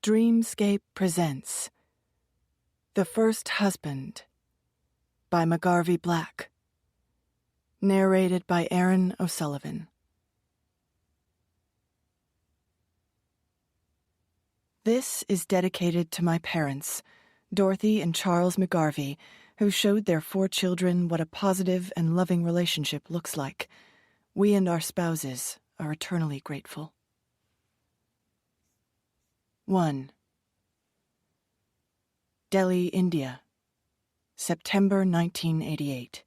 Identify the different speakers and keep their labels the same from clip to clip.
Speaker 1: Dreamscape presents The First Husband by McGarvey Black. Narrated by Aaron O'Sullivan. This is dedicated to my parents, Dorothy and Charles McGarvey, who showed their 4 children what a positive and loving relationship looks like. We and our spouses are eternally grateful. 1. Delhi, India, September 1988.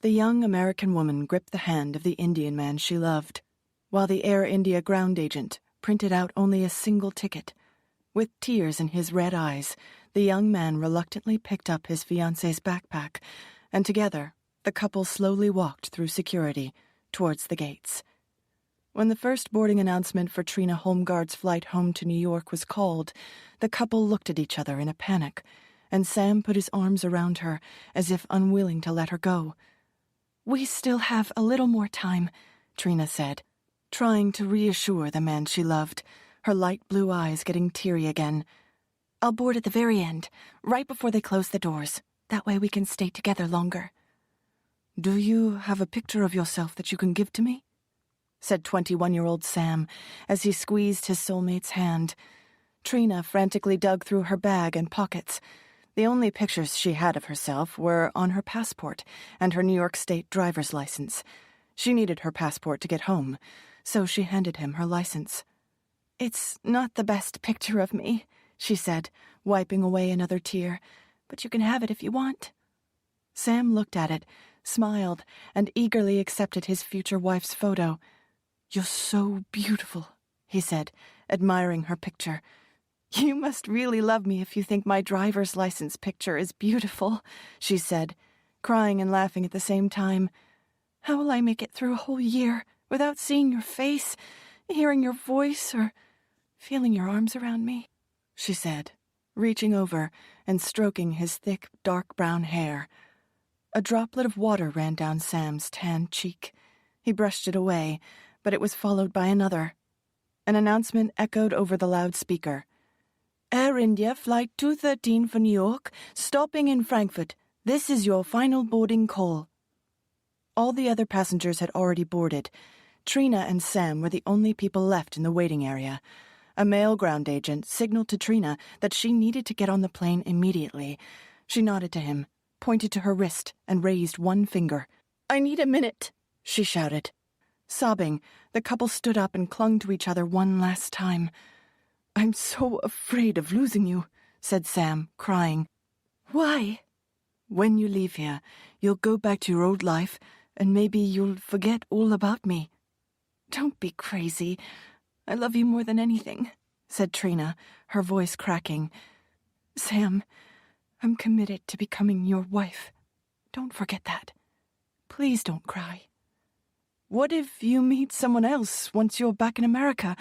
Speaker 1: The young American woman gripped the hand of the Indian man she loved, while the Air India ground agent printed out only a single ticket. With tears in his red eyes, the young man reluctantly picked up his fiancée's backpack, and together the couple slowly walked through security towards the gates. When the first boarding announcement for Trina Holmgard's flight home to New York was called, the couple looked at each other in a panic, and Sam put his arms around her as if unwilling to let her go. "We still have a little more time," Trina said, trying to reassure the man she loved, her light blue eyes getting teary again. "I'll board at the very end, right before they close the doors. That way we can stay together longer." "Do you have a picture of yourself that you can give to me?" said 21-year-old Sam as he squeezed his soulmate's hand. Trina frantically dug through her bag and pockets. The only pictures she had of herself were on her passport and her New York State driver's license. She needed her passport to get home, so she handed him her license. "It's not the best picture of me," she said, wiping away another tear, "but you can have it if you want." Sam looked at it, smiled, and eagerly accepted his future wife's photo. "You're so beautiful," he said, admiring her picture. "You must really love me if you think my driver's license picture is beautiful," she said, crying and laughing at the same time. "How will I make it through a whole year without seeing your face, hearing your voice, or feeling your arms around me?" she said, reaching over and stroking his thick, dark brown hair. A droplet of water ran down Sam's tan cheek. He brushed it away, but it was followed by another. An announcement echoed over the loudspeaker. "Air India Flight 213 for New York, stopping in Frankfurt. This is your final boarding call." All the other passengers had already boarded. Trina and Sam were the only people left in the waiting area. A male ground agent signaled to Trina that she needed to get on the plane immediately. She nodded to him, pointed to her wrist, and raised one finger. "I need a minute," she shouted. Sobbing, the couple stood up and clung to each other one last time. "I'm so afraid of losing you," said Sam, crying. "Why?" "When you leave here, you'll go back to your old life, and maybe you'll forget all about me." "Don't be crazy. I love you more than anything," said Trina, her voice cracking. "Sam, I'm committed to becoming your wife. Don't forget that. Please don't cry." "What if you meet someone else once you're back in America?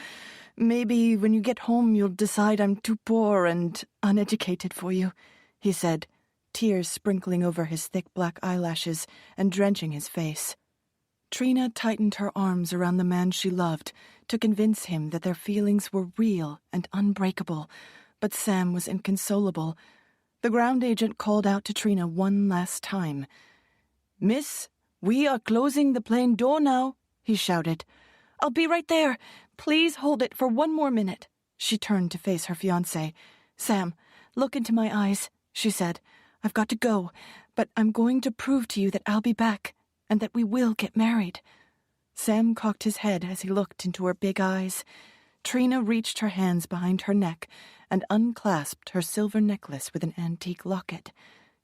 Speaker 1: Maybe when you get home you'll decide I'm too poor and uneducated for you," he said, tears sprinkling over his thick black eyelashes and drenching his face. Trina tightened her arms around the man she loved to convince him that their feelings were real and unbreakable, but Sam was inconsolable. The ground agent called out to Trina one last time. "Miss, we are closing the plane door now," he shouted. "I'll be right there. Please hold it for one more minute." She turned to face her fiancé. "Sam, look into my eyes," she said. "I've got to go, but I'm going to prove to you that I'll be back and that we will get married." Sam cocked his head as he looked into her big eyes. Trina reached her hands behind her neck and unclasped her silver necklace with an antique locket.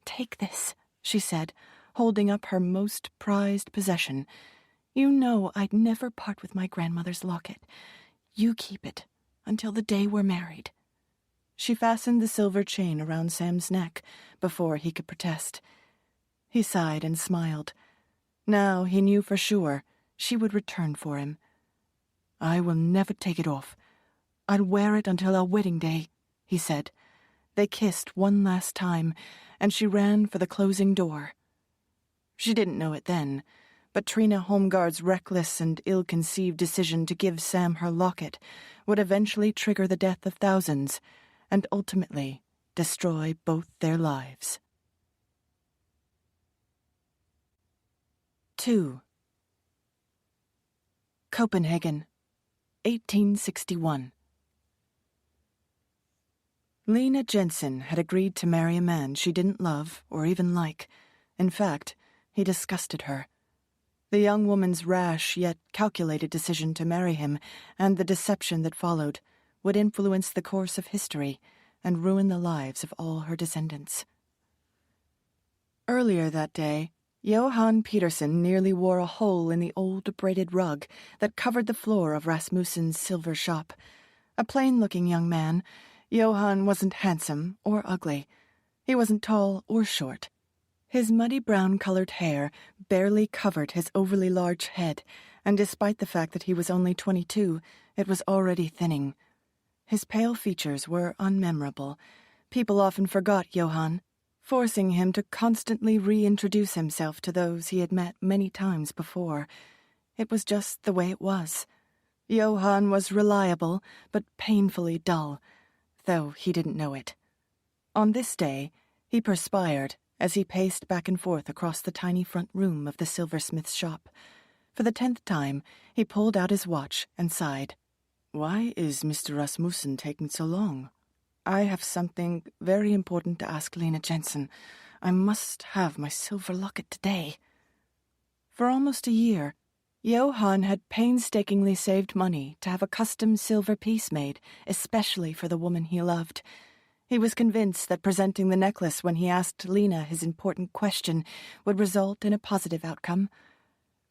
Speaker 1: "Take this," she said, holding up her most prized possession. "You know I'd never part with my grandmother's locket. You keep it until the day we're married." She fastened the silver chain around Sam's neck before he could protest. He sighed and smiled. Now he knew for sure she would return for him. "I will never take it off. I'll wear it until our wedding day," he said. They kissed one last time, and she ran for the closing door. She didn't know it then, but Trina Holmgard's reckless and ill-conceived decision to give Sam her locket would eventually trigger the death of thousands and ultimately destroy both their lives. 2. Copenhagen, 1861. Lena Jensen had agreed to marry a man she didn't love or even like. In fact, he disgusted her. The young woman's rash yet calculated decision to marry him and the deception that followed would influence the course of history and ruin the lives of all her descendants. Earlier that day, Johan Petersen nearly wore a hole in the old braided rug that covered the floor of Rasmussen's silver shop. A plain-looking young man, Johan wasn't handsome or ugly. He wasn't tall or short. His muddy brown-colored hair barely covered his overly large head, and despite the fact that he was only 22, it was already thinning. His pale features were unmemorable. People often forgot Johan, forcing him to constantly reintroduce himself to those he had met many times before. It was just the way it was. Johan was reliable, but painfully dull, though he didn't know it. On this day, he perspired as he paced back and forth across the tiny front room of the silversmith's shop. For the 10th time, he pulled out his watch and sighed. "Why is Mr. Rasmussen taking so long? I have something very important to ask Lena Jensen. I must have my silver locket today." For almost a year, Johan had painstakingly saved money to have a custom silver piece made, especially for the woman he loved. He was convinced that presenting the necklace when he asked Lena his important question would result in a positive outcome.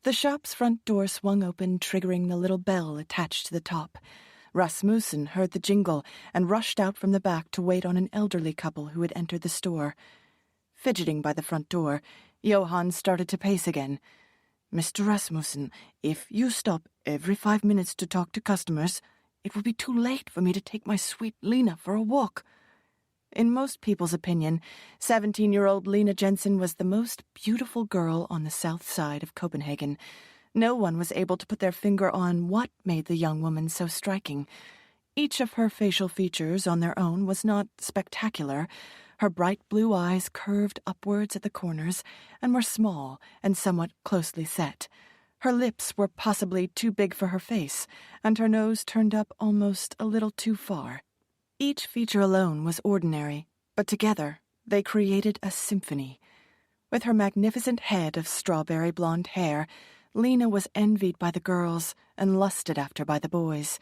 Speaker 1: The shop's front door swung open, triggering the little bell attached to the top. Rasmussen heard the jingle and rushed out from the back to wait on an elderly couple who had entered the store. Fidgeting by the front door, Johan started to pace again. "Mr. Rasmussen, if you stop every 5 minutes to talk to customers, it will be too late for me to take my sweet Lena for a walk." In most people's opinion, 17-year-old Lena Jensen was the most beautiful girl on the south side of Copenhagen. No one was able to put their finger on what made the young woman so striking. Each of her facial features on their own was not spectacular. Her bright blue eyes curved upwards at the corners and were small and somewhat closely set. Her lips were possibly too big for her face, and her nose turned up almost a little too far. Each feature alone was ordinary, but together they created a symphony. With her magnificent head of strawberry blonde hair, Lena was envied by the girls and lusted after by the boys.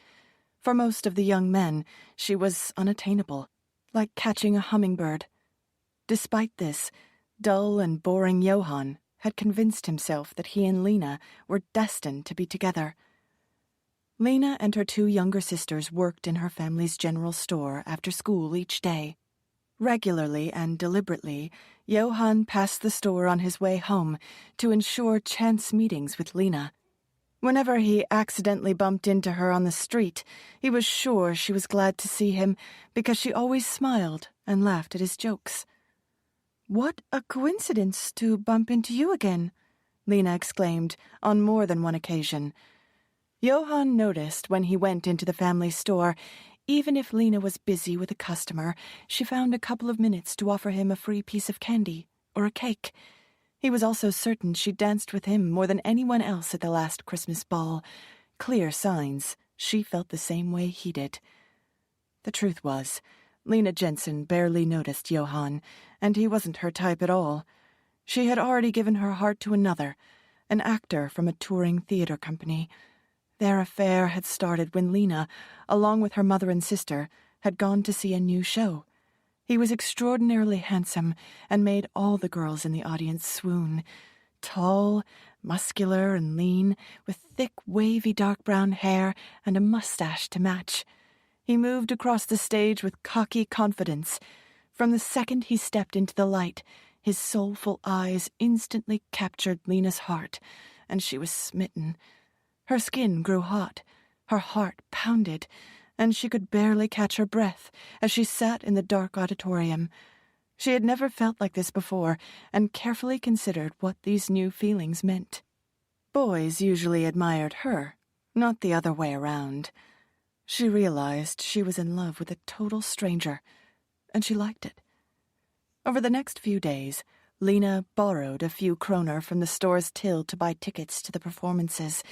Speaker 1: For most of the young men, she was unattainable, like catching a hummingbird. Despite this, dull and boring Johan had convinced himself that he and Lena were destined to be together. Lena and her 2 younger sisters worked in her family's general store after school each day. Regularly and deliberately, Johan passed the store on his way home to ensure chance meetings with Lena. Whenever he accidentally bumped into her on the street, he was sure she was glad to see him because she always smiled and laughed at his jokes. "What a coincidence to bump into you again," Lena exclaimed on more than one occasion. Johan noticed when he went into the family store, even if Lena was busy with a customer, she found a couple of minutes to offer him a free piece of candy or a cake. He was also certain she danced with him more than anyone else at the last Christmas ball. Clear signs she felt the same way he did. The truth was, Lena Jensen barely noticed Johan, and he wasn't her type at all. She had already given her heart to another, an actor from a touring theater company. Their affair had started when Lena, along with her mother and sister, had gone to see a new show. He was extraordinarily handsome and made all the girls in the audience swoon. Tall, muscular, and lean, with thick, wavy dark brown hair and a mustache to match. He moved across the stage with cocky confidence. From the second he stepped into the light, his soulful eyes instantly captured Lena's heart, and she was smitten. Her skin grew hot, her heart pounded, and she could barely catch her breath as she sat in the dark auditorium. She had never felt like this before, and carefully considered what these new feelings meant. Boys usually admired her, not the other way around. She realized she was in love with a total stranger, and she liked it. Over the next few days, Lena borrowed a few kroner from the store's till to buy tickets to the performances.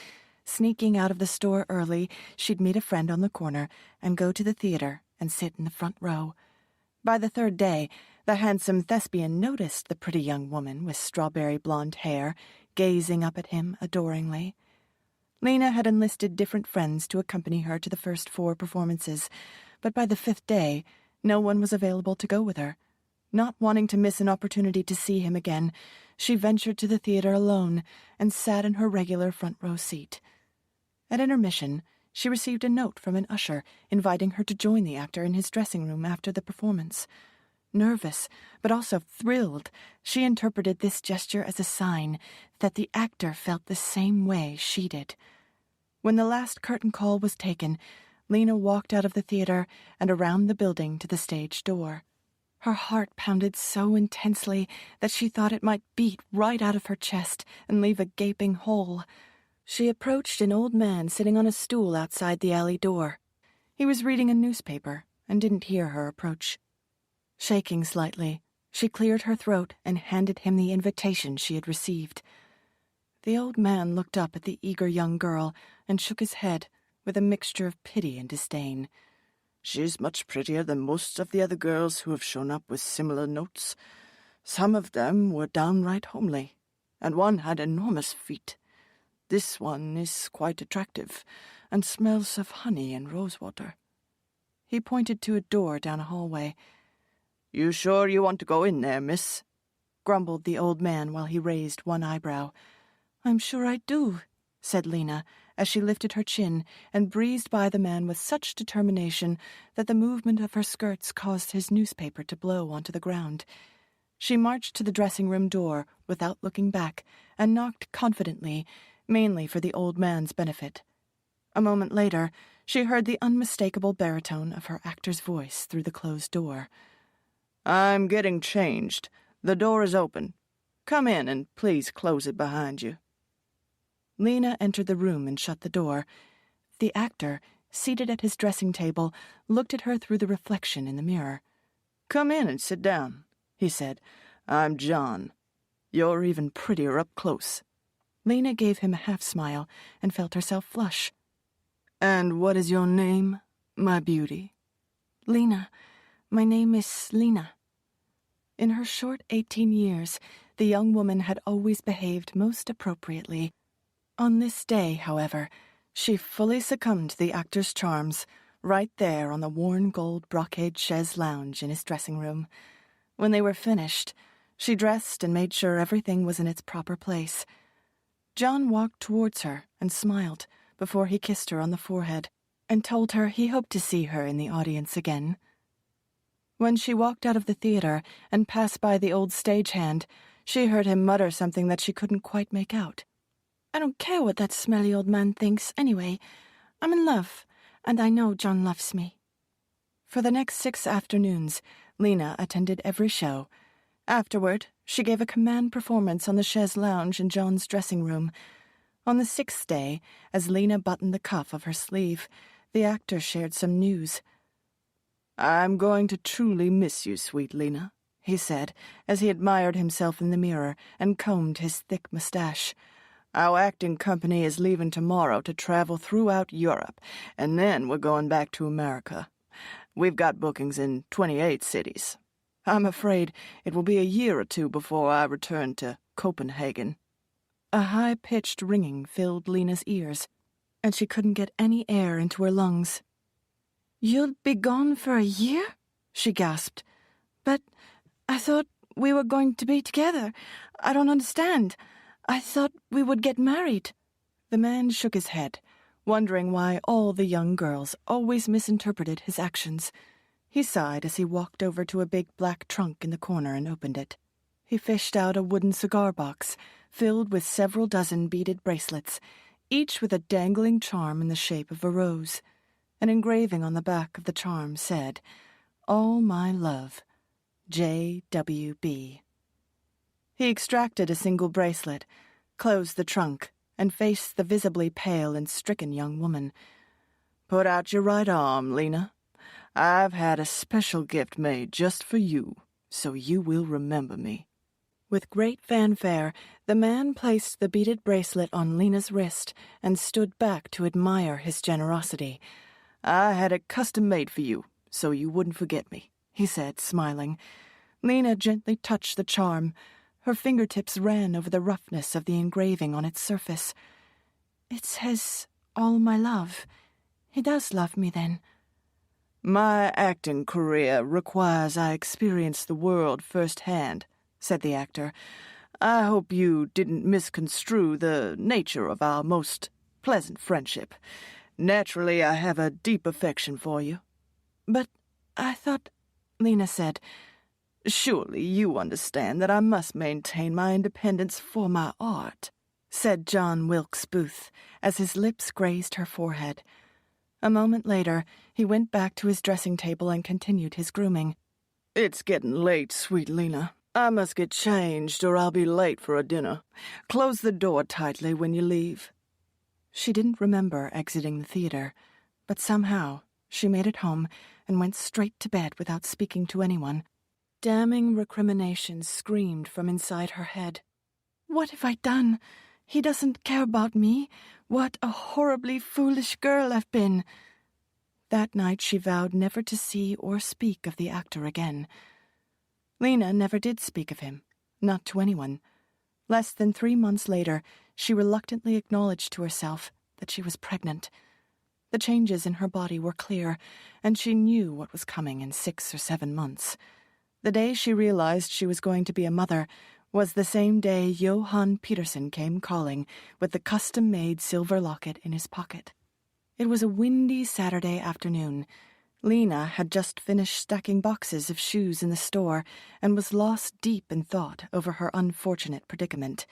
Speaker 1: Sneaking out of the store early, she'd meet a friend on the corner and go to the theater and sit in the front row. By the third day, the handsome thespian noticed the pretty young woman with strawberry blonde hair, gazing up at him adoringly. Lena had enlisted different friends to accompany her to the first 4 performances, but by the 5th day, no one was available to go with her. Not wanting to miss an opportunity to see him again, she ventured to the theater alone and sat in her regular front row seat. At intermission, she received a note from an usher inviting her to join the actor in his dressing room after the performance. Nervous, but also thrilled, she interpreted this gesture as a sign that the actor felt the same way she did. When the last curtain call was taken, Lena walked out of the theater and around the building to the stage door. Her heart pounded so intensely that she thought it might beat right out of her chest and leave a gaping hole. She approached an old man sitting on a stool outside the alley door. He was reading a newspaper and didn't hear her approach. Shaking slightly, she cleared her throat and handed him the invitation she had received. The old man looked up at the eager young girl and shook his head with a mixture of pity and disdain.
Speaker 2: "She's much prettier than most of the other girls who have shown up with similar notes. Some of them were downright homely, and one had enormous feet. This one is quite attractive, and smells of honey and rosewater."
Speaker 1: He pointed to a door down a hallway.
Speaker 2: "You sure you want to go in there, miss?"
Speaker 1: grumbled the old man while he raised one eyebrow. "I'm sure I do," said Lena, as she lifted her chin and breezed by the man with such determination that the movement of her skirts caused his newspaper to blow onto the ground. She marched to the dressing-room door without looking back and knocked confidently, mainly for the old man's benefit. A moment later, she heard the unmistakable baritone of her actor's voice through the closed door.
Speaker 2: "I'm getting changed. The door is open. Come in and please close it behind you."
Speaker 1: Lena entered the room and shut the door. The actor, seated at his dressing table, looked at her through the reflection in the mirror.
Speaker 2: "Come in and sit down," he said. "I'm John. You're even prettier up close."
Speaker 1: Lena gave him a half-smile and felt herself flush.
Speaker 2: "And what is your name, my beauty?"
Speaker 1: "Lena. My name is Lena." In her short 18 years, the young woman had always behaved most appropriately. On this day, however, she fully succumbed to the actor's charms, right there on the worn gold brocade chaise lounge in his dressing room. When they were finished, she dressed and made sure everything was in its proper place. John walked towards her and smiled before he kissed her on the forehead and told her he hoped to see her in the audience again. When she walked out of the theater and passed by the old stagehand, she heard him mutter something that she couldn't quite make out. "I don't care what that smelly old man thinks, anyway. I'm in love, and I know John loves me." For the next 6 afternoons, Lena attended every show. Afterward, she gave a command performance on the chaise lounge in John's dressing room. On the 6th day, as Lena buttoned the cuff of her sleeve, the actor shared some news.
Speaker 2: "I'm going to truly miss you, sweet Lena," he said, as he admired himself in the mirror and combed his thick mustache. "Our acting company is leaving tomorrow to travel throughout Europe, and then we're going back to America. We've got bookings in 28 cities. I'm afraid it will be a year or 2 before I return to Copenhagen."
Speaker 1: A high-pitched ringing filled Lena's ears, and she couldn't get any air into her lungs. "You'll be gone for a year?" she gasped. "But I thought we were going to be together. I don't understand. I thought we would get married." The man shook his head, wondering why all the young girls always misinterpreted his actions. He sighed as he walked over to a big black trunk in the corner and opened it. He fished out a wooden cigar box filled with several dozen beaded bracelets, each with a dangling charm in the shape of a rose. An engraving on the back of the charm said, "All my love, J.W.B." He extracted a single bracelet, closed the trunk, and faced the visibly pale and stricken young woman.
Speaker 2: "Put out your right arm, Lena. I've had a special gift made just for you, so you will remember me."
Speaker 1: With great fanfare, the man placed the beaded bracelet on Lena's wrist and stood back to admire his generosity.
Speaker 2: "I had it custom made for you, so you wouldn't forget me,"
Speaker 1: he said, smiling. Lena gently touched the charm. Her fingertips ran over the roughness of the engraving on its surface. "It says, 'All my love.' He does love me, then."
Speaker 2: "My acting career requires I experience the world firsthand," said the actor. "I hope you didn't misconstrue the nature of our most pleasant friendship. Naturally, I have a deep affection for you."
Speaker 1: "But I thought," Lena said.
Speaker 2: "Surely you understand that I must maintain my independence for my art,"
Speaker 1: said John Wilkes Booth, as his lips grazed her forehead. A moment later, he went back to his dressing table and continued his grooming.
Speaker 2: "It's getting late, sweet Lena. I must get changed or I'll be late for a dinner. Close the door tightly when you leave."
Speaker 1: She didn't remember exiting the theater, but somehow she made it home and went straight to bed without speaking to anyone. Damning recriminations screamed from inside her head. "What have I done? He doesn't care about me. What a horribly foolish girl I've been." That night she vowed never to see or speak of the actor again. Lena never did speak of him, not to anyone. Less than 3 months later, she reluctantly acknowledged to herself that she was pregnant. The changes in her body were clear, and she knew what was coming in 6 or 7 months. The day she realized she was going to be a mother was the same day Johann Peterson came calling with the custom-made silver locket in his pocket. It was a windy Saturday afternoon. Lena had just finished stacking boxes of shoes in the store and was lost deep in thought over her unfortunate predicament.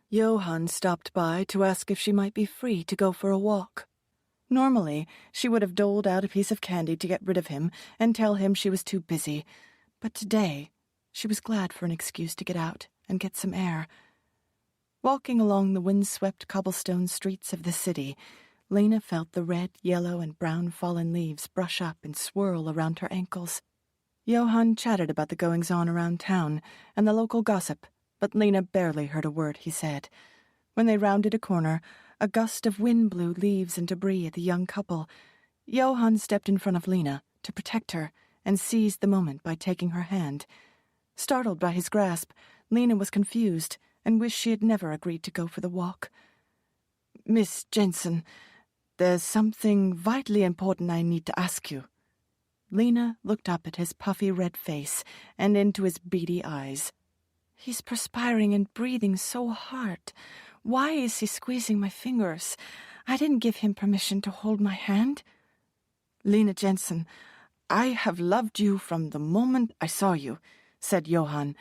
Speaker 1: Johann stopped by to ask if she might be free to go for a walk. Normally, she would have doled out a piece of candy to get rid of him and tell him she was too busy, but today she was glad for an excuse to get out and get some air. Walking along the wind-swept cobblestone streets of the city, Lena felt the red, yellow, and brown fallen leaves brush up and swirl around her ankles. Johann chatted about the goings-on around town and the local gossip, but Lena barely heard a word he said. When they rounded a corner, a gust of wind blew leaves and debris at the young couple. Johann stepped in front of Lena to protect her and seized the moment by taking her hand. Startled by his grasp, Lena was confused and wished she had never agreed to go for the walk. "Miss Jensen, there's something vitally important I need to ask you." Lena looked up at his puffy red face and into his beady eyes. "He's perspiring and breathing so hard. Why is he squeezing my fingers? I didn't give him permission to hold my hand." "Lena Jensen, I have loved you from the moment I saw you," said Johann.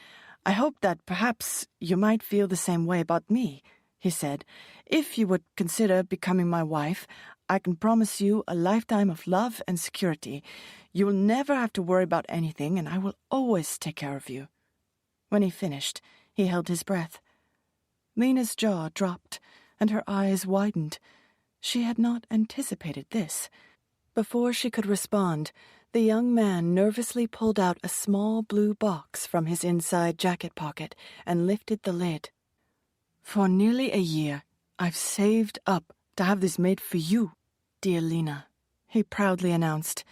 Speaker 1: "I hope that perhaps you might feel the same way about me," he said. "If you would consider becoming my wife, I can promise you a lifetime of love and security. You will never have to worry about anything, and I will always take care of you." When he finished, he held his breath. Lena's jaw dropped, and her eyes widened. She had not anticipated this. Before she could respond, the young man nervously pulled out a small blue box from his inside jacket pocket and lifted the lid. "For nearly a year, I've saved up to have this made for you, dear Lena," he proudly announced.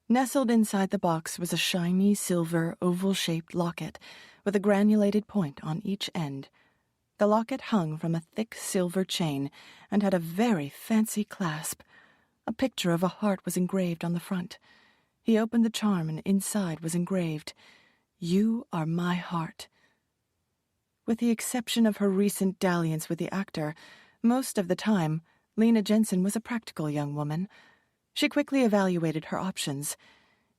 Speaker 1: Nestled inside the box was a shiny silver oval-shaped locket with a granulated point on each end. The locket hung from a thick silver chain and had a very fancy clasp. A picture of a heart was engraved on the front. He opened the charm, and inside was engraved, "You are my heart." With the exception of her recent dalliance with the actor, most of the time, Lena Jensen was a practical young woman. She quickly evaluated her options.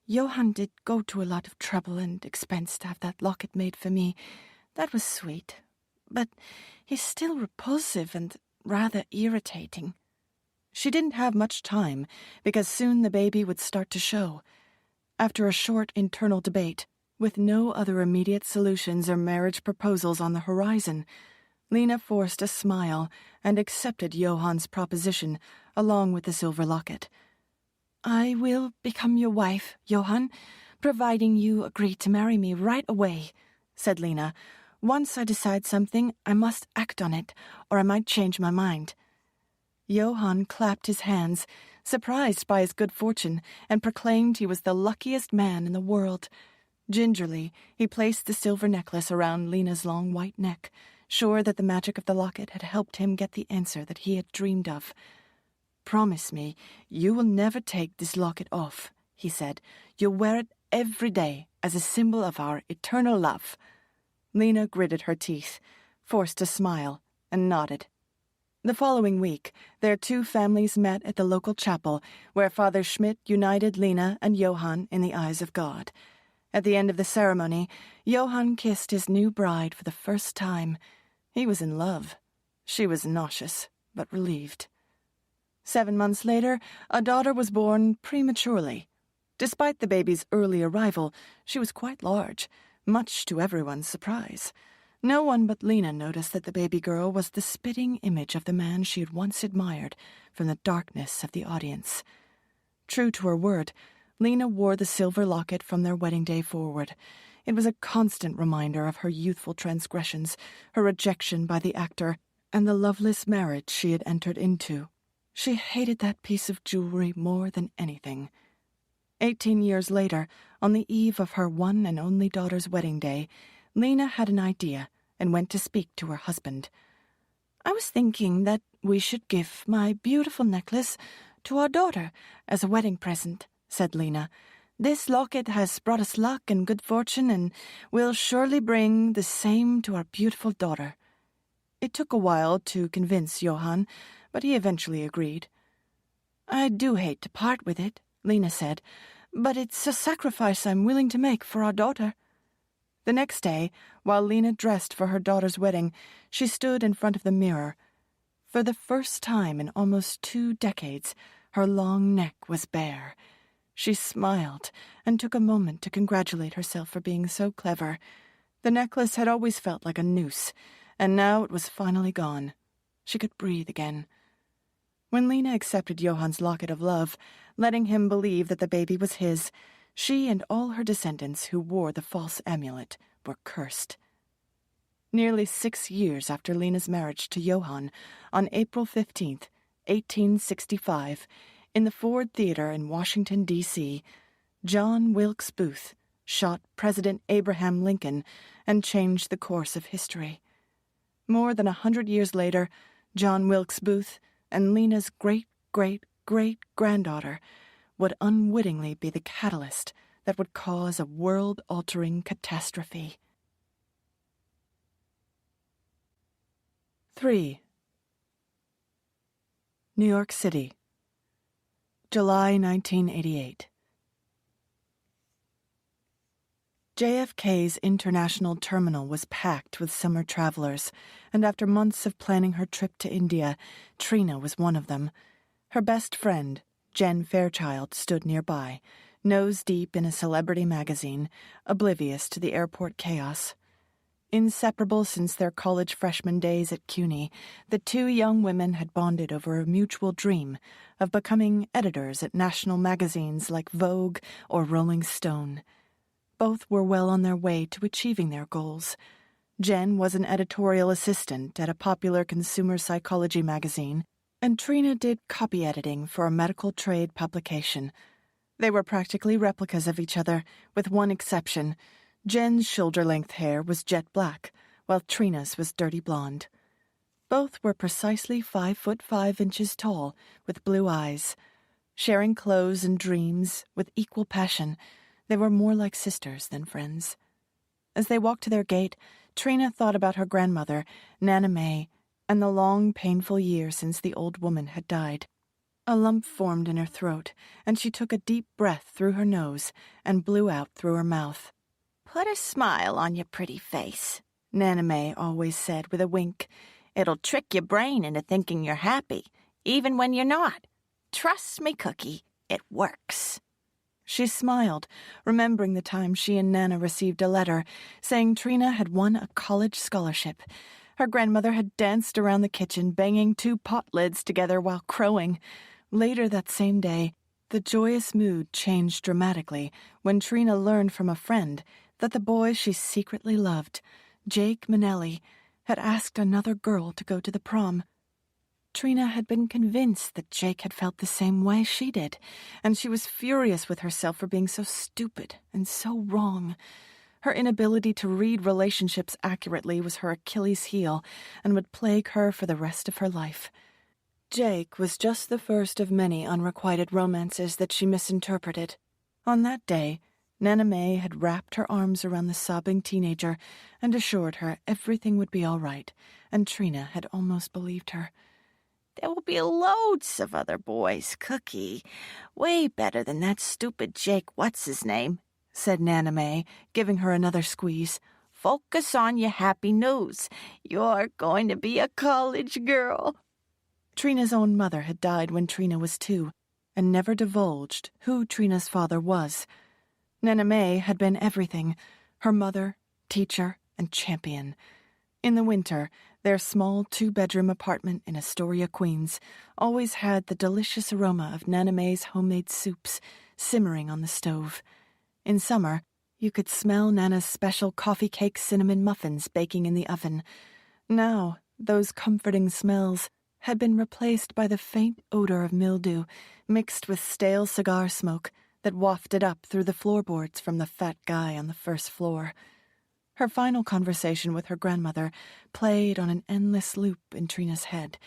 Speaker 1: Johann did go to a lot of trouble and expense to have that locket made for me. That was sweet. But he's still repulsive and rather irritating. She didn't have much time, because soon the baby would start to show. After a short internal debate, with no other immediate solutions or marriage proposals on the horizon, Lena forced a smile and accepted Johann's proposition, along with the silver locket. "I will become your wife, Johann, providing you agree to marry me right away," said Lena. "Once I decide something, I must act on it, or I might change my mind." Johann clapped his hands, surprised by his good fortune, and proclaimed he was the luckiest man in the world. Gingerly, he placed the silver necklace around Lena's long white neck, sure that the magic of the locket had helped him get the answer that he had dreamed of. "Promise me you will never take this locket off," he said. "You'll wear it every day as a symbol of our eternal love." Lena gritted her teeth, forced a smile, and nodded. The following week, their two families met at the local chapel, where Father Schmidt united Lena and Johann in the eyes of God. At the end of the ceremony, Johann kissed his new bride for the first time. He was in love. She was nauseous, but relieved. 7 months later, a daughter was born prematurely. Despite the baby's early arrival, she was quite large, much to everyone's surprise. No one but Lena noticed that the baby girl was the spitting image of the man she had once admired from the darkness of the audience. True to her word, Lena wore the silver locket from their wedding day forward. It was a constant reminder of her youthful transgressions, her rejection by the actor, and the loveless marriage she had entered into. She hated that piece of jewelry more than anything. 18 years later, on the eve of her one and only daughter's wedding day, Lena had an idea and went to speak to her husband. "I was thinking that we should give my beautiful necklace to our daughter as a wedding present," said Lena. "This locket has brought us luck and good fortune and will surely bring the same to our beautiful daughter." It took a while to convince Johann, but he eventually agreed. "I do hate to part with it," Lena said, "but it's a sacrifice I'm willing to make for our daughter." The next day, while Lena dressed for her daughter's wedding, she stood in front of the mirror. For the first time in almost 2 decades, her long neck was bare. She smiled and took a moment to congratulate herself for being so clever. The necklace had always felt like a noose, and now it was finally gone. She could breathe again. When Lena accepted Johann's locket of love, letting him believe that the baby was his, she and all her descendants who wore the false amulet were cursed. Nearly 6 years after Lena's marriage to Johann, on April 15th, 1865, in the Ford Theater in Washington, D.C., John Wilkes Booth shot President Abraham Lincoln and changed the course of history. More than 100 years later, John Wilkes Booth and Lena's great-great-great-granddaughter would unwittingly be the catalyst that would cause a world-altering catastrophe. 3. New York City, July 1988. JFK's International Terminal was packed with summer travelers, and after months of planning her trip to India, Trina was one of them. Her best friend, Jen Fairchild, stood nearby, nose deep in a celebrity magazine, oblivious to the airport chaos. Inseparable since their college freshman days at CUNY, the two young women had bonded over a mutual dream of becoming editors at national magazines like Vogue or Rolling Stone. Both were well on their way to achieving their goals. Jen was an editorial assistant at a popular consumer psychology magazine, and Trina did copy editing for a medical trade publication. They were practically replicas of each other, with one exception. Jen's shoulder-length hair was jet black, while Trina's was dirty blonde. Both were precisely 5'5" tall, with blue eyes. Sharing clothes and dreams with equal passion, they were more like sisters than friends. As they walked to their gate, Trina thought about her grandmother, Nana May, and the long, painful year since the old woman had died. A lump formed in her throat, and she took a deep breath through her nose and blew out through her mouth. "Put a smile on your pretty face," Nana May always said with a wink. "It'll trick your brain into thinking you're happy, even when you're not. Trust me, Cookie, it works." She smiled, remembering the time she and Nana received a letter saying Trina had won a college scholarship. Her grandmother had danced around the kitchen, banging 2 pot lids together while crowing. Later that same day, the joyous mood changed dramatically when Trina learned from a friend that the boy she secretly loved, Jake Manelli, had asked another girl to go to the prom. Trina had been convinced that Jake had felt the same way she did, and she was furious with herself for being so stupid and so wrong. Her inability to read relationships accurately was her Achilles heel and would plague her for the rest of her life. Jake was just the first of many unrequited romances that she misinterpreted. On that day, Nana May had wrapped her arms around the sobbing teenager and assured her everything would be all right, and Trina had almost believed her.
Speaker 2: There will be loads of other boys, Cookie. Way better than that stupid Jake what's-his-name, said Nana May, giving her another squeeze. Focus on your happy news. You're going to be a college girl.
Speaker 1: Trina's own mother had died when Trina was 2, and never divulged who Trina's father was. Nana May had been everything, her mother, teacher, and champion. In the winter, their small 2-bedroom apartment in Astoria, Queens, always had the delicious aroma of Nana May's homemade soups simmering on the stove. In summer, you could smell Nana's special coffee cake cinnamon muffins baking in the oven. Now, those comforting smells had been replaced by the faint odor of mildew mixed with stale cigar smoke that wafted up through the floorboards from the fat guy on the first floor. Her final conversation with her grandmother played on an endless loop in Trina's head.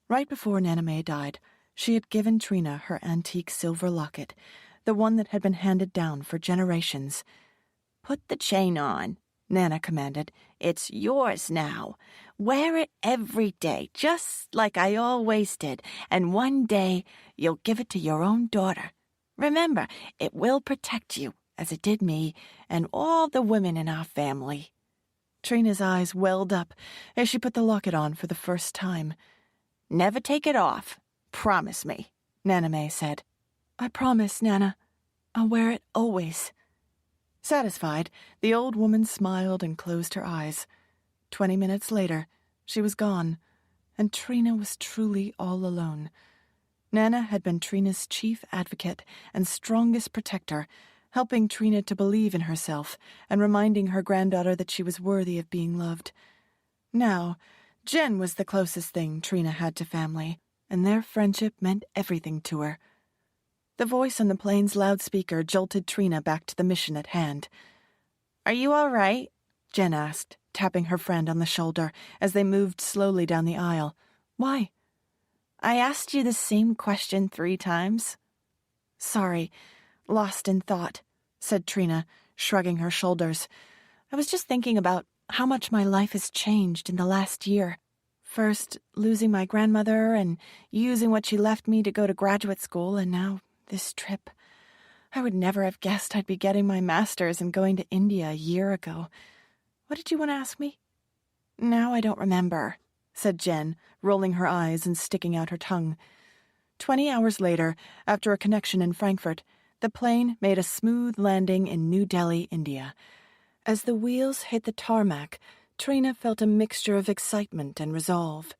Speaker 1: Right before Nana May died, she had given Trina her antique silver locket, the one that had been handed down for generations.
Speaker 2: Put the chain on, Nana commanded. It's yours now. Wear it every day, just like I always did, and one day you'll give it to your own daughter. Remember, it will protect you, as it did me and all the women in our family.
Speaker 1: Trina's eyes welled up as she put the locket on for the first time.
Speaker 2: Never take it off. Promise me, Nana May said.
Speaker 1: I promise, Nana. I'll wear it always. Satisfied, the old woman smiled and closed her eyes. 20 minutes later, she was gone, and Trina was truly all alone. Nana had been Trina's chief advocate and strongest protector, helping Trina to believe in herself and reminding her granddaughter that she was worthy of being loved. Now, Jen was the closest thing Trina had to family, and their friendship meant everything to her. The voice on the plane's loudspeaker jolted Trina back to the mission at hand.
Speaker 2: Are you all right?
Speaker 1: Jen asked, tapping her friend on the shoulder as they moved slowly down the aisle. Why?
Speaker 2: I asked you the same question 3 times.
Speaker 1: Sorry, lost in thought, said Trina, shrugging her shoulders. I was just thinking about how much my life has changed in the last year. First, losing my grandmother and using what she left me to go to graduate school, and now this trip. I would never have guessed I'd be getting my master's and going to India a year ago. What did you want to ask me? Now I don't remember, said Jen, rolling her eyes and sticking out her tongue. 20 hours later, after a connection in Frankfurt, the plane made a smooth landing in New Delhi, India. As the wheels hit the tarmac, Trina felt a mixture of excitement and resolve.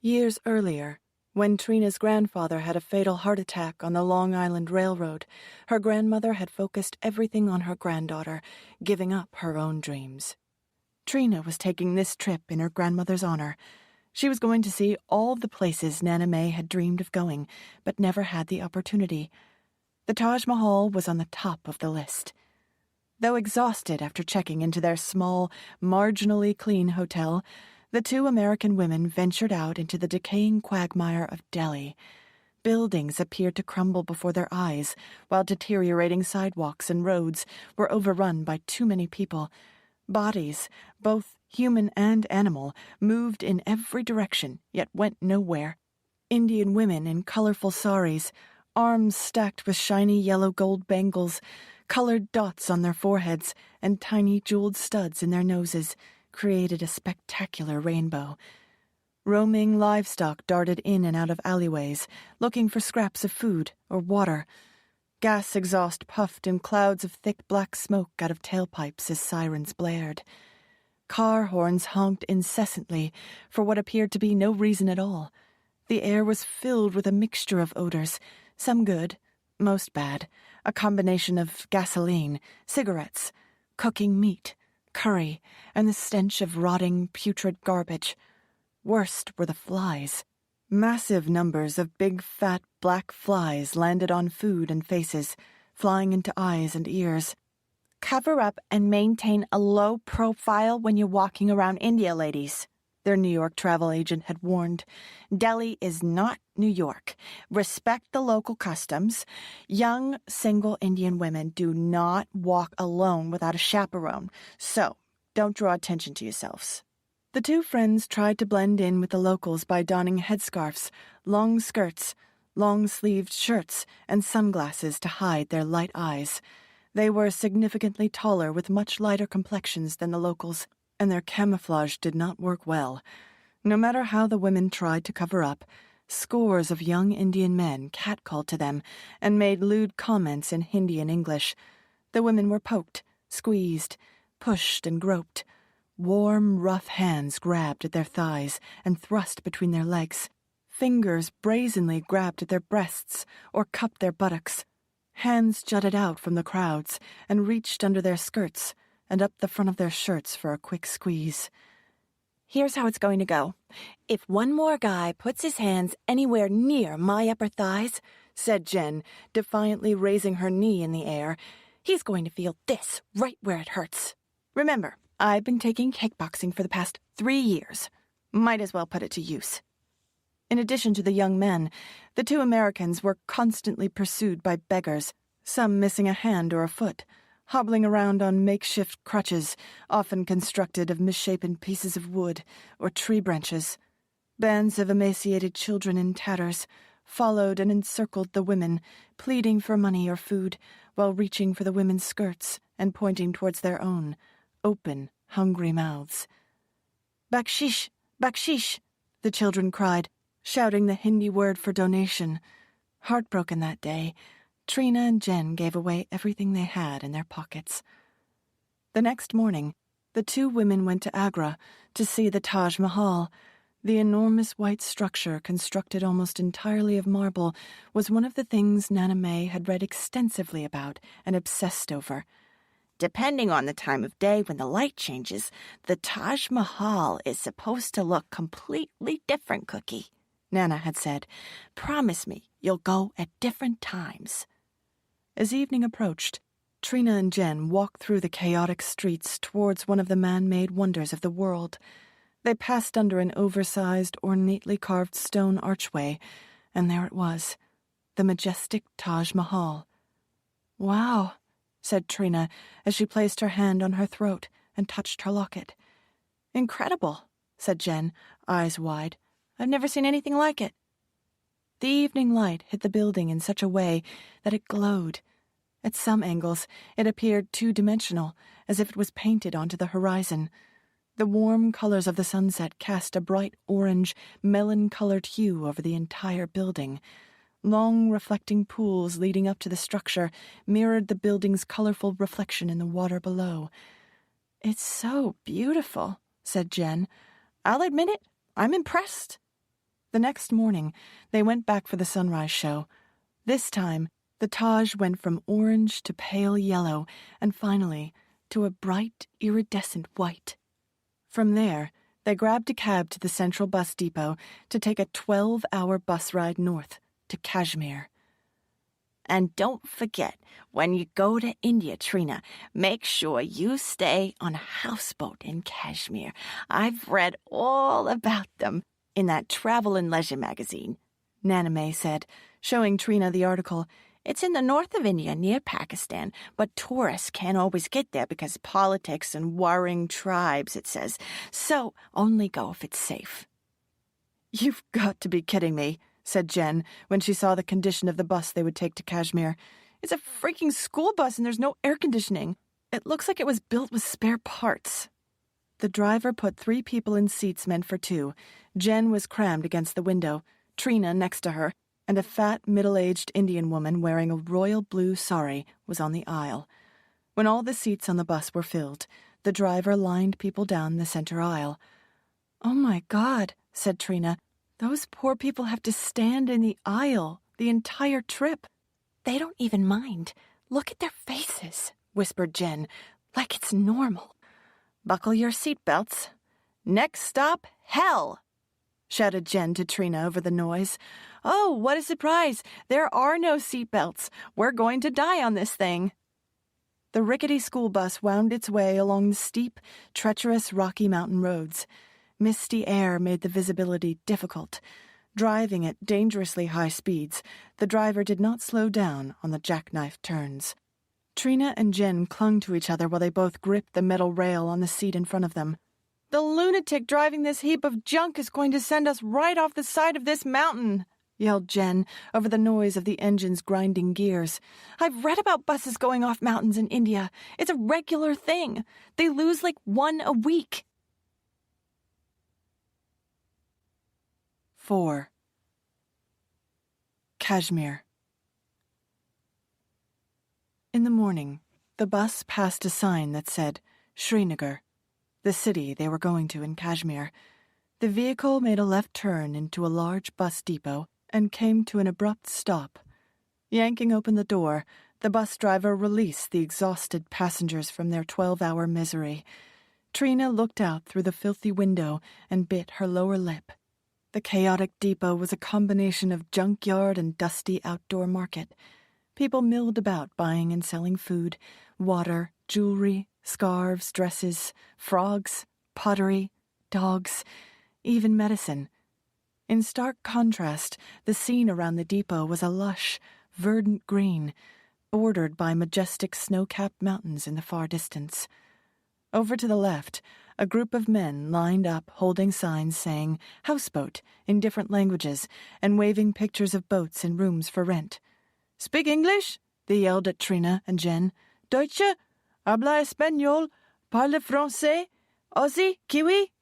Speaker 1: Years earlier, when Trina's grandfather had a fatal heart attack on the Long Island Railroad, her grandmother had focused everything on her granddaughter, giving up her own dreams. Trina was taking this trip in her grandmother's honor. She was going to see all the places Nana May had dreamed of going, but never had the opportunity. The Taj Mahal was on the top of the list. Though exhausted after checking into their small, marginally clean hotel, the 2 American women ventured out into the decaying quagmire of Delhi. Buildings appeared to crumble before their eyes, while deteriorating sidewalks and roads were overrun by too many people. Bodies, both human and animal, moved in every direction, yet went nowhere. Indian women in colorful saris, arms stacked with shiny yellow-gold bangles, colored dots on their foreheads, and tiny jeweled studs in their noses, created a spectacular rainbow. Roaming livestock darted in and out of alleyways, looking for scraps of food or water. Gas exhaust puffed in clouds of thick black smoke out of tailpipes as sirens blared. Car horns honked incessantly for what appeared to be no reason at all. The air was filled with a mixture of odors, some good, most bad, a combination of gasoline, cigarettes, cooking meat, curry, and the stench of rotting, putrid garbage. Worst were the flies. Massive numbers of big, fat, black flies landed on food and faces, flying into eyes and ears.
Speaker 3: Cover up and maintain a low profile when you're walking around India, ladies, their New York travel agent had warned. Delhi is not New York. Respect the local customs. Young, single Indian women do not walk alone without a chaperone, so don't draw attention to yourselves.
Speaker 1: The two friends tried to blend in with the locals by donning headscarves, long skirts, long-sleeved shirts, and sunglasses to hide their light eyes. They were significantly taller with much lighter complexions than the locals, and their camouflage did not work well. No matter how the women tried to cover up, scores of young Indian men catcalled to them and made lewd comments in Hindi and English. The women were poked, squeezed, pushed, and groped. Warm, rough hands grabbed at their thighs and thrust between their legs. Fingers brazenly grabbed at their breasts or cupped their buttocks. Hands jutted out from the crowds and reached under their skirts and up the front of their shirts for a quick squeeze.
Speaker 3: Here's how it's going to go. If one more guy puts his hands anywhere near my upper thighs,
Speaker 1: said Jen, defiantly raising her knee in the air,
Speaker 3: he's going to feel this right where it hurts.
Speaker 1: Remember, I've been taking kickboxing for the past 3 years. Might as well put it to use. In addition to the young men, the two Americans were constantly pursued by beggars, some missing a hand or a foot, hobbling around on makeshift crutches, often constructed of misshapen pieces of wood or tree branches. Bands of emaciated children in tatters followed and encircled the women, pleading for money or food, while reaching for the women's skirts and pointing towards their own, open, hungry mouths. "Bakshish! Bakshish!" the children cried, shouting the Hindi word for donation. Heartbroken that day, Trina and Jen gave away everything they had in their pockets. The next morning, the two women went to Agra to see the Taj Mahal. The enormous white structure, constructed almost entirely of marble, was one of the things Nana May had read extensively about and obsessed over.
Speaker 3: Depending on the time of day when the light changes, the Taj Mahal is supposed to look completely different, Cookie, Nana had said. Promise me you'll go at different times.
Speaker 1: As evening approached, Trina and Jen walked through the chaotic streets towards one of the man-made wonders of the world. They passed under an oversized, ornately carved stone archway, and there it was, the majestic Taj Mahal. "Wow," said Trina as she placed her hand on her throat and touched her locket. "Incredible," said Jen, eyes wide. "I've never seen anything like it." The evening light hit the building in such a way that it glowed. At some angles, it appeared two-dimensional, as if it was painted onto the horizon. The warm colors of the sunset cast a bright orange, melon-colored hue over the entire building. Long, reflecting pools leading up to the structure mirrored the building's colorful reflection in the water below. "It's so beautiful," said Jen. "I'll admit it, I'm impressed." The next morning, they went back for the sunrise show. This time, the Taj went from orange to pale yellow, and finally to a bright, iridescent white. From there, they grabbed a cab to the central bus depot to take a 12-hour bus ride north to Kashmir.
Speaker 3: And don't forget, when you go to India, Trina, make sure you stay on a houseboat in Kashmir. I've read all about them in that Travel and Leisure magazine, Nana May said, showing Trina the article. It's in the north of India, near Pakistan, but tourists can't always get there because of politics and warring tribes, it says. So only go if it's safe.
Speaker 1: "You've got to be kidding me," said Jen when she saw the condition of the bus they would take to Kashmir. "It's a freaking school bus and there's no air conditioning. It looks like it was built with spare parts." The driver put 3 people in seats meant for 2. Jen was crammed against the window, Trina next to her, and a fat, middle-aged Indian woman wearing a royal blue sari was on the aisle. When all the seats on the bus were filled, The driver lined people down the center aisle. "Oh my God," said Trina. "Those poor people have to stand in the aisle the entire trip."
Speaker 3: "They don't even mind. Look at their faces," whispered Jen, "like it's normal." "Buckle your seatbelts. Next stop, hell," shouted Jen to Trina over the noise. "Oh, what a surprise! There are no seatbelts. We're going to die on this thing." The rickety school bus wound its way along the steep, treacherous Rocky Mountain roads. Misty air made the visibility difficult. Driving at dangerously high speeds, the driver did not slow down on the jackknife turns. Trina and Jen clung to each other while they both gripped the metal rail on the seat in front of them. "The lunatic driving this heap of junk is going to send us right off the side of this mountain," yelled Jen over the noise of the engine's grinding gears. "I've read about buses going off mountains in India. It's a regular thing. They lose like one a week."
Speaker 1: 4. Kashmir. In the morning, the bus passed a sign that said Srinagar, the city they were going to in Kashmir. The vehicle made a left turn into a large bus depot and came to an abrupt stop. Yanking open the door, the bus driver released the exhausted passengers from their 12-hour misery. Trina looked out through the filthy window and bit her lower lip. The chaotic depot was a combination of junkyard and dusty outdoor market. People milled about buying and selling food, water, jewelry, scarves, dresses, frogs, pottery, dogs, even medicine. In stark contrast, the scene around the depot was a lush, verdant green, bordered by majestic snow-capped mountains in the far distance. Over to the left, a group of men lined up holding signs saying houseboat in different languages and waving pictures of boats and rooms for rent. "Speak English?" they yelled at Trina and Jen. "Deutsche? Habla español? Parle français? Aussie? Kiwi?"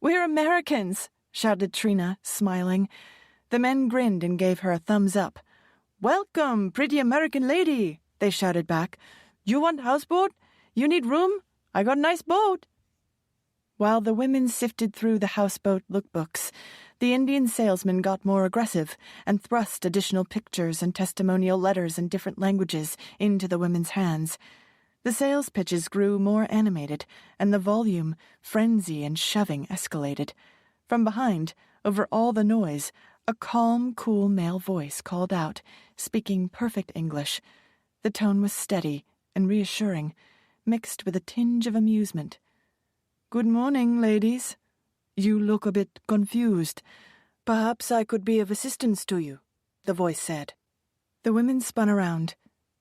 Speaker 1: "We're Americans," shouted Trina, smiling. The men grinned and gave her a thumbs up. "Welcome, pretty American lady," they shouted back. "You want houseboat? You need room? I got a nice boat." While the women sifted through the houseboat lookbooks, the Indian salesman got more aggressive and thrust additional pictures and testimonial letters in different languages into the women's hands. The sales pitches grew more animated, and the volume, frenzy, and shoving escalated. From behind, over all the noise, a calm, cool male voice called out, speaking perfect English. The tone was steady and reassuring, mixed with a tinge of amusement. "Good morning, ladies. You look a bit confused. Perhaps I could be of assistance to you," the voice said. The women spun around.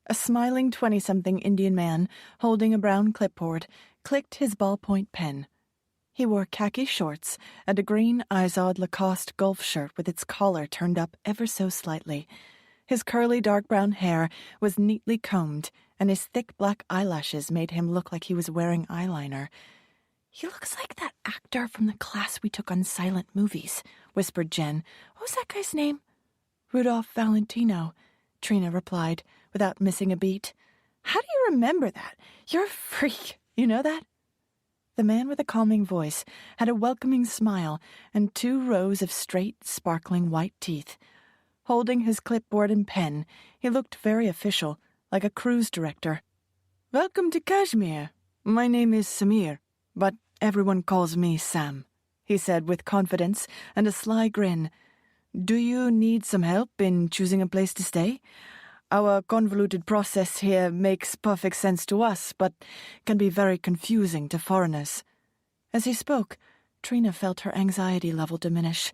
Speaker 1: A smiling 20-something Indian man, holding a brown clipboard, clicked his ballpoint pen. He wore khaki shorts and a green Izod Lacoste golf shirt with its collar turned up ever so slightly. His curly dark brown hair was neatly combed, and his thick black eyelashes made him look like he was wearing eyeliner. "He looks like that actor from the class we took on silent movies," whispered Jen. "What was that guy's name?" "Rudolph Valentino," Trina replied, without missing a beat. "How do you remember that? You're a freak. You know that?" The man with the calming voice had a welcoming smile and 2 rows of straight, sparkling white teeth. Holding his clipboard and pen, he looked very official, like a cruise director. "Welcome to Kashmir. My name is Samir, but everyone calls me Sam," he said with confidence and a sly grin. "Do you need some help in choosing a place to stay? Our convoluted process here makes perfect sense to us, but can be very confusing to foreigners." As he spoke, Trina felt her anxiety level diminish.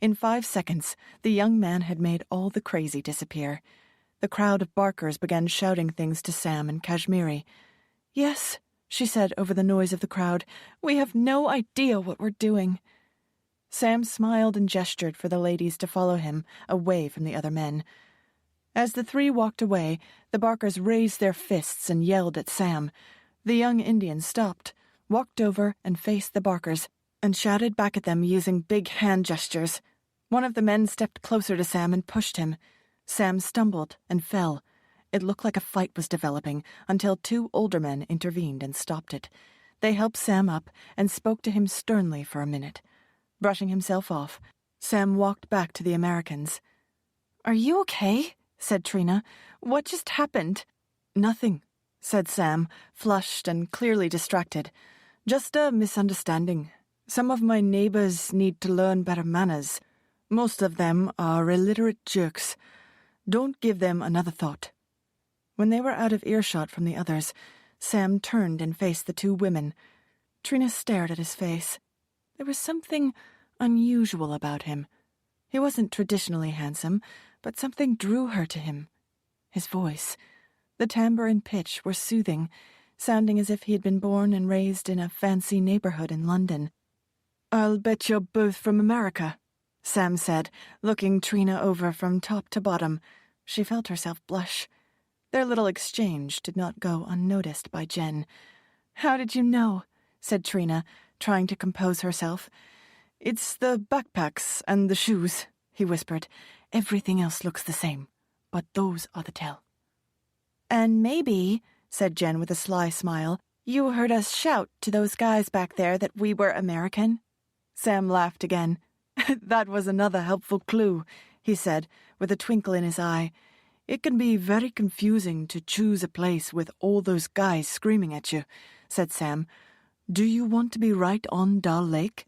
Speaker 1: In 5 seconds, the young man had made all the crazy disappear. The crowd of barkers began shouting things to Sam in Kashmiri. "Yes," she said over the noise of the crowd, "we have no idea what we're doing." Sam smiled and gestured for the ladies to follow him, away from the other men. As the 3 walked away, the barkers raised their fists and yelled at Sam. The young Indian stopped, walked over and faced the barkers, and shouted back at them using big hand gestures. One of the men stepped closer to Sam and pushed him. Sam stumbled and fell. It looked like a fight was developing until 2 older men intervened and stopped it. They helped Sam up and spoke to him sternly for a minute. Brushing himself off, Sam walked back to the Americans. "Are you okay?" said Trina. "What just happened?" "Nothing," said Sam, flushed and clearly distracted. "Just a misunderstanding. Some of my neighbors need to learn better manners. Most of them are illiterate jerks. Don't give them another thought." When they were out of earshot from the others, Sam turned and faced the two women. Trina stared at his face. There was something unusual about him. He wasn't traditionally handsome, but something drew her to him. His voice, the timbre and pitch, were soothing, sounding as if he had been born and raised in a fancy neighborhood in London. "I'll bet you're both from America," Sam said, looking Trina over from top to bottom. She felt herself blush. Their little exchange did not go unnoticed by Jen. "How did you know?" said Trina, trying to compose herself. "It's the backpacks and the shoes," he whispered. "Everything else looks the same, but those are the tell." "And maybe," said Jen with a sly smile, "you heard us shout to those guys back there that we were American?" Sam laughed again. "That was another helpful clue," he said, with a twinkle in his eye. "It can be very confusing to choose a place with all those guys screaming at you," said Sam. "Do you want to be right on Dull Lake?"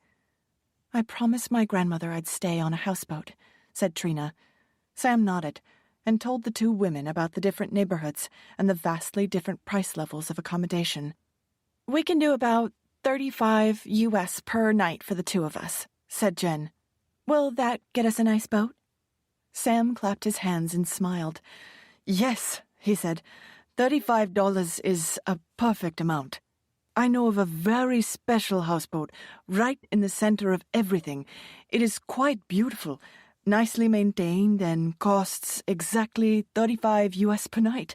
Speaker 1: "I promised my grandmother I'd stay on a houseboat," said Trina. Sam nodded and told the two women about the different neighborhoods and the vastly different price levels of accommodation. "We can do about $35 US per night for the two of us," said Jen. "Will that get us a nice boat?" Sam clapped his hands and smiled. "Yes," he said. $35 is a perfect amount. I know of a very special houseboat right in the center of everything. It is quite beautiful, nicely maintained, and costs exactly $35 US per night.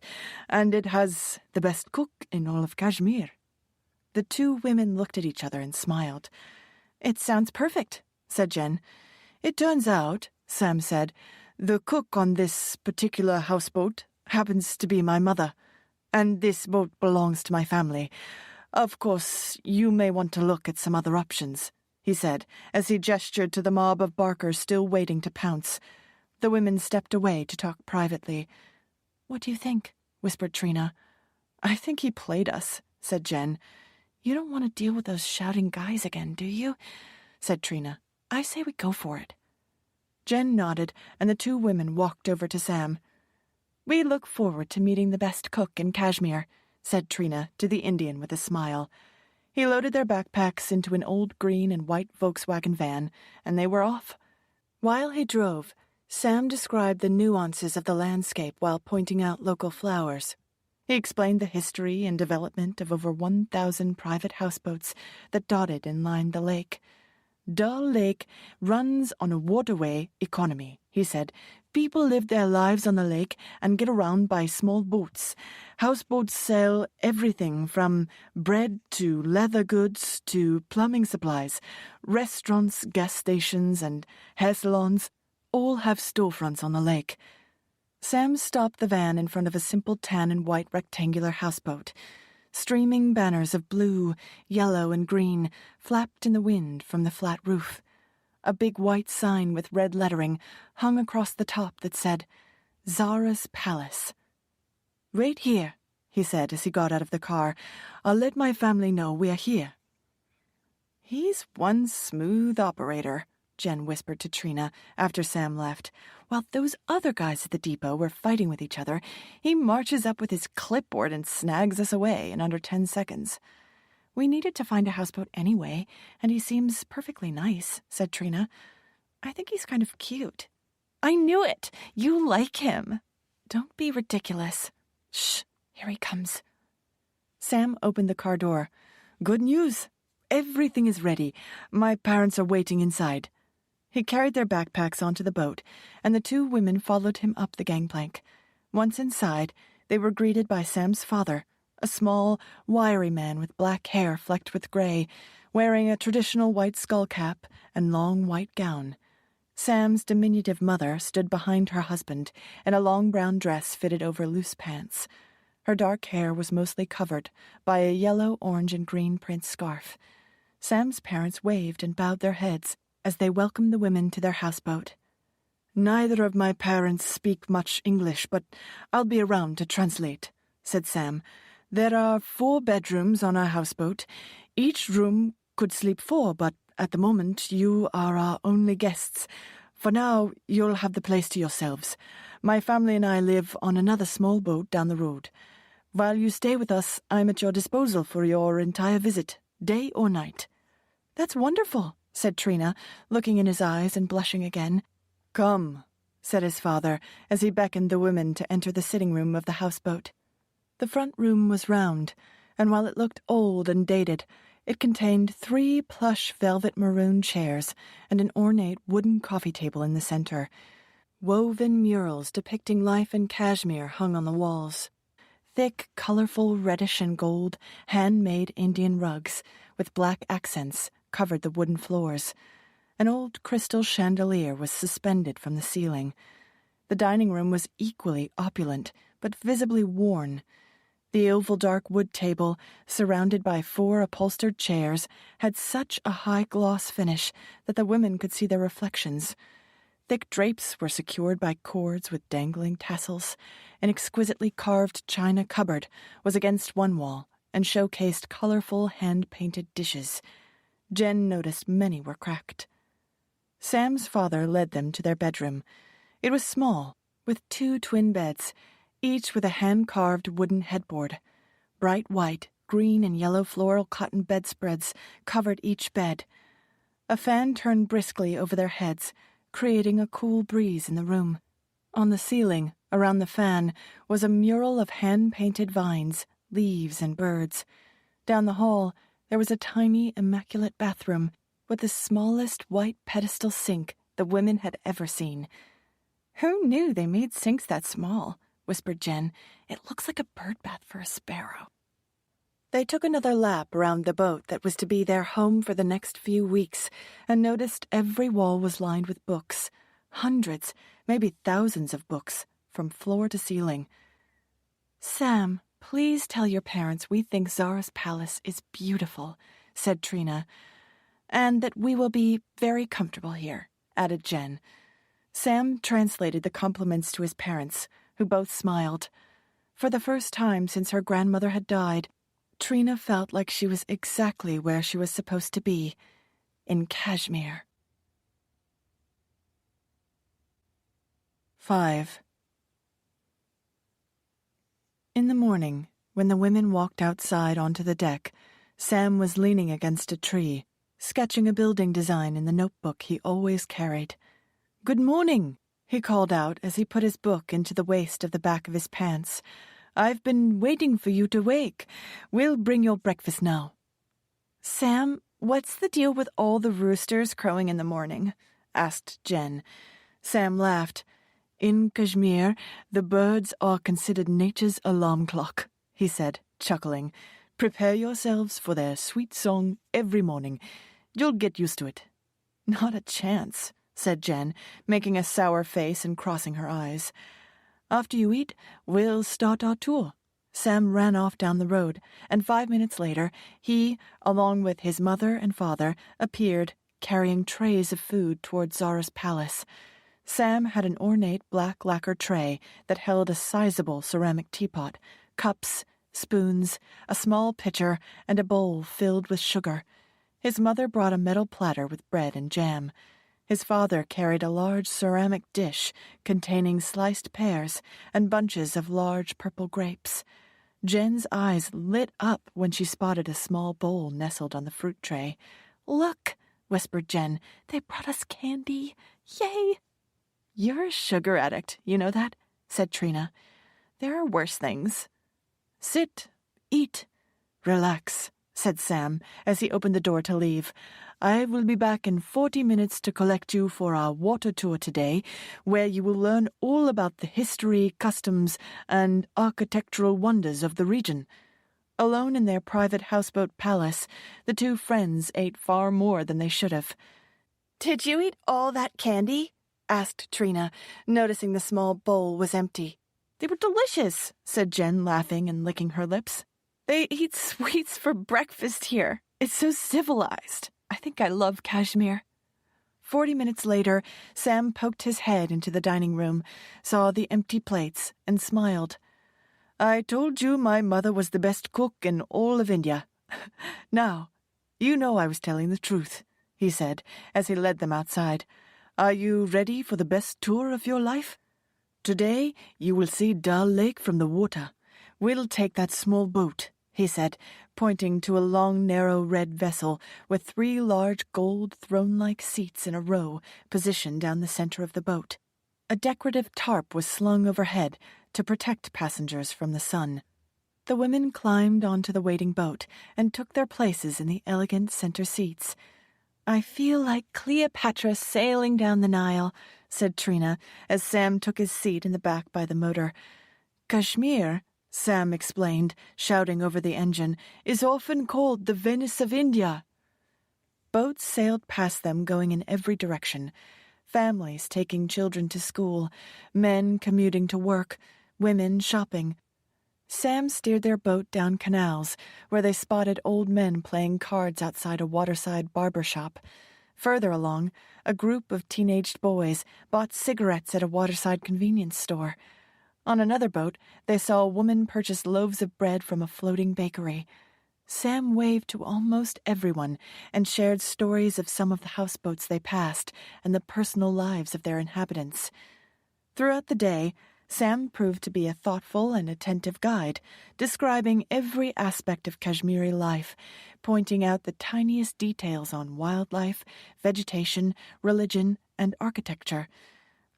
Speaker 1: And it has the best cook in all of Kashmir." The two women looked at each other and smiled. "It sounds perfect," said Jen. "It turns out," Sam said, "the cook on this particular houseboat happens to be my mother, and this boat belongs to my family. Of course, you may want to look at some other options," he said, as he gestured to the mob of barkers still waiting to pounce. The women stepped away to talk privately. "What do you think?" whispered Trina. "I think he played us," said Jen. "You don't want to deal with those shouting guys again, do you?" said Trina. "I say we go for it." Jen nodded, and the two women walked over to Sam. "We look forward to meeting the best cook in Kashmir," said Trina to the Indian with a smile. He loaded their backpacks into an old green and white Volkswagen van, and they were off. While he drove, Sam described the nuances of the landscape while pointing out local flowers. He explained the history and development of over 1,000 private houseboats that dotted and lined the lake. "Dull Lake runs on a waterway economy," he said. "People live their lives on the lake and get around by small boats. Houseboats sell everything from bread to leather goods to plumbing supplies. Restaurants, gas stations, and hair salons all have storefronts on the lake." Sam stopped the van in front of a simple tan and white rectangular houseboat. Streaming banners of blue, yellow, and green flapped in the wind from the flat roof. A big white sign with red lettering hung across the top that said, "Zara's Palace." "Wait here," he said as he got out of the car. "I'll let my family know we are here." "He's one smooth operator," Jen whispered to Trina after Sam left. "While those other guys at the depot were fighting with each other, he marches up with his clipboard and snags us away in under 10 seconds. "We needed to find a houseboat anyway, and he seems perfectly nice," said Trina. "I think he's kind of cute." "I knew it! You like him!" "Don't be ridiculous." "Shh, here he comes." Sam opened the car door. "Good news! Everything is ready. My parents are waiting inside." He carried their backpacks onto the boat, and the two women followed him up the gangplank. Once inside, they were greeted by Sam's father, a small, wiry man with black hair flecked with gray, wearing a traditional white skull cap and long white gown. Sam's diminutive mother stood behind her husband in a long brown dress fitted over loose pants. Her dark hair was mostly covered by a yellow, orange, and green print scarf. Sam's parents waved and bowed their heads as they welcomed the women to their houseboat. "Neither of my parents speak much English, but I'll be around to translate," said Sam. "There are 4 bedrooms on our houseboat. Each room could sleep 4, but at the moment you are our only guests. For now, you'll have the place to yourselves. My family and I live on another small boat down the road. While you stay with us, I'm at your disposal for your entire visit, day or night." "That's wonderful," said Trina, looking in his eyes and blushing again. "Come," said his father, as he beckoned the women to enter the sitting room of the houseboat. The front room was round, and while it looked old and dated, it contained 3 plush velvet maroon chairs and an ornate wooden coffee table in the center. Woven murals depicting life in Kashmir hung on the walls. Thick, colorful reddish and gold, handmade Indian rugs with black accents covered the wooden floors. An old crystal chandelier was suspended from the ceiling. The dining room was equally opulent, but visibly worn. The oval dark wood table, surrounded by 4 upholstered chairs, had such a high gloss finish that the women could see their reflections. Thick drapes were secured by cords with dangling tassels. An exquisitely carved china cupboard was against one wall and showcased colorful hand-painted dishes. Jen noticed many were cracked. Sam's father led them to their bedroom. It was small, with 2 twin beds, each with a hand-carved wooden headboard. Bright white, green, and yellow floral cotton bedspreads covered each bed. A fan turned briskly over their heads, creating a cool breeze in the room. On the ceiling, around the fan, was a mural of hand-painted vines, leaves, and birds. Down the hall, there was a tiny, immaculate bathroom with the smallest white pedestal sink the women had ever seen. "Who knew they made sinks that small?" whispered Jen. "It looks like a bird bath for a sparrow." They took another lap around the boat that was to be their home for the next few weeks and noticed every wall was lined with books. Hundreds, maybe thousands of books, from floor to ceiling. "Sam, please tell your parents we think Zara's palace is beautiful," said Trina. "And that we will be very comfortable here," added Jen. Sam translated the compliments to his parents, who both smiled. For the first time since her grandmother had died, Trina felt like she was exactly where she was supposed to be, in Kashmir. 5. In the morning, when the women walked outside onto the deck, Sam was leaning against a tree, sketching a building design in the notebook he always carried. "Good morning," he called out as he put his book into the waist of the back of his pants. "I've been waiting for you to wake. We'll bring your breakfast now." "Sam, what's the deal with all the roosters crowing in the morning?" asked Jen. Sam laughed. "In Kashmir, the birds are considered nature's alarm clock," he said, chuckling. "Prepare yourselves for their sweet song every morning. You'll get used to it." "Not a chance," said Jen, making a sour face and crossing her eyes. "After you eat, we'll start our tour." Sam ran off down the road, and 5 minutes later, he, along with his mother and father, appeared, carrying trays of food toward Zara's palace. Sam had an ornate black lacquer tray that held a sizable ceramic teapot, cups, spoons, a small pitcher, and a bowl filled with sugar. His mother brought a metal platter with bread and jam. His father carried a large ceramic dish containing sliced pears and bunches of large purple grapes. Jen's eyes lit up when she spotted a small bowl nestled on the fruit tray. "Look," whispered Jen, "they brought us candy. Yay!" "You're a sugar addict, you know that?" said Trina. "There are worse things." "Sit, eat, relax," said Sam as he opened the door to leave. "I will be back in 40 minutes to collect you for our water tour today, where you will learn all about the history, customs, and architectural wonders of the region." Alone in their private houseboat palace, the 2 friends ate far more than they should have. "Did you eat all that candy?" asked Trina, noticing the small bowl was empty. They were delicious, said Jen, laughing and licking her lips. They eat sweets for breakfast here. It's so civilized. I think I love Kashmir. 40 minutes later, Sam poked his head into the dining room, saw the empty plates, and smiled. I told you my mother was the best cook in all of India. Now, you know I was telling the truth, he said, as he led them outside. Are you ready for the best tour of your life? Today, you will see Dal Lake from the water. We'll take that small boat, he said, pointing to a long, narrow red vessel with 3 large gold throne-like seats in a row positioned down the center of the boat. A decorative tarp was slung overhead to protect passengers from the sun. The women climbed onto the waiting boat and took their places in the elegant center seats. I feel like Cleopatra sailing down the Nile, said Trina, as Sam took his seat in the back by the motor. Kashmir, Sam explained, shouting over the engine, is often called the Venice of India. Boats sailed past them going in every direction. Families taking children to school, men commuting to work, women shopping. Sam steered their boat down canals, where they spotted old men playing cards outside a waterside barber shop. Further along, a group of teenaged boys bought cigarettes at a waterside convenience store. On another boat, they saw a woman purchase loaves of bread from a floating bakery. Sam waved to almost everyone and shared stories of some of the houseboats they passed and the personal lives of their inhabitants. Throughout the day, Sam proved to be a thoughtful and attentive guide, describing every aspect of Kashmiri life, pointing out the tiniest details on wildlife, vegetation, religion, and architecture.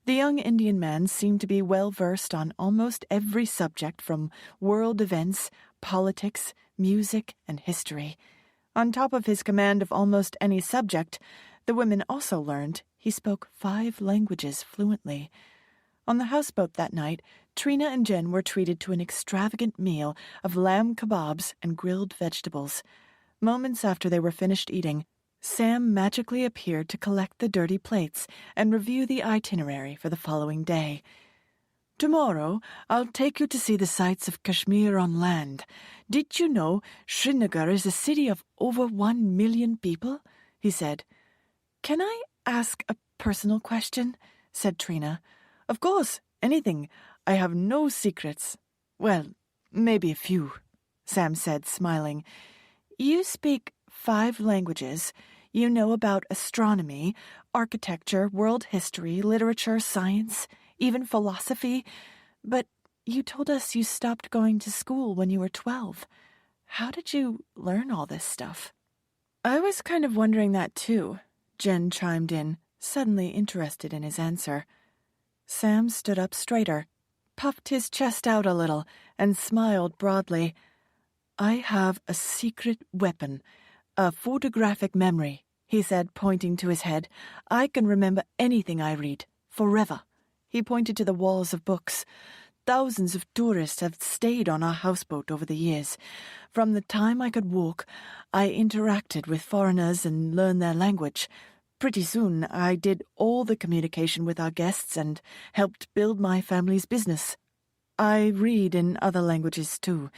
Speaker 1: The young Indian man seemed to be well versed on almost every subject from world events, politics, music, and history. On top of his command of almost any subject, the women also learned he spoke 5 languages fluently. On the houseboat that night, Trina and Jen were treated to an extravagant meal of lamb kebabs and grilled vegetables. Moments after they were finished eating, Sam magically appeared to collect the dirty plates and review the itinerary for the following day. Tomorrow, I'll take you to see the sights of Kashmir on land. Did you know Srinagar is a city of over 1 million people? He said. Can I ask a personal question? Said Trina. Of course, anything. I have no secrets. Well, maybe a few, Sam said, smiling. You speak 5 languages. You know about astronomy, architecture, world history, literature, science, even philosophy. But you told us you stopped going to school when you were 12. How did you learn all this stuff? I was kind of wondering that too, Jen chimed in, suddenly interested in his answer. Sam stood up straighter, puffed his chest out a little, and smiled broadly. I have a secret weapon, a photographic memory, he said, pointing to his head. I can remember anything I read, forever. He pointed to the walls of books. Thousands of tourists have stayed on our houseboat over the years. From the time I could walk, I interacted with foreigners and learned their language. Pretty soon, I did all the communication with our guests and helped build my family's business. I read in other languages, too.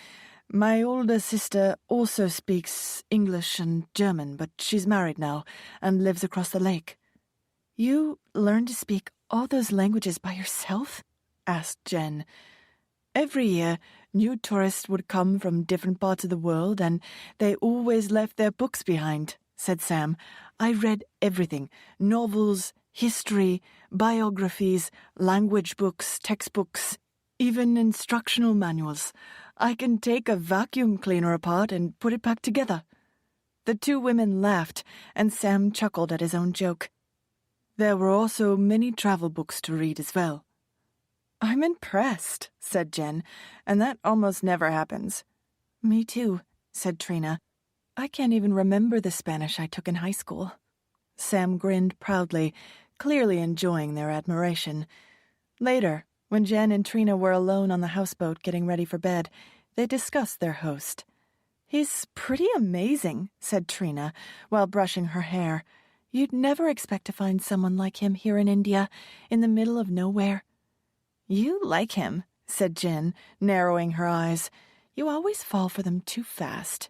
Speaker 1: My older sister also speaks English and German, but she's married now and lives across the lake. You learned to speak all those languages by yourself? Asked Jen. Every year, new tourists would come from different parts of the world, and they always left their books behind, said Sam. I read everything, novels, history, biographies, language books, textbooks, even instructional manuals. I can take a vacuum cleaner apart and put it back together. The 2 women laughed, and Sam chuckled at his own joke. There were also many travel books to read as well. I'm impressed, said Jen, and that almost never happens. Me too, said Trina. I can't even remember the Spanish I took in high school. Sam grinned proudly, clearly enjoying their admiration. Later, when Jen and Trina were alone on the houseboat getting ready for bed, they discussed their host. He's pretty amazing, said Trina, while brushing her hair. You'd never expect to find someone like him here in India, in the middle of nowhere. You like him, said Jen, narrowing her eyes. "You always fall for them too fast."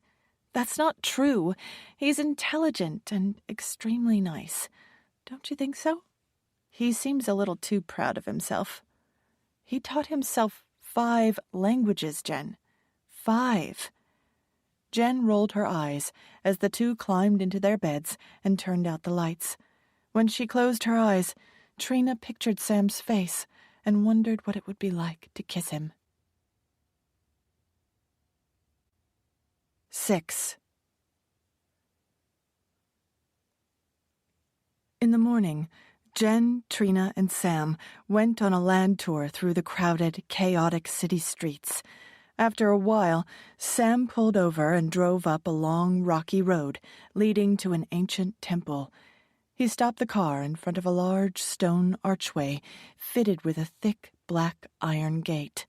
Speaker 1: "That's not true. He's intelligent and extremely nice. Don't you think so?" "He seems a little too proud of himself." "He taught himself 5 languages, Jen. 5. Jen rolled her eyes as the two climbed into their beds and turned out the lights. When she closed her eyes, Trina pictured Sam's face and wondered what it would be like to kiss him. 6. In the morning, Jen, Trina, and Sam went on a land tour through the crowded, chaotic city streets. After a while, Sam pulled over and drove up a long, rocky road leading to an ancient temple. He stopped the car in front of a large stone archway fitted with a thick, black iron gate.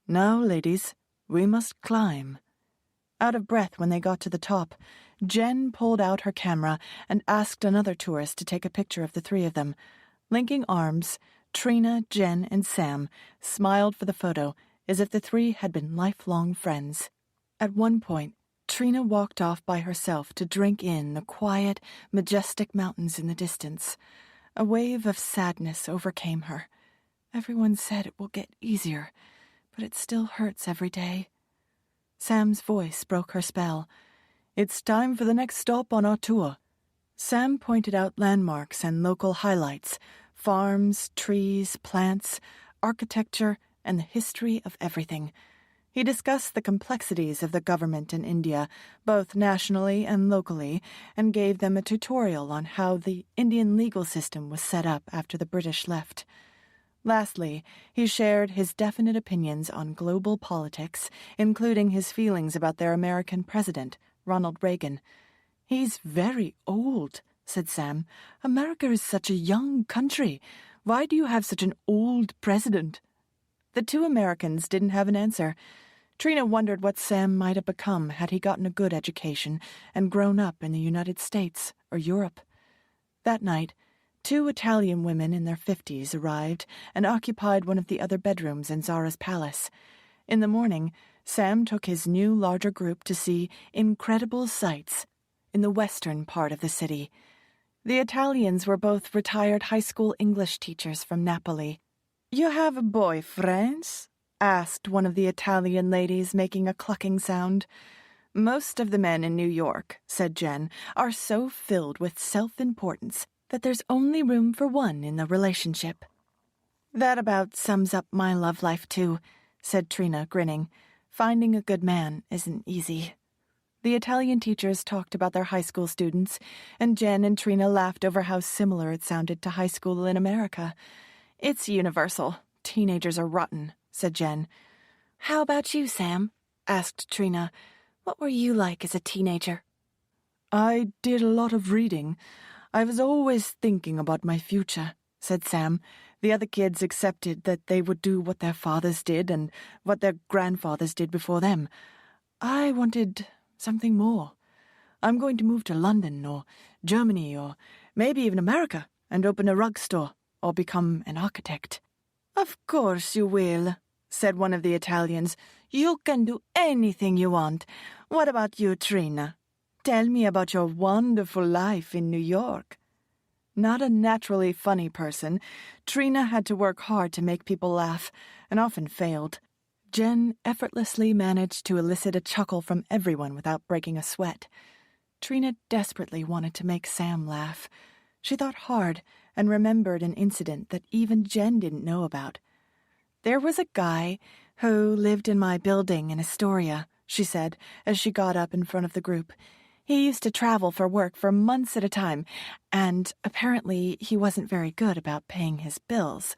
Speaker 1: "Now, ladies, we must climb." Out of breath when they got to the top, Jen pulled out her camera and asked another tourist to take a picture of the 3 of them. Linking arms, Trina, Jen, and Sam smiled for the photo as if the 3 had been lifelong friends. At one point, Trina walked off by herself to drink in the quiet, majestic mountains in the distance. A wave of sadness overcame her. Everyone said it will get easier, but it still hurts every day. Sam's voice broke her spell. "It's time for the next stop on our tour." Sam pointed out landmarks and local highlights, farms, trees, plants, architecture, and the history of everything. He discussed the complexities of the government in India, both nationally and locally, and gave them a tutorial on how the Indian legal system was set up after the British left. Lastly, he shared his definite opinions on global politics, including his feelings about their American president, Ronald Reagan. "He's very old," said Sam. "America is such a young country. Why do you have such an old president?" The 2 Americans didn't have an answer. Trina wondered what Sam might have become had he gotten a good education and grown up in the United States or Europe. That night, 2 Italian women in their 50s arrived and occupied one of the other bedrooms in Zara's palace. In the morning, Sam took his new larger group to see incredible sights in the western part of the city. The Italians were both retired high school English teachers from Napoli. "You have boyfriends?" asked one of the Italian ladies, making a clucking sound. "Most of the men in New York," said Jen, "are so filled with self-importance that there's only room for one in the relationship." "That about sums up my love life, too," said Trina, grinning. "Finding a good man isn't easy." The Italian teachers talked about their high school students, and Jen and Trina laughed over how similar it sounded to high school in America. "It's universal. Teenagers are rotten," said Jen. "How about you, Sam?" asked Trina. "What were you like as a teenager?" "I did a lot of reading. I was always thinking about my future," said Sam. The other kids accepted that they would do what their fathers did and what their grandfathers did before them. I wanted something more. I'm going to move to London or Germany or maybe even America and open a rug store or become an architect. "Of course you will," said one of the Italians. "You can do anything you want. What about you, Trina? Tell me about your wonderful life in New York." Not a naturally funny person, Trina had to work hard to make people laugh, and often failed. Jen effortlessly managed to elicit a chuckle from everyone without breaking a sweat. Trina desperately wanted to make Sam laugh. She thought hard and remembered an incident that even Jen didn't know about. "There was a guy who lived in my building in Astoria," she said as she got up in front of the group. "He used to travel for work for months at a time, and apparently he wasn't very good about paying his bills.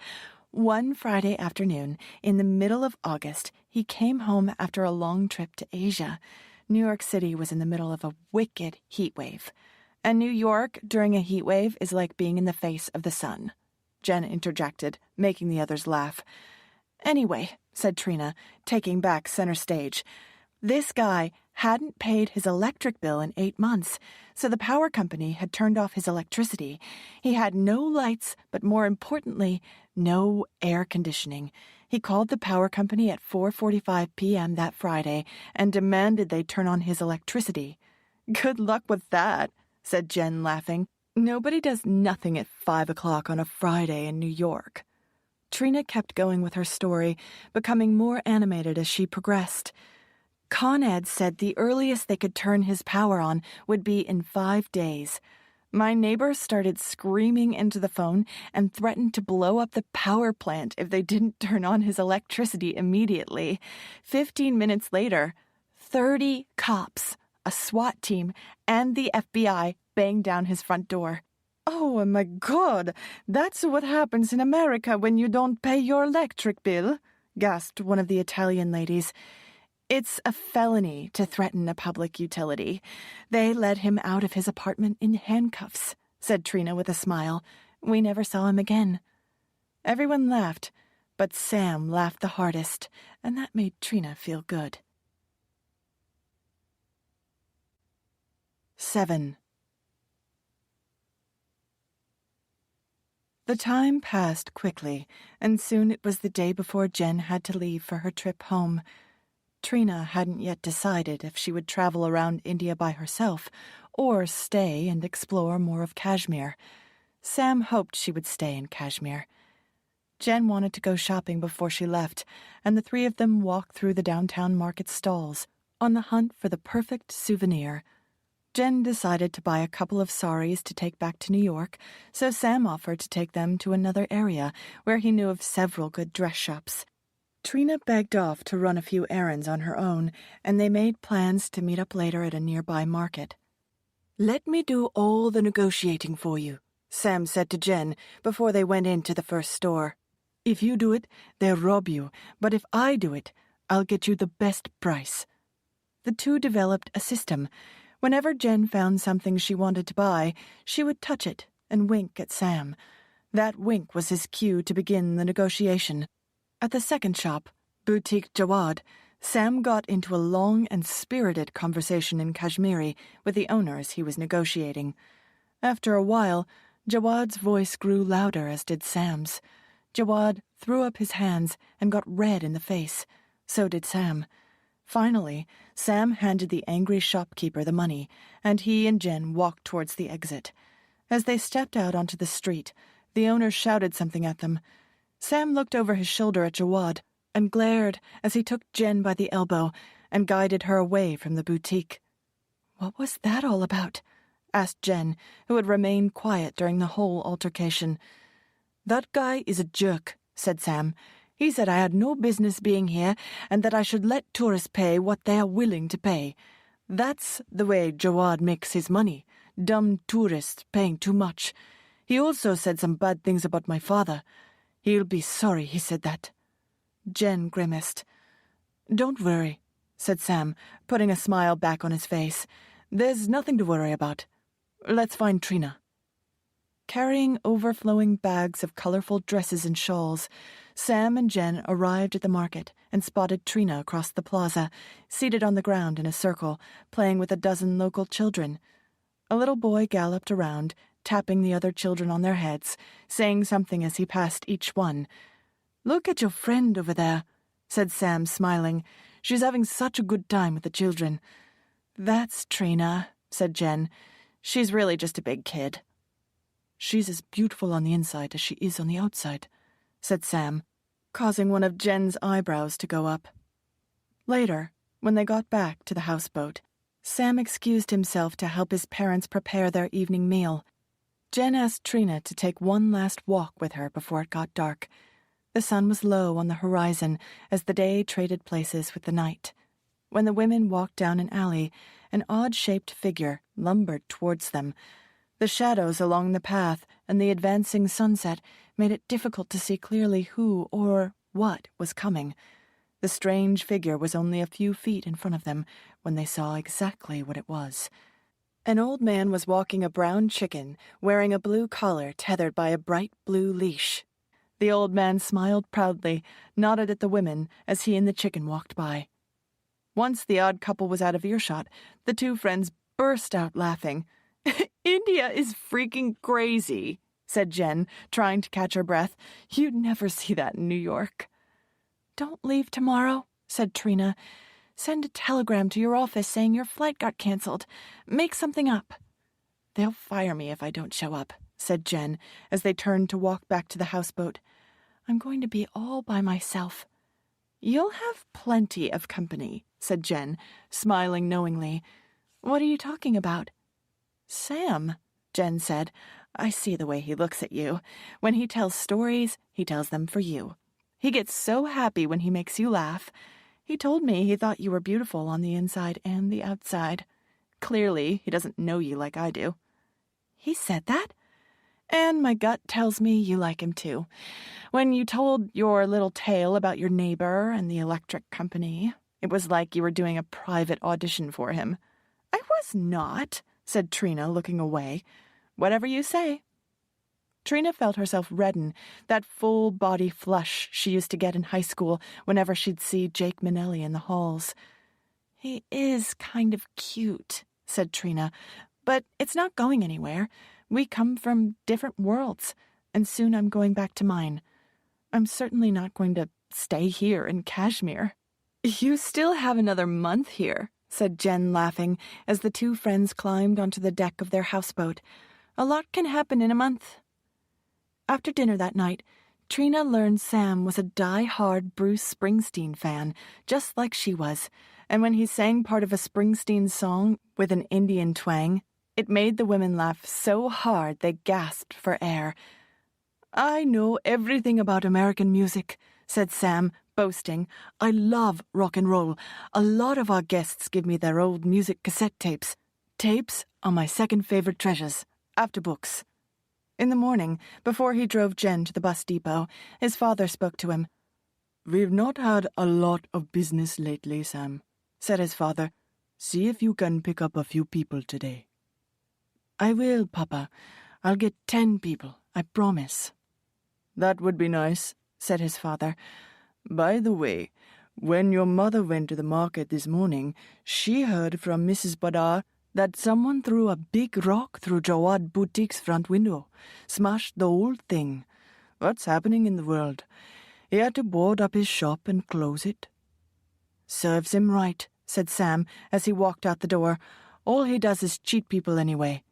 Speaker 1: One Friday afternoon, in the middle of August, he came home after a long trip to Asia. New York City was in the middle of a wicked heat wave. And New York during a heat wave is like being in the face of the sun," Jen interjected, making the others laugh. "Anyway," said Trina, taking back center stage, "this guy hadn't paid his electric bill in 8 months, so the power company had turned off his electricity. He had no lights, but more importantly, no air conditioning. He called the power company at 4:45 p.m. that Friday and demanded they turn on his electricity. "Good luck with that," said Jen, laughing. "Nobody does nothing at 5 o'clock on a Friday in New York." Trina kept going with her story, becoming more animated as she progressed. Con Ed said the earliest they could turn his power on would be in 5 days. My neighbor started screaming into the phone and threatened to blow up the power plant if they didn't turn on his electricity immediately. 15 minutes later, 30 cops, a SWAT team, and the FBI banged down his front door. "Oh, my God, that's what happens in America when you don't pay your electric bill," gasped one of the Italian ladies. "It's a felony to threaten a public utility. They led him out of his apartment in handcuffs," said Trina with a smile. "We never saw him again." Everyone laughed, but Sam laughed the hardest, and that made Trina feel good. 7. The time passed quickly, and soon it was the day before Jen had to leave for her trip home. Trina hadn't yet decided if she would travel around India by herself or stay and explore more of Kashmir. Sam hoped she would stay in Kashmir. Jen wanted to go shopping before she left, and the three of them walked through the downtown market stalls, on the hunt for the perfect souvenir. Jen decided to buy a couple of saris to take back to New York, so Sam offered to take them to another area where he knew of several good dress shops. Trina begged off to run a few errands on her own, and they made plans to meet up later at a nearby market. "Let me do all the negotiating for you," Sam said to Jen before they went into the first store. "If you do it, they'll rob you, but if I do it, I'll get you the best price." The two developed a system. Whenever Jen found something she wanted to buy, she would touch it and wink at Sam. That wink was his cue to begin the negotiation. At the second shop, Boutique Jawad, Sam got into a long and spirited conversation in Kashmiri with the owners he was negotiating. After a while, Jawad's voice grew louder, as did Sam's. Jawad threw up his hands and got red in the face. So did Sam. Finally, Sam handed the angry shopkeeper the money, and he and Jen walked towards the exit. As they stepped out onto the street, the owner shouted something at them. Sam looked over his shoulder at Jawad and glared as he took Jen by the elbow and guided her away from the boutique. "What was that all about?" asked Jen, who had remained quiet during the whole altercation. "That guy is a jerk," said Sam. "He said I had no business being here and that I should let tourists pay what they are willing to pay. That's the way Jawad makes his money, dumb tourists paying too much. He also said some bad things about my father. He'll be sorry he said that." Jen grimaced. "Don't worry," said Sam, putting a smile back on his face. "There's nothing to worry about. Let's find Trina." Carrying overflowing bags of colorful dresses and shawls, Sam and Jen arrived at the market and spotted Trina across the plaza, seated on the ground in a circle, playing with a dozen local children. A little boy galloped around, tapping the other children on their heads, saying something as he passed each one. "Look at your friend over there," said Sam, smiling. "She's having such a good time with the children." "That's Trina," said Jen. "She's really just a big kid." "She's as beautiful on the inside as she is on the outside," said Sam, causing one of Jen's eyebrows to go up. Later, when they got back to the houseboat, Sam excused himself to help his parents prepare their evening meal. Jen asked Trina to take one last walk with her before it got dark. The sun was low on the horizon as the day traded places with the night. When the women walked down an alley, an odd-shaped figure lumbered towards them. The shadows along the path and the advancing sunset made it difficult to see clearly who or what was coming. The strange figure was only a few feet in front of them when they saw exactly what it was. An old man was walking a brown chicken, wearing a blue collar tethered by a bright blue leash. The old man smiled proudly, nodded at the women as he and the chicken walked by. Once the odd couple was out of earshot, the two friends burst out laughing. "India is freaking crazy," said Jen, trying to catch her breath. "You'd never see that in New York." Don't leave tomorrow, said Trina. Send a telegram to your office saying your flight got canceled. Make something up. They'll fire me if I don't show up, said Jen, as they turned to walk back to the houseboat. I'm going to be all by myself. You'll have plenty of company, said Jen, smiling knowingly. What are you talking about? Sam, Jen said. I see the way he looks at you. When he tells stories, he tells them for you. He gets so happy when he makes you laugh. He told me he thought you were beautiful on the inside and the outside. Clearly, he doesn't know you like I do. He said that? And my gut tells me you like him too. When you told your little tale about your neighbor and the electric company, it was like you were doing a private audition for him. I was not, said Trina, looking away. Whatever you say. Trina felt herself redden, that full-body flush she used to get in high school whenever she'd see Jake Minnelli in the halls. He is kind of cute, said Trina, but it's not going anywhere. We come from different worlds, and soon I'm going back to mine. I'm certainly not going to stay here in Kashmir. You still have another month here, said Jen, laughing, as the two friends climbed onto the deck of their houseboat. A lot can happen in a month. After dinner that night, Trina learned Sam was a die-hard Bruce Springsteen fan, just like she was, and when he sang part of a Springsteen song with an Indian twang, it made the women laugh so hard they gasped for air. I know everything about American music, said Sam, boasting. I love rock and roll. A lot of our guests give me their old music cassette tapes. Tapes are my second favorite treasures, after books. In the morning, before he drove Jen to the bus depot, his father spoke to him. We've not had a lot of business lately, Sam, said his father. See if you can pick up a few people today. I will, Papa. I'll get 10 people, I promise. That would be nice, said his father. By the way, when your mother went to the market this morning, she heard from Mrs. Badar that someone threw a big rock through Jawad Boutique's front window, smashed the whole thing. What's happening in the world? He had to board up his shop and close it. Serves him right, said Sam as he walked out the door. All he does is cheat people anyway.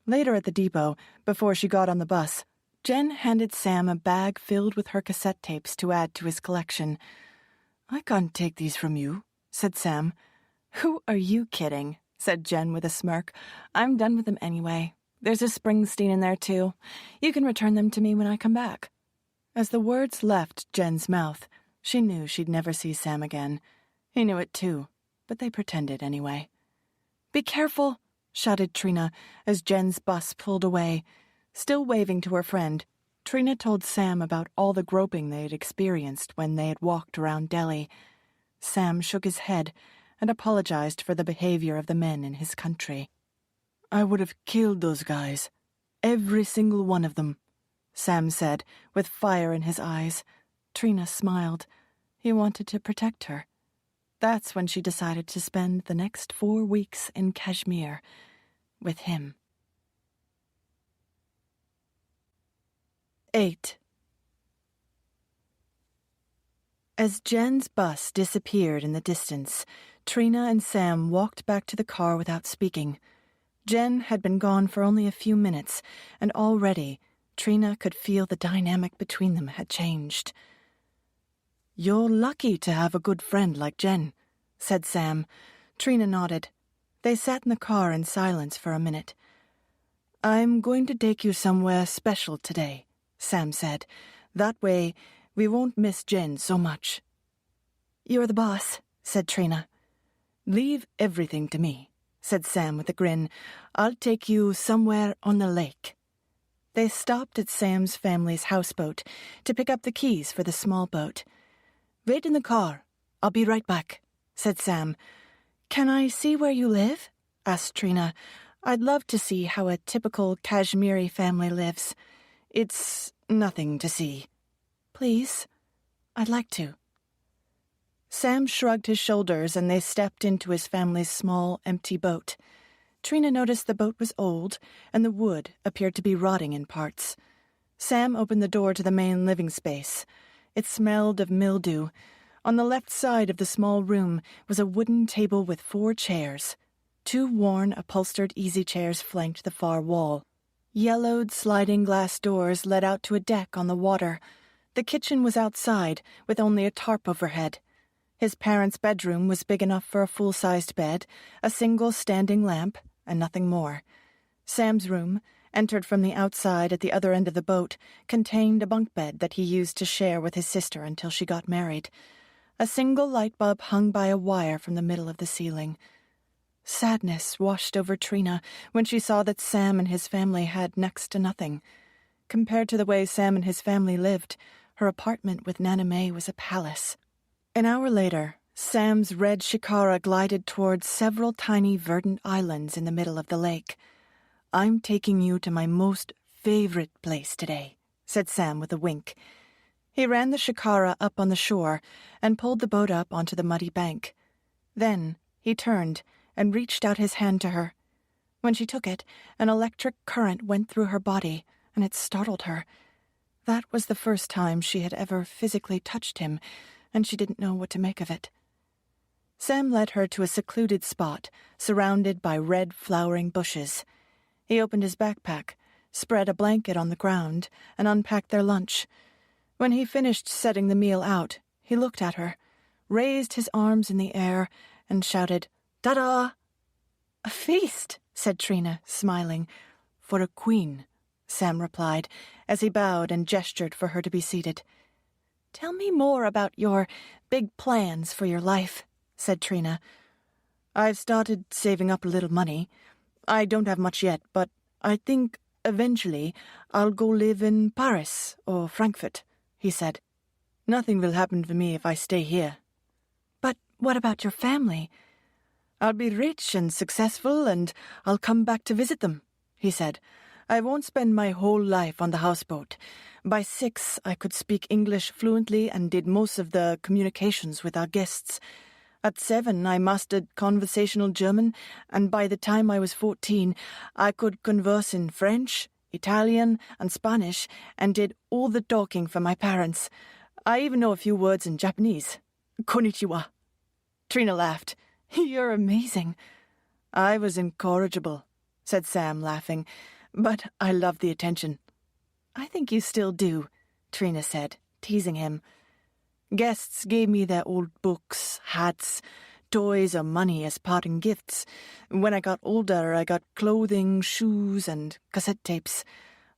Speaker 1: Later at the depot, before she got on the bus, Jen handed Sam a bag filled with her cassette tapes to add to his collection. I can't take these from you, said Sam. Who are you kidding? Said Jen with a smirk. I'm done with them anyway. There's a Springsteen in there, too. You can return them to me when I come back. As the words left Jen's mouth, she knew she'd never see Sam again. He knew it, too, but they pretended anyway. Be careful, shouted Trina as Jen's bus pulled away. Still waving to her friend, Trina told Sam about all the groping they had experienced when they had walked around Delhi. Sam shook his head and apologized for the behavior of the men in his country. I would have killed those guys. Every single one of them, Sam said, with fire in his eyes. Trina smiled. He wanted to protect her. That's when she decided to spend the next 4 weeks in Kashmir with him. 8. As Jen's bus disappeared in the distance, Trina and Sam walked back to the car without speaking. Jen had been gone for only a few minutes, and already Trina could feel the dynamic between them had changed. You're lucky to have a good friend like Jen, said Sam. Trina nodded. They sat in the car in silence for a minute. I'm going to take you somewhere special today, Sam said. That way, we won't miss Jen so much. You're the boss, said Trina. Leave everything to me, said Sam with a grin. I'll take you somewhere on the lake. They stopped at Sam's family's houseboat to pick up the keys for the small boat. Wait in the car. I'll be right back, said Sam. Can I see where you live? Asked Trina. I'd love to see how a typical Kashmiri family lives. It's nothing to see. Please, I'd like to. Sam shrugged his shoulders and they stepped into his family's small, empty boat. Trina noticed the boat was old and the wood appeared to be rotting in parts. Sam opened the door to the main living space. It smelled of mildew. On the left side of the small room was a wooden table with 4 chairs. 2 worn, upholstered easy chairs flanked the far wall. Yellowed sliding glass doors led out to a deck on the water. The kitchen was outside, with only a tarp overhead. His parents' bedroom was big enough for a full-sized bed, a single standing lamp, and nothing more. Sam's room, entered from the outside at the other end of the boat, contained a bunk bed that he used to share with his sister until she got married. A single light bulb hung by a wire from the middle of the ceiling. Sadness washed over Trina when she saw that Sam and his family had next to nothing. Compared to the way Sam and his family lived, her apartment with Nana May was a palace. An hour later, Sam's red shikara glided towards several tiny verdant islands in the middle of the lake. "I'm taking you to my most favorite place today," said Sam with a wink. He ran the shikara up on the shore and pulled the boat up onto the muddy bank. Then he turned and reached out his hand to her. When she took it, an electric current went through her body, and it startled her. That was the first time she had ever physically touched him, and she didn't know what to make of it. Sam led her to a secluded spot, surrounded by red flowering bushes. He opened his backpack, spread a blanket on the ground, and unpacked their lunch. When he finished setting the meal out, he looked at her, raised his arms in the air, and shouted, "Ta-da!" "A feast," said Trina, smiling. "For a queen," Sam replied, as he bowed and gestured for her to be seated. "Tell me more about your big plans for your life," said Trina. "I've started saving up a little money. I don't have much yet, but I think eventually I'll go live in Paris or Frankfurt," he said. "Nothing will happen to me if I stay here." "But what about your family?" "I'll be rich and successful, and I'll come back to visit them," he said. "I won't spend my whole life on the houseboat. By 6, I could speak English fluently and did most of the communications with our guests. At 7, I mastered conversational German, and by the time I was 14, I could converse in French, Italian, and Spanish, and did all the talking for my parents. I even know a few words in Japanese. Konnichiwa." Trina laughed. "You're amazing." "I was incorrigible," said Sam, laughing, "but I loved the attention." "I think you still do," Trina said, teasing him. "Guests gave me their old books, hats, toys, or money as parting gifts. When I got older, I got clothing, shoes, and cassette tapes.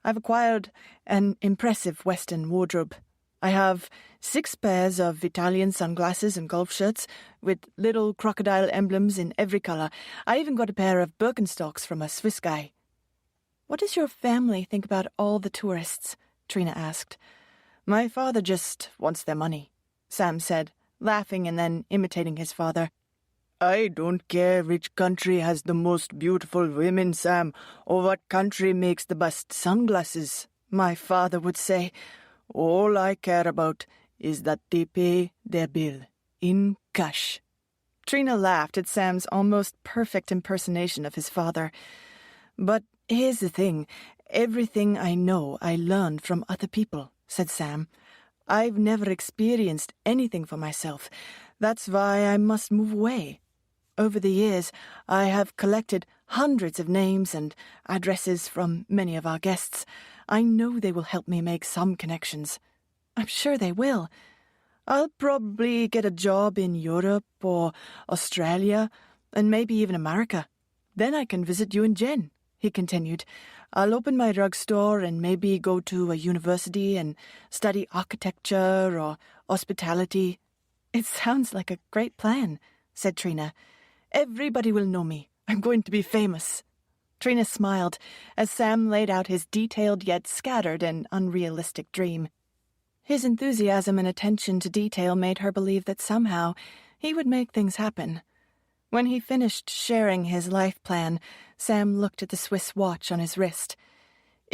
Speaker 1: I've acquired an impressive Western wardrobe. I have 6 pairs of Italian sunglasses and golf shirts with little crocodile emblems in every color. I even got a pair of Birkenstocks from a Swiss guy." "What does your family think about all the tourists?" Trina asked. "My father just wants their money," Sam said, laughing and then imitating his father. "I don't care which country has the most beautiful women, Sam, or what country makes the best sunglasses," my father would say. "All I care about is that they pay their bill in cash." Trina laughed at Sam's almost perfect impersonation of his father. "But here's the thing. Everything I know I learned from other people," said Sam. "I've never experienced anything for myself. That's why I must move away. Over the years, I have collected hundreds of names and addresses from many of our guests. I know they will help me make some connections." "I'm sure they will." "I'll probably get a job in Europe or Australia, and maybe even America. Then I can visit you and Jen," he continued. "I'll open my drugstore and maybe go to a university and study architecture or hospitality." "It sounds like a great plan," said Trina. "Everybody will know me. I'm going to be famous." Trina smiled as Sam laid out his detailed yet scattered and unrealistic dream. His enthusiasm and attention to detail made her believe that somehow he would make things happen. When he finished sharing his life plan, Sam looked at the Swiss watch on his wrist.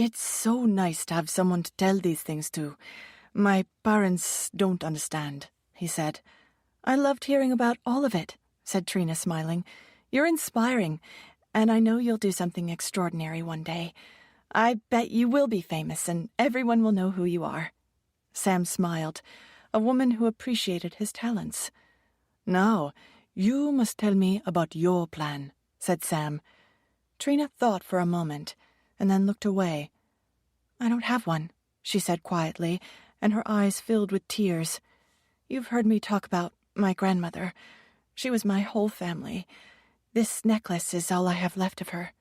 Speaker 1: "It's so nice to have someone to tell these things to. My parents don't understand," he said. "I loved hearing about all of it," said Trina, smiling. "You're inspiring, and I know you'll do something extraordinary one day. I bet you will be famous, and everyone will know who you are." Sam smiled. a woman who appreciated his talents. "Now, you must tell me about your plan," said Sam. Trina thought for a moment, and then looked away. "I don't have one," she said quietly, and her eyes filled with tears. "You've heard me talk about my grandmother. She was my whole family. This necklace is all I have left of her,"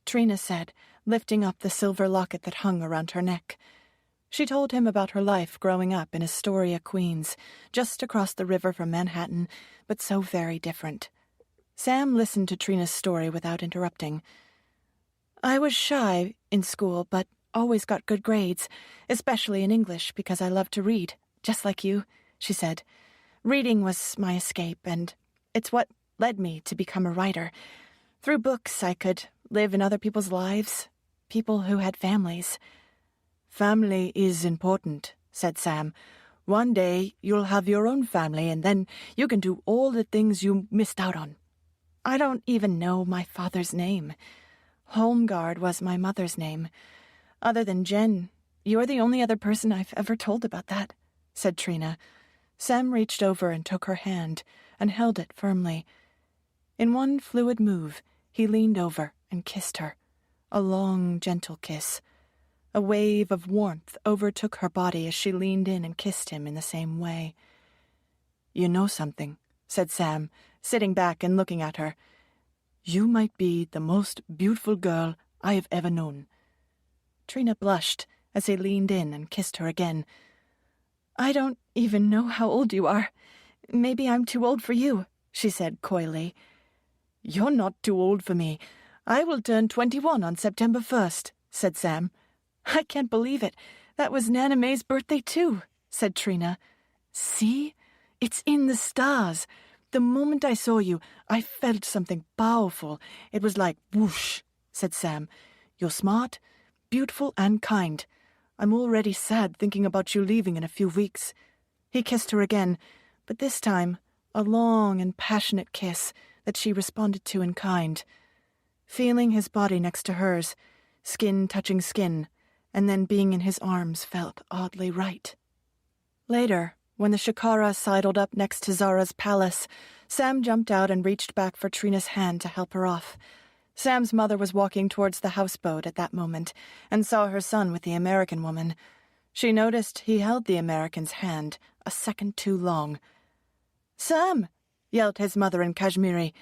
Speaker 1: Trina said, lifting up the silver locket that hung around her neck. She told him about her life growing up in Astoria, Queens, just across the river from Manhattan, but so very different. Sam listened to Trina's story without interrupting. "I was shy in school, but always got good grades, especially in English because I loved to read, just like you," she said. "Reading was my escape, and it's what led me to become a writer. Through books, I could live in other people's lives, people who had families." "Family is important," said Sam. "One day you'll have your own family, and then you can do all the things you missed out on." "I don't even know my father's name. Holmgard was my mother's name. Other than Jen, you're the only other person I've ever told about that," said Trina. Sam reached over and took her hand and held it firmly. In one fluid move, he leaned over and kissed her, a long, gentle kiss. A wave of warmth overtook her body as she leaned in and kissed him in the same way. "You know something," said Sam, sitting back and looking at her. "You might be the most beautiful girl I have ever known." Trina blushed as he leaned in and kissed her again. "I don't even know how old you are. Maybe I'm too old for you," she said coyly. "You're not too old for me. I will turn 21 on September 1st, said Sam. "I can't believe it. That was Nana Mae's birthday, too," said Trina. "See? It's in the stars. The moment I saw you, I felt something powerful. It was like whoosh," said Sam. "You're smart, beautiful, and kind. I'm already sad thinking about you leaving in a few weeks." He kissed her again, but this time a long and passionate kiss that she responded to in kind. Feeling his body next to hers, skin touching skin, and then being in his arms felt oddly right. Later, when the shikara sidled up next to Zara's palace, Sam jumped out and reached back for Trina's hand to help her off. Sam's mother was walking towards the houseboat at that moment and saw her son with the American woman. She noticed he held the American's hand a second too long. "Sam!" yelled his mother in Kashmiri.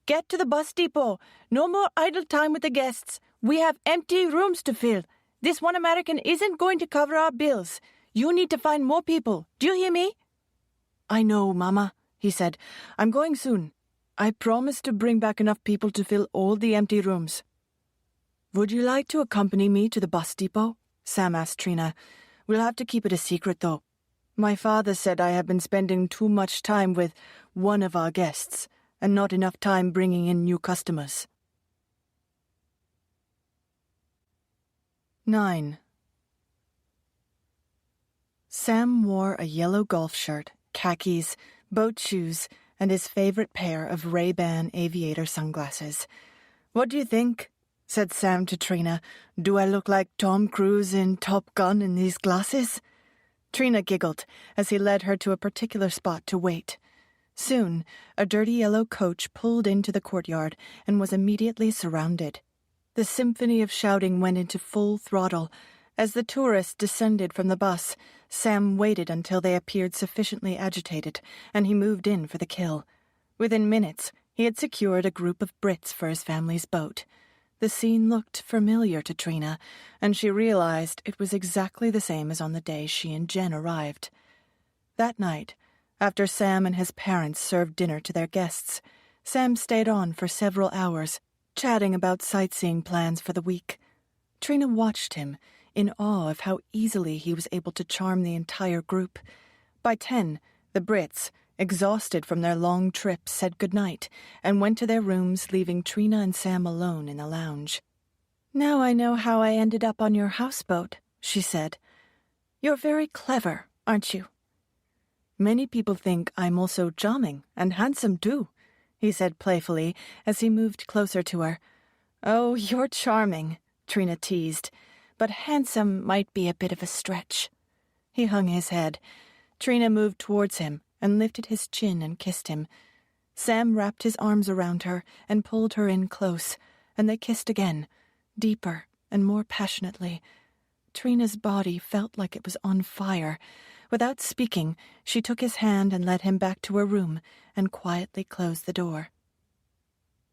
Speaker 1: "Get to the bus depot. No more idle time with the guests. We have empty rooms to fill. This one American isn't going to cover our bills. You need to find more people. Do you hear me?" "I know, Mama," he said. "I'm going soon. I promise to bring back enough people to fill all the empty rooms." "Would you like to accompany me to the bus depot?" Sam asked Trina. "We'll have to keep it a secret, though. My father said I have been spending too much time with one of our guests and not enough time bringing in new customers." 9. Sam wore a yellow golf shirt, khakis, boat shoes, and his favorite pair of Ray-Ban aviator sunglasses. "What do you think?" said Sam to Trina. "Do I look like Tom Cruise in Top Gun in these glasses?" Trina giggled as he led her to a particular spot to wait. Soon, a dirty yellow coach pulled into the courtyard and was immediately surrounded. The symphony of shouting went into full throttle. As the tourists descended from the bus, Sam waited until they appeared sufficiently agitated, and he moved in for the kill. Within minutes, he had secured a group of Brits for his family's boat. The scene looked familiar to Trina, and she realized it was exactly the same as on the day she and Jen arrived. That night, after Sam and his parents served dinner to their guests, Sam stayed on for several hours, chatting about sightseeing plans for the week. Trina watched him, in awe of how easily he was able to charm the entire group. By 10, the Brits, exhausted from their long trip, said goodnight and went to their rooms, leaving Trina and Sam alone in the lounge. "Now I know how I ended up on your houseboat," she said. "You're very clever, aren't you?" "Many people think I'm also charming and handsome, too," he said playfully as he moved closer to her. "Oh, you're charming," Trina teased, "but handsome might be a bit of a stretch." He hung his head. Trina moved towards him and lifted his chin and kissed him. Sam wrapped his arms around her and pulled her in close, and they kissed again, deeper and more passionately. Trina's body felt like it was on fire. Without speaking, she took his hand and led him back to her room and quietly closed the door.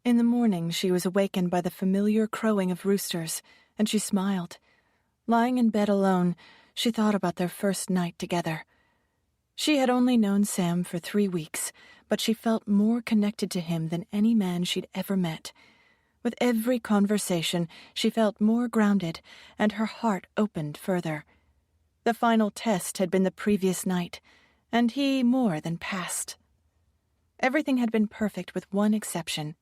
Speaker 1: In the morning, she was awakened by the familiar crowing of roosters, and she smiled. Lying in bed alone, she thought about their first night together. She had only known Sam for 3 weeks, but she felt more connected to him than any man she'd ever met. With every conversation, she felt more grounded, and her heart opened further. The final test had been the previous night, and he more than passed. Everything had been perfect with one exception.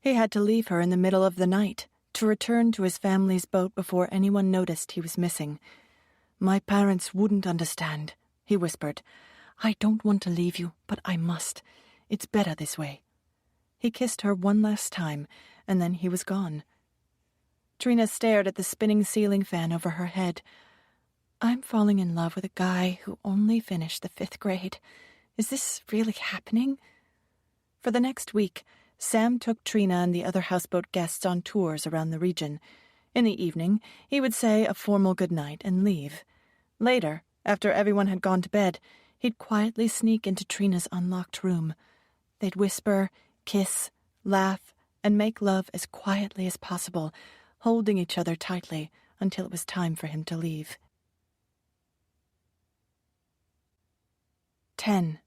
Speaker 1: He had to leave her in the middle of the night, to return to his family's boat before anyone noticed he was missing. "My parents wouldn't understand," he whispered. "I don't want to leave you, but I must. It's better this way." He kissed her one last time, and then he was gone. Trina stared at the spinning ceiling fan over her head. "I'm falling in love with a guy who only finished the 5th grade. Is this really happening?" For the next week, Sam took Trina and the other houseboat guests on tours around the region. In the evening, he would say a formal goodnight and leave. Later, after everyone had gone to bed, he'd quietly sneak into Trina's unlocked room. They'd whisper, kiss, laugh, and make love as quietly as possible, holding each other tightly until it was time for him to leave. 10.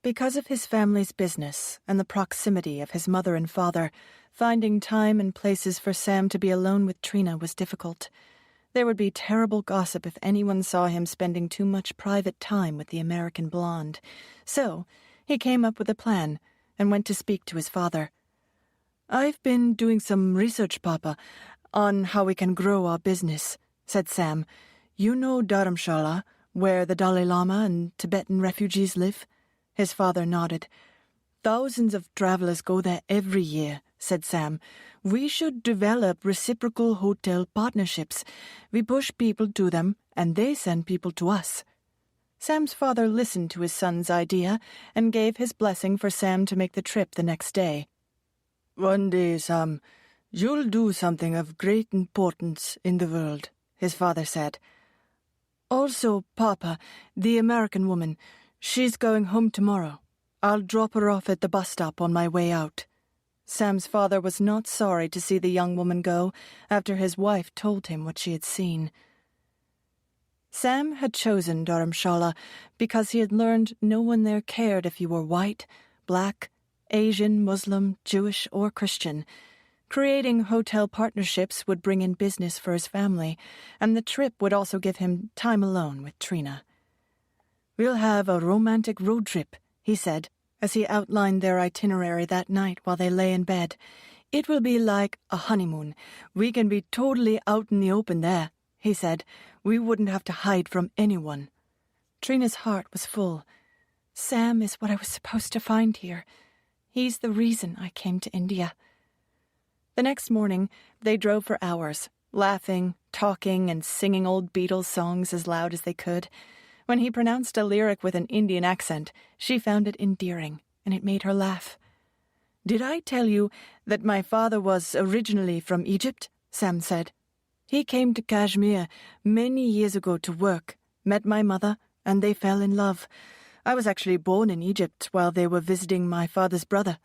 Speaker 1: Because of his family's business and the proximity of his mother and father, finding time and places for Sam to be alone with Trina was difficult. There would be terrible gossip if anyone saw him spending too much private time with the American blonde. So he came up with a plan and went to speak to his father. "I've been doing some research, Papa, on how we can grow our business," said Sam. "You know Dharamshala, where the Dalai Lama and Tibetan refugees live?" His father nodded. "Thousands of travelers go there every year," said Sam. "We should develop reciprocal hotel partnerships. We push people to them, and they send people to us." Sam's father listened to his son's idea and gave his blessing for Sam to make the trip the next day. "One day, Sam, you'll do something of great importance in the world," his father said. "Also, Papa, the American woman, she's going home tomorrow. I'll drop her off at the bus stop on my way out." Sam's father was not sorry to see the young woman go after his wife told him what she had seen. Sam had chosen Dharamshala because he had learned no one there cared if you were white, black, Asian, Muslim, Jewish, or Christian. Creating hotel partnerships would bring in business for his family, and the trip would also give him time alone with Trina. "We'll have a romantic road trip," he said, as he outlined their itinerary that night while they lay in bed. "It will be like a honeymoon. We can be totally out in the open there," he said. "We wouldn't have to hide from anyone." Trina's heart was full. Sam is what I was supposed to find here. He's the reason I came to India. The next morning, they drove for hours, laughing, talking, and singing old Beatles songs as loud as they could. When he pronounced a lyric with an Indian accent, she found it endearing, and it made her laugh. "Did I tell you that my father was originally from Egypt?" Sam said. "He came to Kashmir many years ago to work, met my mother, and they fell in love. I was actually born in Egypt while they were visiting my father's brother.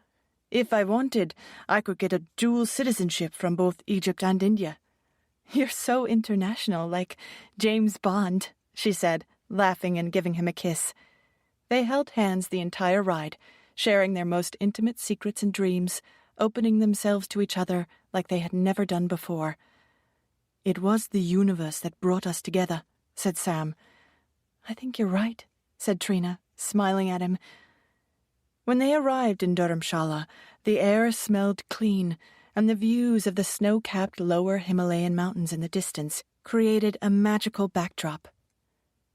Speaker 1: If I wanted, I could get a dual citizenship from both Egypt and India." "You're so international, like James Bond," she said, laughing and giving him a kiss. They held hands the entire ride, sharing their most intimate secrets and dreams, opening themselves to each other like they had never done before. "It was the universe that brought us together," said Sam. "I think you're right," said Trina, smiling at him. When they arrived in Dharamshala, the air smelled clean, and the views of the snow-capped lower Himalayan mountains in the distance created a magical backdrop.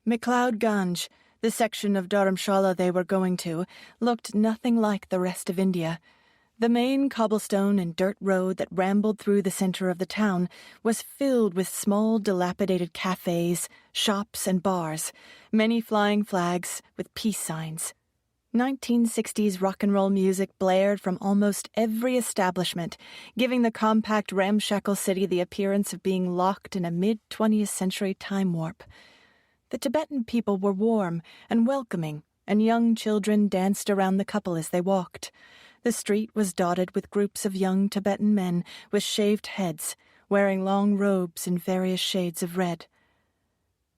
Speaker 1: McLeod Ganj, the section of Dharamshala they were going to, looked nothing like the rest of India. The main cobblestone and dirt road that rambled through the center of the town was filled with small, dilapidated cafes, shops, and bars, many flying flags with peace signs. 1960s rock and roll music blared from almost every establishment, giving the compact, ramshackle city the appearance of being locked in a mid-20th century time warp. The Tibetan people were warm and welcoming, and young children danced around the couple as they walked. The street was dotted with groups of young Tibetan men with shaved heads, wearing long robes in various shades of red.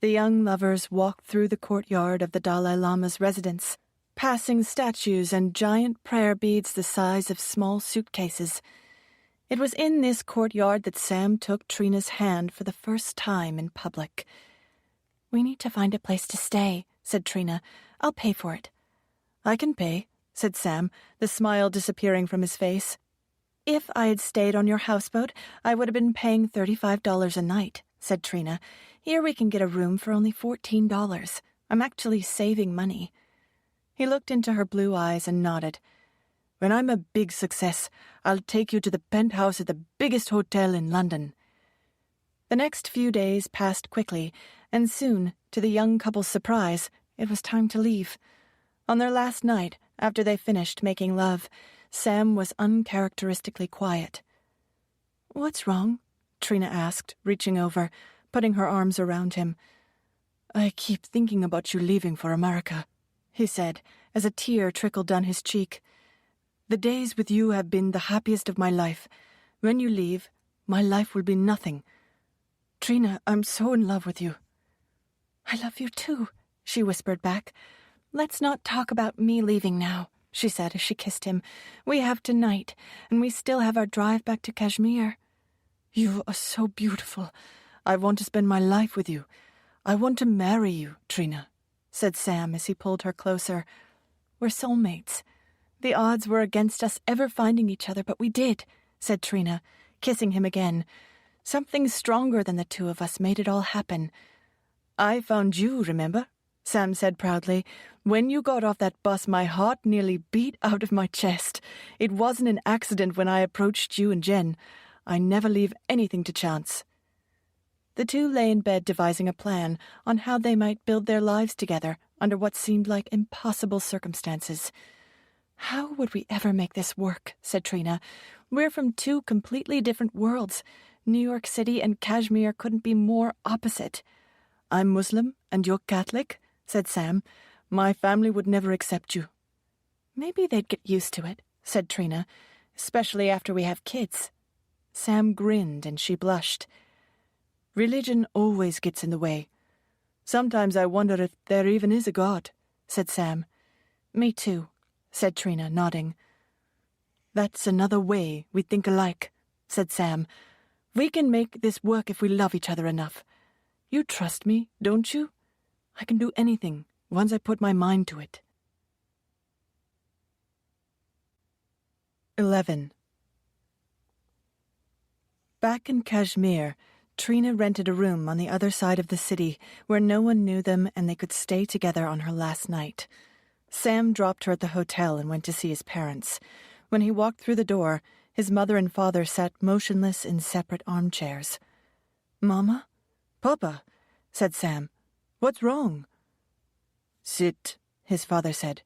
Speaker 1: The young lovers walked through the courtyard of the Dalai Lama's residence, passing statues and giant prayer beads the size of small suitcases. It was in this courtyard that Sam took Trina's hand for the first time in public. "We need to find a place to stay," said Trina. "I'll pay for it." "I can pay," said Sam, the smile disappearing from his face. "If I had stayed on your houseboat, I would have been paying $35 a night," said Trina. "Here we can get a room for only $14. I'm actually saving money." He looked into her blue eyes and nodded. "When I'm a big success, I'll take you to the penthouse at the biggest hotel in London." The next few days passed quickly, and soon, to the young couple's surprise, it was time to leave. On their last night, after they finished making love, Sam was uncharacteristically quiet. "What's wrong?" Trina asked, reaching over, putting her arms around him. "I keep thinking about you leaving for America," he said, as a tear trickled down his cheek. "The days with you have been the happiest of my life. When you leave, my life will be nothing. Trina, I'm so in love with you." "I love you too," she whispered back. "Let's not talk about me leaving now," she said as she kissed him. "We have tonight, and we still have our drive back to Kashmir." "You are so beautiful. I want to spend my life with you. I want to marry you, Trina," said Sam as he pulled her closer. "We're soulmates. The odds were against us ever finding each other, but we did," said Trina, kissing him again. "Something stronger than the two of us made it all happen." "I found you, remember?" Sam said proudly. "When you got off that bus, my heart nearly beat out of my chest. It wasn't an accident when I approached you and Jen. I never leave anything to chance." The two lay in bed devising a plan on how they might build their lives together under what seemed like impossible circumstances. "How would we ever make this work?" said Trina. "We're from two completely different worlds. New York City and Kashmir couldn't be more opposite." "I'm Muslim and you're Catholic," said Sam. "My family would never accept you." "Maybe they'd get used to it," said Trina, "especially after we have kids." Sam grinned and she blushed. "Religion always gets in the way. Sometimes I wonder if there even is a God," said Sam. "Me too," said Trina, nodding. "That's another way we think alike," said Sam. "We can make this work if we love each other enough. You trust me, don't you? I can do anything once I put my mind to it." 11. Back in Kashmir, Trina rented a room on the other side of the city where no one knew them and they could stay together on her last night. Sam dropped her at the hotel and went to see his parents. When he walked through the door, his mother and father sat motionless in separate armchairs. "Mama?" "Papa," said Sam. "What's wrong?" "Sit," his father said.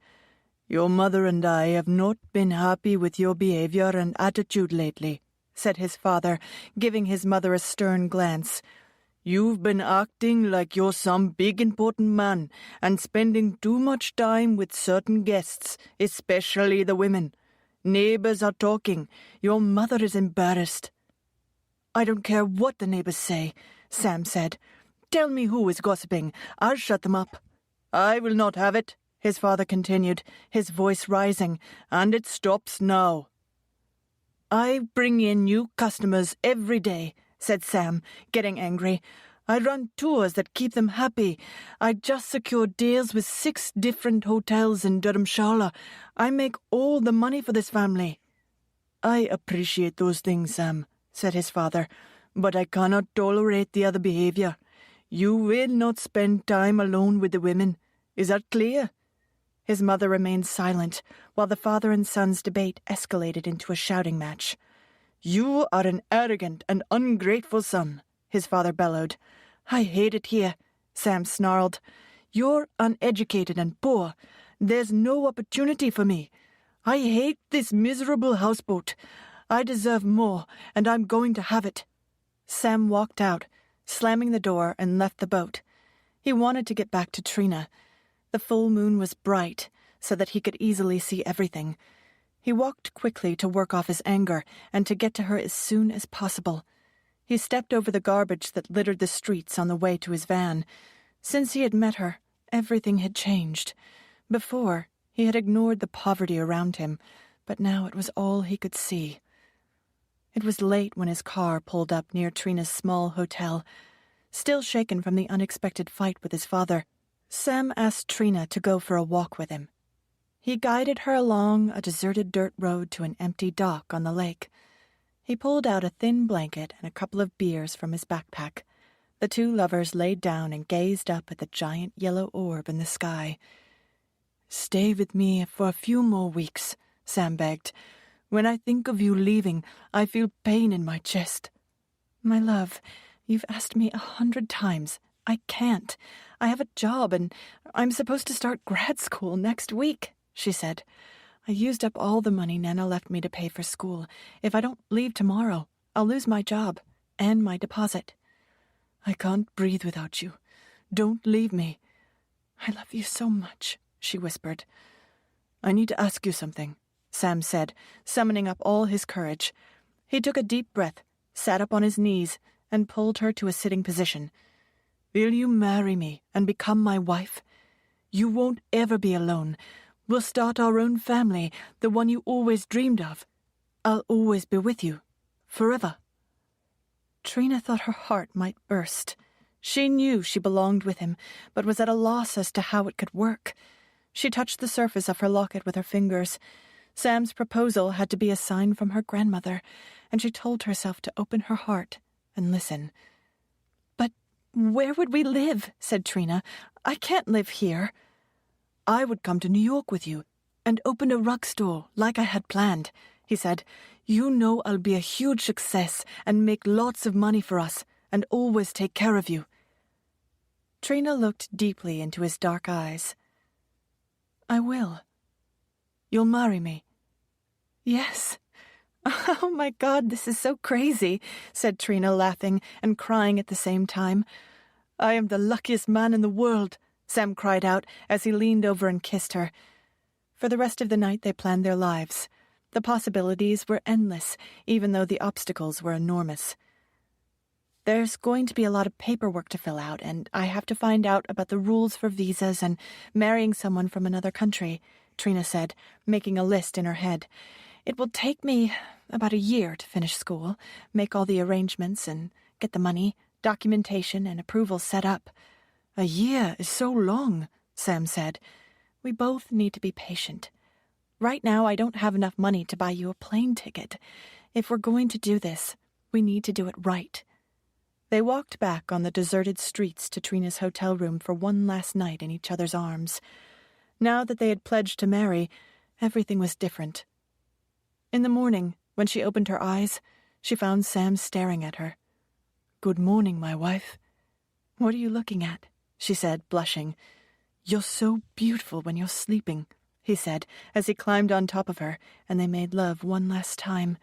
Speaker 1: "Your mother and I have not been happy with your behavior and attitude lately," said his father, giving his mother a stern glance. "You've been acting like you're some big important man and spending too much time with certain guests, especially the women. Neighbors are talking. Your mother is embarrassed." "I don't care what the neighbors say," Sam said. "Tell me who is gossiping. I'll shut them up." "I will not have it," his father continued, his voice rising, "and it stops now." "I bring in new customers every day," said Sam, getting angry. "I run tours that keep them happy. I just secured deals with 6 different hotels in Dharamshala. I make all the money for this family." "I appreciate those things, Sam," said his father, "but I cannot tolerate the other behavior. You will not spend time alone with the women. Is that clear?" His mother remained silent, while the father and son's debate escalated into a shouting match. "You are an arrogant and ungrateful son," his father bellowed. "I hate it here," Sam snarled. "You're uneducated and poor. There's no opportunity for me. I hate this miserable houseboat. I deserve more, and I'm going to have it." Sam walked out, slamming the door, and left the boat. He wanted to get back to Trina. The full moon was bright, so that he could easily see everything. He walked quickly to work off his anger and to get to her as soon as possible. He stepped over the garbage that littered the streets on the way to his van. Since he had met her, everything had changed. Before, he had ignored the poverty around him, but now it was all he could see. It was late when his car pulled up near Trina's small hotel. Still shaken from the unexpected fight with his father, Sam asked Trina to go for a walk with him. He guided her along a deserted dirt road to an empty dock on the lake. He pulled out a thin blanket and a couple of beers from his backpack. The two lovers laid down and gazed up at the giant yellow orb in the sky. "Stay with me for a few more weeks," Sam begged. "When I think of you leaving, I feel pain in my chest." "My love, you've asked me 100 times. I can't. I have a job, and I'm supposed to start grad school next week," she said. "I used up all the money Nana left me to pay for school. If I don't leave tomorrow, I'll lose my job and my deposit." "I can't breathe without you. Don't leave me." "I love you so much," she whispered. "I need to ask you something," Sam said, summoning up all his courage. He took a deep breath, sat up on his knees, and pulled her to a sitting position. "Will you marry me and become my wife? You won't ever be alone. We'll start our own family, the one you always dreamed of. I'll always be with you, forever." Trina thought her heart might burst. She knew she belonged with him, but was at a loss as to how it could work. She touched the surface of her locket with her fingers. Sam's proposal had to be a sign from her grandmother, and she told herself to open her heart and listen. "But where would we live?" said Trina. "I can't live here." "I would come to New York with you and open a rug store like I had planned," he said. "You know I'll be a huge success and make lots of money for us and always take care of you." Trina looked deeply into his dark eyes. "I will." "You'll marry me?" "Yes." "Oh, my God, this is so crazy," said Trina, laughing and crying at the same time. "I am the luckiest man in the world," Sam cried out as he leaned over and kissed her. For the rest of the night they planned their lives. The possibilities were endless, even though the obstacles were enormous. "There's going to be a lot of paperwork to fill out, and I have to find out about the rules for visas and marrying someone from another country," Trina said, making a list in her head. "It will take me about a year to finish school, make all the arrangements, and get the money, documentation, and approval set up." "A year is so long," Sam said. "We both need to be patient. Right now I don't have enough money to buy you a plane ticket. If we're going to do this, we need to do it right." They walked back on the deserted streets to Trina's hotel room for one last night in each other's arms. Now that they had pledged to marry, everything was different. In the morning, when she opened her eyes, she found Sam staring at her. "Good morning, my wife." "What are you looking at?" she said, blushing. "You're so beautiful when you're sleeping," he said, as he climbed on top of her, and they made love one last time.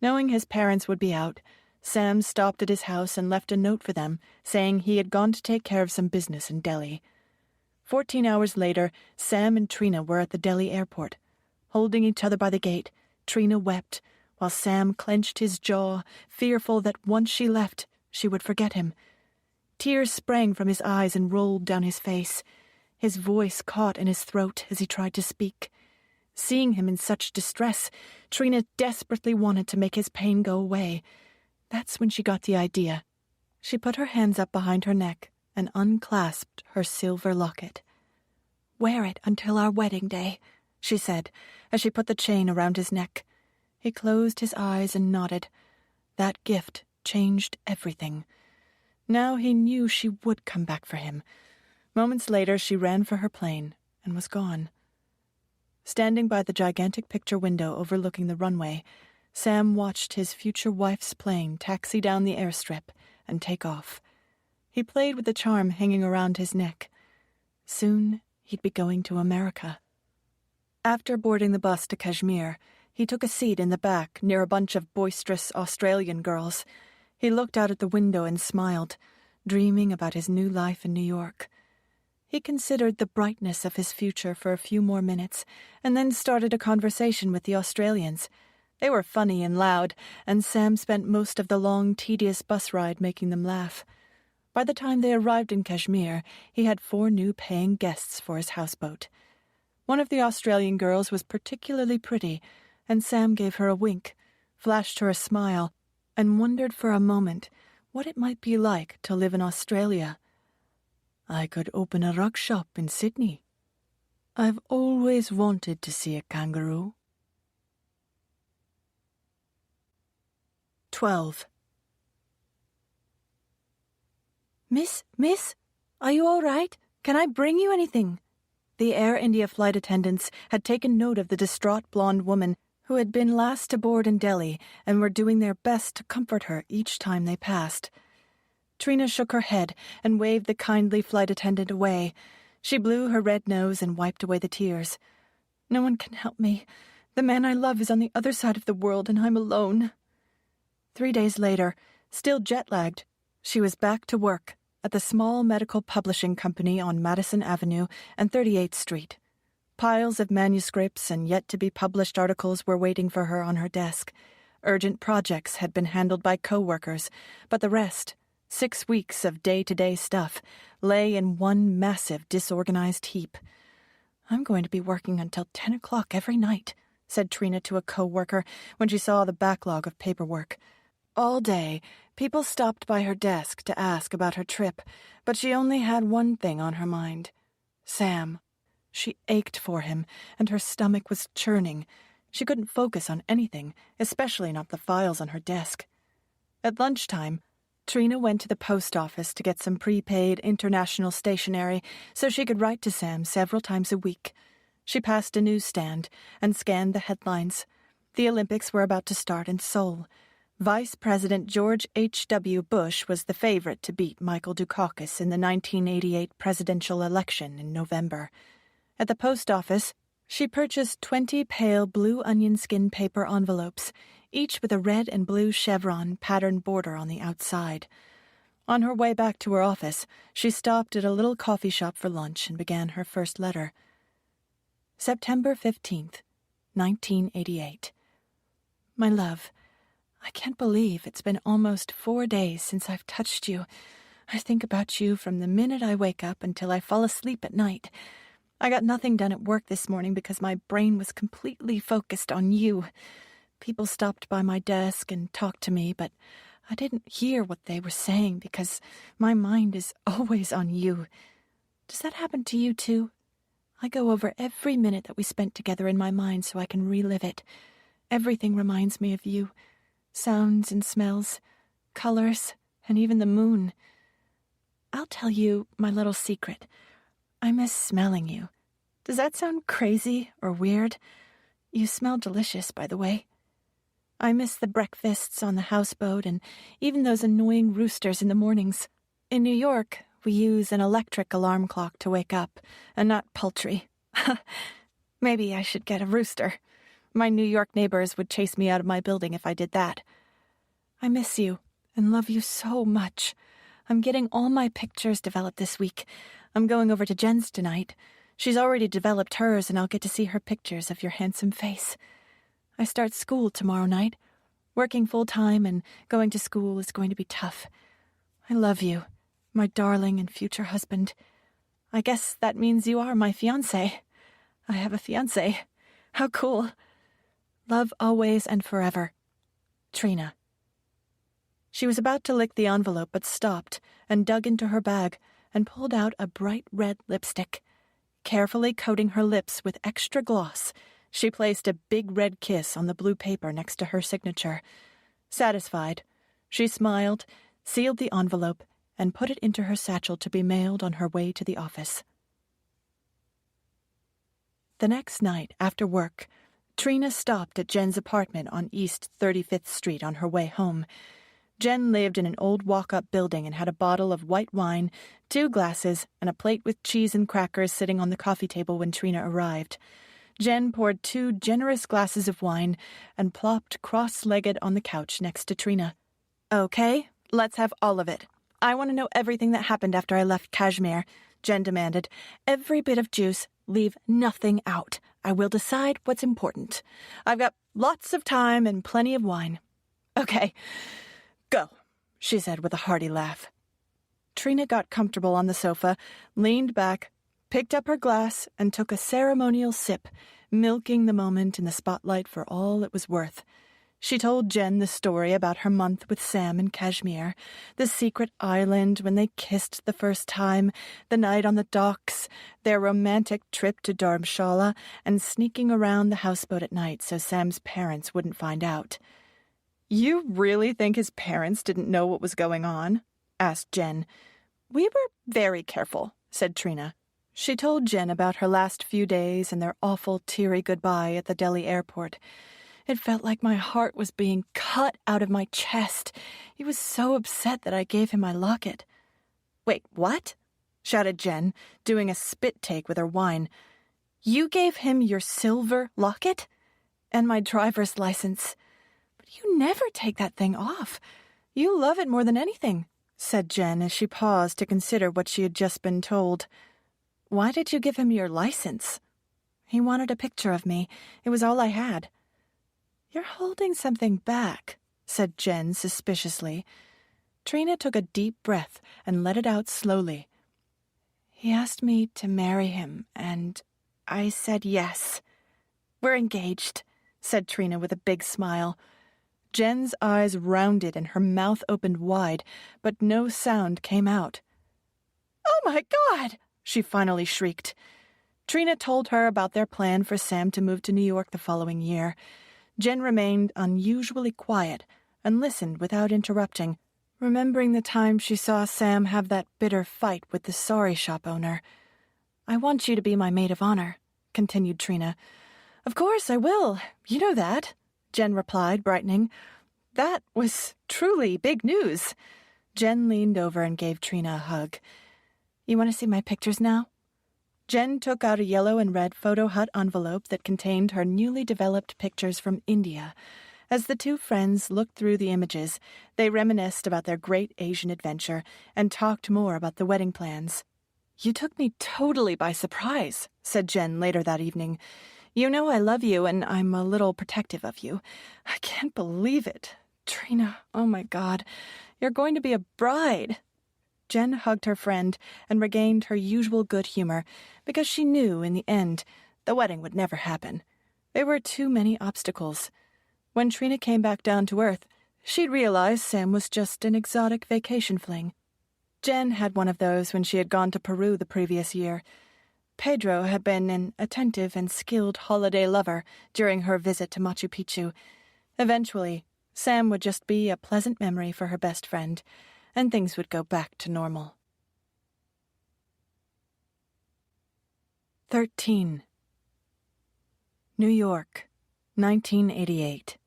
Speaker 1: Knowing his parents would be out, Sam stopped at his house and left a note for them, saying he had gone to take care of some business in Delhi. 14 hours later, Sam and Trina were at the Delhi airport. Holding each other by the gate, Trina wept, while Sam clenched his jaw, fearful that once she left, she would forget him. Tears sprang from his eyes and rolled down his face. His voice caught in his throat as he tried to speak. Seeing him in such distress, Trina desperately wanted to make his pain go away. That's when she got the idea. She put her hands up behind her neck and unclasped her silver locket. "Wear it until our wedding day," she said, as she put the chain around his neck. He closed his eyes and nodded. That gift changed everything. Now he knew she would come back for him. Moments later she ran for her plane and was gone. Standing by the gigantic picture window overlooking the runway, Sam watched his future wife's plane taxi down the airstrip and take off. He played with the charm hanging around his neck. Soon, he'd be going to America. After boarding the bus to Kashmir, he took a seat in the back near a bunch of boisterous Australian girls. He looked out at the window and smiled, dreaming about his new life in New York. He considered the brightness of his future for a few more minutes, and then started a conversation with the Australians. They were funny and loud, and Sam spent most of the long, tedious bus ride making them laugh. By the time they arrived in Kashmir, he had 4 new paying guests for his houseboat. One of the Australian girls was particularly pretty, and Sam gave her a wink, flashed her a smile, and wondered for a moment what it might be like to live in Australia. "I could open a rug shop in Sydney. I've always wanted to see a kangaroo." 12. Miss, are you all right? Can I bring you anything?" The Air India flight attendants had taken note of the distraught blonde woman who had been last to board in Delhi and were doing their best to comfort her each time they passed. Trina shook her head and waved the kindly flight attendant away. She blew her red nose and wiped away the tears. "No one can help me. The man I love is on the other side of the world and I'm alone." 3 days later, still jet-lagged, she was back to work at the small medical publishing company on Madison Avenue and 38th Street. Piles of manuscripts and yet-to-be-published articles were waiting for her on her desk. Urgent projects had been handled by co-workers, but the rest, 6 weeks of day-to-day stuff, lay in one massive disorganized heap. "I'm going to be working until 10 o'clock every night," said Trina to a co-worker when she saw the backlog of paperwork. All day, people stopped by her desk to ask about her trip, but she only had one thing on her mind: Sam. She ached for him, and her stomach was churning. She couldn't focus on anything, especially not the files on her desk. At lunchtime, Trina went to the post office to get some prepaid international stationery so she could write to Sam several times a week. She passed a newsstand and scanned the headlines. The Olympics were about to start in Seoul. Vice President George H.W. Bush was the favorite to beat Michael Dukakis in the 1988 presidential election in November. At the post office, she purchased 20 pale blue onion skin paper envelopes, each with a red and blue chevron patterned border on the outside. On her way back to her office, she stopped at a little coffee shop for lunch and began her first letter. September 15th, 1988. My love, I can't believe it's been almost 4 days since I've touched you. I think about you from the minute I wake up until I fall asleep at night. I got nothing done at work this morning because my brain was completely focused on you. People stopped by my desk and talked to me, but I didn't hear what they were saying because my mind is always on you. Does that happen to you too? I go over every minute that we spent together in my mind so I can relive it. Everything reminds me of you. Sounds and smells, colors, and even the moon. I'll tell you my little secret. I miss smelling you. Does that sound crazy or weird? You smell delicious, by the way. I miss the breakfasts on the houseboat and even those annoying roosters in the mornings. In New York, we use an electric alarm clock to wake up, and not poultry. Maybe I should get a rooster. My New York neighbors would chase me out of my building if I did that. I miss you and love you so much. I'm getting all my pictures developed this week. I'm going over to Jen's tonight. She's already developed hers, and I'll get to see her pictures of your handsome face. I start school tomorrow night. Working full-time and going to school is going to be tough. I love you, my darling and future husband. I guess that means you are my fiancé. I have a fiancé. How cool. Love always and forever. Trina. She was about to lick the envelope but stopped and dug into her bag and pulled out a bright red lipstick. Carefully coating her lips with extra gloss, she placed a big red kiss on the blue paper next to her signature. Satisfied, she smiled, sealed the envelope, and put it into her satchel to be mailed on her way to the office. The next night, after work, Trina stopped at Jen's apartment on East 35th Street on her way home. Jen lived in an old walk-up building and had a bottle of white wine, 2 glasses, and a plate with cheese and crackers sitting on the coffee table when Trina arrived. Jen poured 2 generous glasses of wine and plopped cross-legged on the couch next to Trina. "Okay, let's have all of it. I want to know everything that happened after I left Kashmir," Jen demanded. "Every bit of juice, leave nothing out. I will decide what's important. I've got lots of time and plenty of wine." "Okay, go," she said with a hearty laugh. Trina got comfortable on the sofa, leaned back, picked up her glass, and took a ceremonial sip, milking the moment in the spotlight for all it was worth. She told Jen the story about her month with Sam in Kashmir, the secret island when they kissed the first time, the night on the docks, their romantic trip to Dharamshala, and sneaking around the houseboat at night so Sam's parents wouldn't find out. "You really think his parents didn't know what was going on?" asked Jen. "We were very careful," said Trina. She told Jen about her last few days and their awful teary goodbye at the Delhi airport. "It felt like my heart was being cut out of my chest. He was so upset that I gave him my locket." "Wait, what?" shouted Jen, doing a spit take with her wine. "You gave him your silver locket? And my driver's license. But you never take that thing off. You love it more than anything," said Jen as she paused to consider what she had just been told. "Why did you give him your license?" "He wanted a picture of me. It was all I had." "You're holding something back," said Jen suspiciously. Trina took a deep breath and let it out slowly. "He asked me to marry him, and I said yes." "We're engaged," said Trina with a big smile. Jen's eyes rounded and her mouth opened wide, but no sound came out. "Oh my God!" she finally shrieked. Trina told her about their plan for Sam to move to New York the following year. Jen remained unusually quiet and listened without interrupting, remembering the time she saw Sam have that bitter fight with the sari shop owner. "I want you to be my maid of honor," continued Trina. "Of course I will. You know that," Jen replied, brightening. "That was truly big news." Jen leaned over and gave Trina a hug. "You want to see my pictures now?" Jen took out a yellow and red photo hut envelope that contained her newly developed pictures from India. As the 2 friends looked through the images, they reminisced about their great Asian adventure and talked more about the wedding plans. "You took me totally by surprise," said Jen later that evening. "You know I love you and I'm a little protective of you. I can't believe it. Trina, oh my God, you're going to be a bride." Jen hugged her friend and regained her usual good humor because she knew, in the end, the wedding would never happen. There were too many obstacles. When Trina came back down to earth, she'd realized Sam was just an exotic vacation fling. Jen had one of those when she had gone to Peru the previous year. Pedro had been an attentive and skilled holiday lover during her visit to Machu Picchu. Eventually, Sam would just be a pleasant memory for her best friend, and things would go back to normal. 13. New York, 1988.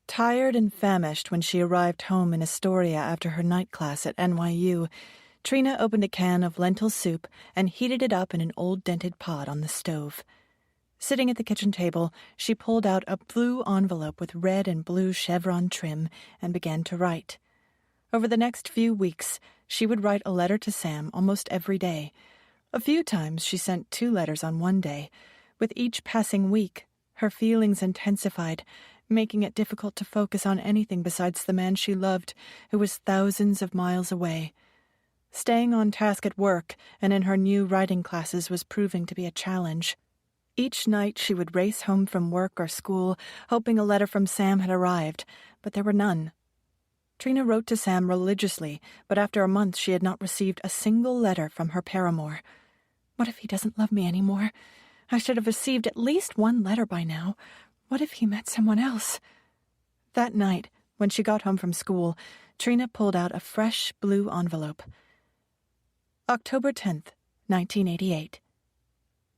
Speaker 1: Tired and famished when she arrived home in Astoria after her night class at NYU, Trina opened a can of lentil soup and heated it up in an old dented pot on the stove. Sitting at the kitchen table, she pulled out a blue envelope with red and blue chevron trim and began to write. Over the next few weeks, she would write a letter to Sam almost every day. A few times she sent 2 letters on one day. With each passing week, her feelings intensified, making it difficult to focus on anything besides the man she loved, who was thousands of miles away. Staying on task at work and in her new writing classes was proving to be a challenge. Each night she would race home from work or school, hoping a letter from Sam had arrived, but there were none. Trina wrote to Sam religiously, but after a month she had not received a single letter from her paramour. What if he doesn't love me anymore? I should have received at least 1 letter by now. What if he met someone else? That night, when she got home from school, Trina pulled out a fresh blue envelope. October 10th, 1988.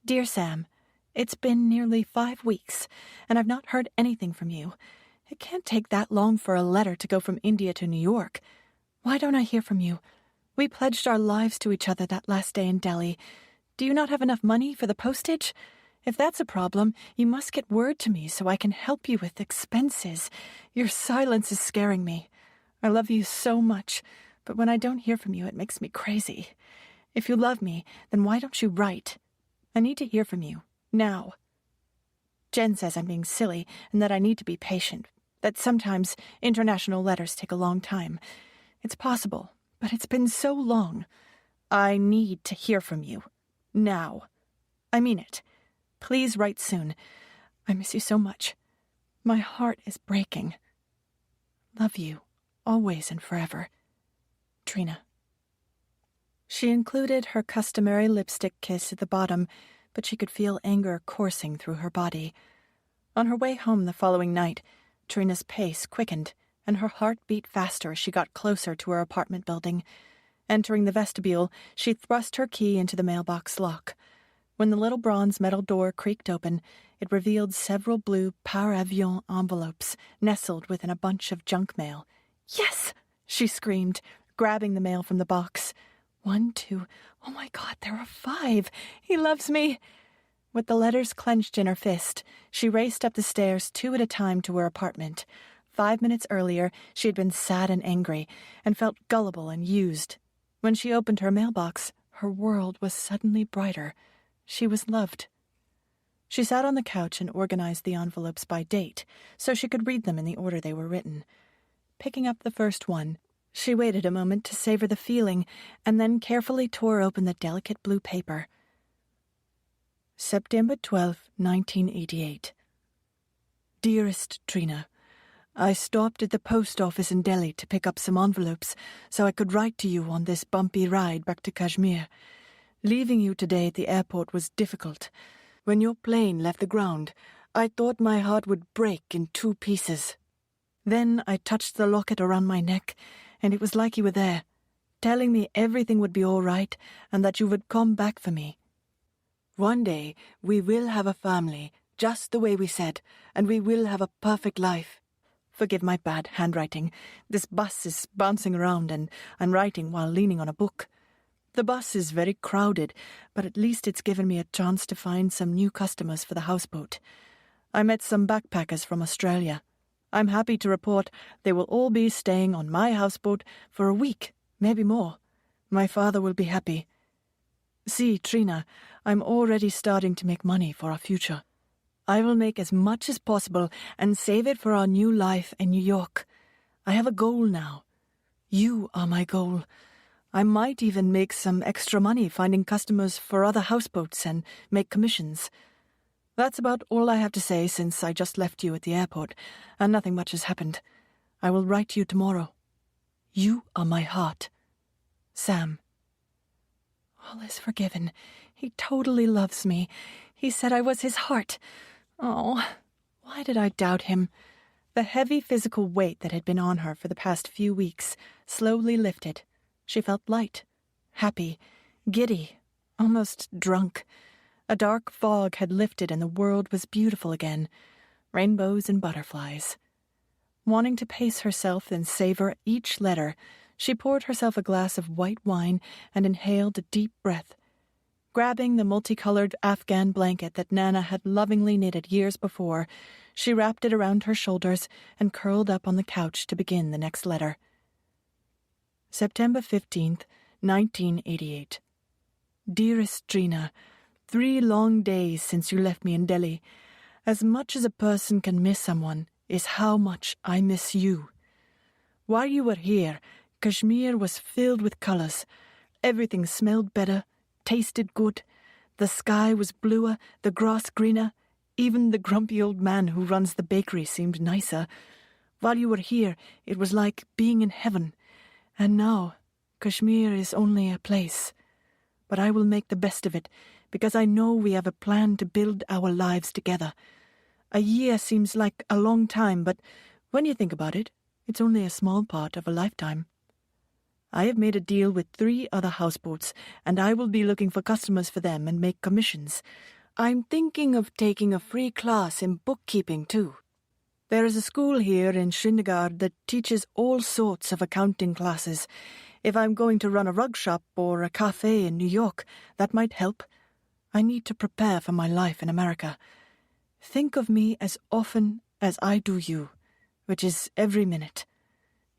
Speaker 1: Dear Sam, it's been nearly 5 weeks, and I've not heard anything from you. It can't take that long for a letter to go from India to New York. Why don't I hear from you? We pledged our lives to each other that last day in Delhi. Do you not have enough money for the postage? If that's a problem, you must get word to me so I can help you with expenses. Your silence is scaring me. I love you so much, but when I don't hear from you, it makes me crazy. If you love me, then why don't you write? I need to hear from you, now. Jen says I'm being silly and that I need to be patient, that sometimes international letters take a long time. It's possible, but it's been so long. I need to hear from you, now. I mean it. Please write soon. I miss you so much. My heart is breaking. Love you, always and forever. Trina. She included her customary lipstick kiss at the bottom, but she could feel anger coursing through her body. On her way home the following night, Trina's pace quickened, and her heart beat faster as she got closer to her apartment building. Entering the vestibule, she thrust her key into the mailbox lock. When the little bronze metal door creaked open, it revealed several blue par avion envelopes nestled within a bunch of junk mail. Yes! She screamed, grabbing the mail from the box. 1, 2, oh my God, there are 5. He loves me. With the letters clenched in her fist, she raced up the stairs 2 at a time to her apartment. 5 minutes earlier, she had been sad and angry, and felt gullible and used. When she opened her mailbox, her world was suddenly brighter. She was loved. She sat on the couch and organized the envelopes by date, so she could read them in the order they were written. Picking up the first one, she waited a moment to savor the feeling, and then carefully tore open the delicate blue paper. September 12, 1988. Dearest Trina, I stopped at the post office in Delhi to pick up some envelopes so I could write to you on this bumpy ride back to Kashmir. Leaving you today at the airport was difficult. When your plane left the ground, I thought my heart would break in 2 pieces. Then I touched the locket around my neck, and it was like you were there, telling me everything would be all right and that you would come back for me. One day we will have a family, just the way we said, and we will have a perfect life. Forgive my bad handwriting. This bus is bouncing around and I'm writing while leaning on a book. The bus is very crowded, but at least it's given me a chance to find some new customers for the houseboat. I met some backpackers from Australia. I'm happy to report they will all be staying on my houseboat for a week, maybe more. My father will be happy. See, Trina, I'm already starting to make money for our future. I will make as much as possible and save it for our new life in New York. I have a goal now. You are my goal. I might even make some extra money finding customers for other houseboats and make commissions. That's about all I have to say since I just left you at the airport, and nothing much has happened. I will write to you tomorrow. You are my heart. Sam. All is forgiven. He totally loves me. He said I was his heart. Oh, why did I doubt him? The heavy physical weight that had been on her for the past few weeks slowly lifted. She felt light, happy, giddy, almost drunk. A dark fog had lifted and the world was beautiful again, rainbows and butterflies. Wanting to pace herself and savor each letter, she poured herself a glass of white wine and inhaled a deep breath. Grabbing the multicolored Afghan blanket that Nana had lovingly knitted years before, she wrapped it around her shoulders and curled up on the couch to begin the next letter. September 15th, 1988. Dearest Trina, 3 long days since you left me in Delhi. As much as a person can miss someone is how much I miss you. While you were here, Kashmir was filled with colors. Everything smelled better, tasted good. The sky was bluer, the grass greener. Even the grumpy old man who runs the bakery seemed nicer. While you were here, it was like being in heaven. And now, Kashmir is only a place. But I will make the best of it, because I know we have a plan to build our lives together. A year seems like a long time, but when you think about it, it's only a small part of a lifetime. I have made a deal with 3 other houseboats, and I will be looking for customers for them and make commissions. I'm thinking of taking a free class in bookkeeping, too. There is a school here in Srinagar that teaches all sorts of accounting classes. If I'm going to run a rug shop or a cafe in New York, that might help. I need to prepare for my life in America. Think of me as often as I do you, which is every minute.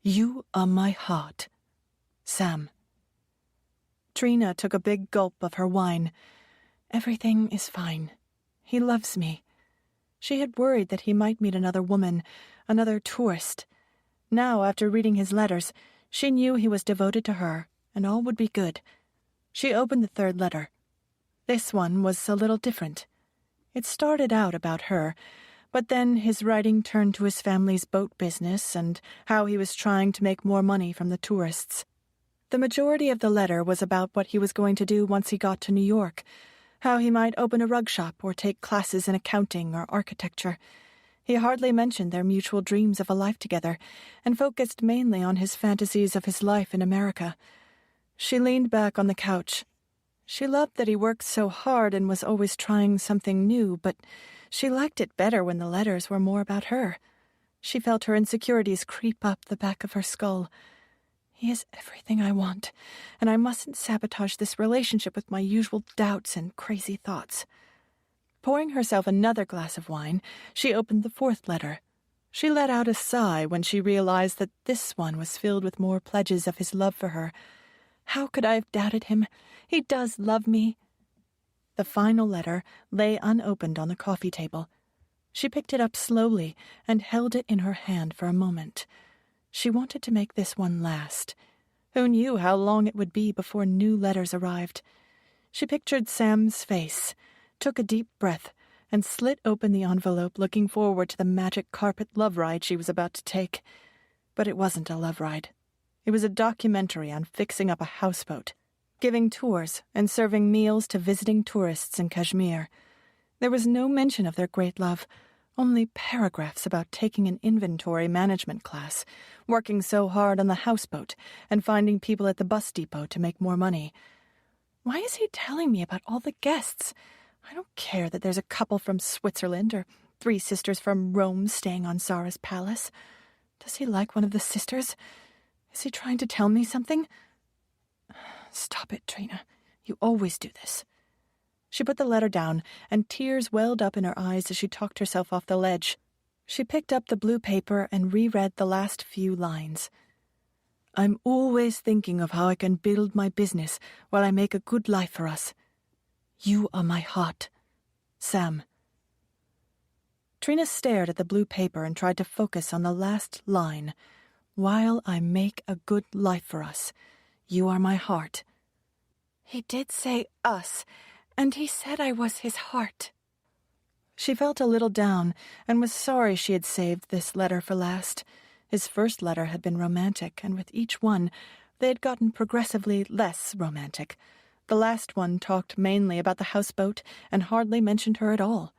Speaker 1: You are my heart. Sam. Trina took a big gulp of her wine. Everything is fine. He loves me. She had worried that he might meet another woman, another tourist. Now, after reading his letters, she knew he was devoted to her, and all would be good. She opened the third letter. This one was a little different. It started out about her, but then his writing turned to his family's boat business and how he was trying to make more money from the tourists. The majority of the letter was about what he was going to do once he got to New York, how he might open a rug shop or take classes in accounting or architecture. He hardly mentioned their mutual dreams of a life together, and focused mainly on his fantasies of his life in America. She leaned back on the couch. She loved that he worked so hard and was always trying something new, but she liked it better when the letters were more about her. She felt her insecurities creep up the back of her skull. He is everything I want, and I mustn't sabotage this relationship with my usual doubts and crazy thoughts. Pouring herself another glass of wine, she opened the fourth letter. She let out a sigh when she realized that this one was filled with more pledges of his love for her. How could I have doubted him? He does love me. The final letter lay unopened on the coffee table. She picked it up slowly and held it in her hand for a moment. She wanted to make this one last. Who knew how long it would be before new letters arrived? She pictured Sam's face, took a deep breath, and slit open the envelope, looking forward to the magic carpet love ride she was about to take. But it wasn't a love ride. It was a documentary on fixing up a houseboat, giving tours and serving meals to visiting tourists in Kashmir. There was no mention of their great love, only paragraphs about taking an inventory management class, working so hard on the houseboat, and finding people at the bus depot to make more money. Why is he telling me about all the guests? I don't care that there's a couple from Switzerland or 3 sisters from Rome staying on Zara's palace. Does he like one of the sisters? Is he trying to tell me something? Stop it, Trina. You always do this. She put the letter down, and tears welled up in her eyes as she talked herself off the ledge. She picked up the blue paper and reread the last few lines. I'm always thinking of how I can build my business while I make a good life for us. You are my heart. Sam. Trina stared at the blue paper and tried to focus on the last line. While I make a good life for us. You are my heart. He did say us, and he said I was his heart. She felt a little down and was sorry she had saved this letter for last. His first letter had been romantic, and with each one, they had gotten progressively less romantic. The last one talked mainly about the houseboat and hardly mentioned her at all.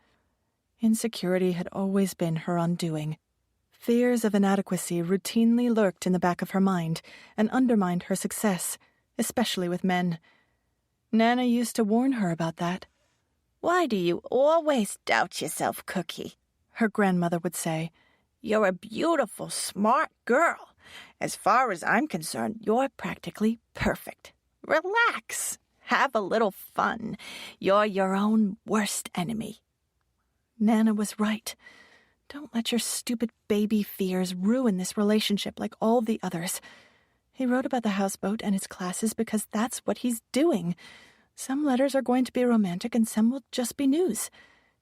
Speaker 1: Insecurity had always been her undoing. Fears of inadequacy routinely lurked in the back of her mind and undermined her success, especially with men. Nana used to warn her about that.
Speaker 3: Why do you always doubt yourself, Cookie?
Speaker 1: Her grandmother would say.
Speaker 3: You're a beautiful, smart girl. As far as I'm concerned, you're practically perfect. Relax. Have a little fun. You're your own worst enemy.
Speaker 1: Nana was right. Don't let your stupid baby fears ruin this relationship like all the others. He wrote about the houseboat and his classes because that's what he's doing. Some letters are going to be romantic and some will just be news.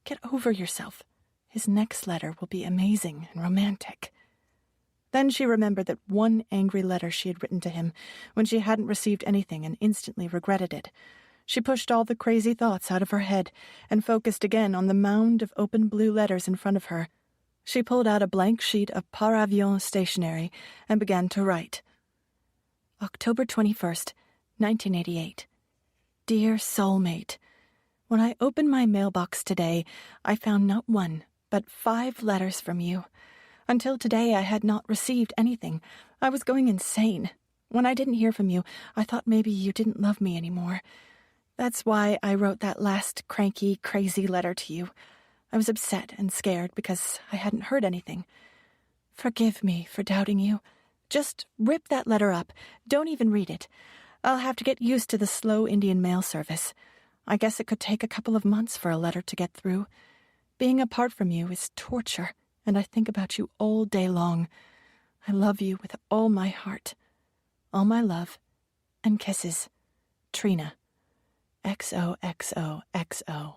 Speaker 1: Get over yourself. His next letter will be amazing and romantic. Then she remembered that one angry letter she had written to him when she hadn't received anything and instantly regretted it. She pushed all the crazy thoughts out of her head and focused again on the mound of open blue letters in front of her. She pulled out a blank sheet of Paravion stationery and began to write. October 21st, 1988. Dear soulmate, when I opened my mailbox today, I found not one, but 5 letters from you. Until today, I had not received anything. I was going insane. When I didn't hear from you, I thought maybe you didn't love me anymore. That's why I wrote that last cranky, crazy letter to you. I was upset and scared because I hadn't heard anything. Forgive me for doubting you. Just rip that letter up. Don't even read it. I'll have to get used to the slow Indian mail service. I guess it could take a couple of months for a letter to get through. Being apart from you is torture, and I think about you all day long. I love you with all my heart. All my love and kisses. Trina. XOXOXOX.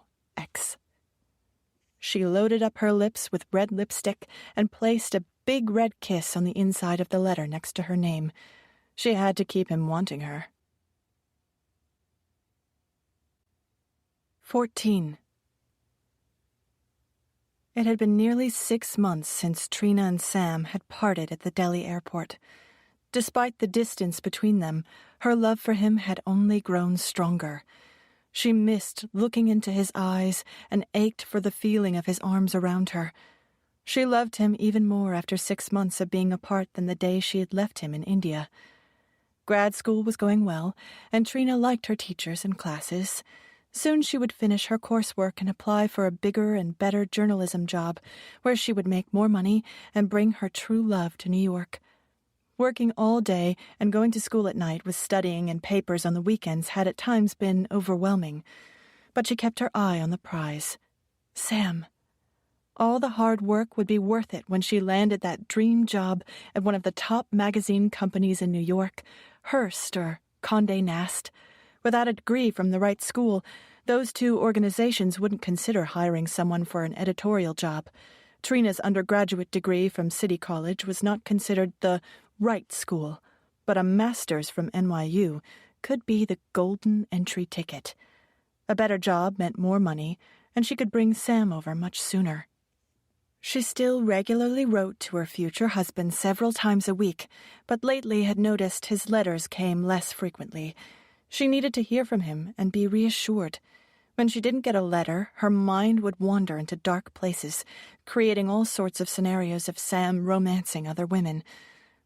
Speaker 1: She loaded up her lips with red lipstick and placed a big red kiss on the inside of the letter next to her name. She had to keep him wanting her. 14. It had been nearly 6 months since Trina and Sam had parted at the Delhi airport. Despite the distance between them, her love for him had only grown stronger. She missed looking into his eyes and ached for the feeling of his arms around her. She loved him even more after 6 months of being apart than the day she had left him in India. Grad school was going well, and Trina liked her teachers and classes. Soon she would finish her coursework and apply for a bigger and better journalism job, where she would make more money and bring her true love to New York. Working all day and going to school at night with studying and papers on the weekends had at times been overwhelming. But she kept her eye on the prize. Sam. All the hard work would be worth it when she landed that dream job at one of the top magazine companies in New York, Hearst or Condé Nast. Without a degree from the right school, those two organizations wouldn't consider hiring someone for an editorial job. Trina's undergraduate degree from City College was not considered the right school, but a master's from NYU could be the golden entry ticket. A better job meant more money, and she could bring Sam over much sooner. She still regularly wrote to her future husband several times a week, but lately had noticed his letters came less frequently. She needed to hear from him and be reassured. When she didn't get a letter, her mind would wander into dark places, creating all sorts of scenarios of Sam romancing other women.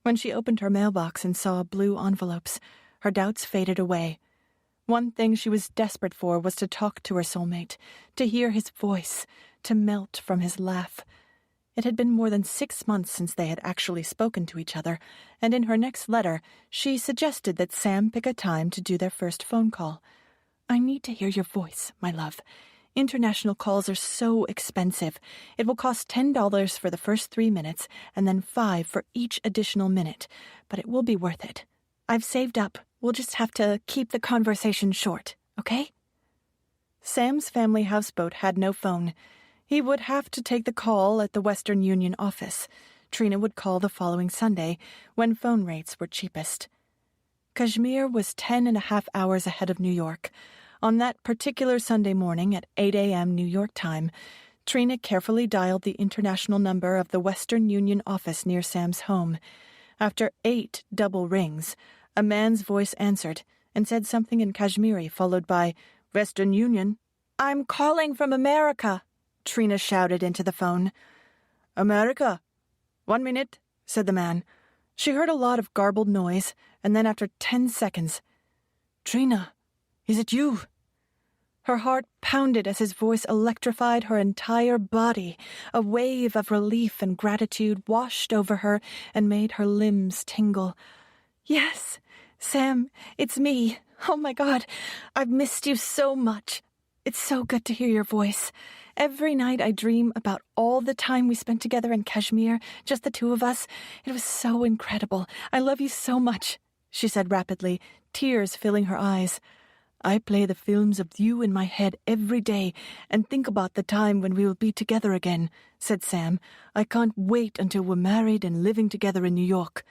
Speaker 1: When she opened her mailbox and saw blue envelopes, her doubts faded away. One thing she was desperate for was to talk to her soulmate, to hear his voice, to melt from his laugh. It had been more than 6 months since they had actually spoken to each other, and in her next letter she suggested that Sam pick a time to do their first phone call. "I need to hear your voice, my love. International calls are so expensive. It will cost $10 for the first 3 minutes, and then $5 for each additional minute, but it will be worth it. I've saved up. We'll just have to keep the conversation short, okay?" Sam's family houseboat had no phone. He would have to take the call at the Western Union office. Trina would call the following Sunday, when phone rates were cheapest. Kashmir was 10.5 hours ahead of New York. On that particular Sunday morning at 8 a.m. New York time, Trina carefully dialed the international number of the Western Union office near Sam's home. After 8 double rings, a man's voice answered and said something in Kashmiri, followed by, "Western Union." "I'm calling from America," Trina shouted into the phone. "America? 1 minute," said the man. She heard a lot of garbled noise, and then after 10 seconds, "Trina, is it you?" Her heart pounded as his voice electrified her entire body. A wave of relief and gratitude washed over her and made her limbs tingle. "Yes, Sam, it's me. Oh my God, I've missed you so much. It's so good to hear your voice. Every night I dream about all the time we spent together in Kashmir, just the two of us. It was so incredible. I love you so much," she said rapidly, tears filling her eyes. "I play the films of you in my head every day and think about the time when we will be together again," said Sam. "I can't wait until we're married and living together in New York."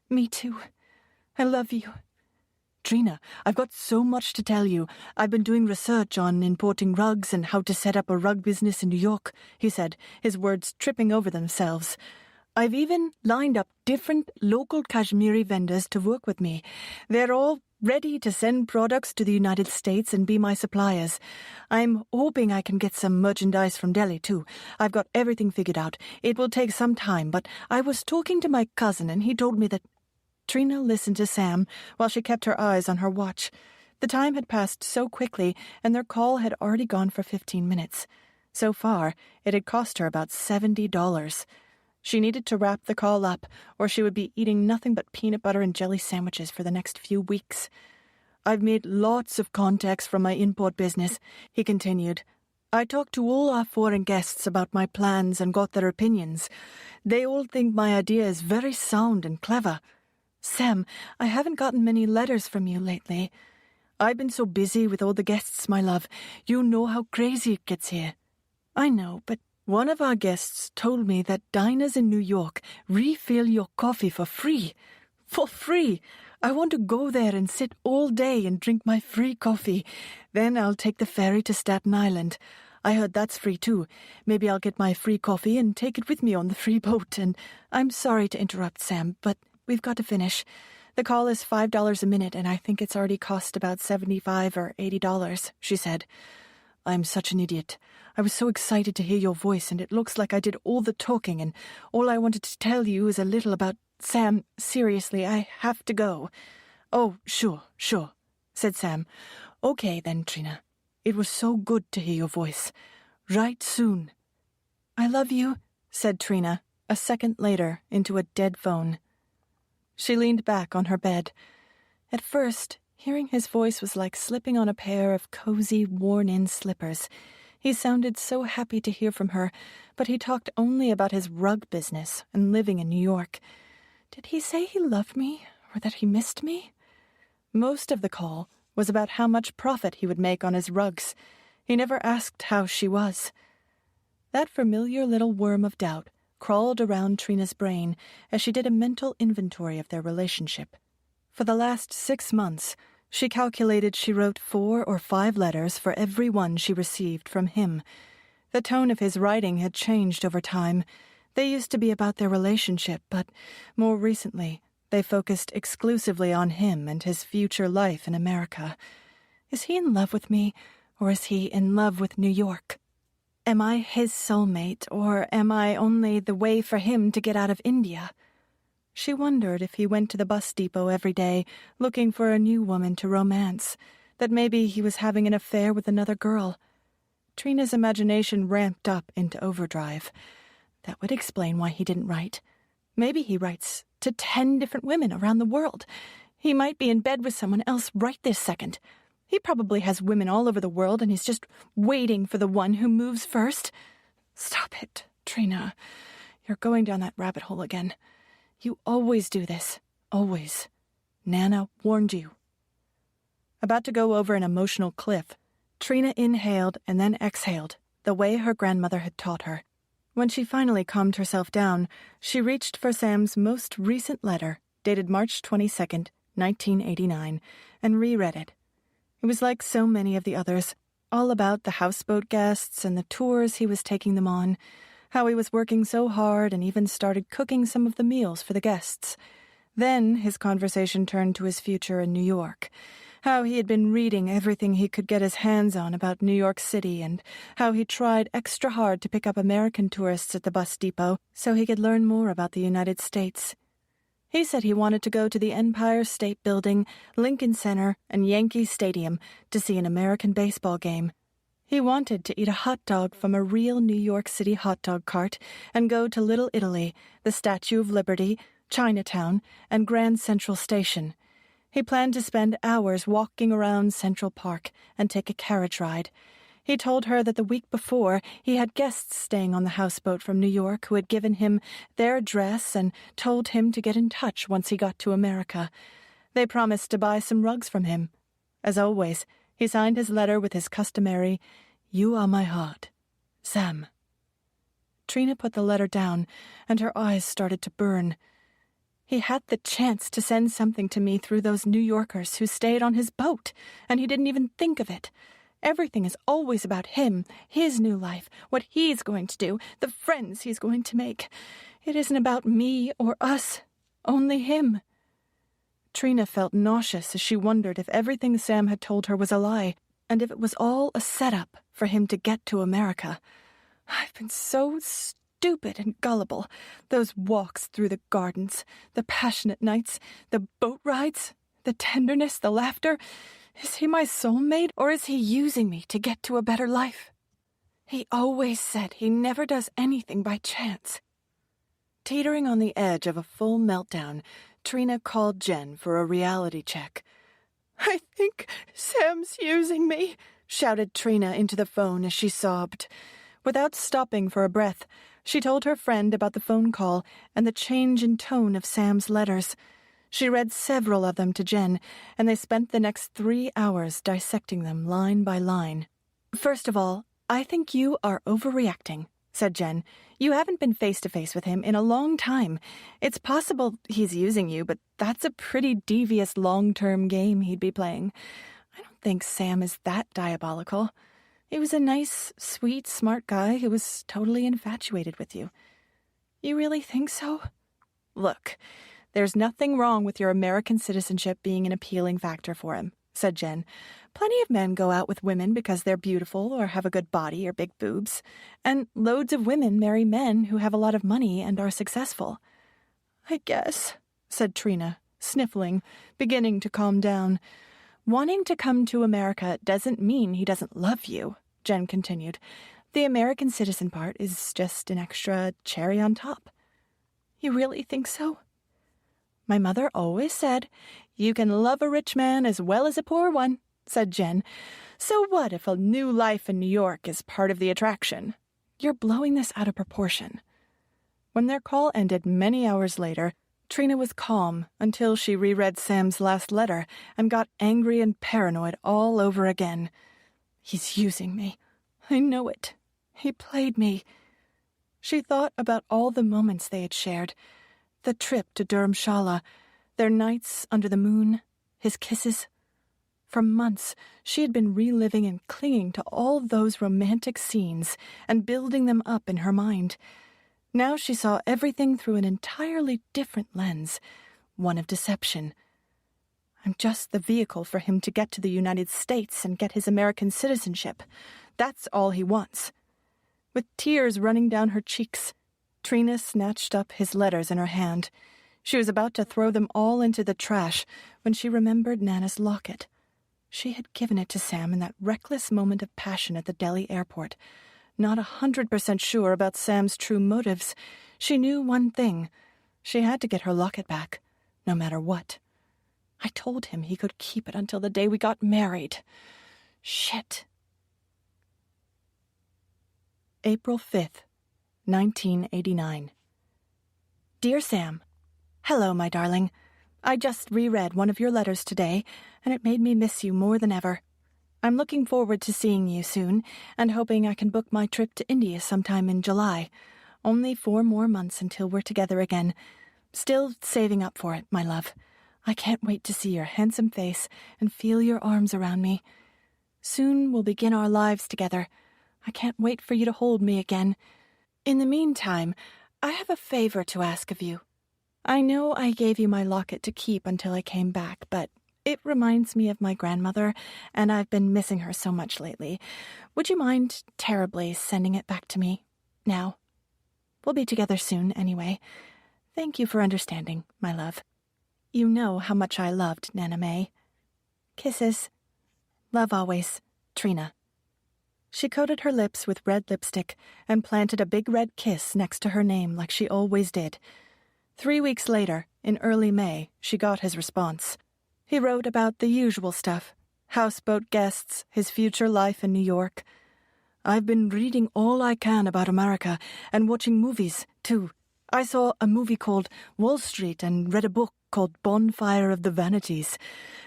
Speaker 1: "Me too. I love you." "Trina, I've got so much to tell you. I've been doing research on importing rugs and how to set up a rug business in New York," he said, his words tripping over themselves. "I've even lined up different local Kashmiri vendors to work with me. They're all ready to send products to the United States and be my suppliers. I'm hoping I can get some merchandise from Delhi, too. I've got everything figured out. It will take some time, but I was talking to my cousin, and he told me that—" Trina listened to Sam while she kept her eyes on her watch. The time had passed so quickly, and their call had already gone for 15 minutes. So far, it had cost her about $70. She needed to wrap the call up, or she would be eating nothing but peanut butter and jelly sandwiches for the next few weeks. "I've made lots of contacts from my import business," he continued. "I talked to all our foreign guests about my plans and got their opinions. They all think my idea is very sound and clever. Sam, I haven't gotten many letters from you lately. I've been so busy with all the guests, my love. You know how crazy it gets here." "I know, but one of our guests told me that diners in New York refill your coffee for free. For free! I want to go there and sit all day and drink my free coffee. Then I'll take the ferry to Staten Island. I heard that's free too. Maybe I'll get my free coffee and take it with me on the free boat. And I'm sorry to interrupt, Sam, but we've got to finish. The call is $5 a minute, and I think it's already cost about $75 or $80, she said. "I'm such an idiot. I was so excited to hear your voice, and it looks like I did all the talking, and all I wanted to tell you is a little about... Sam, seriously, I have to go." "Oh, sure," said Sam. "Okay then, Trina. It was so good to hear your voice. Write soon." "I love you," said Trina, a second later, into a dead phone. She leaned back on her bed. At first, hearing his voice was like slipping on a pair of cozy, worn-in slippers. He sounded so happy to hear from her, but he talked only about his rug business and living in New York. Did he say he loved me, or that he missed me? Most of the call was about how much profit he would make on his rugs. He never asked how she was. That familiar little worm of doubt crawled around Trina's brain as she did a mental inventory of their relationship. For the last 6 months, she calculated she wrote 4 or 5 letters for every one she received from him. The tone of his writing had changed over time. They used to be about their relationship, but more recently, they focused exclusively on him and his future life in America. Is he in love with me, or is he in love with New York? Am I his soulmate, or am I only the way for him to get out of India? She wondered if he went to the bus depot every day, looking for a new woman to romance, that maybe he was having an affair with another girl. Trina's imagination ramped up into overdrive. That would explain why he didn't write. Maybe he writes to 10 different women around the world. He might be in bed with someone else right this second. He probably has women all over the world, and he's just waiting for the one who moves first. Stop it, Trina. You're going down that rabbit hole again. You always do this. Always. Nana warned you. About to go over an emotional cliff, Trina inhaled and then exhaled, the way her grandmother had taught her. When she finally calmed herself down, she reached for Sam's most recent letter, dated March 22nd, 1989, and reread it. It was like so many of the others, all about the houseboat guests and the tours he was taking them on, how he was working so hard and even started cooking some of the meals for the guests. Then his conversation turned to his future in New York, how he had been reading everything he could get his hands on about New York City and how he tried extra hard to pick up American tourists at the bus depot so he could learn more about the United States. He said he wanted to go to the Empire State Building, Lincoln Center, and Yankee Stadium to see an American baseball game. He wanted to eat a hot dog from a real New York City hot dog cart and go to Little Italy, the Statue of Liberty, Chinatown, and Grand Central Station. He planned to spend hours walking around Central Park and take a carriage ride. He told her that the week before he had guests staying on the houseboat from New York who had given him their address and told him to get in touch once he got to America. They promised to buy some rugs from him. As always, he signed his letter with his customary, "You are my heart, Sam." Trina put the letter down, and her eyes started to burn. He had the chance to send something to me through those New Yorkers who stayed on his boat, and he didn't even think of it. Everything is always about him, his new life, what he's going to do, the friends he's going to make. It isn't about me or us, only him. Trina felt nauseous as she wondered if everything Sam had told her was a lie, and if it was all a setup for him to get to America. I've been so stupid and gullible. Those walks through the gardens, the passionate nights, the boat rides, the tenderness, the laughter. Is he my soulmate, or is he using me to get to a better life? He always said he never does anything by chance. Teetering on the edge of a full meltdown, Trina called Jen for a reality check. "I think Sam's using me," shouted Trina into the phone as she sobbed. Without stopping for a breath, she told her friend about the phone call and the change in tone of Sam's letters. She read several of them to Jen, and they spent the next 3 hours dissecting them line by line. "First of all, I think you are overreacting," said Jen. "You haven't been face-to-face with him in a long time. It's possible he's using you, but that's a pretty devious long-term game he'd be playing. I don't think Sam is that diabolical. He was a nice, sweet, smart guy who was totally infatuated with you." "You really think so?" "Look, there's nothing wrong with your American citizenship being an appealing factor for him," said Jen. "Plenty of men go out with women because they're beautiful or have a good body or big boobs. And loads of women marry men who have a lot of money and are successful." "I guess," said Trina, sniffling, beginning to calm down. "Wanting to come to America doesn't mean he doesn't love you," Jen continued. "The American citizen part is just an extra cherry on top." "You really think so?" "My mother always said, 'You can love a rich man as well as a poor one,'" said Jen. "So what if a new life in New York is part of the attraction?" "You're blowing this out of proportion." When their call ended many hours later, Trina was calm until she reread Sam's last letter and got angry and paranoid all over again. "He's using me. I know it. He played me." She thought about all the moments they had shared. The trip to Dharamshala, their nights under the moon, his kisses. For months, she had been reliving and clinging to all those romantic scenes and building them up in her mind. Now she saw everything through an entirely different lens, one of deception. "I'm just the vehicle for him to get to the United States and get his American citizenship. That's all he wants." With tears running down her cheeks, Trina snatched up his letters in her hand. She was about to throw them all into the trash when she remembered Nana's locket. She had given it to Sam in that reckless moment of passion at the Delhi airport. Not 100% sure about Sam's true motives, she knew one thing. She had to get her locket back, no matter what. "I told him he could keep it until the day we got married. Shit." April 5th, 1989. Dear Sam, hello, my darling. I just reread one of your letters today, and it made me miss you more than ever. I'm looking forward to seeing you soon, and hoping I can book my trip to India sometime in July. Only 4 more months until we're together again. Still saving up for it, my love. I can't wait to see your handsome face and feel your arms around me. Soon we'll begin our lives together. I can't wait for you to hold me again. In the meantime, I have a favor to ask of you. I know I gave you my locket to keep until I came back, but it reminds me of my grandmother, and I've been missing her so much lately. Would you mind terribly sending it back to me now? We'll be together soon anyway. Thank you for understanding, my love. You know how much I loved Nana May. Kisses. Love always, Trina. She coated her lips with red lipstick and planted a big red kiss next to her name like she always did. 3 weeks later, in early May, she got his response. He wrote about the usual stuff. Houseboat guests, his future life in New York. I've been reading all I can about America and watching movies, too. I saw a movie called Wall Street and read a book called Bonfire of the Vanities.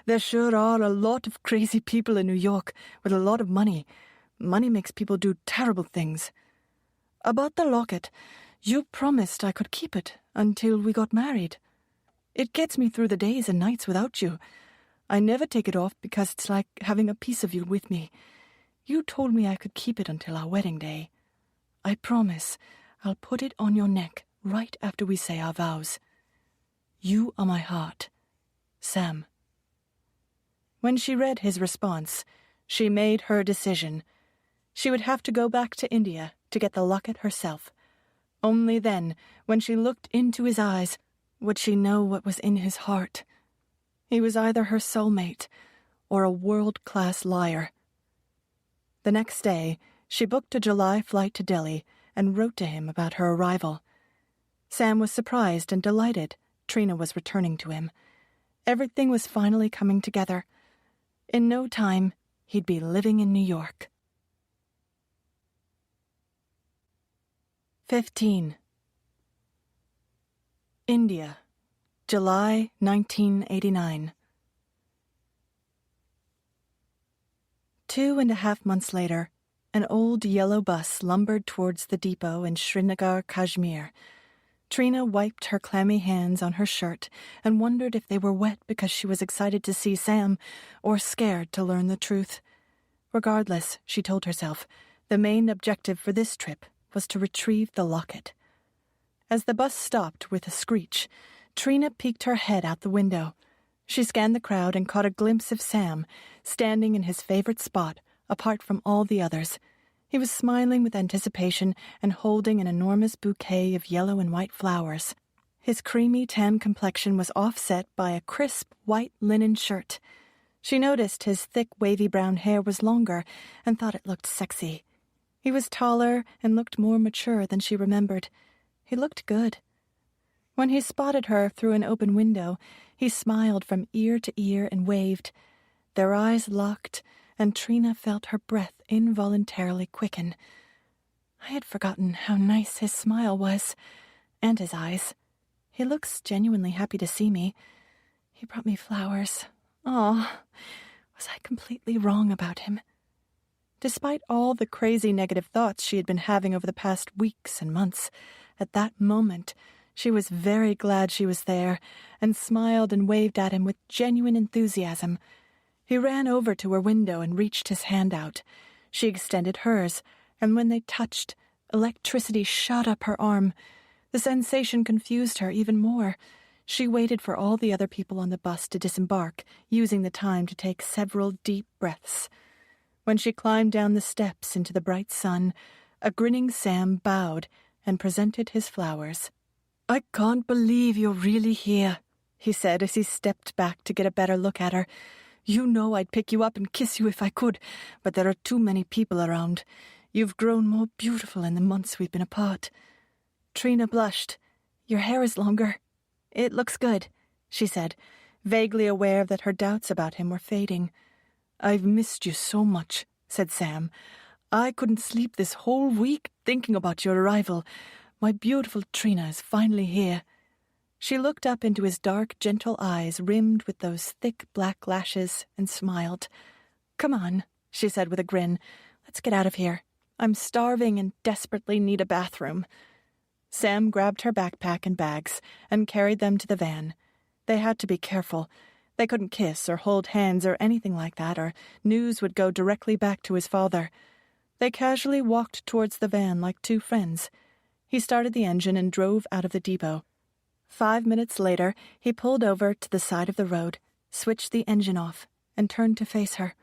Speaker 1: There sure are a lot of crazy people in New York with a lot of money. Money makes people do terrible things. About the locket, you promised I could keep it until we got married. It gets me through the days and nights without you. I never take it off because it's like having a piece of you with me. You told me I could keep it until our wedding day. I promise I'll put it on your neck right after we say our vows. You are my heart. Sam. When she read his response, she made her decision. She would have to go back to India to get the locket herself. Only then, when she looked into his eyes, would she know what was in his heart. He was either her soulmate or a world-class liar. The next day, she booked a July flight to Delhi and wrote to him about her arrival. Sam was surprised and delighted Trina was returning to him. Everything was finally coming together. In no time, he'd be living in New York. 15. India, July 1989. 2.5 months later, an old yellow bus lumbered towards the depot in Srinagar, Kashmir. Trina wiped her clammy hands on her shirt and wondered if they were wet because she was excited to see Sam or scared to learn the truth. Regardless, she told herself, the main objective for this trip was to retrieve the locket. As the bus stopped with a screech, Trina peeked her head out the window. She scanned the crowd and caught a glimpse of Sam, standing in his favorite spot, apart from all the others. He was smiling with anticipation and holding an enormous bouquet of yellow and white flowers. His creamy tan complexion was offset by a crisp white linen shirt. She noticed his thick wavy brown hair was longer and thought it looked sexy. He was taller and looked more mature than she remembered. He looked good. When he spotted her through an open window, he smiled from ear to ear and waved. Their eyes locked, and Trina felt her breath involuntarily quicken. I had forgotten how nice his smile was, and his eyes. He looks genuinely happy to see me. He brought me flowers. Oh, was I completely wrong about him? Despite all the crazy negative thoughts she had been having over the past weeks and months, at that moment, she was very glad she was there, and smiled and waved at him with genuine enthusiasm. He ran over to her window and reached his hand out. She extended hers, and when they touched, electricity shot up her arm. The sensation confused her even more. She waited for all the other people on the bus to disembark, using the time to take several deep breaths. When she climbed down the steps into the bright sun, a grinning Sam bowed and presented his flowers. "I can't believe you're really here," he said as he stepped back to get a better look at her. "You know I'd pick you up and kiss you if I could, but there are too many people around. You've grown more beautiful in the months we've been apart." Trina blushed. "Your hair is longer. It looks good," she said, vaguely aware that her doubts about him were fading. "I've missed you so much," said Sam. "I couldn't sleep this whole week thinking about your arrival. My beautiful Trina is finally here." She looked up into his dark, gentle eyes rimmed with those thick black lashes and smiled. "Come on," she said with a grin. "Let's get out of here. I'm starving and desperately need a bathroom." Sam grabbed her backpack and bags and carried them to the van. They had to be careful. They couldn't kiss or hold hands or anything like that, or news would go directly back to his father. They casually walked towards the van like two friends. He started the engine and drove out of the depot. 5 minutes later, he pulled over to the side of the road, switched the engine off, and turned to face her.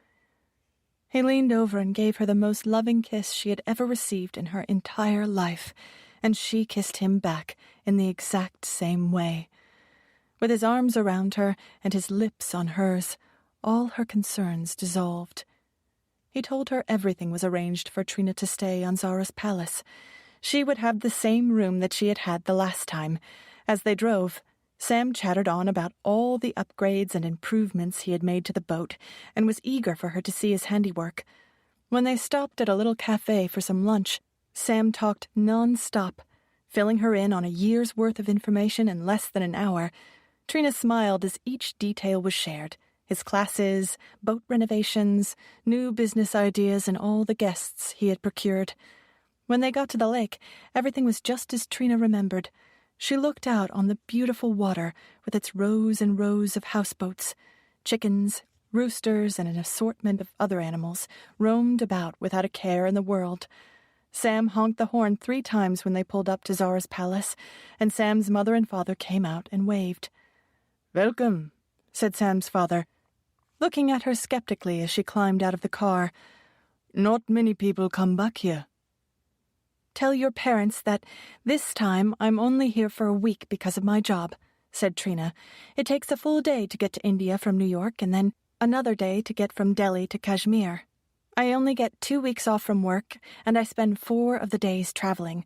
Speaker 1: He leaned over and gave her the most loving kiss she had ever received in her entire life, and she kissed him back in the exact same way. With his arms around her and his lips on hers, all her concerns dissolved. He told her everything was arranged for Trina to stay on Zara's palace. She would have the same room that she had had the last time. As they drove, Sam chattered on about all the upgrades and improvements he had made to the boat and was eager for her to see his handiwork. When they stopped at a little cafe for some lunch, Sam talked non-stop, filling her in on a year's worth of information in less than an hour. Trina smiled as each detail was shared. His classes, boat renovations, new business ideas, and all the guests he had procured. When they got to the lake, everything was just as Trina remembered. She looked out on the beautiful water with its rows and rows of houseboats. Chickens, roosters, and an assortment of other animals roamed about without a care in the world. Sam honked the horn 3 times when they pulled up to Zara's palace, and Sam's mother and father came out and waved. "Welcome," said Sam's father, looking at her skeptically as she climbed out of the car. "Not many people come back here." "Tell your parents that this time I'm only here for a week because of my job," said Trina. "It takes a full day to get to India from New York, and then Another day to get from Delhi to Kashmir. I only get 2 weeks off from work, and I spend 4 of the days traveling.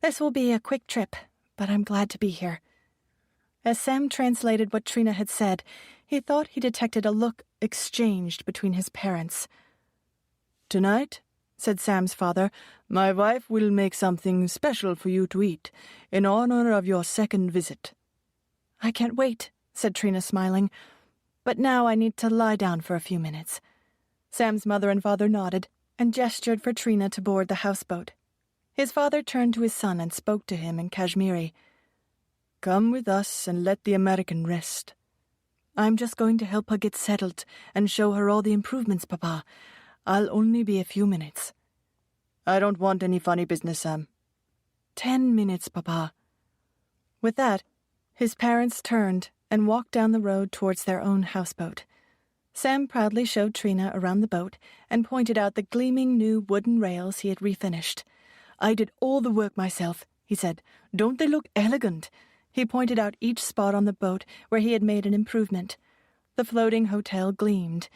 Speaker 1: This will be a quick trip, but I'm glad to be here. As Sam translated what Trina had said, he thought he detected a look exchanged between his parents.
Speaker 2: "Tonight," said Sam's father, "my wife will make something special for you to eat, in honor of your second visit."
Speaker 1: I can't wait, said Trina, smiling. But now I need to lie down for a few minutes. Sam's mother and father nodded and gestured for Trina to board the houseboat. His father turned to his son and spoke to him in Kashmiri.
Speaker 2: "Come with us and let the American rest."
Speaker 1: "I'm just going to help her get settled and show her all the improvements, Papa. I'll only be a few minutes."
Speaker 2: "I don't want any funny business, Sam."
Speaker 1: 10 minutes, Papa." With that, his parents turned and walked down the road towards their own houseboat. Sam proudly showed Trina around the boat and pointed out the gleaming new wooden rails he had refinished. "I did all the work myself," he said. "Don't they look elegant?" He pointed out each spot on the boat where he had made an improvement. The floating hotel gleamed.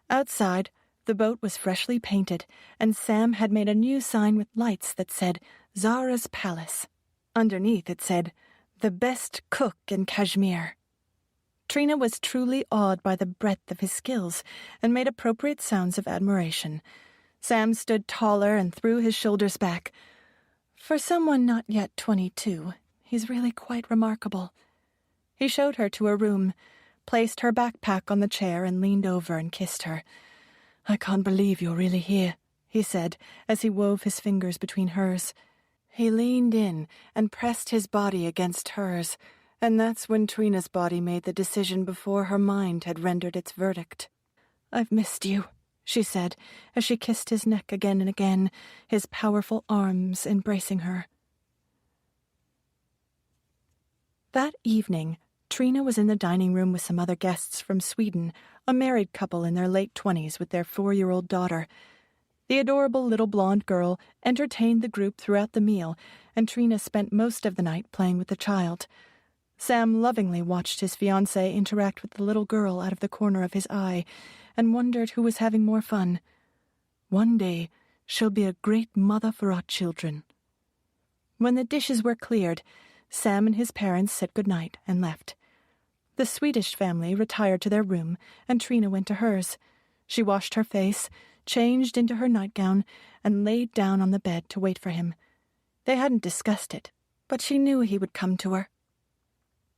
Speaker 1: Outside, the boat was freshly painted, and Sam had made a new sign with lights that said, "Zara's Palace." Underneath it said, "The best cook in Kashmir." Trina was truly awed by the breadth of his skills and made appropriate sounds of admiration. Sam stood taller and threw his shoulders back. For someone not yet 22, he's really quite remarkable. He showed her to her room, placed her backpack on the chair and leaned over and kissed her. "I can't believe you're really here," he said as he wove his fingers between hers. He leaned in and pressed his body against hers, and that's when Trina's body made the decision before her mind had rendered its verdict. "I've missed you," she said, as she kissed his neck again and again, his powerful arms embracing her. That evening, Trina was in the dining room with some other guests from Sweden, a married couple in their late 20s with their 4-year-old daughter. The adorable little blonde girl entertained the group throughout the meal, and Trina spent most of the night playing with the child. Sam lovingly watched his fiancée interact with the little girl out of the corner of his eye and wondered who was having more fun. "One day, she'll be a great mother for our children." When the dishes were cleared, Sam and his parents said goodnight and left. The Swedish family retired to their room, and Trina went to hers. She washed her face, changed into her nightgown, and laid down on the bed to wait for him. They hadn't discussed it, but she knew he would come to her.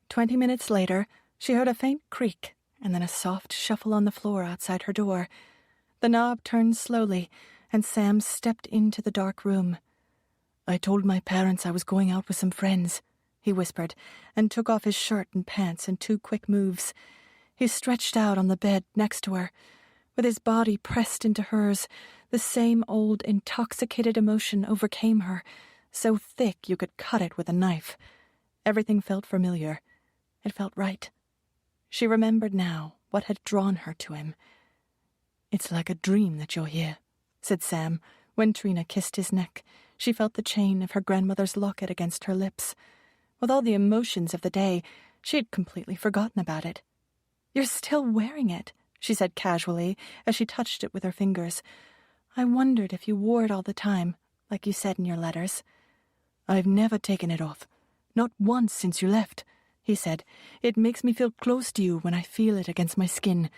Speaker 1: 20 minutes later, she heard a faint creak and then a soft shuffle on the floor outside her door. The knob turned slowly, and Sam stepped into the dark room. "I told my parents I was going out with some friends," he whispered, and took off his shirt and pants in 2 quick moves. He stretched out on the bed next to her. With his body pressed into hers, the same old intoxicated emotion overcame her, so thick you could cut it with a knife. Everything felt familiar. It felt right. She remembered now what had drawn her to him. "It's like a dream that you're here," said Sam, when Trina kissed his neck. She felt the chain of her grandmother's locket against her lips. With all the emotions of the day, she had completely forgotten about it. "You're still wearing it," she said casually as she touched it with her fingers. "I wondered if you wore it all the time, like you said in your letters." "I've never taken it off. Not once since you left," he said. "It makes me feel close to you when I feel it against my skin.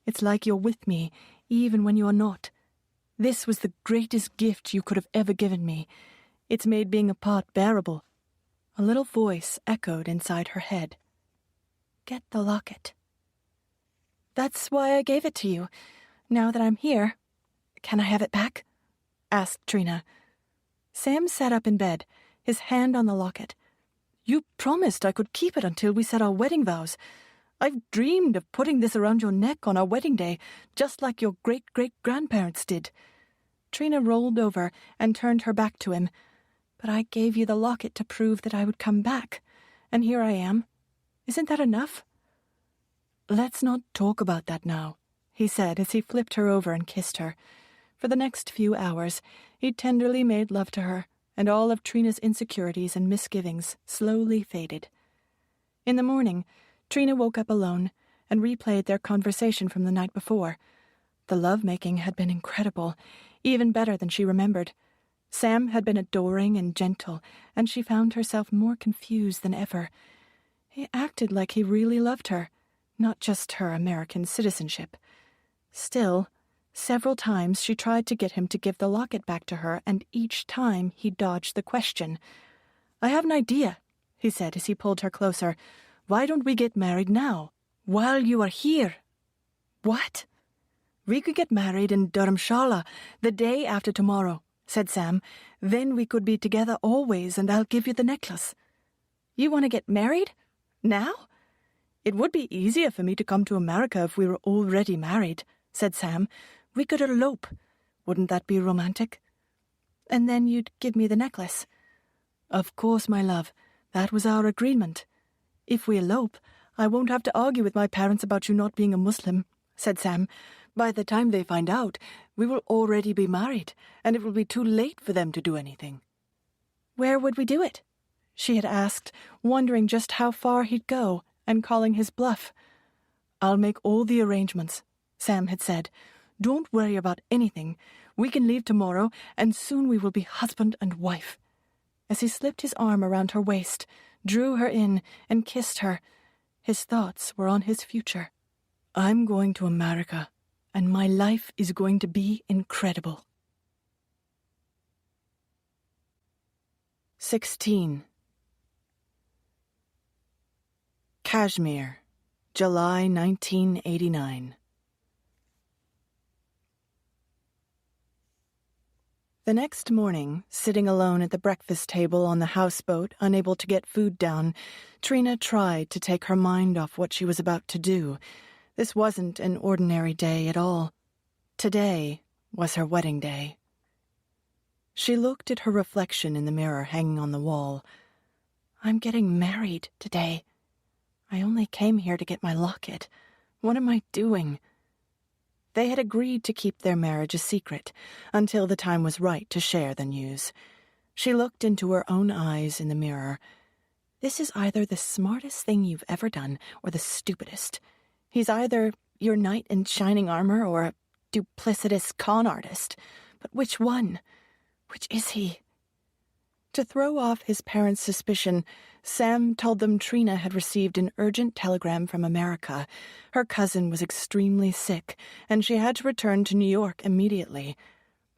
Speaker 1: It's like you're with me, even when you are not. This was the greatest gift you could have ever given me. It's made being apart bearable." A little voice echoed inside her head. "Get the locket." "That's why I gave it to you. Now that I'm here, can I have it back?" asked Trina. Sam sat up in bed, his hand on the locket. "You promised I could keep it until we said our wedding vows. I've dreamed of putting this around your neck on our wedding day, just like your great-great-grandparents did." Trina rolled over and turned her back to him. "But I gave you the locket to prove that I would come back, and here I am. Isn't that enough?" "Let's not talk about that now," he said as he flipped her over and kissed her. For the next few hours, he tenderly made love to her, and all of Trina's insecurities and misgivings slowly faded. In the morning, Trina woke up alone and replayed their conversation from the night before. The love-making had been incredible, even better than she remembered. Sam had been adoring and gentle, and she found herself more confused than ever. He acted like he really loved her, not just her American citizenship. Still, several times she tried to get him to give the locket back to her, and each time he dodged the question. "I have an idea," he said as he pulled her closer. "Why don't we get married now, while you are here?" "What?" "We could get married in Dharamshala the day after tomorrow," said Sam. "Then we could be together always, and I'll give you the necklace." "You want to get married? Now?" "It would be easier for me to come to America if we were already married," said Sam. "We could elope. Wouldn't that be romantic?" "And then you'd give me the necklace." "Of course, my love. That was our agreement. If we elope, I won't have to argue with my parents about you not being a Muslim," said Sam. "By the time they find out, we will already be married, and it will be too late for them to do anything." "Where would we do it?" she had asked, wondering just how far he'd go, and calling his bluff. "I'll make all the arrangements," Sam had said. "Don't worry about anything. We can leave tomorrow, and soon we will be husband and wife." As he slipped his arm around her waist, drew her in, and kissed her, his thoughts were on his future. "I'm going to America, and my life is going to be incredible." 16. Kashmir, July 1989. The next morning, sitting alone at the breakfast table on the houseboat, unable to get food down, Trina tried to take her mind off what she was about to do. This wasn't an ordinary day at all. Today was her wedding day. She looked at her reflection in the mirror hanging on the wall. "I'm getting married today. I only came here to get my locket. What am I doing?" They had agreed to keep their marriage a secret until the time was right to share the news. She looked into her own eyes in the mirror. "This is either the smartest thing you've ever done or the stupidest. He's either your knight in shining armor or a duplicitous con artist. But which one? Which is he?" To throw off his parents' suspicion, Sam told them Trina had received an urgent telegram from America. Her cousin was extremely sick, and she had to return to New York immediately.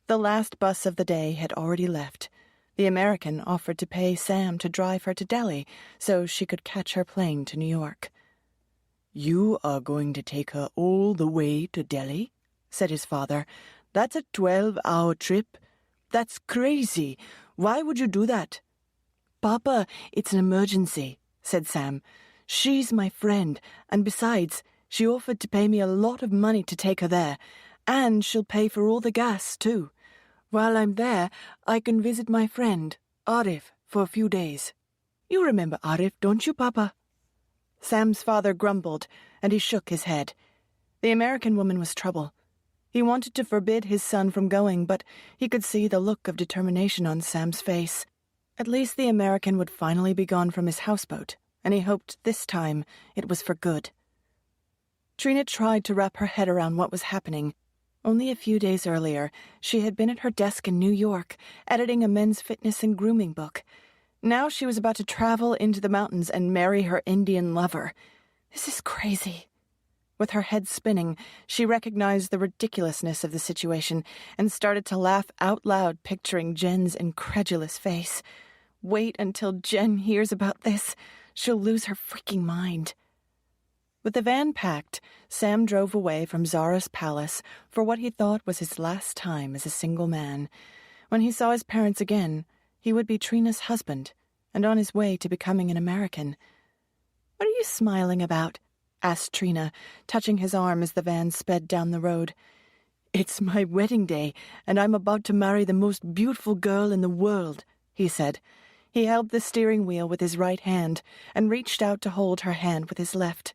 Speaker 1: The last bus of the day had already left. The American offered to pay Sam to drive her to Delhi so she could catch her plane to New York. "You are going to take her all the way to Delhi?" said his father. "That's a 12-hour trip. That's crazy. Why would you do that?" "Papa, it's an emergency," said Sam. "She's my friend, and besides, she offered to pay me a lot of money to take her there, and she'll pay for all the gas, too. While I'm there, I can visit my friend, Arif, for a few days. You remember Arif, don't you, Papa?" Sam's father grumbled, and he shook his head. The American woman was trouble. He wanted to forbid his son from going, but he could see the look of determination on Sam's face. At least the American would finally be gone from his houseboat, and he hoped this time it was for good. Trina tried to wrap her head around what was happening. Only a few days earlier, she had been at her desk in New York, editing a men's fitness and grooming book. Now she was about to travel into the mountains and marry her Indian lover. This is crazy. With her head spinning, she recognized the ridiculousness of the situation and started to laugh out loud, picturing Jen's incredulous face. Wait until Jen hears about this. She'll lose her freaking mind. With the van packed, Sam drove away from Zara's palace for what he thought was his last time as a single man. When he saw his parents again, he would be Trina's husband and on his way to becoming an American. "What are you smiling about?" asked Trina, touching his arm as the van sped down the road. "It's my wedding day, and I'm about to marry the most beautiful girl in the world," he said. He held the steering wheel with his right hand and reached out to hold her hand with his left.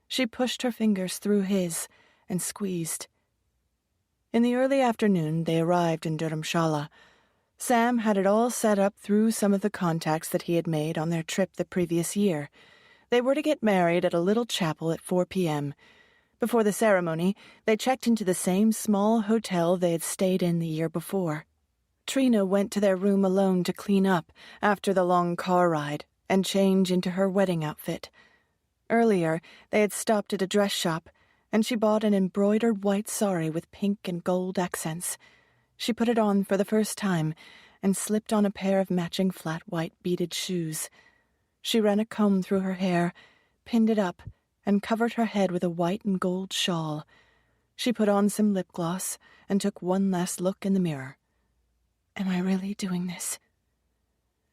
Speaker 1: She pushed her fingers through his and squeezed. In the early afternoon, they arrived in Dharamshala. Sam had it all set up through some of the contacts that he had made on their trip the previous year. They were to get married at a little chapel at 4 p.m. Before the ceremony, they checked into the same small hotel they had stayed in the year before. Trina went to their room alone to clean up after the long car ride and change into her wedding outfit. Earlier, they had stopped at a dress shop, and she bought an embroidered white sari with pink and gold accents. She put it on for the first time and slipped on a pair of matching flat white beaded shoes. She ran a comb through her hair, pinned it up, and covered her head with a white and gold shawl. She put on some lip gloss and took one last look in the mirror. Am I really doing this?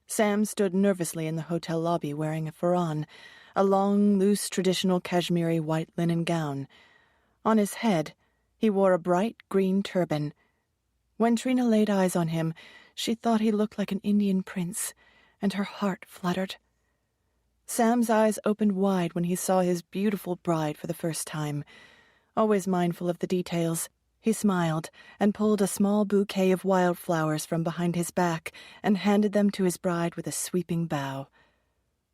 Speaker 1: Sam stood nervously in the hotel lobby wearing a farran, a long, loose, traditional Kashmiri white linen gown. On his head, he wore a bright green turban. When Trina laid eyes on him, she thought he looked like an Indian prince, and her heart fluttered. Sam's eyes opened wide when he saw his beautiful bride for the first time. Always mindful of the details, he smiled and pulled a small bouquet of wildflowers from behind his back and handed them to his bride with a sweeping bow.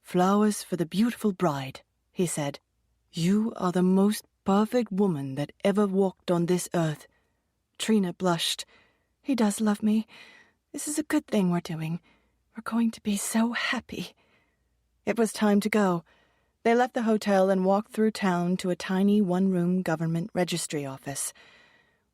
Speaker 1: "Flowers for the beautiful bride," he said. "You are the most perfect woman that ever walked on this earth." Trina blushed. "He does love me. This is a good thing we're doing. We're going to be so happy." It was time to go. They left the hotel and walked through town to a tiny one-room government registry office.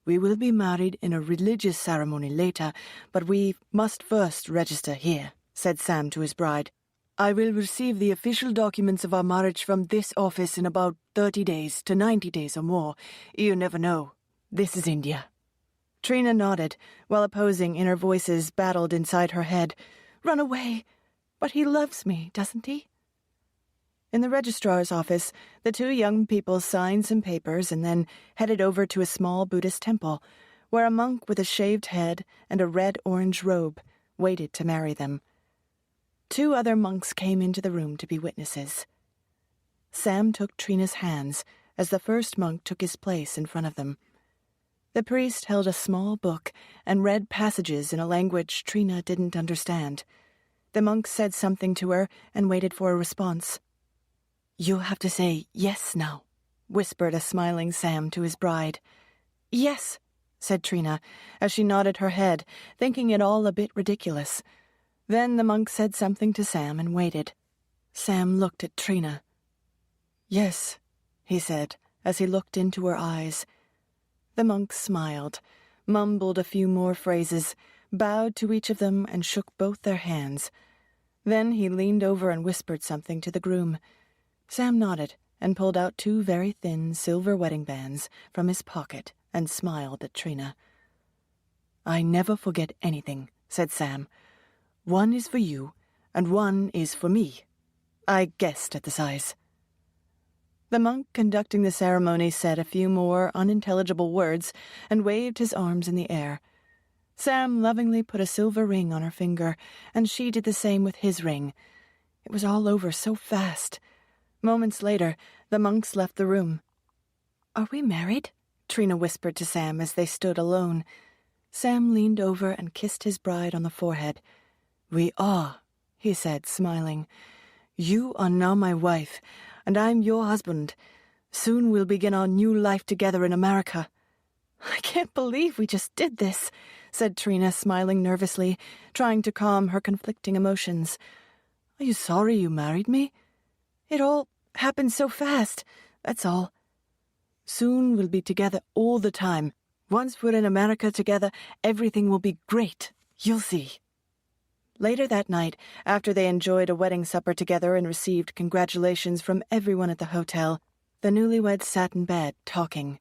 Speaker 1: "We will be married in a religious ceremony later, but we must first register here," said Sam to his bride. "I will receive the official documents of our marriage from this office in about 30 days to 90 days or more. You never know. This is India." Trina nodded, while opposing inner voices battled inside her head. "Run away! But he loves me, doesn't he?" In the registrar's office, the two young people signed some papers and then headed over to a small Buddhist temple, where a monk with a shaved head and a red-orange robe waited to marry them. 2 other monks came into the room to be witnesses. Sam took Trina's hands as the first monk took his place in front of them. The priest held a small book and read passages in a language Trina didn't understand. The monk said something to her and waited for a response. "You'll have to say yes now," whispered a smiling Sam to his bride. "Yes," said Trina, as she nodded her head, thinking it all a bit ridiculous. Then the monk said something to Sam and waited. Sam looked at Trina. "Yes," he said, as he looked into her eyes. The monk smiled, mumbled a few more phrases, bowed to each of them and shook both their hands. Then he leaned over and whispered something to the groom. Sam nodded and pulled out 2 very thin silver wedding bands from his pocket and smiled at Trina. "I never forget anything," said Sam. "One is for you, and one is for me." I guessed at the size. The monk conducting the ceremony said a few more unintelligible words and waved his arms in the air. Sam lovingly put a silver ring on her finger, and she did the same with his ring. It was all over so fast. Moments later, the monks left the room. "Are we married?" Trina whispered to Sam as they stood alone. Sam leaned over and kissed his bride on the forehead. "We are," he said, smiling. "You are now my wife, and I'm your husband. Soon we'll begin our new life together in America." "I can't believe we just did this," said Trina, smiling nervously, trying to calm her conflicting emotions. "Are you sorry you married me?" "It all happened so fast, that's all." "Soon we'll be together all the time. Once we're in America together, everything will be great. You'll see." Later that night, after they enjoyed a wedding supper together and received congratulations from everyone at the hotel, the newlyweds sat in bed, talking.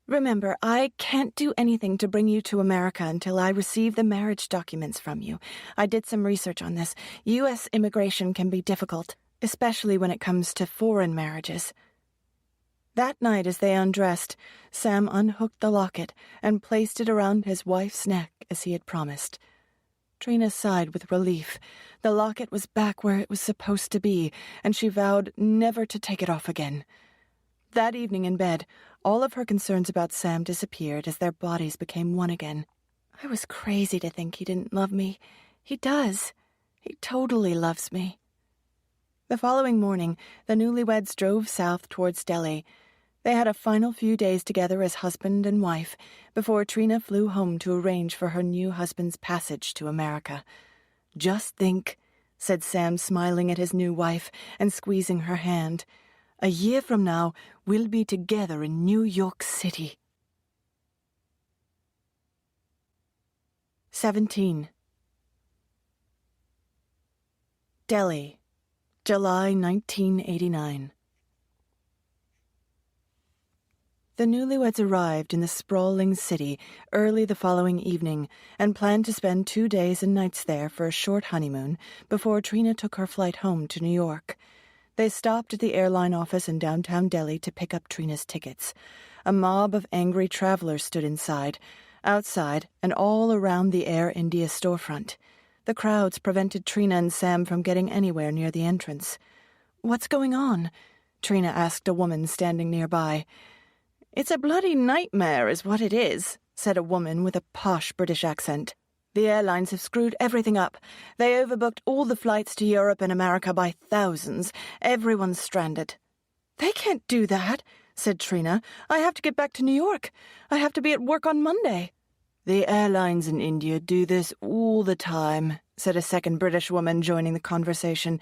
Speaker 1: "Remember, I can't do anything to bring you to America until I receive the marriage documents from you. I did some research on this. U.S. immigration can be difficult, especially when it comes to foreign marriages." That night, as they undressed, Sam unhooked the locket and placed it around his wife's neck as he had promised. Trina sighed with relief. The locket was back where it was supposed to be, and she vowed never to take it off again. That evening in bed, all of her concerns about Sam disappeared as their bodies became one again. "I was crazy to think he didn't love me. He does. He totally loves me." The following morning, the newlyweds drove south towards Delhi. They had a final few days together as husband and wife before Trina flew home to arrange for her new husband's passage to America. "Just think," said Sam, smiling at his new wife and squeezing her hand. "A year from now, we'll be together in New York City." 17. Delhi, July 1989. The newlyweds arrived in the sprawling city early the following evening and planned to spend 2 days and nights there for a short honeymoon before Trina took her flight home to New York. They stopped at the airline office in downtown Delhi to pick up Trina's tickets. A mob of angry travelers stood inside, outside, and all around the Air India storefront. The crowds prevented Trina and Sam from getting anywhere near the entrance. "What's going on?" Trina asked a woman standing nearby. "It's a bloody nightmare is what it is," said a woman with a posh British accent. "The airlines have screwed everything up. They overbooked all the flights to Europe and America by thousands. Everyone's stranded." "They can't do that," said Trina. "I have to get back to New York. I have to be at work on Monday." "The airlines in India do this all the time," said a second British woman joining the conversation.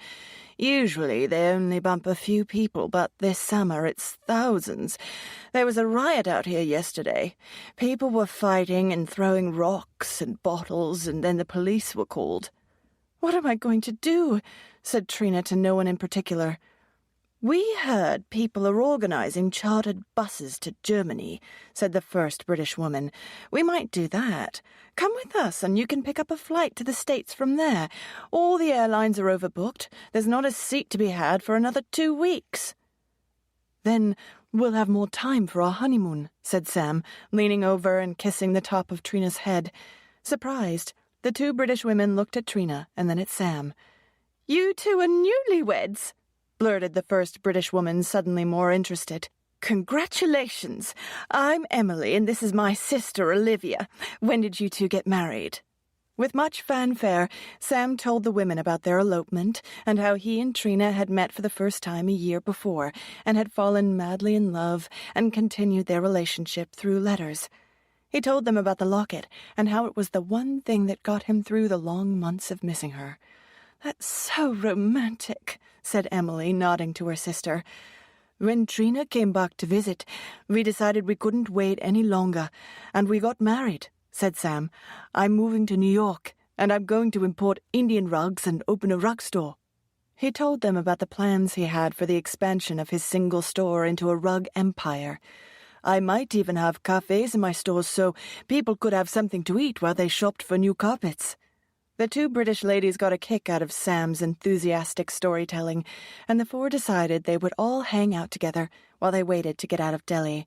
Speaker 1: "Usually they only bump a few people, but this summer it's thousands. There was a riot out here yesterday. People were fighting and throwing rocks and bottles, and then the police were called." "What am I going to do?" said Trina to no one in particular. "We heard people are organizing chartered buses to Germany," said the first British woman. "We might do that. Come with us and you can pick up a flight to the States from there. All the airlines are overbooked. There's not a seat to be had for another 2 weeks." "Then we'll have more time for our honeymoon," said Sam, leaning over and kissing the top of Trina's head. Surprised, the 2 British women looked at Trina and then at Sam. "You two are newlyweds," blurted the first British woman, suddenly more interested. "Congratulations! I'm Emily, and this is my sister, Olivia. When did you two get married?" With much fanfare, Sam told the women about their elopement and how he and Trina had met for the first time a year before and had fallen madly in love and continued their relationship through letters. He told them about the locket and how it was the one thing that got him through the long months of missing her. "That's so romantic," said Emily, nodding to her sister. "When Trina came back to visit, we decided we couldn't wait any longer, and we got married," said Sam. "I'm moving to New York, and I'm going to import Indian rugs and open a rug store." He told them about the plans he had for the expansion of his single store into a rug empire. "I might even have cafes in my stores so people could have something to eat while they shopped for new carpets." The 2 British ladies got a kick out of Sam's enthusiastic storytelling, and the 4 decided they would all hang out together while they waited to get out of Delhi.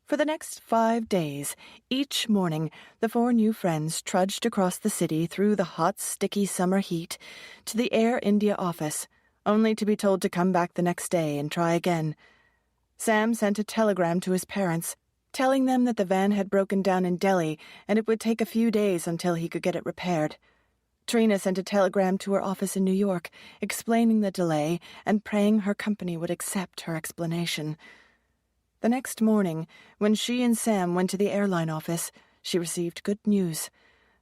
Speaker 1: For the next 5 days, each morning, the 4 new friends trudged across the city through the hot, sticky summer heat to the Air India office, only to be told to come back the next day and try again. Sam sent a telegram to his parents, telling them that the van had broken down in Delhi and it would take a few days until he could get it repaired. Trina sent a telegram to her office in New York, explaining the delay and praying her company would accept her explanation. The next morning, when she and Sam went to the airline office, she received good news.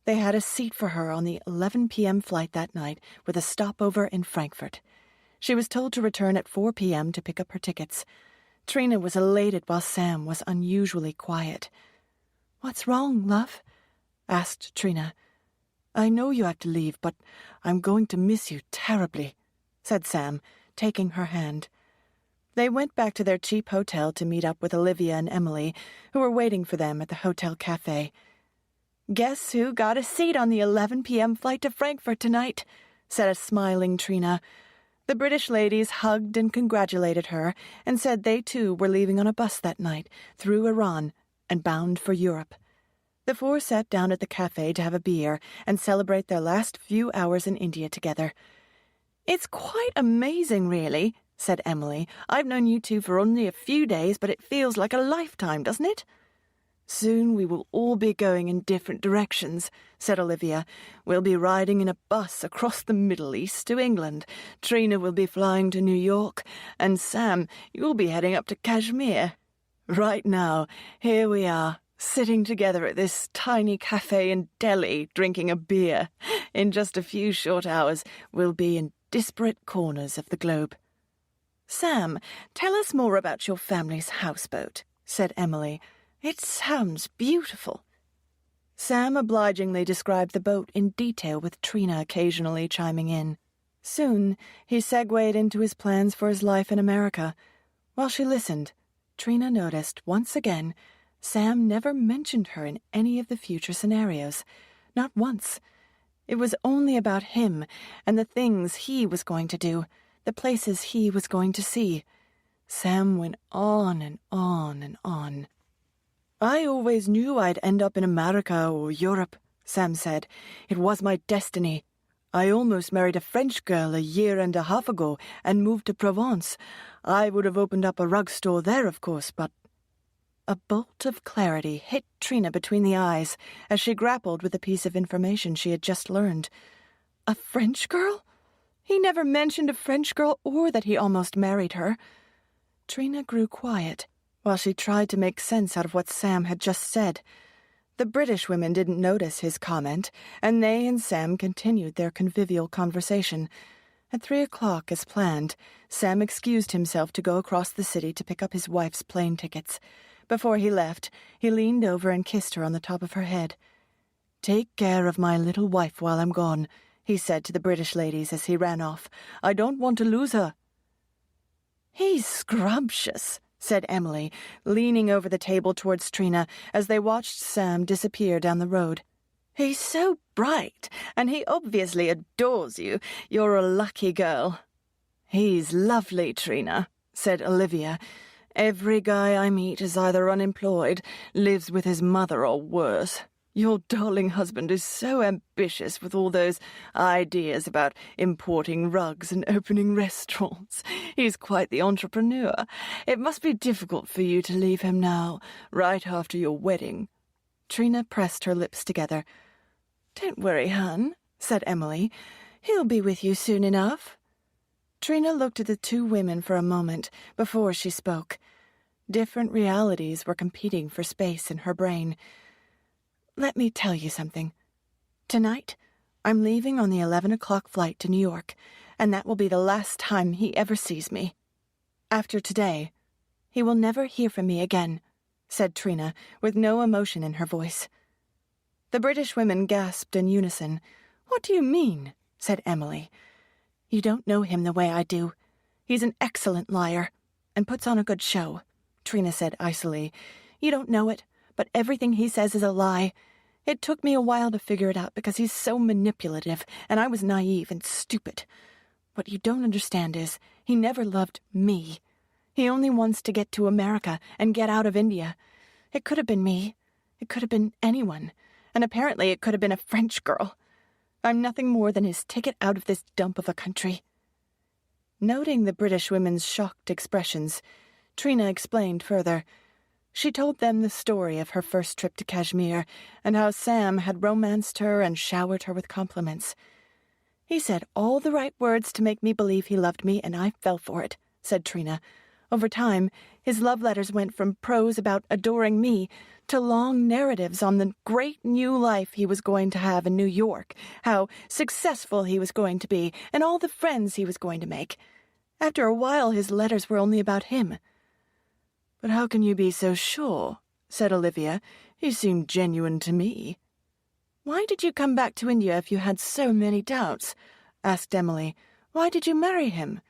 Speaker 1: They had a seat for her on the 11 p.m. flight that night with a stopover in Frankfurt. She was told to return at 4 p.m. to pick up her tickets. Trina was elated while Sam was unusually quiet. "What's wrong, love?" asked Trina. "I know you have to leave, but I'm going to miss you terribly," said Sam, taking her hand. They went back to their cheap hotel to meet up with Olivia and Emily, who were waiting for them at the hotel cafe. "Guess who got a seat on the 11 p.m. flight to Frankfurt tonight?" said a smiling Trina. The British ladies hugged and congratulated her and said they too were leaving on a bus that night through Iran and bound for Europe. The 4 sat down at the cafe to have a beer and celebrate their last few hours in India together. "It's quite amazing, really," said Emily. "I've known you two for only a few days, but it feels like a lifetime, doesn't it?"
Speaker 2: Soon we will all be going in different directions, said Olivia. We'll be riding in a bus across the Middle East to England. Trina will be flying to New York, and Sam, you'll be heading up to Kashmir. Right now, here we are, sitting together at this tiny cafe in Delhi, drinking a beer. In just a few short hours, we'll be in disparate corners of the globe.
Speaker 1: Sam, tell us more about your family's houseboat, said Emily. It sounds beautiful.
Speaker 2: Sam obligingly described the boat in detail, with Trina occasionally chiming in. Soon he segued into his plans for his life in America. While she listened, Trina noticed once again Sam never mentioned her in any of the future scenarios. Not once. It was only about him and the things he was going to do, the places he was going to see. Sam went on and on and on. I always knew I'd end up in America or Europe, Sam said. It was my destiny. I almost married a French girl 1.5 years ago and moved to Provence. I would have opened up a rug store there, of course, but... A bolt of clarity hit Trina between the eyes as she grappled with the piece of information she had just learned. A French girl? He never mentioned a French girl or that he almost married her. Trina grew quiet while she tried to make sense out of what Sam had just said. The British women didn't notice his comment, and they and Sam continued their convivial conversation. At 3 o'clock, as planned, Sam excused himself to go across the city to pick up his wife's plane tickets. Before he left, he leaned over and kissed her on the top of her head. "Take care of my little wife while I'm gone," he said to the British ladies as he ran off. "I don't want to lose her."
Speaker 1: "He's scrumptious," said Emily, leaning over the table towards Trina as they watched Sam disappear down the road. "He's so bright, and he obviously adores you. You're a lucky girl."
Speaker 2: "He's lovely, Trina," said Olivia. "Every guy I meet is either unemployed, lives with his mother, or worse. Your darling husband is so ambitious with all those ideas about importing rugs and opening restaurants. He's quite the entrepreneur. It must be difficult for you to leave him now, right after your wedding." Trina pressed her lips together.
Speaker 1: "Don't worry, hon," said Emily. "He'll be with you soon enough."
Speaker 2: Trina looked at the two women for a moment before she spoke. Different realities were competing for space in her brain. "Let me tell you something. Tonight, I'm leaving on the 11 o'clock flight to New York, and that will be the last time he ever sees me. After today, he will never hear from me again," said Trina, with no emotion in her voice. The British women gasped in unison.
Speaker 1: "What do you mean?"
Speaker 2: said Emily. "You don't know him the way I do. He's an excellent liar, and puts on a good show," Trina said icily. "You don't know it, but everything he says is a lie. It took me a while to figure it out because he's so manipulative, and I was naive and stupid. What you don't understand is he never loved me. He only wants to get to America and get out of India. It could have been me. It could have been anyone. And apparently it could have been a French girl. I'm nothing more than his ticket out of this dump of a country." Noting the British women's shocked expressions, Trina explained further. She told them the story of her first trip to Kashmir and how Sam had romanced her and showered her with compliments. "He said all the right words to make me believe he loved me, and I fell for it," said Trina. "Over time, his love letters went from prose about adoring me to long narratives on the great new life he was going to have in New York, how successful he was going to be, and all the friends he was going to make. After a while, his letters were only about him." "But how can you be so sure?" said Olivia. "He seemed genuine to me."
Speaker 1: "Why did you come back to India if you had so many doubts?" asked Emily. "Why did you marry him?"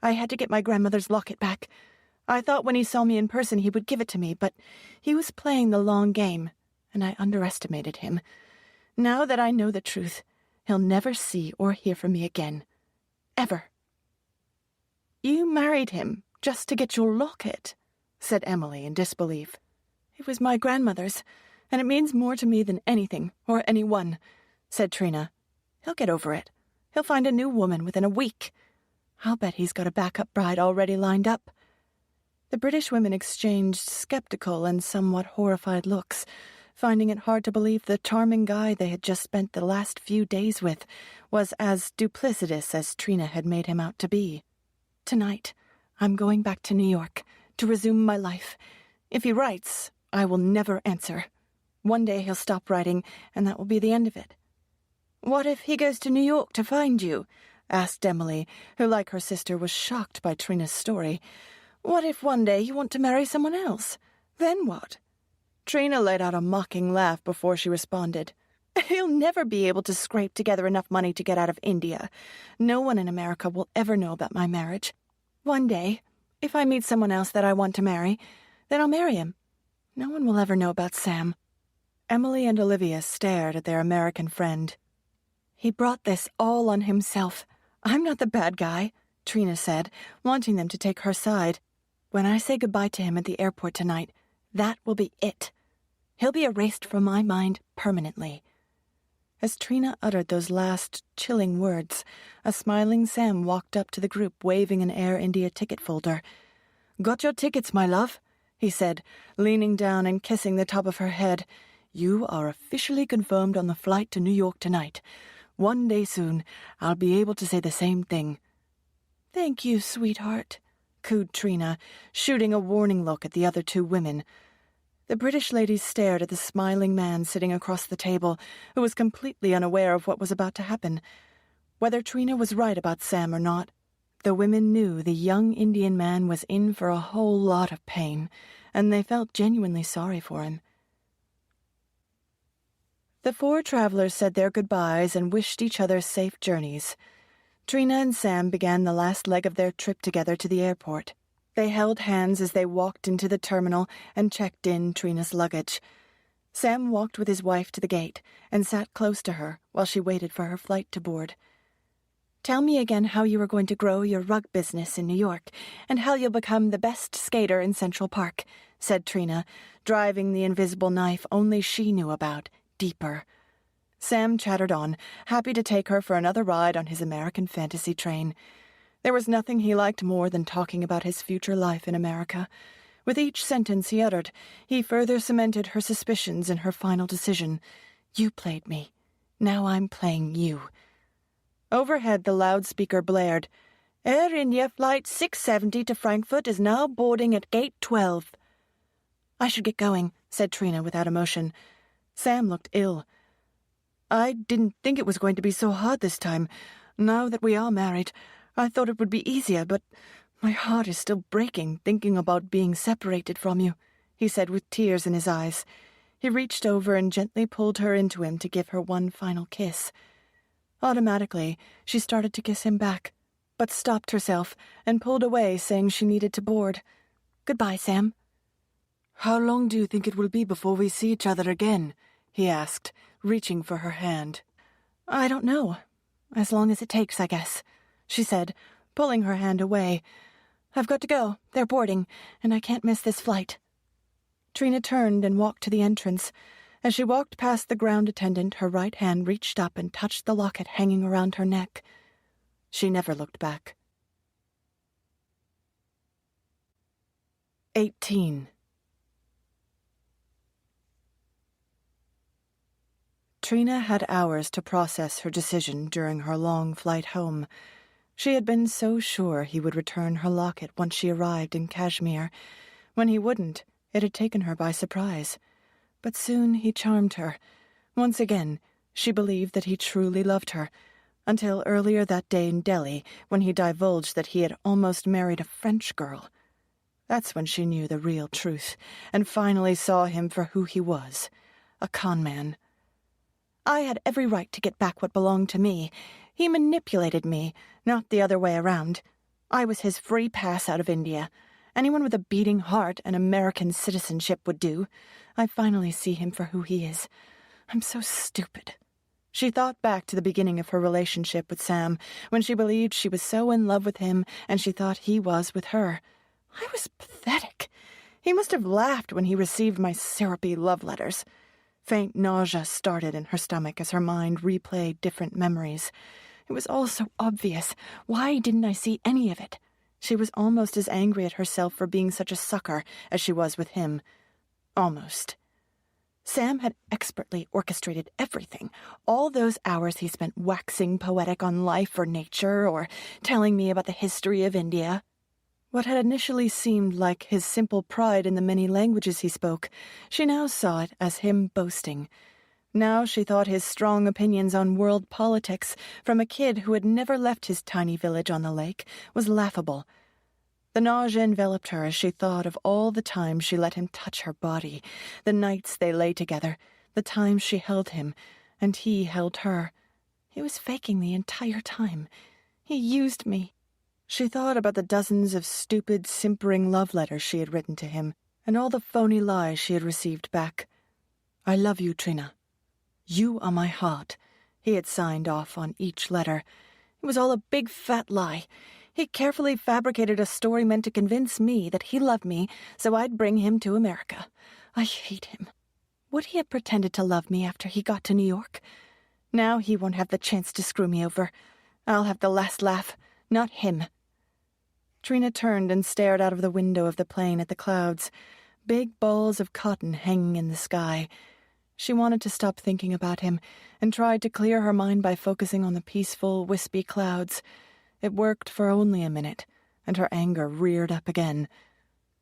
Speaker 1: "I had to get my grandmother's locket back. I thought when he saw me in person he would give it to me, but he was playing the long game, and I underestimated him. Now that I know the truth, he'll never see or hear from me again. Ever." "You married him just to get your locket?" said Emily in disbelief. "It was my grandmother's, and it means more to me than anything or anyone," said Trina. "He'll get over it. He'll find a new woman within a week. I'll bet he's got a backup bride already lined up." The British women exchanged skeptical and somewhat horrified looks, finding it hard to believe the charming guy they had just spent the last few days with was as duplicitous as Trina had made him out to be. "Tonight, I'm going back to New York to resume my life. If he writes, I will never answer. One day he'll stop writing, and that will be the end of it." "What if he goes to New York to find you?" asked Emily, who, like her sister, was shocked by Trina's story. "What if one day you want to marry someone else? Then what?" Trina let out a mocking laugh before she responded. "He'll never be able to scrape together enough money to get out of India. No one in America will ever know about my marriage. One day, if I meet someone else that I want to marry, then I'll marry him. No one will ever know about Sam." Emily and Olivia stared at their American friend. "He brought this all on himself. I'm not the bad guy," Trina said, wanting them to take her side. "When I say goodbye to him at the airport tonight, that will be it. He'll be erased from my mind permanently." As Trina uttered those last chilling words, a smiling Sam walked up to the group waving an Air India ticket folder. "Got your tickets, my love," he said, leaning down and kissing the top of her head. "You are officially confirmed on the flight to New York tonight. One day soon, I'll be able to say the same thing." "Thank you, sweetheart," cooed Trina, shooting a warning look at the other two women. The British ladies stared at the smiling man sitting across the table, who was completely unaware of what was about to happen. Whether Trina was right about Sam or not, the women knew the young Indian man was in for a whole lot of pain, and they felt genuinely sorry for him. The four travelers said their goodbyes and wished each other safe journeys. Trina and Sam began the last leg of their trip together to the airport. They held hands as they walked into the terminal and checked in Trina's luggage. Sam walked with his wife to the gate and sat close to her while she waited for her flight to board. "Tell me again how you are going to grow your rug business in New York, and how you'll become the best skater in Central Park," said Trina, driving the invisible knife only she knew about, deeper. Sam chattered on, happy to take her for another ride on his American fantasy train. There was nothing he liked more than talking about his future life in America. With each sentence he uttered, he further cemented her suspicions in her final decision. "You played me. Now I'm playing you." Overhead the loudspeaker blared. "Air India Flight 670 to Frankfurt is now boarding at Gate 12. "I should get going," said Trina without emotion. Sam looked ill. "I didn't think it was going to be so hard this time. Now that we are married, I thought it would be easier, but my heart is still breaking thinking about being separated from you," he said with tears in his eyes. He reached over and gently pulled her into him to give her one final kiss. Automatically, she started to kiss him back, but stopped herself and pulled away, saying she needed to board. "Goodbye, Sam." "How long do you think it will be before we see each other again?" he asked, reaching for her hand. "I don't know. As long as it takes, I guess," she said, pulling her hand away. "I've got to go. They're boarding, and I can't miss this flight." Trina turned and walked to the entrance. As she walked past the ground attendant, her right hand reached up and touched the locket hanging around her neck. She never looked back. 18. Trina had hours to process her decision during her long flight home. She had been so sure he would return her locket once she arrived in Kashmir. When he wouldn't, it had taken her by surprise. But soon he charmed her. Once again, she believed that he truly loved her, until earlier that day in Delhi, when he divulged that he had almost married a French girl. That's when she knew the real truth, and finally saw him for who he was, a con man. "I had every right to get back what belonged to me. He manipulated me, not the other way around. I was his free pass out of India. Anyone with a beating heart and American citizenship would do. I finally see him for who he is. I'm so stupid." She thought back to the beginning of her relationship with Sam, when she believed she was so in love with him and she thought he was with her. I was pathetic. He must have laughed when he received my syrupy love letters. Faint nausea started in her stomach as her mind replayed different memories. It was all so obvious. Why didn't I see any of it? She was almost as angry at herself for being such a sucker as she was with him. Almost. Sam had expertly orchestrated everything. All those hours he spent waxing poetic on life or nature, or telling me about the history of India. What had initially seemed like his simple pride in the many languages he spoke, she now saw it as him boasting. Now she thought his strong opinions on world politics, from a kid who had never left his tiny village on the lake, was laughable. The nausea enveloped her as she thought of all the times she let him touch her body, the nights they lay together, the times she held him, and he held her. He was faking the entire time. He used me. She thought about the dozens of stupid, simpering love letters she had written to him, and all the phony lies she had received back. "I love you, Trina. You are my heart," he had signed off on each letter. It was all a big fat lie. He carefully fabricated a story meant to convince me that he loved me so I'd bring him to America. I hate him. Would he have pretended to love me after he got to New York? Now he won't have the chance to screw me over. I'll have the last laugh, not him. Trina turned and stared out of the window of the plane at the clouds, big balls of cotton hanging in the sky. She wanted to stop thinking about him and tried to clear her mind by focusing on the peaceful, wispy clouds. It worked for only a minute, and her anger reared up again.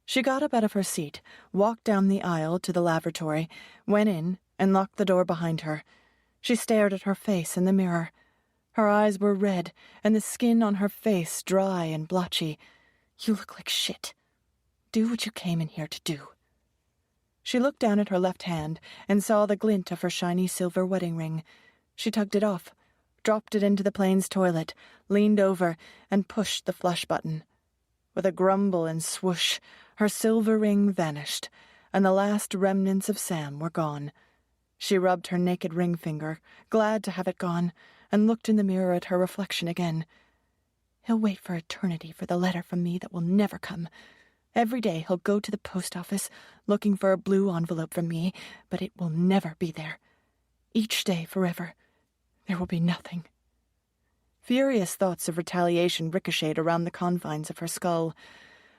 Speaker 1: She got up out of her seat, walked down the aisle to the lavatory, went in, and locked the door behind her. She stared at her face in the mirror. Her eyes were red, and the skin on her face dry and blotchy. "You look like shit. Do what you came in here to do." She looked down at her left hand and saw the glint of her shiny silver wedding ring. She tugged it off, dropped it into the plane's toilet, leaned over, and pushed the flush button. With a grumble and swoosh, her silver ring vanished, and the last remnants of Sam were gone. She rubbed her naked ring finger, glad to have it gone, and looked in the mirror at her reflection again. He'll wait for eternity for the letter from me that will never come. Every day he'll go to the post office looking for a blue envelope from me, but it will never be there. Each day forever. There will be nothing. Furious thoughts of retaliation ricocheted around the confines of her skull.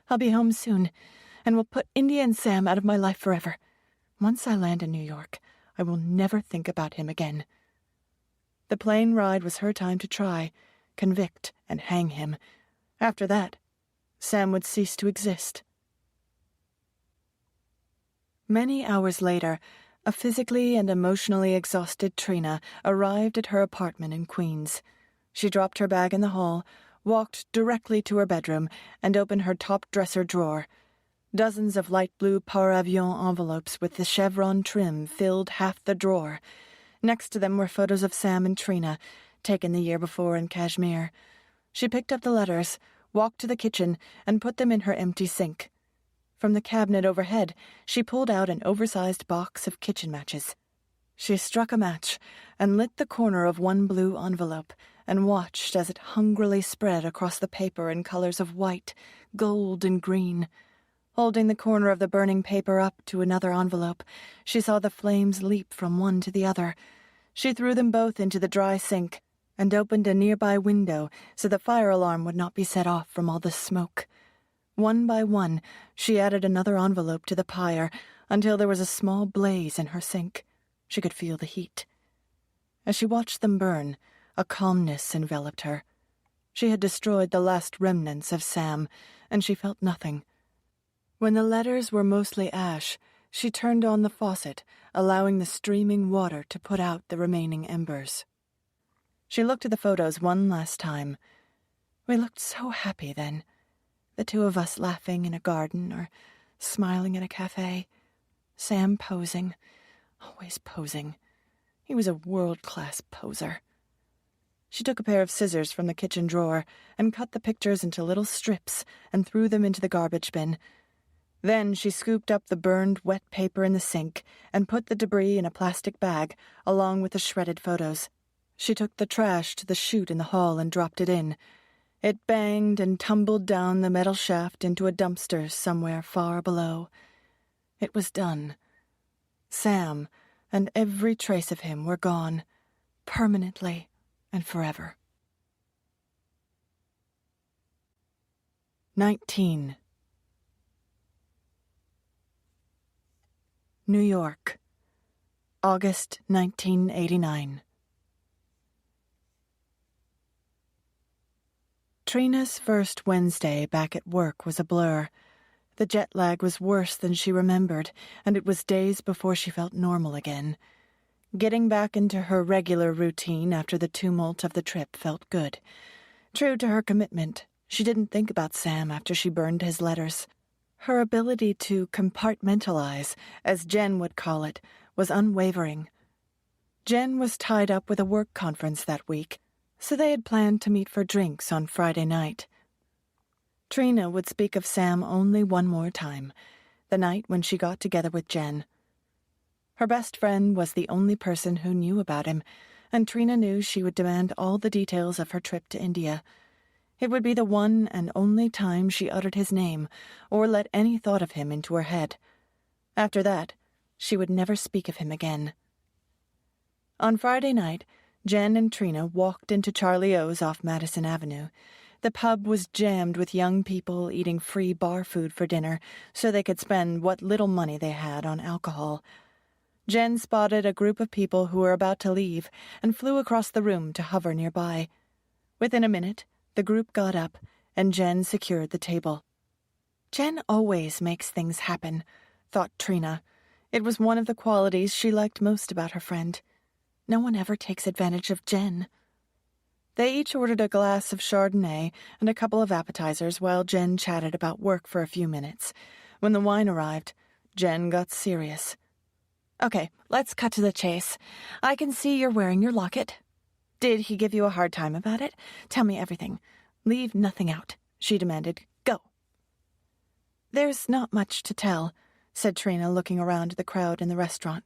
Speaker 1: I'll be home soon, and will put India and Sam out of my life forever. Once I land in New York, I will never think about him again. The plane ride was her time to try, convict, and hang him. After that, Sam would cease to exist. Many hours later, a physically and emotionally exhausted Trina arrived at her apartment in Queens. She dropped her bag in the hall, walked directly to her bedroom, and opened her top dresser drawer. Dozens of light blue par avion envelopes with the chevron trim filled half the drawer. Next to them were photos of Sam and Trina, taken the year before in Kashmir. She picked up the letters, walked to the kitchen, and put them in her empty sink. From the cabinet overhead, she pulled out an oversized box of kitchen matches. She struck a match and lit the corner of one blue envelope and watched as it hungrily spread across the paper in colors of white, gold, and green. Holding the corner of the burning paper up to another envelope, she saw the flames leap from one to the other. She threw them both into the dry sink and opened a nearby window so the fire alarm would not be set off from all the smoke. One by one, she added another envelope to the pyre until there was a small blaze in her sink. She could feel the heat. As she watched them burn, a calmness enveloped her. She had destroyed the last remnants of Sam, and she felt nothing. When the letters were mostly ash, she turned on the faucet, allowing the streaming water to put out the remaining embers. She looked at the photos one last time. We looked so happy then. The two of us laughing in a garden or smiling in a cafe. Sam posing, always posing. He was a world-class poser. She took a pair of scissors from the kitchen drawer and cut the pictures into little strips and threw them into the garbage bin. Then she scooped up the burned, wet paper in the sink and put the debris in a plastic bag, along with the shredded photos. She took the trash to the chute in the hall and dropped it in. It banged and tumbled down the metal shaft into a dumpster somewhere far below. It was done. Sam and every trace of him were gone, permanently and forever. 19. New York, August 1989. Trina's first Wednesday back at work was a blur. The jet lag was worse than she remembered, and it was days before she felt normal again. Getting back into her regular routine after the tumult of the trip felt good. True to her commitment, she didn't think about Sam after she burned his letters. Her ability to compartmentalize, as Jen would call it, was unwavering. Jen was tied up with a work conference that week, so they had planned to meet for drinks on Friday night. Trina would speak of Sam only one more time, the night when she got together with Jen. Her best friend was the only person who knew about him, and Trina knew she would demand all the details of her trip to India. It would be the one and only time she uttered his name or let any thought of him into her head. After that, she would never speak of him again. On Friday night, Jen and Trina walked into Charlie O's off Madison Avenue. The pub was jammed with young people eating free bar food for dinner so they could spend what little money they had on alcohol. Jen spotted a group of people who were about to leave and flew across the room to hover nearby. Within a minute, the group got up, and Jen secured the table. Jen always makes things happen, thought Trina. It was one of the qualities she liked most about her friend. No one ever takes advantage of Jen. They each ordered a glass of Chardonnay and a couple of appetizers while Jen chatted about work for a few minutes. When the wine arrived, Jen got serious. "Okay, let's cut to the chase. I can see you're wearing your locket. Did he give you a hard time about it? Tell me everything. Leave nothing out," she demanded. "Go." "There's not much to tell," said Trina, looking around at the crowd in the restaurant.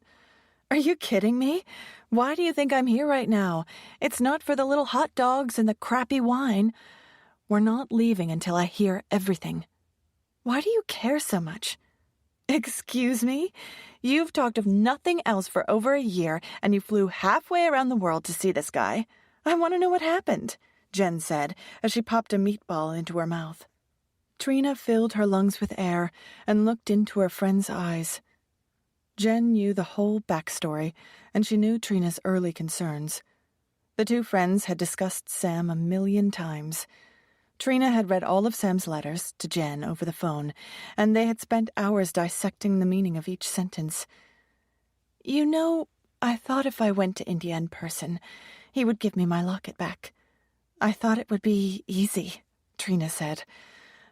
Speaker 1: "Are you kidding me? Why do you think I'm here right now? It's not for the little hot dogs and the crappy wine. We're not leaving until I hear everything. Why do you care so much?" "Excuse me? You've talked of nothing else for over a year, and you flew halfway around the world to see this guy. I want to know what happened," Jen said, as she popped a meatball into her mouth. Trina filled her lungs with air and looked into her friend's eyes. Jen knew the whole backstory, and she knew Trina's early concerns. The two friends had discussed Sam 1,000,000 times. Trina had read all of Sam's letters to Jen over the phone, and they had spent hours dissecting the meaning of each sentence. "You know, I thought if I went to India in person, he would give me my locket back. I thought it would be easy," Trina said.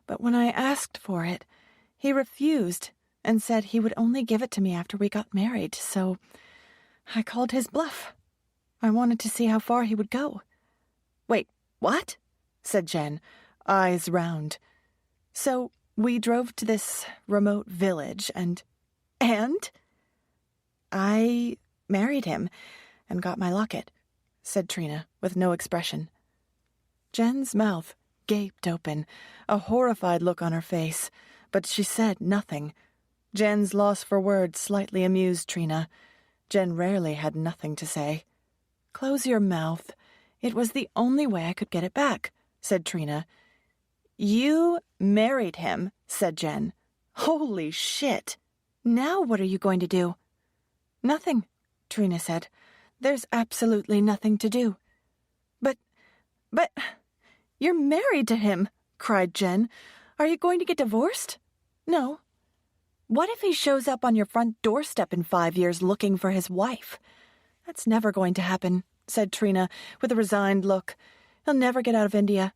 Speaker 1: "But when I asked for it, he refused and said he would only give it to me after we got married, so I called his bluff. I wanted to see how far he would go." "Wait, what?" said Jen, eyes round. "So we drove to this remote village and I married him and got my locket," said Trina, with no expression. Jen's mouth gaped open, a horrified look on her face, but she said nothing. Jen's loss for words slightly amused Trina. Jen rarely had nothing to say. "Close your mouth. It was the only way I could get it back," said Trina. "You married him," said Jen. "Holy shit. Now what are you going to do?" "Nothing," Trina said. "There's absolutely nothing to do." But, you're married to him," cried Jen. "Are you going to get divorced?" "No." "What if he shows up on your front doorstep in 5 years looking for his wife?" "That's never going to happen," said Trina, with a resigned look. "He'll never get out of India.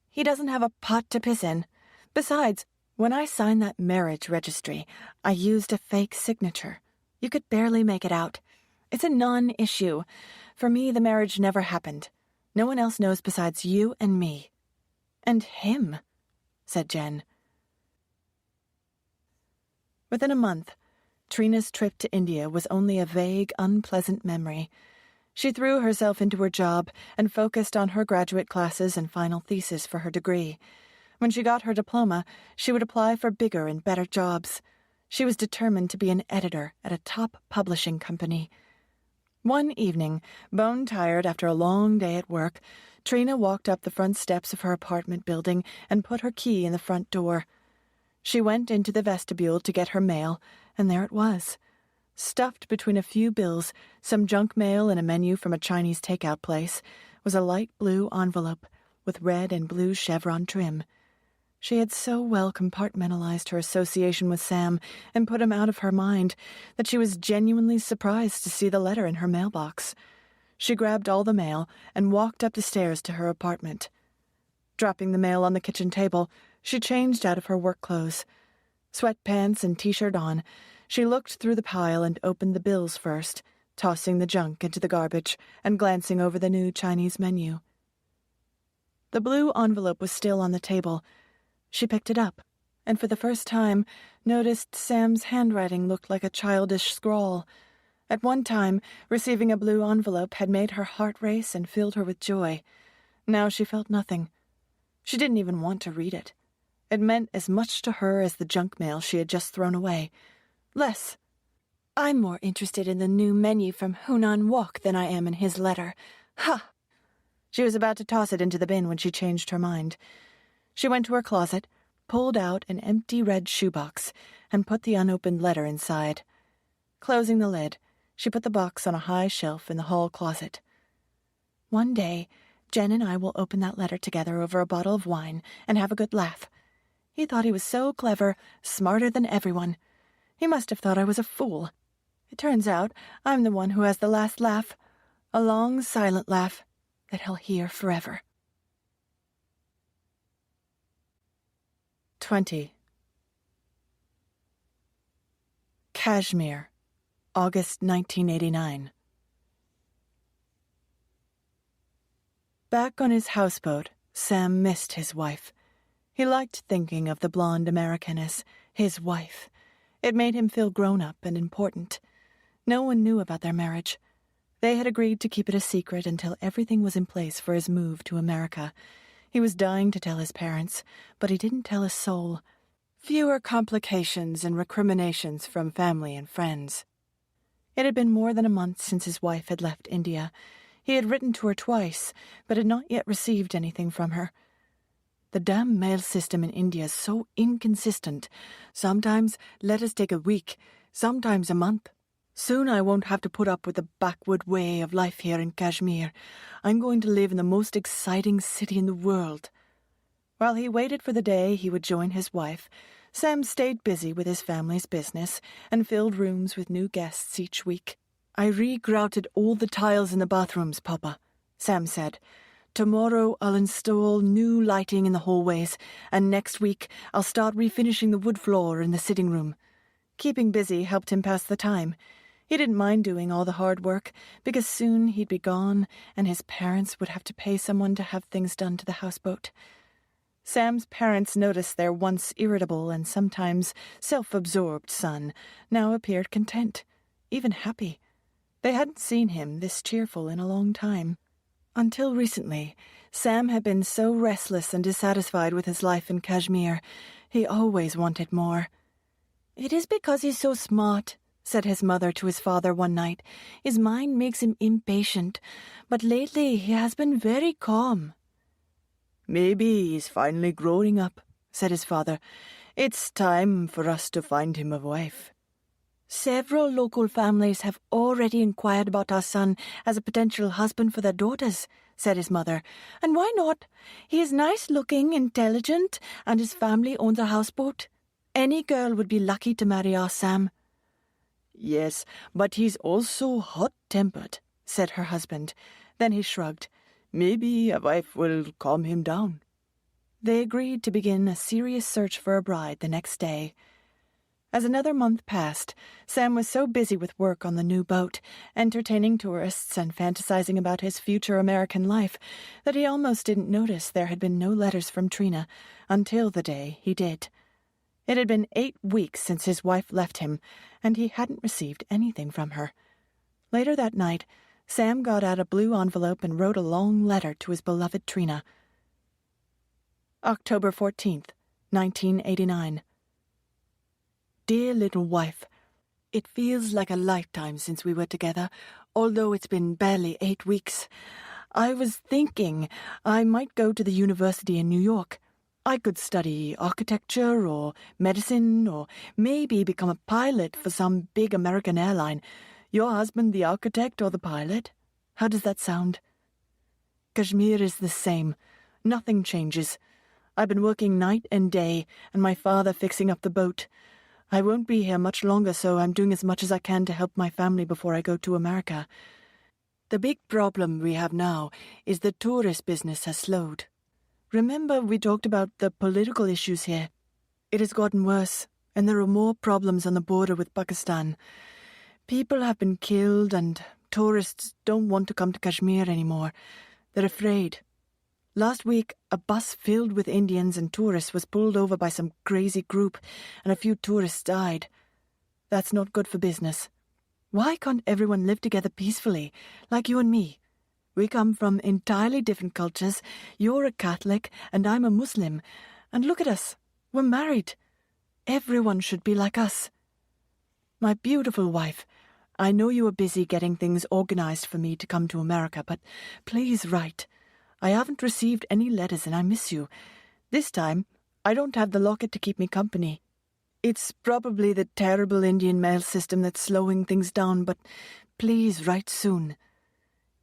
Speaker 1: He doesn't have a pot to piss in. Besides, when I signed that marriage registry, I used a fake signature. You could barely make it out. It's a non-issue. For me, the marriage never happened. No one else knows besides you and me." "And him," said Jen. Within a month, Trina's trip to India was only a vague, unpleasant memory. She threw herself into her job and focused on her graduate classes and final thesis for her degree. When she got her diploma, she would apply for bigger and better jobs. She was determined to be an editor at a top publishing company. One evening, bone-tired after a long day at work, Trina walked up the front steps of her apartment building and put her key in the front door. She went into the vestibule to get her mail, and there it was. Stuffed between a few bills, some junk mail and a menu from a Chinese takeout place, was a light blue envelope with red and blue chevron trim. She had so well compartmentalized her association with Sam and put him out of her mind that she was genuinely surprised to see the letter in her mailbox. She grabbed all the mail and walked up the stairs to her apartment. Dropping the mail on the kitchen table, she changed out of her work clothes. Sweatpants and t-shirt on, she looked through the pile and opened the bills first, tossing the junk into the garbage and glancing over the new Chinese menu. The blue envelope was still on the table. She picked it up, and for the first time noticed Sam's handwriting looked like a childish scrawl. At one time, receiving a blue envelope had made her heart race and filled her with joy. Now she felt nothing. She didn't even want to read it. It meant as much to her as the junk mail she had just thrown away. Less. I'm more interested in the new menu from Hunan Wok than I am in his letter. Ha! She was about to toss it into the bin when she changed her mind. She went to her closet, pulled out an empty red shoebox, and put the unopened letter inside. Closing the lid, she put the box on a high shelf in the hall closet. One day, Jen and I will open that letter together over a bottle of wine and have a good laugh. He thought he was so clever, smarter than everyone. He must have thought I was a fool. It turns out I'm the one who has the last laugh, a long, silent laugh that he'll hear forever. 20. Kashmir, August 1989. Back on his houseboat, Sam missed his wife. He liked thinking of the blonde American as his wife. It made him feel grown-up and important. No one knew about their marriage. They had agreed to keep it a secret until everything was in place for his move to America. He was dying to tell his parents, but he didn't tell a soul. Fewer complications and recriminations from family and friends. It had been more than a month since his wife had left India. He had written to her twice, but had not yet received anything from her. The damn mail system in India is so inconsistent. Sometimes letters take a week, sometimes a month. Soon I won't have to put up with the backward way of life here in Kashmir. I'm going to live in the most exciting city in the world. While he waited for the day he would join his wife, Sam stayed busy with his family's business and filled rooms with new guests each week. I regrouted all the tiles in the bathrooms, Papa, Sam said. Tomorrow I'll install new lighting in the hallways, and next week I'll start refinishing the wood floor in the sitting room. Keeping busy helped him pass the time. He didn't mind doing all the hard work, because soon he'd be gone, and his parents would have to pay someone to have things done to the houseboat. Sam's parents noticed their once irritable and sometimes self-absorbed son now appeared content, even happy. They hadn't seen him this cheerful in a long time. Until recently, Sam had been so restless and dissatisfied with his life in Kashmir. He always wanted more. "It is because he's so smart," said his mother to his father one night. "His mind makes him impatient, but lately he has been very calm." "Maybe he's finally growing up," said his father. "It's time for us to find him a wife." "Several local families have already inquired about our son as a potential husband for their daughters," said his mother. "And why not? He is nice-looking, intelligent, and his family owns a houseboat. Any girl would be lucky to marry our Sam." "Yes, but he's also hot-tempered," said her husband. Then he shrugged. "Maybe a wife will calm him down." They agreed to begin a serious search for a bride the next day. As another month passed, Sam was so busy with work on the new boat, entertaining tourists and fantasizing about his future American life, that he almost didn't notice there had been no letters from Trina until the day he did. It had been 8 weeks since his wife left him, and he hadn't received anything from her. Later that night, Sam got out a blue envelope and wrote a long letter to his beloved Trina. October 14th, 1989. Dear little wife, it feels like a lifetime since we were together, although it's been barely 8 weeks. I was thinking I might go to the university in New York. I could study architecture or medicine or maybe become a pilot for some big American airline. Your husband the architect or the pilot? How does that sound? Kashmir is the same. Nothing changes. I've been working night and day, and my father fixing up the boat. I won't be here much longer, so I'm doing as much as I can to help my family before I go to America. The big problem we have now is the tourist business has slowed. Remember we talked about the political issues here? It has gotten worse, and there are more problems on the border with Pakistan. People have been killed, and tourists don't want to come to Kashmir anymore. They're afraid. Last week, a bus filled with Indians and tourists was pulled over by some crazy group, and a few tourists died. That's not good for business. Why can't everyone live together peacefully, like you and me? We come from entirely different cultures. You're a Catholic, and I'm a Muslim. And look at us. We're married. Everyone should be like us. My beautiful wife, I know you are busy getting things organized for me to come to America, but please write. I haven't received any letters and I miss you. This time, I don't have the locket to keep me company. It's probably the terrible Indian mail system that's slowing things down, but please write soon.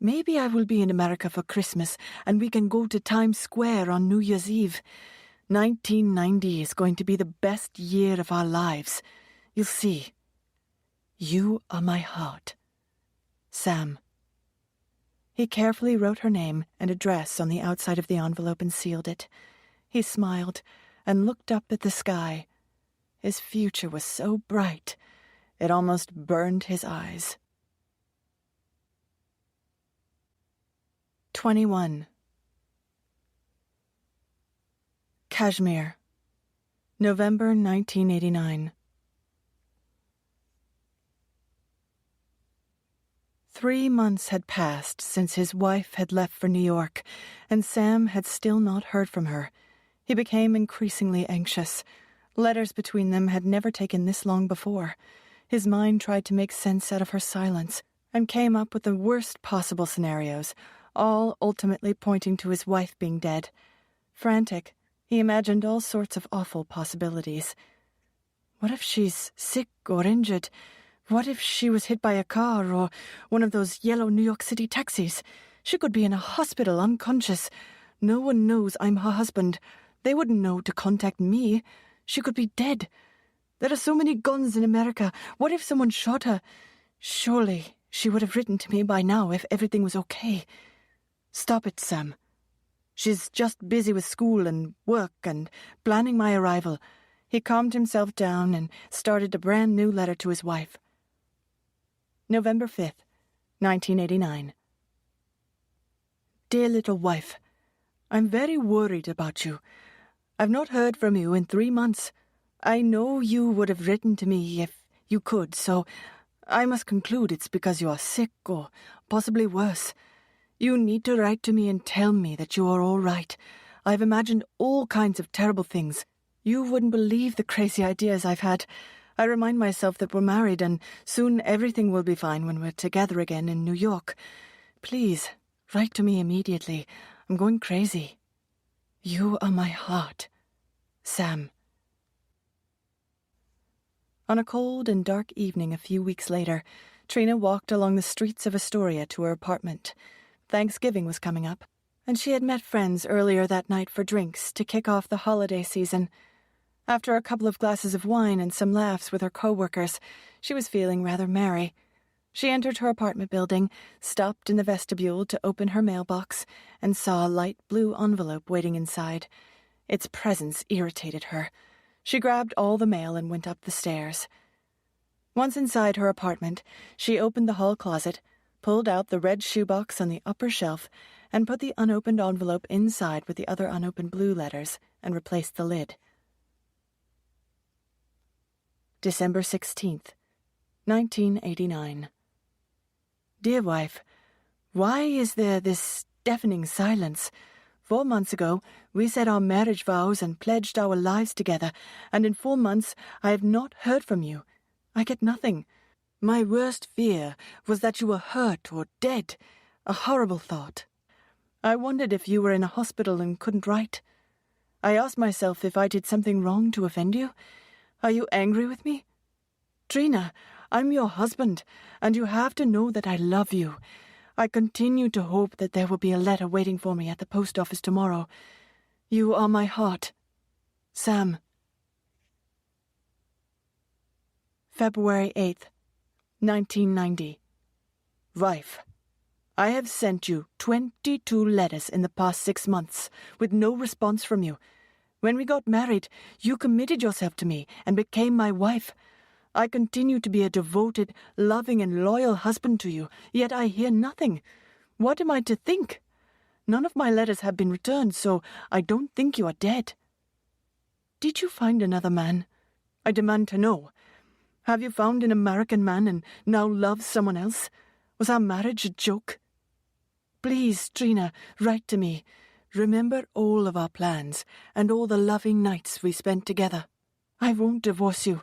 Speaker 1: Maybe I will be in America for Christmas and we can go to Times Square on New Year's Eve. 1990 is going to be the best year of our lives. You'll see. You are my heart. Sam. He carefully wrote her name and address on the outside of the envelope and sealed it. He smiled and looked up at the sky. His future was so bright, it almost burned his eyes. 21. Kashmir, November 1989. 3 months had passed since his wife had left for New York, and Sam had still not heard from her. He became increasingly anxious. Letters between them had never taken this long before. His mind tried to make sense out of her silence, and came up with the worst possible scenarios, all ultimately pointing to his wife being dead. Frantic, he imagined all sorts of awful possibilities. What if she's sick or injured? What if she was hit by a car or one of those yellow New York City taxis? She could be in a hospital unconscious. No one knows I'm her husband. They wouldn't know to contact me. She could be dead. There are so many guns in America. What if someone shot her? Surely she would have written to me by now if everything was okay. Stop it, Sam. She's just busy with school and work and planning my arrival. He calmed himself down and started a brand new letter to his wife. November 5th, 1989. Dear little wife, I'm very worried about you. I've not heard from you in 3 months. I know you would have written to me if you could, so I must conclude it's because you are sick or possibly worse. You need to write to me and tell me that you are all right. I've imagined all kinds of terrible things. You wouldn't believe the crazy ideas I've had. I remind myself that we're married and soon everything will be fine when we're together again in New York. Please, write to me immediately. I'm going crazy. You are my heart. Sam. On a cold and dark evening a few weeks later, Trina walked along the streets of Astoria to her apartment. Thanksgiving was coming up, and she had met friends earlier that night for drinks to kick off the holiday season. After a couple of glasses of wine and some laughs with her co-workers, she was feeling rather merry. She entered her apartment building, stopped in the vestibule to open her mailbox, and saw a light blue envelope waiting inside. Its presence irritated her. She grabbed all the mail and went up the stairs. Once inside her apartment, she opened the hall closet, pulled out the red shoebox on the upper shelf, and put the unopened envelope inside with the other unopened blue letters, and replaced the lid. December 16th, 1989. Dear wife, why is there this deafening silence? 4 months ago, we said our marriage vows and pledged our lives together, and in 4 months I have not heard from you. I get nothing. My worst fear was that you were hurt or dead. A horrible thought.
Speaker 2: I wondered if you were in a hospital and couldn't write. I asked myself if I did something wrong to offend you. Are you angry with me? Trina, I'm your husband, and you have to know that I love you. I continue to hope that there will be a letter waiting for me at the post office tomorrow. You are my heart. Sam. February 8th, 1990. Wife, I have sent you 22 letters in the past 6 months, with no response from you. When we got married, you committed yourself to me and became my wife. I continue to be a devoted, loving, and loyal husband to you, yet I hear nothing. What am I to think? None of my letters have been returned, so I don't think you are dead. Did you find another man? I demand to know. Have you found an American man and now love someone else? Was our marriage a joke? Please, Trina, write to me. Remember all of our plans and all the loving nights we spent together. I won't divorce you.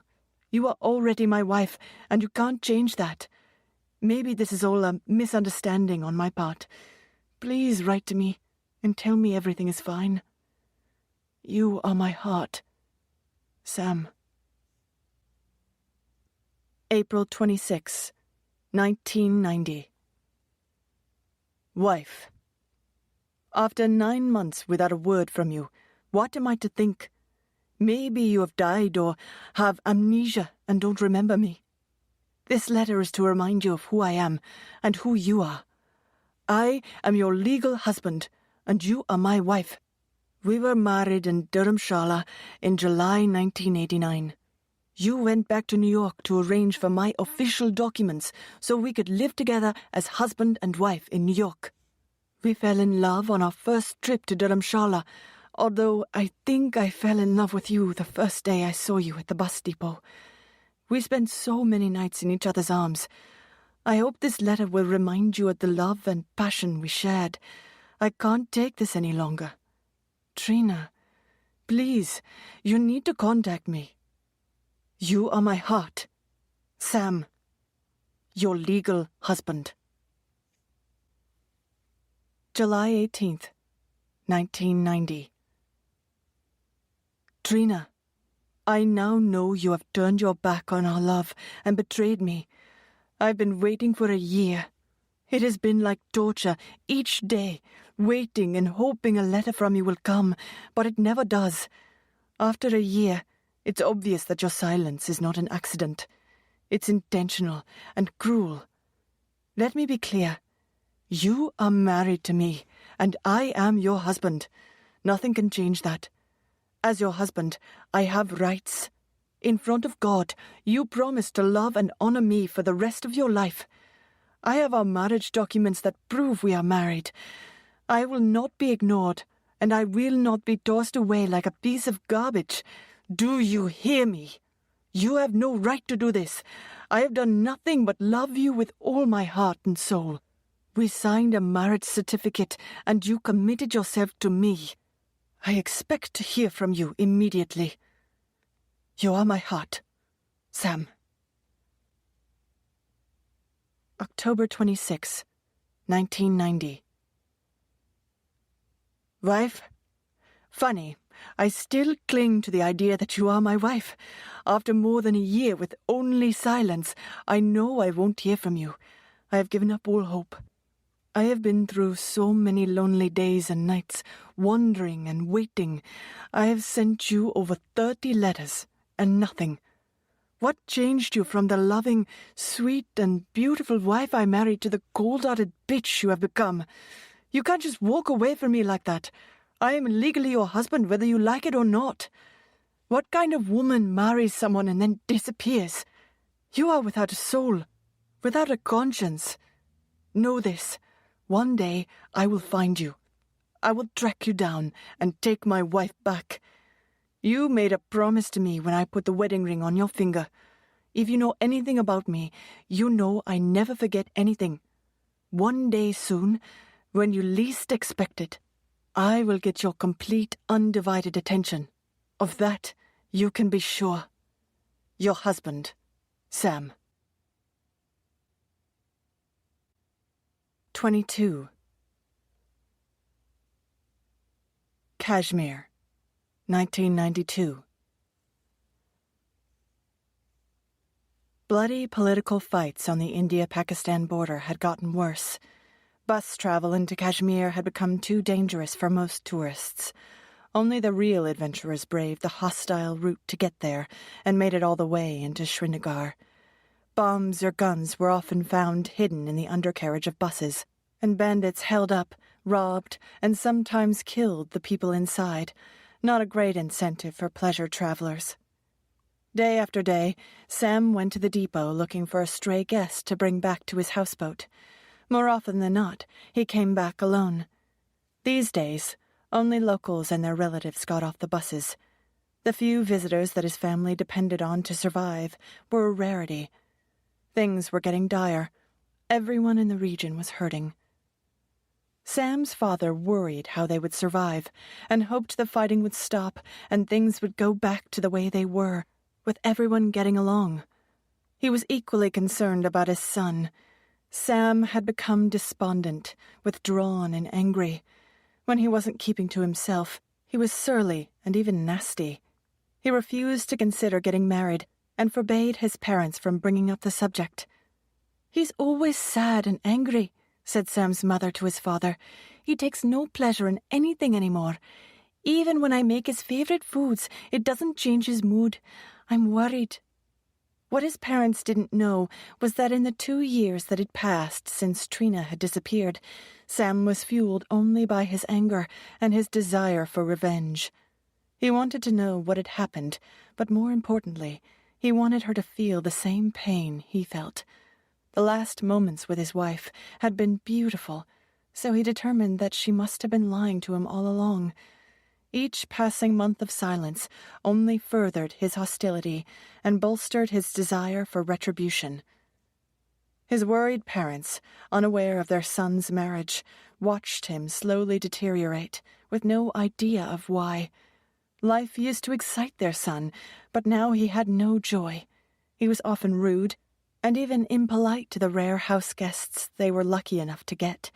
Speaker 2: You are already my wife, and you can't change that. Maybe this is all a misunderstanding on my part. Please write to me and tell me everything is fine. You are my heart. Sam. April 26, 1990. Wife, after 9 months without a word from you, what am I to think? Maybe you have died or have amnesia and don't remember me. This letter is to remind you of who I am and who you are. I am your legal husband, and you are my wife. We were married in Dharamshala in July 1989. You went back to New York to arrange for my official documents so we could live together as husband and wife in New York. We fell in love on our first trip to Dharamshala, although I think I fell in love with you the first day I saw you at the bus depot. We spent so many nights in each other's arms. I hope this letter will remind you of the love and passion we shared. I can't take this any longer. Trina, please, you need to contact me. You are my heart. Sam, your legal husband. July 18th, 1990. Trina, I now know you have turned your back on our love and betrayed me. I've been waiting for a year. It has been like torture each day, waiting and hoping a letter from you will come, but it never does. After a year, it's obvious that your silence is not an accident. It's intentional and cruel. Let me be clear. You are married to me, and I am your husband. Nothing can change that. As your husband, I have rights. In front of God, you promised to love and honor me for the rest of your life. I have our marriage documents that prove we are married. I will not be ignored, and I will not be tossed away like a piece of garbage. Do you hear me? You have no right to do this. I have done nothing but love you with all my heart and soul. We signed a marriage certificate, and you committed yourself to me. I expect to hear from you immediately. You are my heart. Sam. October 26, 1990. Wife? Funny, I still cling to the idea that you are my wife. After more than a year with only silence, I know I won't hear from you. I have given up all hope. I have been through so many lonely days and nights, wandering and waiting. I have sent you over 30 letters, and nothing. What changed you from the loving, sweet, and beautiful wife I married to the cold-hearted bitch you have become? You can't just walk away from me like that. I am legally your husband whether you like it or not. What kind of woman marries someone and then disappears? You are without a soul, without a conscience. Know this. One day I will find you. I will track you down and take my wife back. You made a promise to me when I put the wedding ring on your finger. If you know anything about me, you know I never forget anything. One day soon, when you least expect it, I will get your complete, undivided attention. Of that, you can be sure. Your husband, Sam. 22.
Speaker 1: Kashmir, 1992. Bloody political fights on the India-Pakistan border had gotten worse. Bus travel into Kashmir had become too dangerous for most tourists. Only the real adventurers braved the hostile route to get there and made it all the way into Srinagar. Bombs or guns were often found hidden in the undercarriage of buses, and bandits held up, robbed, and sometimes killed the people inside. Not a great incentive for pleasure travelers. Day after day, Sam went to the depot looking for a stray guest to bring back to his houseboat. More often than not, he came back alone. These days, only locals and their relatives got off the buses. The few visitors that his family depended on to survive were a rarity. Things were getting dire. Everyone in the region was hurting. Sam's father worried how they would survive and hoped the fighting would stop and things would go back to the way they were, with everyone getting along. He was equally concerned about his son. Sam had become despondent, withdrawn, and angry. When he wasn't keeping to himself, he was surly and even nasty. He refused to consider getting married and forbade his parents from bringing up the subject. "He's always sad and angry," said Sam's mother to his father. "He takes no pleasure in anything anymore. Even when I make his favorite foods, it doesn't change his mood. I'm worried." What his parents didn't know was that in the 2 years that had passed since Trina had disappeared, Sam was fueled only by his anger and his desire for revenge. He wanted to know what had happened, but more importantly, he wanted her to feel the same pain he felt. The last moments with his wife had been beautiful, so he determined that she must have been lying to him all along. Each passing month of silence only furthered his hostility and bolstered his desire for retribution. His worried parents, unaware of their son's marriage, watched him slowly deteriorate, with no idea of why. Life used to excite their son, but now he had no joy. He was often rude, and even impolite to the rare house guests they were lucky enough to get.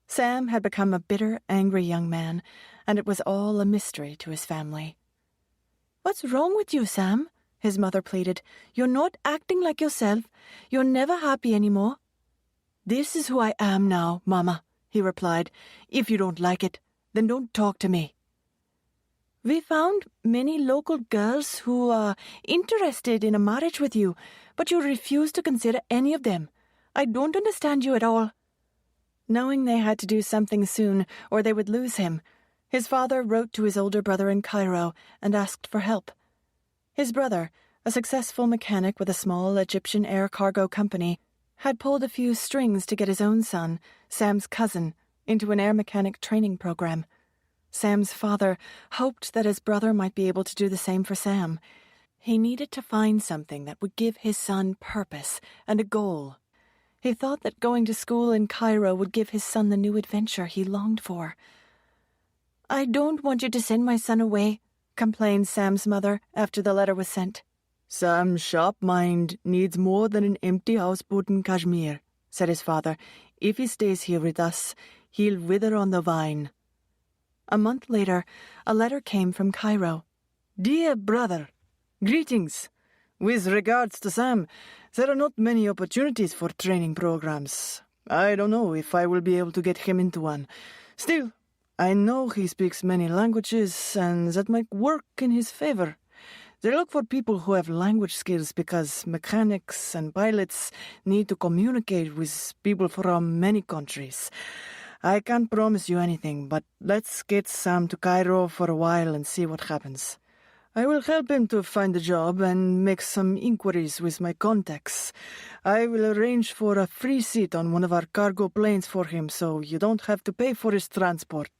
Speaker 1: Sam had become a bitter, angry young man, and it was all a mystery to his family. "What's wrong with you, Sam?" his mother pleaded. "You're not acting like yourself. You're never happy anymore." "This is who I am now, Mama," he replied. "If you don't like it, then don't talk to me." "We found many local girls who are interested in a marriage with you, but you refuse to consider any of them. I don't understand you at all." Knowing they had to do something soon, or they would lose him, his father wrote to his older brother in Cairo and asked for help. His brother, a successful mechanic with a small Egyptian air cargo company, had pulled a few strings to get his own son, Sam's cousin, into an air mechanic training program. Sam's father hoped that his brother might be able to do the same for Sam. He needed to find something that would give his son purpose and a goal. He thought that going to school in Cairo would give his son the new adventure he longed for. "I don't want you to send my son away," complained Sam's mother after the letter was sent. "Sam's sharp mind needs more than an empty houseboat in Kashmir," said his father. "If he stays here with us, he'll wither on the vine." A month later, a letter came from Cairo. "Dear brother, greetings. With regards to Sam, there are not many opportunities for training programs. I don't know if I will be able to get him into one. Still, I know he speaks many languages, and that might work in his favor. They look for people who have language skills because mechanics and pilots need to communicate with people from many countries. I can't promise you anything, but let's get Sam to Cairo for a while and see what happens. I will help him to find a job and make some inquiries with my contacts. I will arrange for a free seat on one of our cargo planes for him so you don't have to pay for his transport.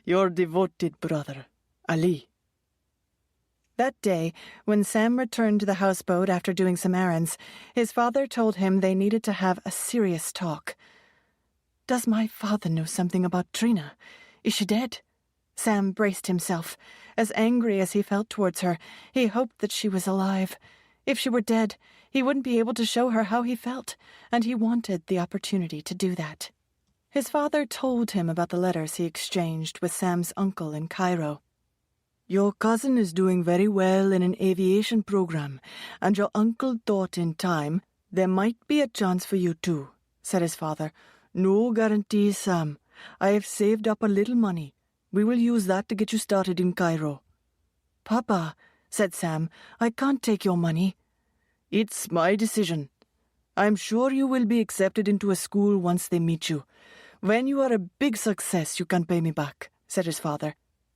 Speaker 1: Your devoted brother, Ali." That day, when Sam returned to the houseboat after doing some errands, his father told him they needed to have a serious talk. "Does my father know something about Trina? Is she dead?" Sam braced himself. As angry as he felt towards her, he hoped that she was alive. If she were dead, he wouldn't be able to show her how he felt, and he wanted the opportunity to do that. His father told him about the letters he exchanged with Sam's uncle in Cairo. "Your cousin is doing very well in an aviation program, and your uncle thought in time there might be a chance for you too," said his father. "No guarantees, Sam. I have saved up a little money. We will use that to get you started in Cairo." "Papa," said Sam, "I can't take your money." "It's my decision. I'm sure you will be accepted into a school once they meet you. When you are a big success, you can pay me back," said his father.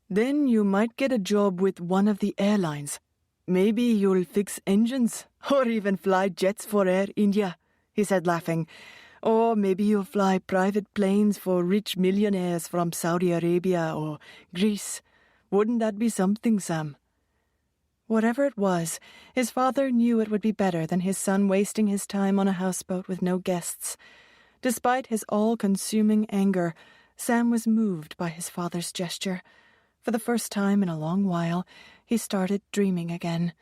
Speaker 1: "Then you might get a job with one of the airlines. Maybe you'll fix engines, or even fly jets for Air India," he said, laughing. "Or maybe you'll fly private planes for rich millionaires from Saudi Arabia or Greece. Wouldn't that be something, Sam?" Whatever it was, his father knew it would be better than his son wasting his time on a houseboat with no guests. Despite his all-consuming anger, Sam was moved by his father's gesture. For the first time in a long while, he started dreaming again.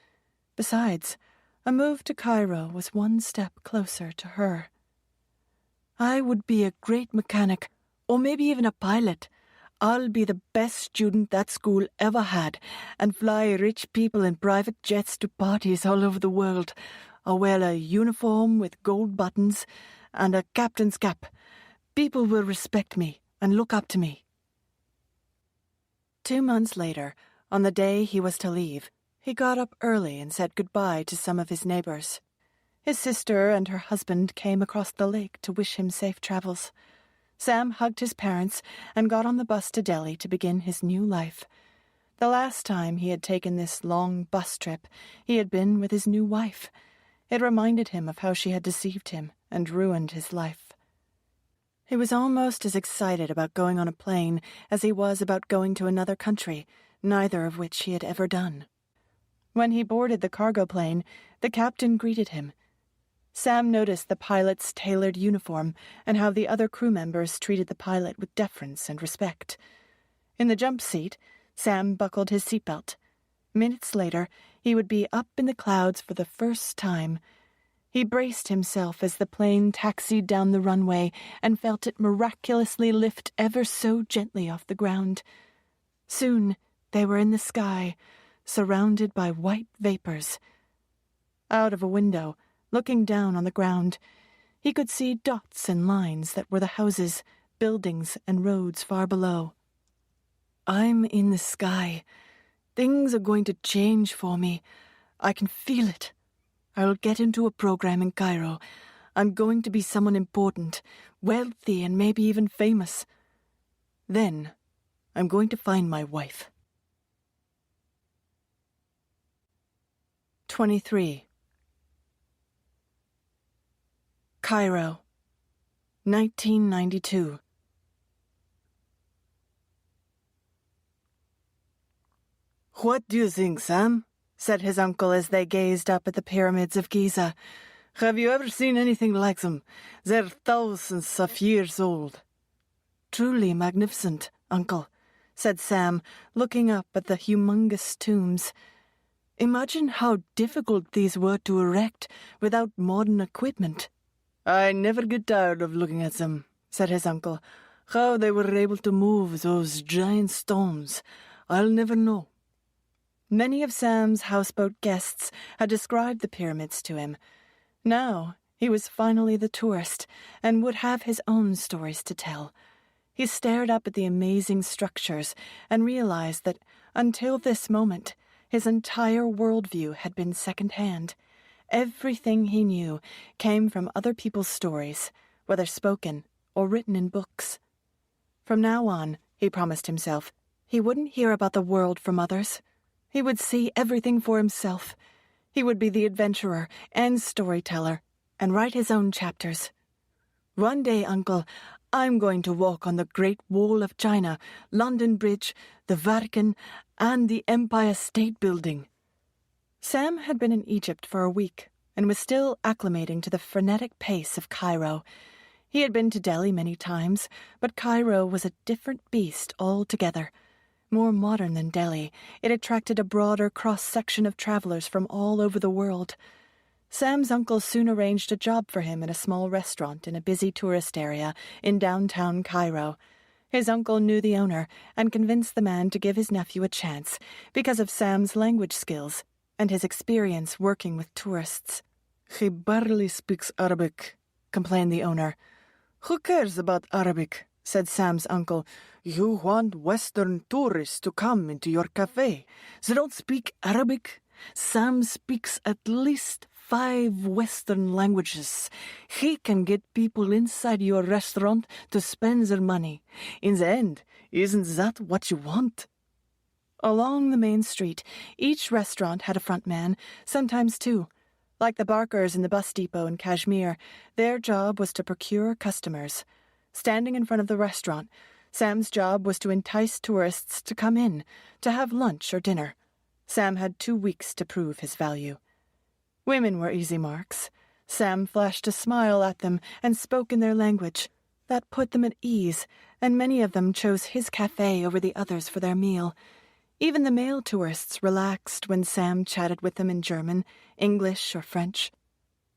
Speaker 1: Besides, a move to Cairo was one step closer to her. "I would be a great mechanic, or maybe even a pilot. I'll be the best student that school ever had, and fly rich people in private jets to parties all over the world. I'll wear a uniform with gold buttons and a captain's cap. People will respect me and look up to me." 2 months later, on the day he was to leave, he got up early and said goodbye to some of his neighbors. His sister and her husband came across the lake to wish him safe travels. Sam hugged his parents and got on the bus to Delhi to begin his new life. The last time he had taken this long bus trip, he had been with his new wife. It reminded him of how she had deceived him and ruined his life. He was almost as excited about going on a plane as he was about going to another country, neither of which he had ever done. When he boarded the cargo plane, the captain greeted him. Sam noticed the pilot's tailored uniform and how the other crew members treated the pilot with deference and respect. In the jump seat, Sam buckled his seatbelt. Minutes later, he would be up in the clouds for the first time. He braced himself as the plane taxied down the runway and felt it miraculously lift ever so gently off the ground. Soon they were in the sky, surrounded by white vapors. Out of a window, looking down on the ground, he could see dots and lines that were the houses, buildings, and roads far below. "I'm in the sky. Things are going to change for me. I can feel it. I'll get into a program in Cairo. I'm going to be someone important, wealthy, and maybe even famous. Then, I'm going to find my wife." 23. Cairo, 1992. "What do you think, Sam?" said his uncle as they gazed up at the pyramids of Giza. "Have you ever seen anything like them? They're thousands of years old." "Truly magnificent, uncle," said Sam, looking up at the humongous tombs. "Imagine how difficult these were to erect without modern equipment." "I never get tired of looking at them," said his uncle. "How they were able to move those giant stones, I'll never know." Many of Sam's houseboat guests had described the pyramids to him. Now he was finally the tourist and would have his own stories to tell. He stared up at the amazing structures and realized that, until this moment, his entire worldview had been second-hand. Everything he knew came from other people's stories, whether spoken or written in books. From now on, he promised himself, he wouldn't hear about the world from others. He would see everything for himself. He would be the adventurer and storyteller and write his own chapters. "One day, Uncle, I'm going to walk on the Great Wall of China, London Bridge, the Vatican, and the Empire State Building." Sam had been in Egypt for a week and was still acclimating to the frenetic pace of Cairo. He had been to Delhi many times, but Cairo was a different beast altogether. More modern than Delhi, it attracted a broader cross-section of travelers from all over the world. Sam's uncle soon arranged a job for him in a small restaurant in a busy tourist area in downtown Cairo. His uncle knew the owner and convinced the man to give his nephew a chance because of Sam's language skills and his experience working with tourists.
Speaker 2: "He barely speaks Arabic," complained the owner. "Who cares about Arabic?" said Sam's uncle. "You want Western tourists to come into your cafe. They don't speak Arabic. Sam speaks at least 5 Western languages. He can get people inside your restaurant to spend their money. In the end, isn't that what you want?"
Speaker 1: Along the main street, each restaurant had a front man, sometimes two. Like the Barkers in the bus depot in Kashmir, their job was to procure customers. Standing in front of the restaurant, Sam's job was to entice tourists to come in, to have lunch or dinner. Sam had 2 weeks to prove his value. Women were easy marks. Sam flashed a smile at them and spoke in their language. That put them at ease, and many of them chose his cafe over the others for their meal. Even the male tourists relaxed when Sam chatted with them in German, English, or French.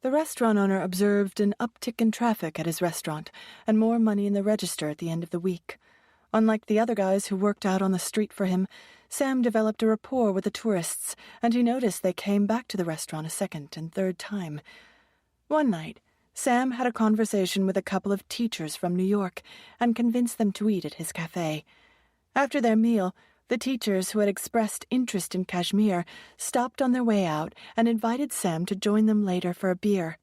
Speaker 1: The restaurant owner observed an uptick in traffic at his restaurant and more money in the register at the end of the week. Unlike the other guys who worked out on the street for him, Sam developed a rapport with the tourists, and he noticed they came back to the restaurant a second and third time. One night, Sam had a conversation with a couple of teachers from New York and convinced them to eat at his cafe. After their meal, the teachers who had expressed interest in Kashmir stopped on their way out and invited Sam to join them later for a beer.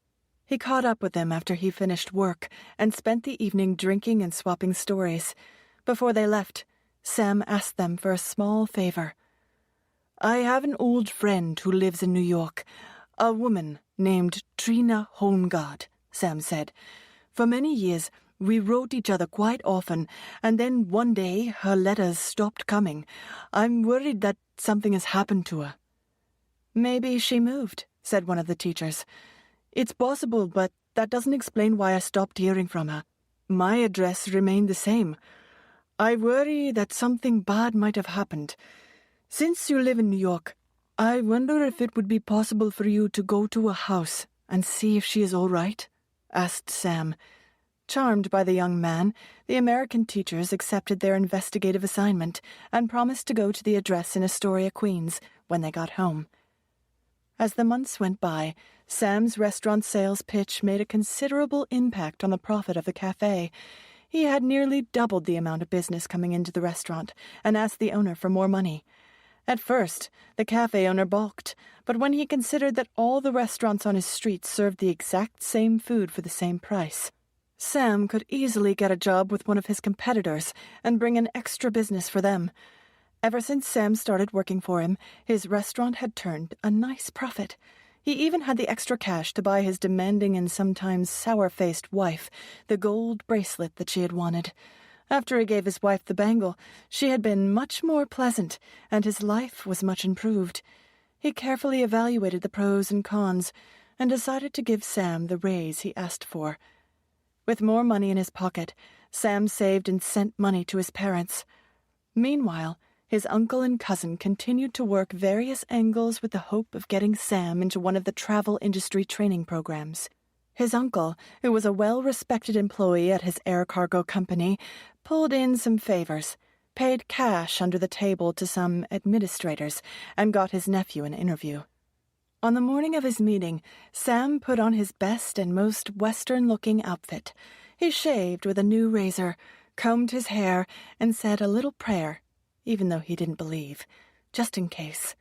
Speaker 1: He caught up with them after he finished work and spent the evening drinking and swapping stories. Before they left, Sam asked them for a small favor.
Speaker 2: "I have an old friend who lives in New York, a woman named Trina Holmgard," Sam said. "For many years, we wrote each other quite often, and then one day her letters stopped coming. I'm worried that something has happened to her."
Speaker 1: "Maybe she moved," said one of the teachers.
Speaker 2: "It's possible, but that doesn't explain why I stopped hearing from her. My address remained the same. I worry that something bad might have happened. Since you live in New York, I wonder if it would be possible for you to go to her house and see if she is all right?" asked Sam.
Speaker 1: Charmed by the young man, the American teachers accepted their investigative assignment and promised to go to the address in Astoria, Queens, when they got home. As the months went by, Sam's restaurant sales pitch made a considerable impact on the profit of the cafe. He had nearly doubled the amount of business coming into the restaurant and asked the owner for more money. At first, the cafe owner balked, but when he considered that all the restaurants on his street served the exact same food for the same price, Sam could easily get a job with one of his competitors and bring in extra business for them. Ever since Sam started working for him, his restaurant had turned a nice profit. He even had the extra cash to buy his demanding and sometimes sour-faced wife the gold bracelet that she had wanted. After he gave his wife the bangle, she had been much more pleasant, and his life was much improved. He carefully evaluated the pros and cons and decided to give Sam the raise he asked for. With more money in his pocket, Sam saved and sent money to his parents. Meanwhile, his uncle and cousin continued to work various angles with the hope of getting Sam into one of the travel industry training programs. His uncle, who was a well-respected employee at his air cargo company, pulled in some favors, paid cash under the table to some administrators, and got his nephew an interview. On the morning of his meeting, Sam put on his best and most Western-looking outfit. He shaved with a new razor, combed his hair, and said a little prayer, even though he didn't believe, just in case.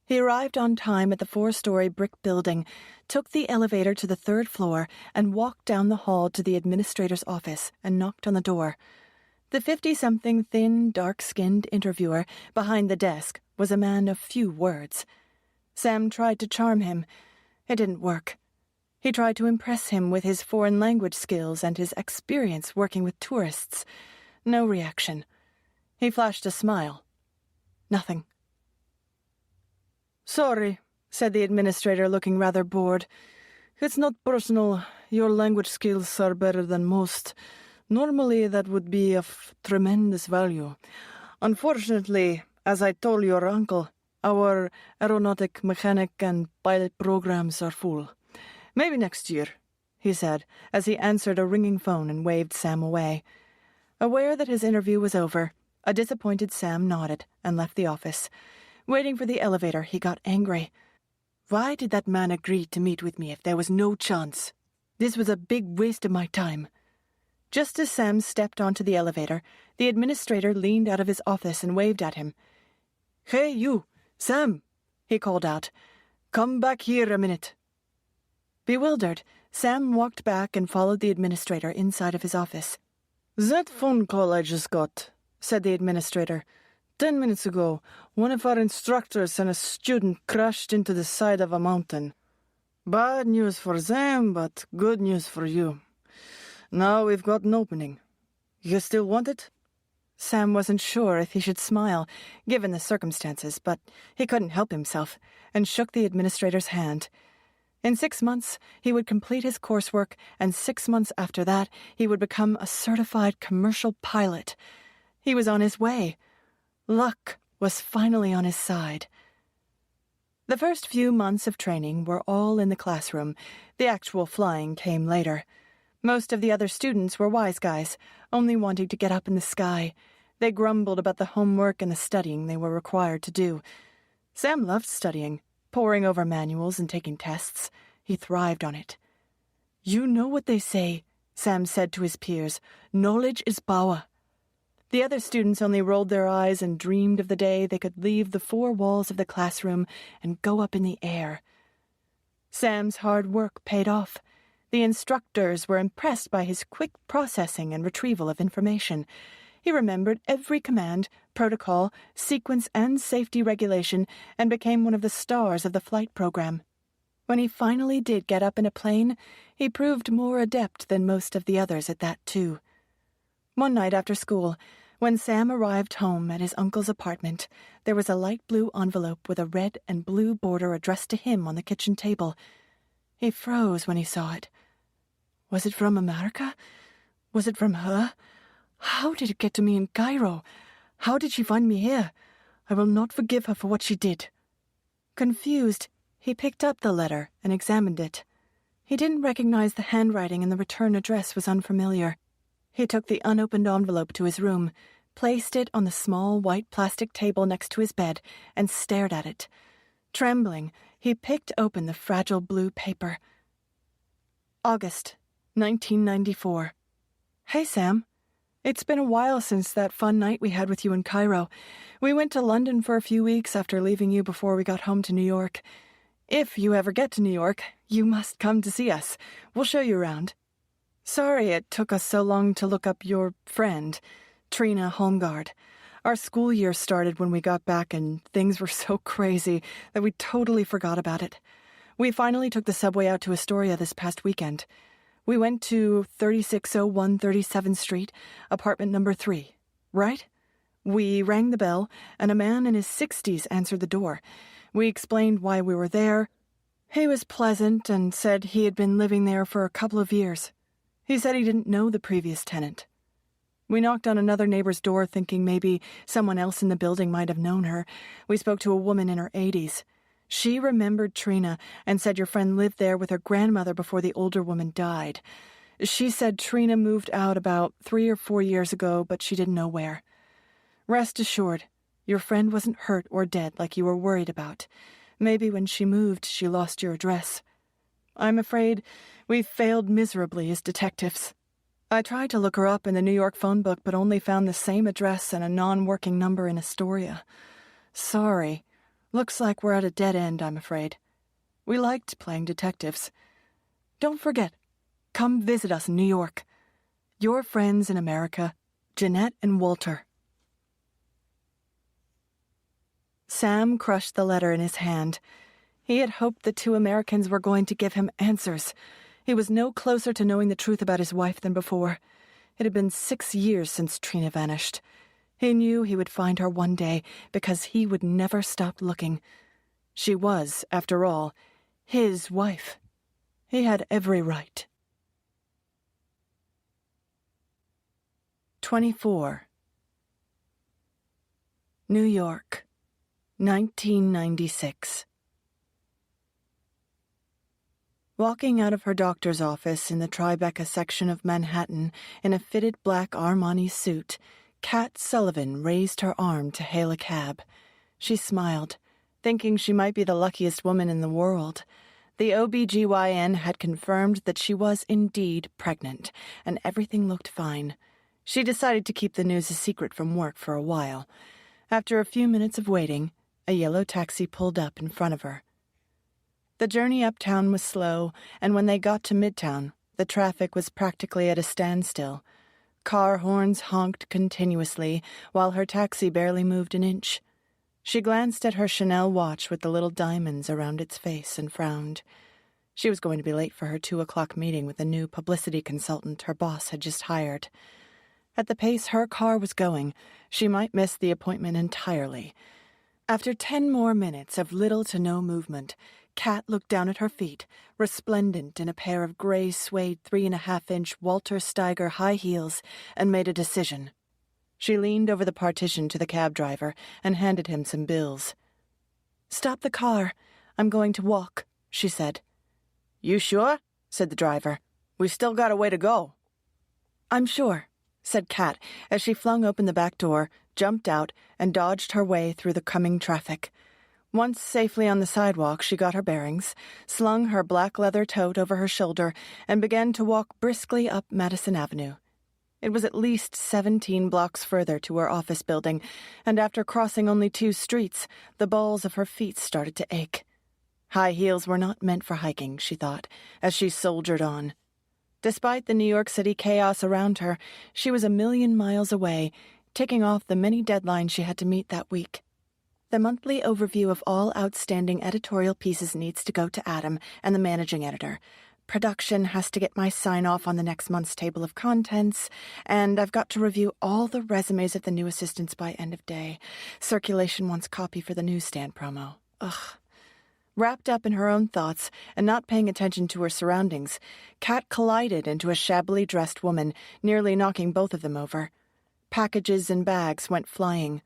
Speaker 1: He arrived on time at the 4-story brick building, took the elevator to the 3rd floor, and walked down the hall to the administrator's office and knocked on the door. The 50-something thin, dark-skinned interviewer behind the desk was a man of few words. Sam tried to charm him. It didn't work. He tried to impress him with his foreign language skills and his experience working with tourists. No reaction. He flashed a smile. Nothing.
Speaker 2: "Sorry," said the administrator, looking rather bored. "It's not personal. Your language skills are better than most. Normally that would be of tremendous value. Unfortunately, as I told your uncle, Our aeronautic, mechanic, and pilot programs are full. Maybe next year, he said, as he answered a ringing phone and waved Sam away. Aware that his interview was over, a disappointed Sam nodded and left the office. Waiting for the elevator, he got angry. Why did that man agree to meet with me if there was no chance? This was a big waste of my time. Just as Sam stepped onto the elevator, the administrator leaned out of his office and waved at him. "Hey, you, Sam," he called out. "Come back here a minute." Bewildered, Sam walked back and followed the administrator inside of his office. "That phone call I just got," said the administrator. 10 minutes ago, one of our instructors and a student crashed into the side of a mountain. Bad news for them, but good news for you. Now we've got an opening. You still want it?" Sam wasn't sure if he should smile, given the circumstances, but he couldn't help himself, and shook the administrator's hand. In 6 months, he would complete his coursework, and 6 months after that, he would become a certified commercial pilot. He was on his way. Luck was finally on his side. The first few months of training were all in the classroom. The actual flying came later. Most of the other students were wise guys, only wanting to get up in the sky. They grumbled about the homework and the studying they were required to do. Sam loved studying, poring over manuals and taking tests. He thrived on it. "You know what they say," Sam said to his peers. "Knowledge is power." The other students only rolled their eyes and dreamed of the day they could leave the 4 walls of the classroom and go up in the air. Sam's hard work paid off. The instructors were impressed by his quick processing and retrieval of information. He remembered every command, protocol, sequence, and safety regulation, and became one of the stars of the flight program. When he finally did get up in a plane, he proved more adept than most of the others at that, too. One night after school, when Sam arrived home at his uncle's apartment, there was a light blue envelope with a red and blue border addressed to him on the kitchen table. He froze when he saw it. Was it from America? Was it from her? How did it get to me in Cairo? How did she find me here? I will not forgive her for what she did. Confused, he picked up the letter and examined it. He didn't recognize the handwriting, and the return address was unfamiliar. He took the unopened envelope to his room, placed it on the small white plastic table next to his bed, and stared at it. Trembling, he picked open the fragile blue paper. August, 1994. Hey, Sam. It's been a while since that fun night we had with you in Cairo. We went to London for a few weeks after leaving you before we got home to New York. If you ever get to New York, you must come to see us. We'll show you around. Sorry it took us so long to look up your friend, Trina Holmgard. Our school year started when we got back, and things were so crazy that we totally forgot about it. We finally took the subway out to Astoria this past weekend. We went to 3601 37th Street, apartment number 3, right? We rang the bell, and a man in his 60s answered the door. We explained why we were there. He was pleasant and said he had been living there for a couple of years. He said he didn't know the previous tenant. We knocked on another neighbor's door thinking maybe someone else in the building might have known her. We spoke to a woman in her 80s. She remembered Trina and said your friend lived there with her grandmother before the older woman died. She said Trina moved out about 3 or 4 years ago, but she didn't know where. Rest assured, your friend wasn't hurt or dead like you were worried about. Maybe when she moved, she lost your address. I'm afraid we've failed miserably as detectives. I tried to look her up in the New York phone book, but only found the same address and a non-working number in Astoria. Sorry. Looks like we're at a dead end, I'm afraid. We liked playing detectives. Don't forget, come visit us in New York. Your friends in America, Jeanette and Walter. Sam crushed the letter in his hand. He had hoped the 2 Americans were going to give him answers. He was no closer to knowing the truth about his wife than before. It had been 6 years since Trina vanished. He knew he would find her one day because he would never stop looking. She was, after all, his wife. He had every right. 24. New York.
Speaker 1: 1996. Walking out of her doctor's office in the Tribeca section of Manhattan in a fitted black Armani suit, Kat Sullivan raised her arm to hail a cab. She smiled, thinking she might be the luckiest woman in the world. The OB/GYN had confirmed that she was indeed pregnant, and everything looked fine. She decided to keep the news a secret from work for a while. After a few minutes of waiting, a yellow taxi pulled up in front of her. The journey uptown was slow, and when they got to Midtown, the traffic was practically at a standstill. Car horns honked continuously, while her taxi barely moved an inch. She glanced at her Chanel watch with the little diamonds around its face and frowned. She was going to be late for her 2:00 meeting with the new publicity consultant her boss had just hired. At the pace her car was going, she might miss the appointment entirely. After 10 more minutes of little to no movement, Kat looked down at her feet, resplendent in a pair of gray suede 3.5-inch Walter Steiger high heels, and made a decision. She leaned over the partition to the cab driver and handed him some bills. "Stop the car. I'm going to walk," she said.
Speaker 2: "You sure?" said the driver. "We still got a way to go."
Speaker 1: "I'm sure," said Kat as she flung open the back door, jumped out, and dodged her way through the coming traffic. Once safely on the sidewalk, she got her bearings, slung her black leather tote over her shoulder, and began to walk briskly up Madison Avenue. It was at least 17 blocks further to her office building, and after crossing only 2 streets, the balls of her feet started to ache. High heels were not meant for hiking, she thought, as she soldiered on. Despite the New York City chaos around her, she was a million miles away, ticking off the many deadlines she had to meet that week. The monthly overview of all outstanding editorial pieces needs to go to Adam and the managing editor. Production has to get my sign-off on the next month's table of contents, and I've got to review all the resumes of the new assistants by end of day. Circulation wants copy for the newsstand promo. Ugh. Wrapped up in her own thoughts and not paying attention to her surroundings, Kat collided into a shabbily dressed woman, nearly knocking both of them over. Packages and bags went flying.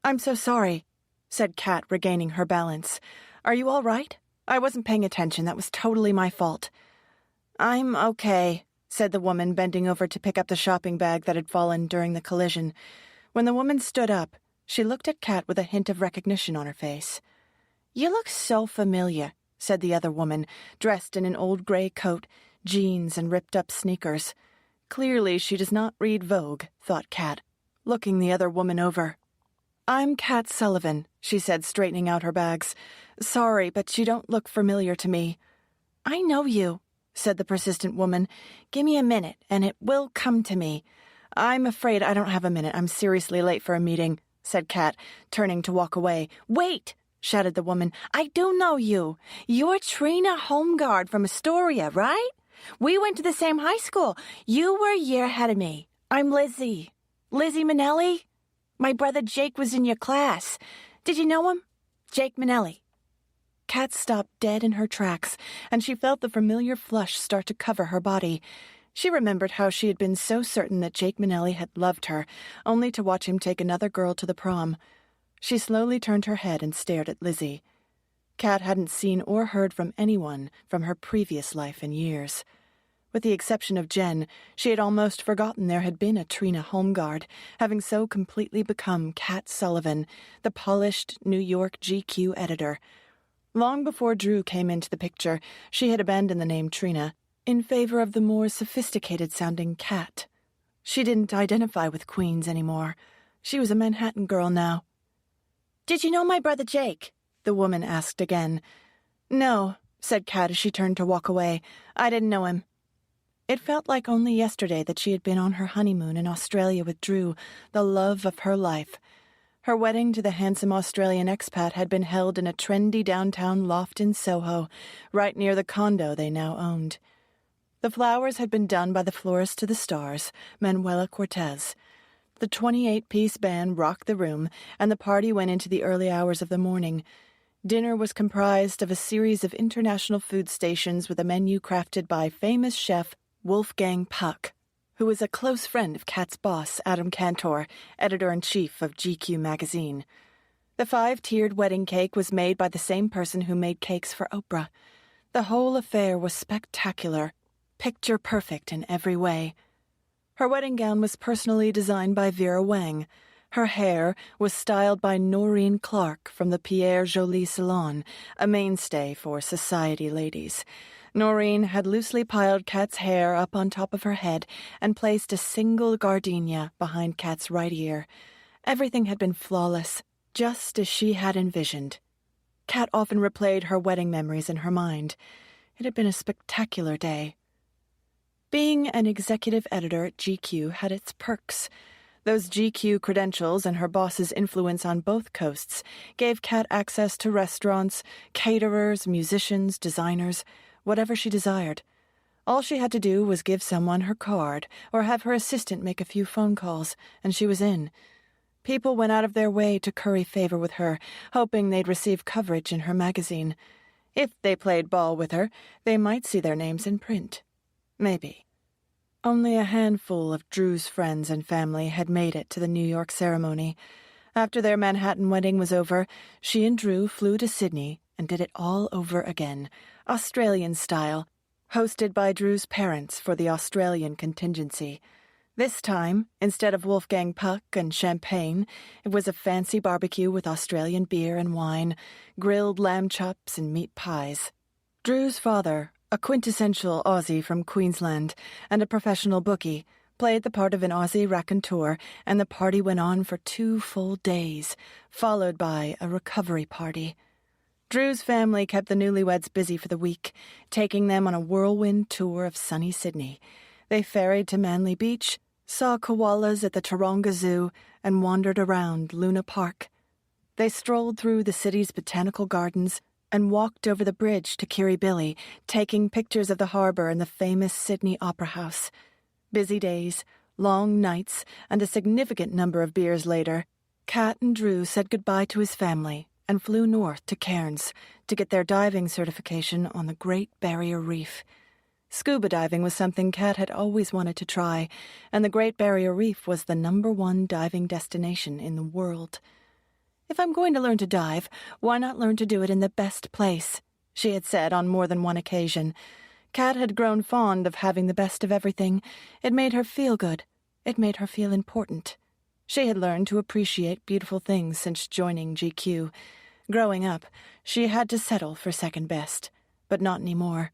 Speaker 1: "I'm so sorry," said Kat, regaining her balance. "Are you all right? I wasn't paying attention. That was totally my fault." "I'm okay," said the woman, bending over to pick up the shopping bag that had fallen during the collision. When the woman stood up, she looked at Kat with a hint of recognition on her face. "You look so familiar," said the other woman, dressed in an old gray coat, jeans, and ripped-up sneakers. Clearly she does not read Vogue, thought Kat, looking the other woman over. "I'm Kat Sullivan," she said, straightening out her bags. "Sorry, but you don't look familiar to me." "I know you," said the persistent woman. "Give me a minute, and it will come to me." "I'm afraid I don't have a minute. I'm seriously late for a meeting," said Kat, turning to walk away. "Wait!" shouted the woman. "I do know you. You're Trina Homeguard from Astoria, right? We went to the same high school. You were a year ahead of me. I'm Lizzie. Lizzie Minnelli? My brother Jake was in your class. Did you know him? Jake Minnelli." Kat stopped dead in her tracks, and she felt the familiar flush start to cover her body. She remembered how she had been so certain that Jake Minnelli had loved her, only to watch him take another girl to the prom. She slowly turned her head and stared at Lizzie. Kat hadn't seen or heard from anyone from her previous life in years. With the exception of Jen, she had almost forgotten there had been a Trina Homeguard, having so completely become Kat Sullivan, the polished New York GQ editor. Long before Drew came into the picture, she had abandoned the name Trina in favor of the more sophisticated-sounding Kat. She didn't identify with Queens anymore. She was a Manhattan girl now. "Did you know my brother Jake?" the woman asked again. "No," said Kat as she turned to walk away. "I didn't know him." It felt like only yesterday that she had been on her honeymoon in Australia with Drew, the love of her life. Her wedding to the handsome Australian expat had been held in a trendy downtown loft in Soho, right near the condo they now owned. The flowers had been done by the florist to the stars, Manuela Cortez. The 28-piece band rocked the room, and the party went into the early hours of the morning. Dinner was comprised of a series of international food stations with a menu crafted by famous chef Wolfgang Puck, who was a close friend of Kat's boss, Adam Cantor, editor-in-chief of GQ magazine. The 5-tiered wedding cake was made by the same person who made cakes for Oprah. The whole affair was spectacular, picture perfect in every way. Her wedding gown was personally designed by Vera Wang. Her hair was styled by Noreen Clark from the Pierre Joly Salon, a mainstay for society ladies. Noreen had loosely piled Kat's hair up on top of her head and placed a single gardenia behind Kat's right ear. Everything had been flawless, just as she had envisioned. Kat often replayed her wedding memories in her mind. It had been a spectacular day. Being an executive editor at GQ had its perks. Those GQ credentials and her boss's influence on both coasts gave Kat access to restaurants, caterers, musicians, designers, whatever she desired. All she had to do was give someone her card or have her assistant make a few phone calls, and she was in. People went out of their way to curry favor with her, hoping they'd receive coverage in her magazine. If they played ball with her, they might see their names in print. Maybe. Only a handful of Drew's friends and family had made it to the New York ceremony. After their Manhattan wedding was over, she and Drew flew to Sydney and did it all over again, Australian style, hosted by Drew's parents for the Australian contingency. This time, instead of Wolfgang Puck and champagne, it was a fancy barbecue with Australian beer and wine, grilled lamb chops and meat pies. Drew's father, a quintessential Aussie from Queensland and a professional bookie, played the part of an Aussie raconteur, and the party went on for 2 full days, followed by a recovery party. Drew's family kept the newlyweds busy for the week, taking them on a whirlwind tour of sunny Sydney. They ferried to Manly Beach, saw koalas at the Taronga Zoo, and wandered around Luna Park. They strolled through the city's botanical gardens and walked over the bridge to Kirribilli, taking pictures of the harbour and the famous Sydney Opera House. Busy days, long nights, and a significant number of beers later, Kat and Drew said goodbye to his family and flew north to Cairns to get their diving certification on the Great Barrier Reef. Scuba diving was something Kat had always wanted to try, and the Great Barrier Reef was the #1 diving destination in the world. "If I'm going to learn to dive, why not learn to do it in the best place?" she had said on more than one occasion. Kat had grown fond of having the best of everything. It made her feel good. It made her feel important. She had learned to appreciate beautiful things since joining GQ. Growing up, she had to settle for second best, but not anymore.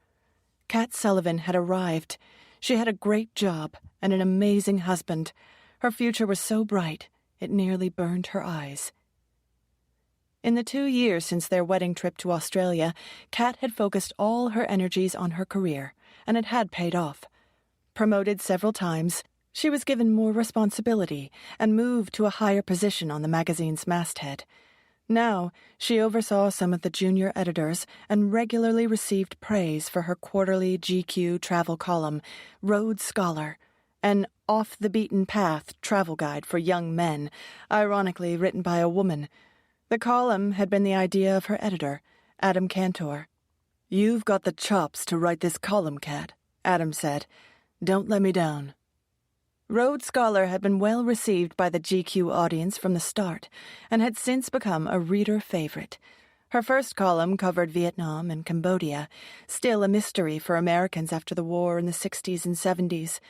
Speaker 1: Kat Sullivan had arrived. She had a great job and an amazing husband. Her future was so bright, it nearly burned her eyes. In the 2 years since their wedding trip to Australia, Kat had focused all her energies on her career, and it had paid off. Promoted several times, she was given more responsibility and moved to a higher position on the magazine's masthead. Now, she oversaw some of the junior editors and regularly received praise for her quarterly GQ travel column, Road Scholar, an off-the-beaten-path travel guide for young men, ironically written by a woman. The column had been the idea of her editor, Adam Cantor. "You've got the chops to write this column, Kat," Adam said. "Don't let me down." Road Scholar had been well received by the GQ audience from the start and had since become a reader favorite. Her first column covered Vietnam and Cambodia, still a mystery for Americans after the war in the 60s and 70s.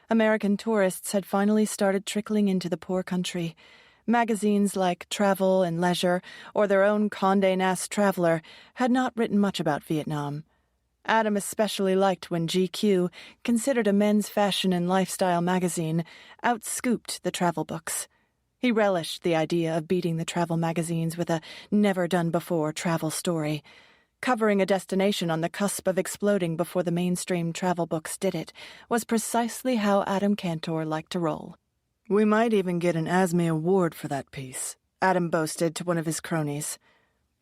Speaker 1: American tourists had finally started trickling into the poor country. Magazines like Travel and Leisure or their own Condé Nast Traveler had not written much about Vietnam. Adam especially liked when GQ, considered a men's fashion and lifestyle magazine, outscooped the travel books. He relished the idea of beating the travel magazines with a never-done-before travel story. Covering a destination on the cusp of exploding before the mainstream travel books did it was precisely how Adam Cantor liked to roll. "We might even get an ASME award for that piece," Adam boasted to one of his cronies.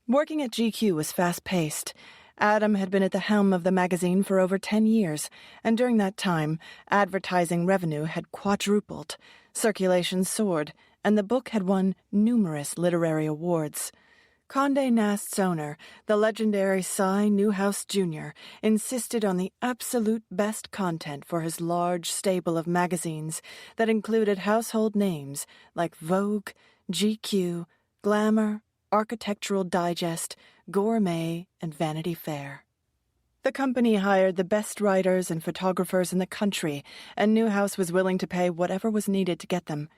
Speaker 1: Working at GQ was fast-paced. Adam had been at the helm of the magazine for over 10 years, and during that time, advertising revenue had quadrupled, circulation soared, and the book had won numerous literary awards. Condé Nast's owner, the legendary Cy Newhouse Jr., insisted on the absolute best content for his large stable of magazines that included household names like Vogue, GQ, Glamour, Architectural Digest, Gourmet, and Vanity Fair. The company hired the best writers and photographers in the country, and Newhouse was willing to pay whatever was needed to get them.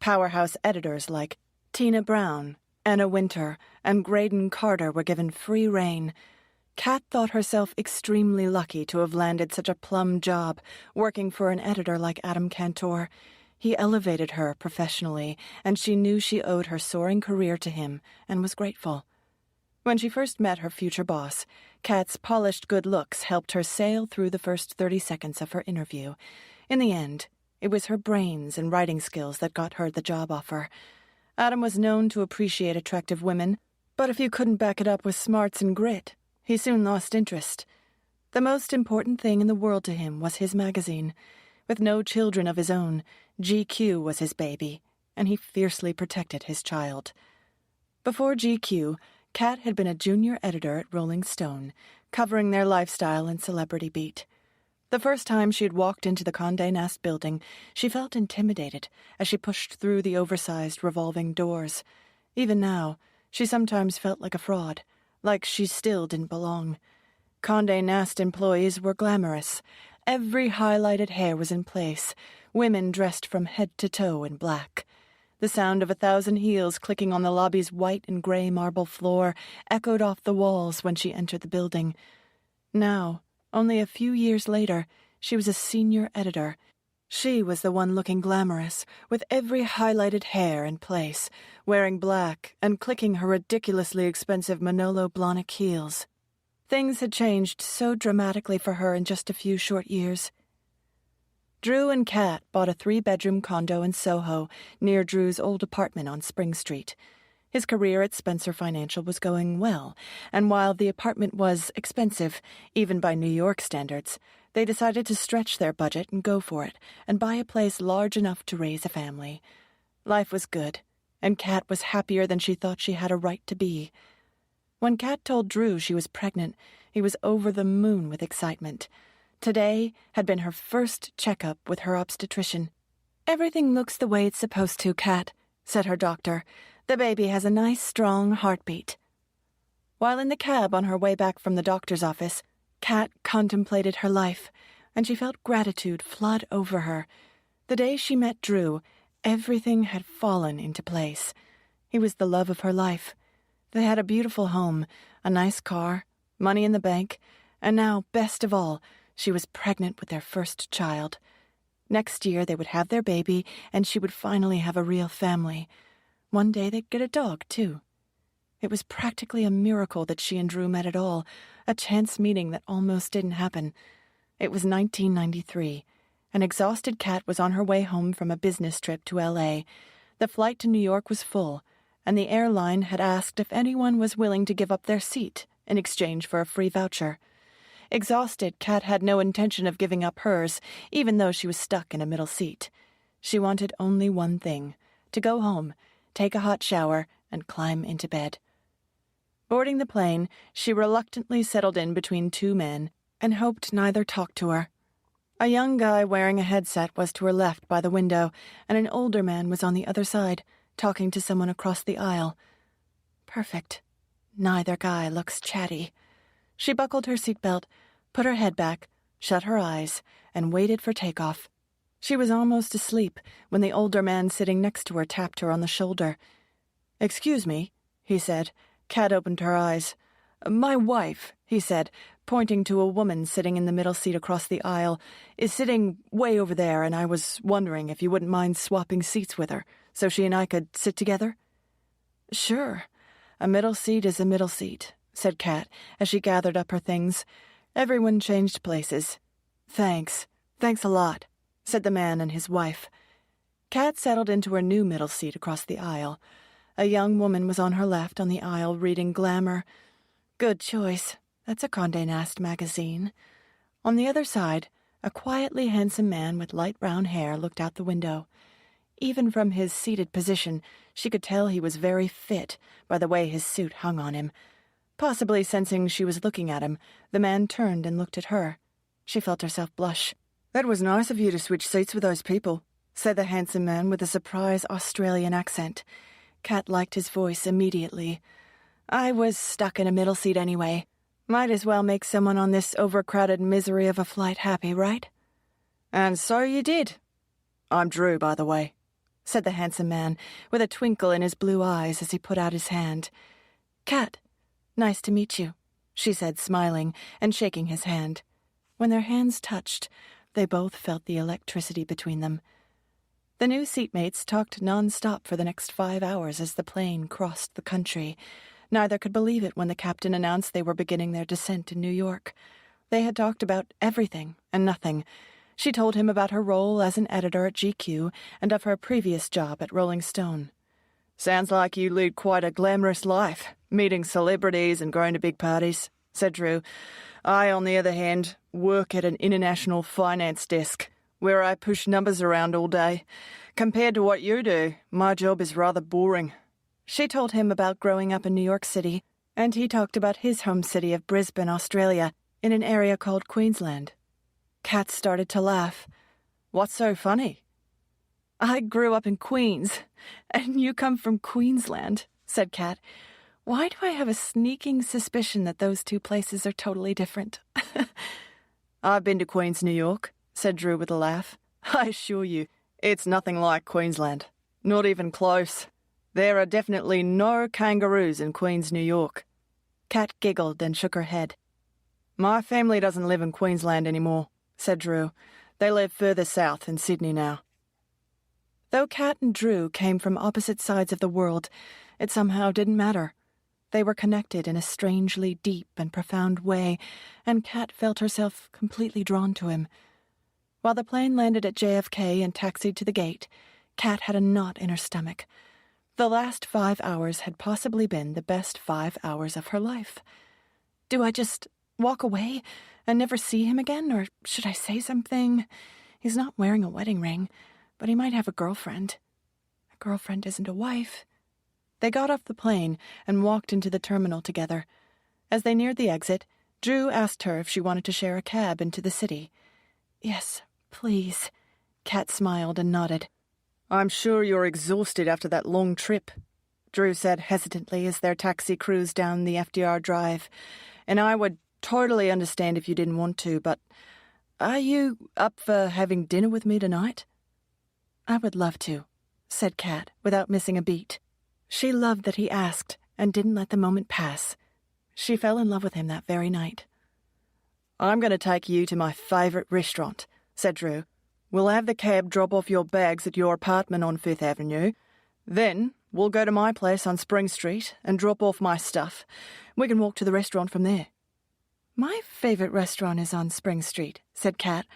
Speaker 1: Powerhouse editors like Tina Brown, Anna Wintour, and Graydon Carter were given free rein. Kat thought herself extremely lucky to have landed such a plum job, working for an editor like Adam Cantor. He elevated her professionally, and she knew she owed her soaring career to him, and was grateful. When she first met her future boss, Kat's polished good looks helped her sail through the first 30 seconds of her interview. In the end, it was her brains and writing skills that got her the job offer. Adam was known to appreciate attractive women, but if you couldn't back it up with smarts and grit, he soon lost interest. The most important thing in the world to him was his magazine. With no children of his own, GQ was his baby, and he fiercely protected his child. Before GQ, Kat had been a junior editor at Rolling Stone, covering their lifestyle and celebrity beat. The first time she had walked into the Condé Nast building, she felt intimidated as she pushed through the oversized revolving doors. Even now, she sometimes felt like a fraud, like she still didn't belong. Condé Nast employees were glamorous. Every highlighted hair was in place, women dressed from head to toe in black. The sound of 1,000 heels clicking on the lobby's white and gray marble floor echoed off the walls when she entered the building. Now, only a few years later, she was a senior editor. She was the one looking glamorous, with every highlighted hair in place, wearing black and clicking her ridiculously expensive Manolo Blahnik heels. Things had changed so dramatically for her in just a few short years. Drew and Kat bought a 3-bedroom condo in Soho, near Drew's old apartment on Spring Street. His career at Spencer Financial was going well, and while the apartment was expensive, even by New York standards, they decided to stretch their budget and go for it, and buy a place large enough to raise a family. Life was good, and Kat was happier than she thought she had a right to be. When Kat told Drew she was pregnant, he was over the moon with excitement. Today had been her first checkup with her obstetrician. "Everything looks the way it's supposed to, Kat," said her doctor. "The baby has a nice, strong heartbeat." While in the cab on her way back from the doctor's office, Kat contemplated her life, and she felt gratitude flood over her. The day she met Drew, everything had fallen into place. He was the love of her life. They had a beautiful home, a nice car, money in the bank, and now, best of all, she was pregnant with their first child. Next year they would have their baby, and she would finally have a real family. One day they'd get a dog, too. It was practically a miracle that she and Drew met at all, a chance meeting that almost didn't happen. It was 1993. An exhausted Kat was on her way home from a business trip to L.A. The flight to New York was full, and the airline had asked if anyone was willing to give up their seat in exchange for a free voucher. Exhausted, Kat had no intention of giving up hers, even though she was stuck in a middle seat. She wanted only one thing: to go home, take a hot shower, and climb into bed. Boarding the plane, she reluctantly settled in between 2 men and hoped neither talked to her. A young guy wearing a headset was to her left by the window, and an older man was on the other side, talking to someone across the aisle. Perfect. Neither guy looks chatty. She buckled her seatbelt, put her head back, shut her eyes, and waited for takeoff. She was almost asleep when the older man sitting next to her tapped her on the shoulder. "Excuse me," he said. Kat opened her eyes. "My wife," he said, pointing to a woman sitting in the middle seat across the aisle, "is sitting way over there, and I was wondering if you wouldn't mind swapping seats with her, so she and I could sit together?" "Sure. A middle seat is a middle seat," said Kat, as she gathered up her things. Everyone changed places. Thanks a lot," said the man and his wife. Kat settled into her new middle seat across the aisle. A young woman was on her left on the aisle reading Glamour. Good choice. That's a Condé Nast magazine. On the other side, a quietly handsome man with light brown hair looked out the window. Even from his seated position, she could tell he was very fit by the way his suit hung on him. Possibly sensing she was looking at him, the man turned and looked at her. She felt herself blush. "That was nice of you to switch seats with those people," said the handsome man with a surprise Australian accent. Kat liked his voice immediately. I was stuck in a middle seat anyway. Might as well make someone on this overcrowded misery of a flight happy, right?
Speaker 2: And so you did. I'm Drew, by the way,
Speaker 1: said the handsome man, with a twinkle in his blue eyes as he put out his hand. Cat, nice to meet you, she said, smiling and shaking his hand. When their hands touched, they both felt the electricity between them. The new seatmates talked non-stop for the next 5 hours as the plane crossed the country. Neither could believe it when the captain announced they were beginning their descent in New York. They had talked about everything and nothing. She told him about her role as an editor at GQ and of her previous job at Rolling Stone.
Speaker 2: Sounds like you lead quite a glamorous life, meeting celebrities and going to big parties, said Drew. I, on the other hand, work at an international finance desk, where I push numbers around all day. Compared to what you do, my job is rather boring.
Speaker 1: She told him about growing up in New York City, and he talked about his home city of Brisbane, Australia, in an area called Queensland. Cat started to laugh.
Speaker 2: What's so funny?
Speaker 1: I grew up in Queens, and you come from Queensland, said Cat. Why do I have a sneaking suspicion that those two places are totally different?
Speaker 2: I've been to Queens, New York, said Drew with a laugh. I assure you, it's nothing like Queensland. Not even close. There are definitely no kangaroos in Queens, New York.
Speaker 1: Cat giggled and shook her head.
Speaker 2: My family doesn't live in Queensland anymore, said Drew. They live further south in Sydney now.
Speaker 1: Though Cat and Drew came from opposite sides of the world, it somehow didn't matter. They were connected in a strangely deep and profound way, and Cat felt herself completely drawn to him. While the plane landed at JFK and taxied to the gate, Cat had a knot in her stomach. The last 5 hours had possibly been the best 5 hours of her life. Do I just walk away and never see him again, or should I say something? He's not wearing a wedding ring, but he might have a girlfriend. A girlfriend isn't a wife. They got off the plane and walked into the terminal together. As they neared the exit, Drew asked her if she wanted to share a cab into the city. Yes, please. Cat smiled and nodded.
Speaker 2: I'm sure you're exhausted after that long trip, Drew said hesitantly as their taxi cruised down the FDR Drive. And I would totally understand if you didn't want to, but are you up for having dinner with me tonight?
Speaker 1: I would love to, said Cat, without missing a beat. She loved that he asked and didn't let the moment pass. She fell in love with him that very night.
Speaker 2: I'm going to take you to my favourite restaurant, said Drew. We'll have the cab drop off your bags at your apartment on 5th Avenue. Then we'll go to my place on Spring Street and drop off my stuff. We can walk to the restaurant from there.
Speaker 1: My favourite restaurant is on Spring Street, said Cat.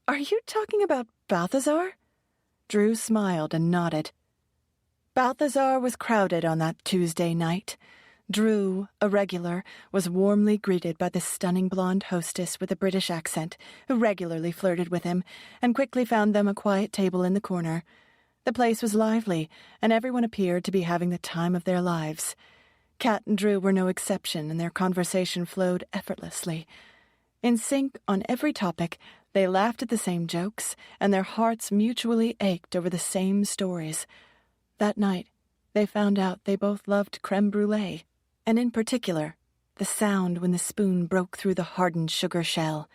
Speaker 1: Are you talking about Balthazar? Drew smiled and nodded. Balthazar was crowded on that Tuesday night. Drew, a regular, was warmly greeted by the stunning blonde hostess with a British accent, who regularly flirted with him, and quickly found them a quiet table in the corner. The place was lively, and everyone appeared to be having the time of their lives. Cat and Drew were no exception, and their conversation flowed effortlessly. In sync on every topic, they laughed at the same jokes, and their hearts mutually ached over the same stories. That night, they found out they both loved crème brûlée, and in particular, the sound when the spoon broke through the hardened sugar shell.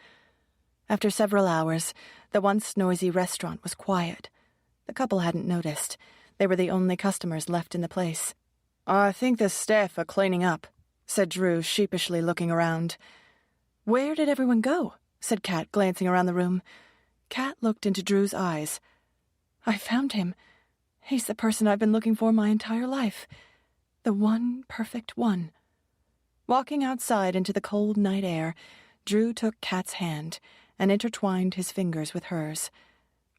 Speaker 1: After several hours, the once noisy restaurant was quiet. The couple hadn't noticed. They were the only customers left in the place.
Speaker 2: I think the staff are cleaning up, said Drew, sheepishly looking around.
Speaker 1: Where did everyone go? Said Cat, glancing around the room. Cat looked into Drew's eyes. I found him. He's the person I've been looking for my entire life. The one perfect one. Walking outside into the cold night air, Drew took Cat's hand and intertwined his fingers with hers.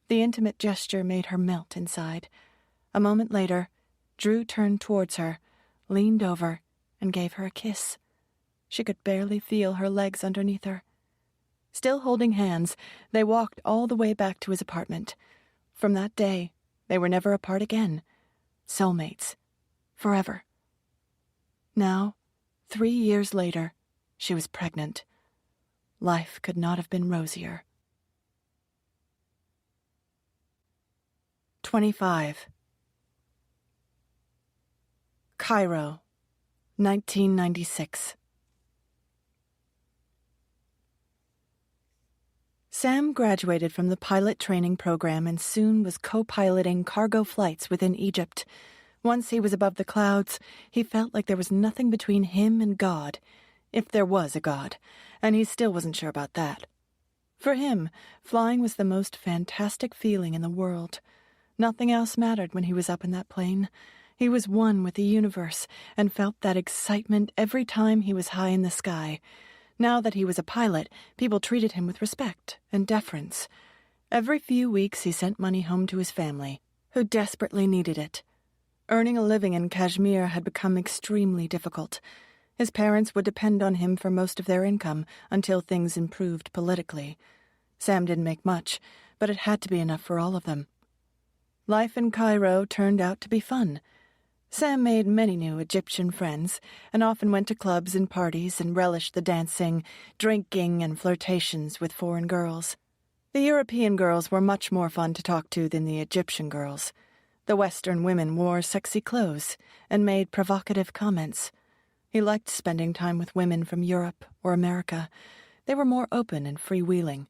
Speaker 1: The intimate gesture made her melt inside. A moment later, Drew turned towards her, leaned over, and gave her a kiss. She could barely feel her legs underneath her. Still holding hands, they walked all the way back to his apartment. From that day, they were never apart again. Soulmates. Forever. Now, 3 years later, she was pregnant. Life could not have been rosier. 25. Cairo. 1996. Sam graduated from the pilot training program and soon was co-piloting cargo flights within Egypt. Once he was above the clouds, he felt like there was nothing between him and God, if there was a God, and he still wasn't sure about that. For him, flying was the most fantastic feeling in the world. Nothing else mattered when he was up in that plane. He was one with the universe and felt that excitement every time he was high in the sky. Now that he was a pilot, people treated him with respect and deference. Every few weeks he sent money home to his family, who desperately needed it. Earning a living in Kashmir had become extremely difficult. His parents would depend on him for most of their income until things improved politically. Sam didn't make much, but it had to be enough for all of them. Life in Cairo turned out to be fun. Sam made many new Egyptian friends and often went to clubs and parties and relished the dancing, drinking, and flirtations with foreign girls. The European girls were much more fun to talk to than the Egyptian girls. The Western women wore sexy clothes and made provocative comments. He liked spending time with women from Europe or America. They were more open and freewheeling.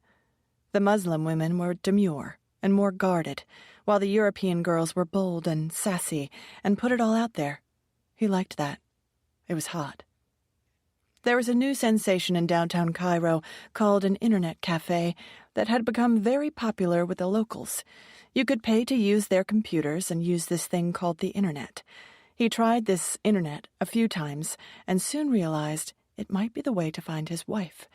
Speaker 1: The Muslim women were demure and more guarded, while the European girls were bold and sassy and put it all out there. He liked that. It was hot. There was a new sensation in downtown Cairo called an internet cafe that had become very popular with the locals. You could pay to use their computers and use this thing called the internet. He tried this internet a few times and soon realized it might be the way to find his wife.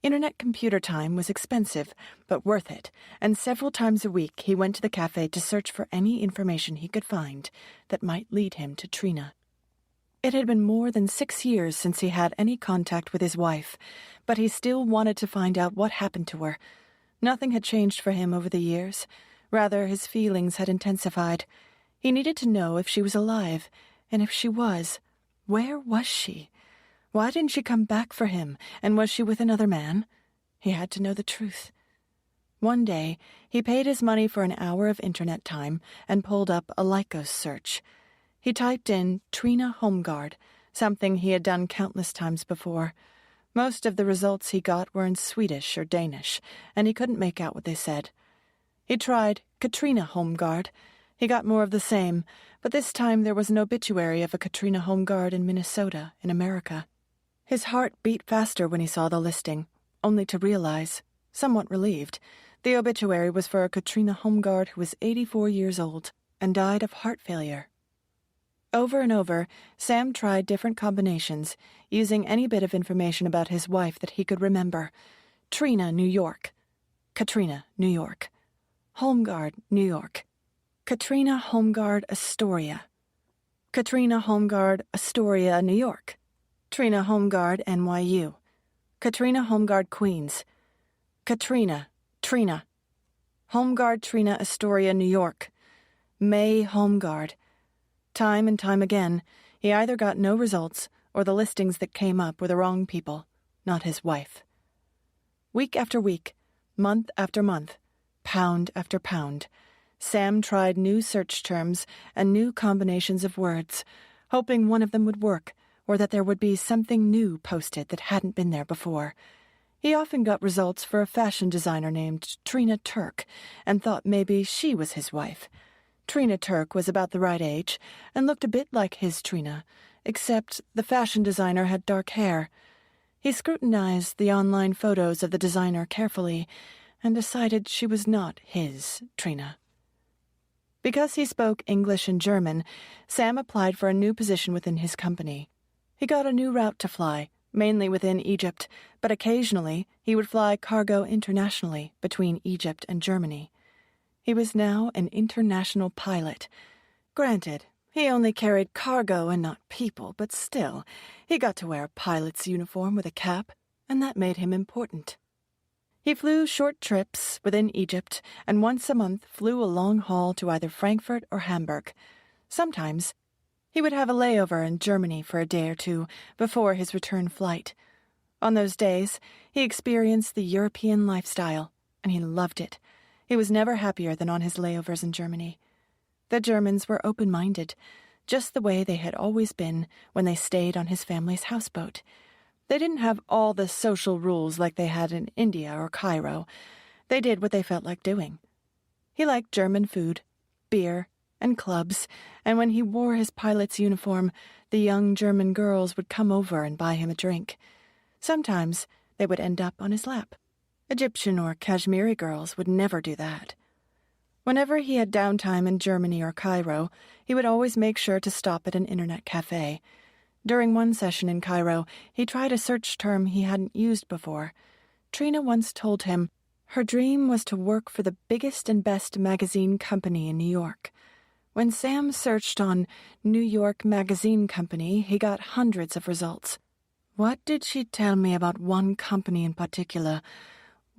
Speaker 1: Internet computer time was expensive, but worth it, and several times a week he went to the cafe to search for any information he could find that might lead him to Trina. It had been more than 6 years since he had any contact with his wife, but he still wanted to find out what happened to her. Nothing had changed for him over the years. Rather, his feelings had intensified. He needed to know if she was alive, and if she was, where was she? Why didn't she come back for him, and was she with another man? He had to know the truth. One day, he paid his money for an hour of internet time and pulled up a Lycos search. He typed in Trina Homeguard, something he had done countless times before. Most of the results he got were in Swedish or Danish, and he couldn't make out what they said. He tried Katrina Homeguard. He got more of the same, but this time there was an obituary of a Katrina Homeguard in Minnesota, in America. His heart beat faster when he saw the listing, only to realize, somewhat relieved, the obituary was for a Katrina Homeguard who was 84 years old and died of heart failure. Over and over, Sam tried different combinations, using any bit of information about his wife that he could remember. Trina, New York. Katrina, New York. Homeguard, New York. Katrina Homeguard, Astoria. Katrina Homeguard, Astoria, New York. Trina Homeguard, NYU. Katrina Homeguard, Queens. Katrina, Trina. Homeguard, Trina, Astoria, New York. May Homeguard. Time and time again, he either got no results or the listings that came up were the wrong people, not his wife. Week after week, month after month, pound after pound, Sam tried new search terms and new combinations of words, hoping one of them would work, or that there would be something new posted that hadn't been there before. He often got results for a fashion designer named Trina Turk and thought maybe she was his wife. Trina Turk was about the right age and looked a bit like his Trina, except the fashion designer had dark hair. He scrutinized the online photos of the designer carefully and decided she was not his Trina. Because he spoke English and German, Sam applied for a new position within his company. He got a new route to fly, mainly within Egypt, but occasionally he would fly cargo internationally between Egypt and Germany. He was now an international pilot. Granted, he only carried cargo and not people, but still, he got to wear a pilot's uniform with a cap, and that made him important. He flew short trips within Egypt, and once a month flew a long haul to either Frankfurt or Hamburg. Sometimes he would have a layover in Germany for a day or two before his return flight. On those days, he experienced the European lifestyle, and he loved it. He was never happier than on his layovers in Germany. The Germans were open-minded. just the way they had always been when they stayed on his family's houseboat. They didn't have all the social rules like they had in India or Cairo. They did what they felt like doing. He liked German food, beer, and clubs, and when he wore his pilot's uniform, the young German girls would come over and buy him a drink. Sometimes they would end up on his lap. Egyptian or Kashmiri girls would never do that. Whenever he had downtime in Germany or Cairo, he would always make sure to stop at an internet cafe. During one session in Cairo, he tried a search term he hadn't used before. Trina once told him her dream was to work for the biggest and best magazine company in New York. When Sam searched on New York Magazine Company, he got hundreds of results. What did she tell me about one company in particular?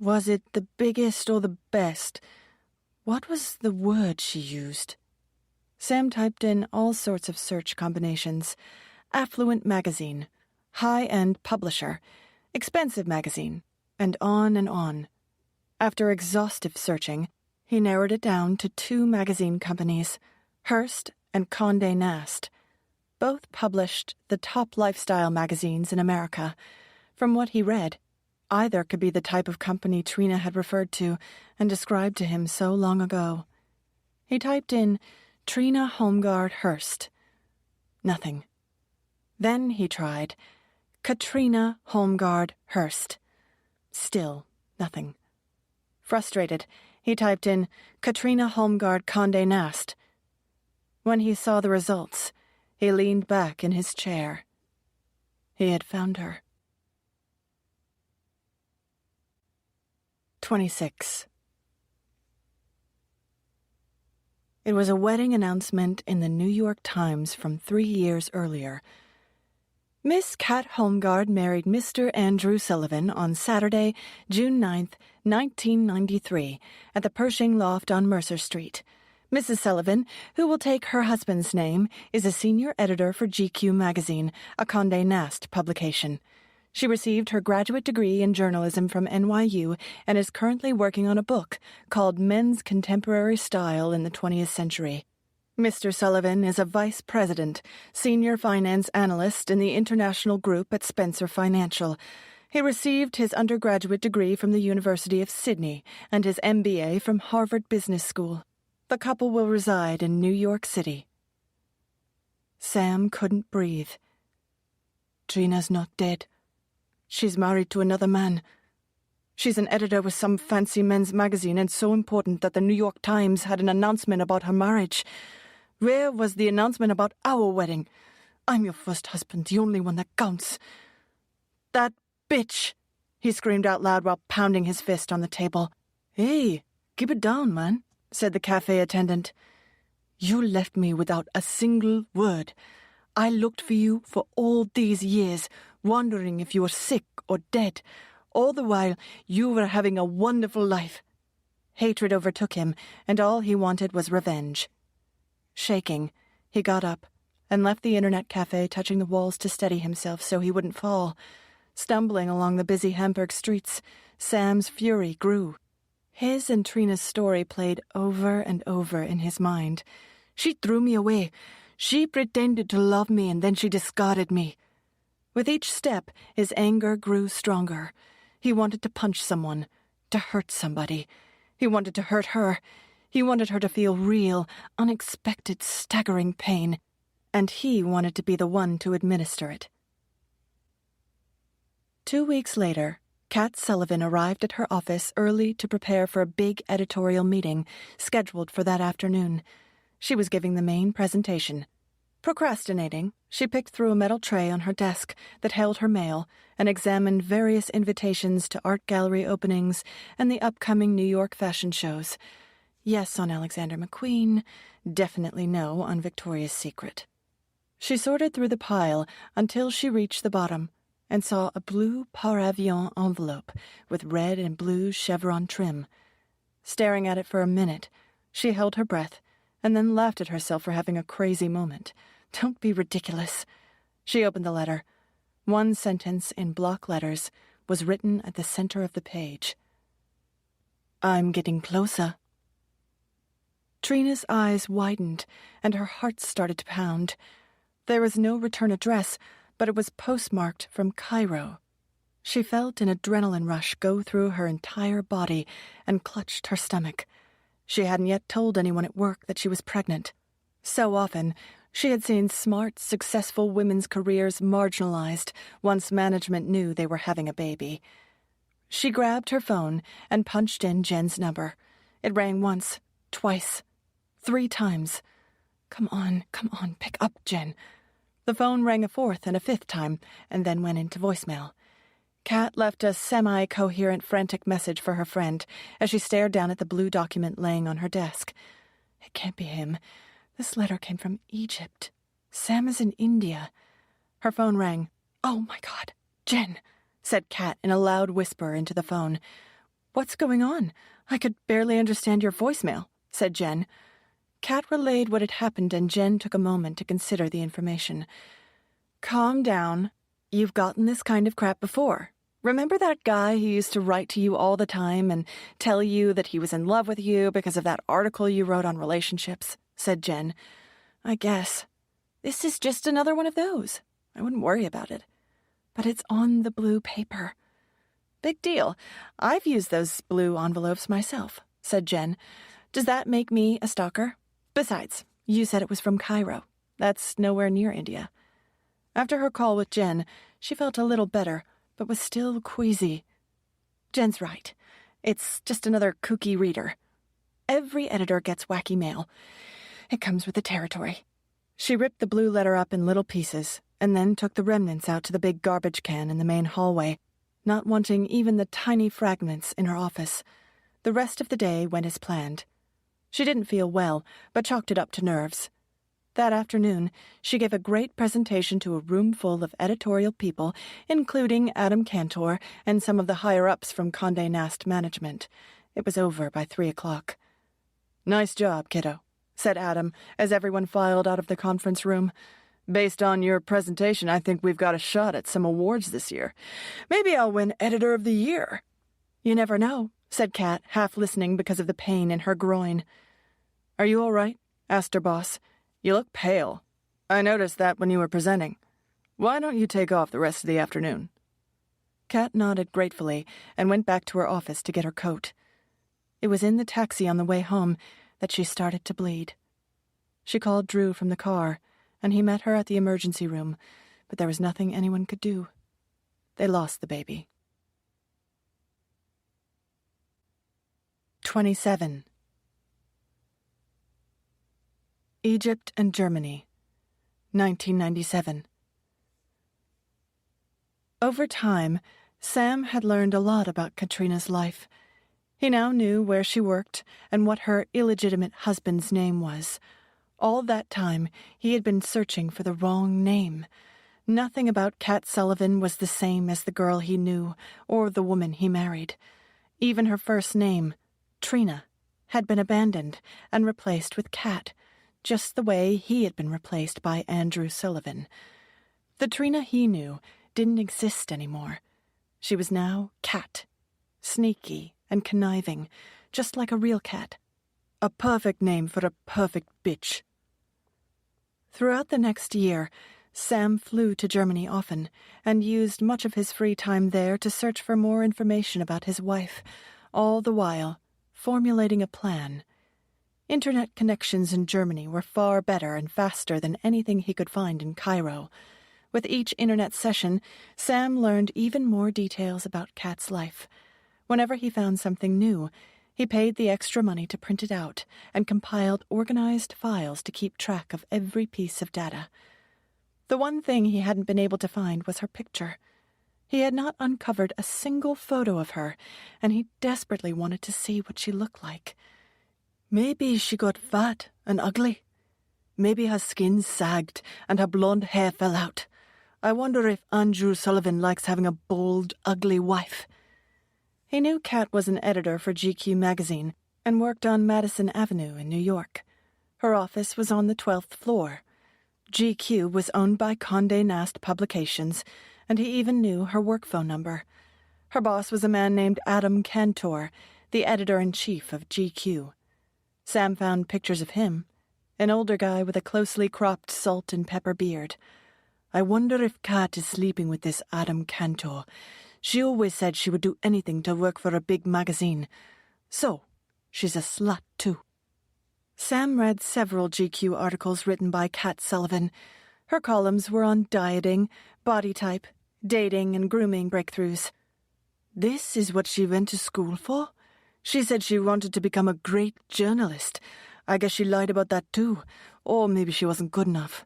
Speaker 1: Was it the biggest or the best? What was the word she used? Sam typed in all sorts of search combinations. Affluent magazine, high-end publisher, expensive magazine, and on and on. After exhaustive searching, he narrowed it down to 2 magazine companies, Hearst and Condé Nast. Both published the top lifestyle magazines in America. From what he read, either could be the type of company Trina had referred to and described to him so long ago. He typed in Trina Holmgard Hearst. Nothing. Then he tried Katrina Holmgard Hearst. Still nothing. Frustrated, he typed in Katrina Holmgard Condé Nast. When he saw the results, he leaned back in his chair. He had found her. 26. It was a wedding announcement in the New York Times from 3 years earlier. Miss Kat Holmgard married Mr. Andrew Sullivan on Saturday, June 9th, 1993, at the Pershing Loft on Mercer Street. Mrs. Sullivan, who will take her husband's name, is a senior editor for GQ magazine, a Condé Nast publication. She received her graduate degree in journalism from NYU and is currently working on a book called Men's Contemporary Style in the 20th Century. Mr. Sullivan is a vice president, senior finance analyst in the international group at Spencer Financial. He received his undergraduate degree from the University of Sydney and his MBA from Harvard Business School. The couple will reside in New York City. Sam couldn't breathe. Trina's not dead. She's married to another man. She's an editor with some fancy men's magazine and so important that the New York Times had an announcement about her marriage. Where was the announcement about our wedding? I'm your first husband, the only one that counts. That bitch, he screamed out loud while pounding his fist on the table. Hey, keep it down, man, said the cafe attendant. You left me without a single word. I looked for you for all these years, wondering if you were sick or dead. All the while, you were having a wonderful life. Hatred overtook him, and all he wanted was revenge. Shaking, he got up and left the internet cafe, touching the walls to steady himself so he wouldn't fall. Stumbling along the busy Hamburg streets, Sam's fury grew. His and Trina's story played over and over in his mind. She threw me away. She pretended to love me, and then she discarded me. With each step, his anger grew stronger. He wanted to punch someone, to hurt somebody. He wanted to hurt her. He wanted her to feel real, unexpected, staggering pain, and he wanted to be the one to administer it. 2 weeks later, Kat Sullivan arrived at her office early to prepare for a big editorial meeting scheduled for that afternoon. She was giving the main presentation. Procrastinating, she picked through a metal tray on her desk that held her mail and examined various invitations to art gallery openings and the upcoming New York fashion shows. Yes on Alexander McQueen, definitely no on Victoria's Secret. She sorted through the pile until she reached the bottom and saw a blue par avion envelope with red and blue chevron trim. Staring at it for a minute, she held her breath and then laughed at herself for having a crazy moment. Don't be ridiculous. She opened the letter. One sentence in block letters was written at the center of the page. I'm getting closer. Trina's eyes widened, and her heart started to pound. There was no return address, but it was postmarked from Cairo. She felt an adrenaline rush go through her entire body and clutched her stomach. She hadn't yet told anyone at work that she was pregnant. So often, she had seen smart, successful women's careers marginalized once management knew they were having a baby. She grabbed her phone and punched in Jen's number. It rang once, twice, 3 times. Come on, pick up, Jen. The phone rang a 4th and a 5th time, and then went into voicemail. Kat left a semi-coherent, frantic message for her friend as she stared down at the blue document laying on her desk. It can't be him. This letter came from Egypt. Sam is in India. Her phone rang. Oh, my God. Jen, said Kat in a loud whisper into the phone. What's going on? I could barely understand your voicemail, said Jen. Kat relayed what had happened, and Jen took a moment to consider the information. Calm down. You've gotten this kind of crap before. Remember that guy who used to write to you all the time and tell you that he was in love with you because of that article you wrote on relationships? Said Jen. I guess. This is just another one of those. I wouldn't worry about it. But it's on the blue paper. Big deal. I've used those blue envelopes myself, said Jen. Does that make me a stalker? Besides, you said it was from Cairo. That's nowhere near India. After her call with Jen, she felt a little better, but was still queasy. Jen's right. It's just another kooky reader. Every editor gets wacky mail. It comes with the territory. She ripped the blue letter up in little pieces, and then took the remnants out to the big garbage can in the main hallway, not wanting even the tiny fragments in her office. The rest of the day went as planned. She didn't feel well, but chalked it up to nerves. That afternoon, she gave a great presentation to a room full of editorial people, including Adam Cantor and some of the higher-ups from Condé Nast Management. It was over by 3 o'clock. Nice job, kiddo, said Adam as everyone filed out of the conference room. Based on your presentation, I think we've got a shot at some awards this year. Maybe I'll win Editor of the Year. You never know, said Kat, half listening because of the pain in her groin. Are you all right? Asked her boss. You look pale. I noticed that when you were presenting. Why don't you take off the rest of the afternoon? Kat nodded gratefully and went back to her office to get her coat. It was in the taxi on the way home that she started to bleed. She called Drew from the car, and he met her at the emergency room, but there was nothing anyone could do. They lost the baby. 27. Egypt and Germany, 1997. Over time, Sam had learned a lot about Katrina's life. He now knew where she worked and what her illegitimate husband's name was. All that time, he had been searching for the wrong name. Nothing about Kat Sullivan was the same as the girl he knew or the woman he married. Even her first name, Trina, had been abandoned and replaced with Kat, just the way he had been replaced by Andrew Sullivan. The Trina he knew didn't exist anymore. She was now Kat, sneaky and conniving, just like a real cat. A perfect name for a perfect bitch. Throughout the next year, Sam flew to Germany often and used much of his free time there to search for more information about his wife, all the while formulating a plan. Internet connections in Germany were far better and faster than anything he could find in Cairo. With each internet session, Sam learned even more details about Kat's life. Whenever he found something new, he paid the extra money to print it out and compiled organized files to keep track of every piece of data. The one thing he hadn't been able to find was her picture. He had not uncovered a single photo of her, and he desperately wanted to see what she looked like. Maybe she got fat and ugly. Maybe her skin sagged and her blonde hair fell out. I wonder if Andrew Sullivan likes having a bald, ugly wife. He knew Kat was an editor for GQ magazine and worked on Madison Avenue in New York. Her office was on the 12th floor. GQ was owned by Condé Nast Publications, and he even knew her work phone number. Her boss was a man named Adam Cantor, the editor-in-chief of GQ. Sam found pictures of him, an older guy with a closely cropped salt and pepper beard. I wonder if Kat is sleeping with this Adam Cantor. She always said she would do anything to work for a big magazine. So, she's a slut, too. Sam read several GQ articles written by Kat Sullivan. Her columns were on dieting, body type, dating, and grooming breakthroughs. This is what she went to school for? She said she wanted to become a great journalist. I guess she lied about that too. Or maybe she wasn't good enough.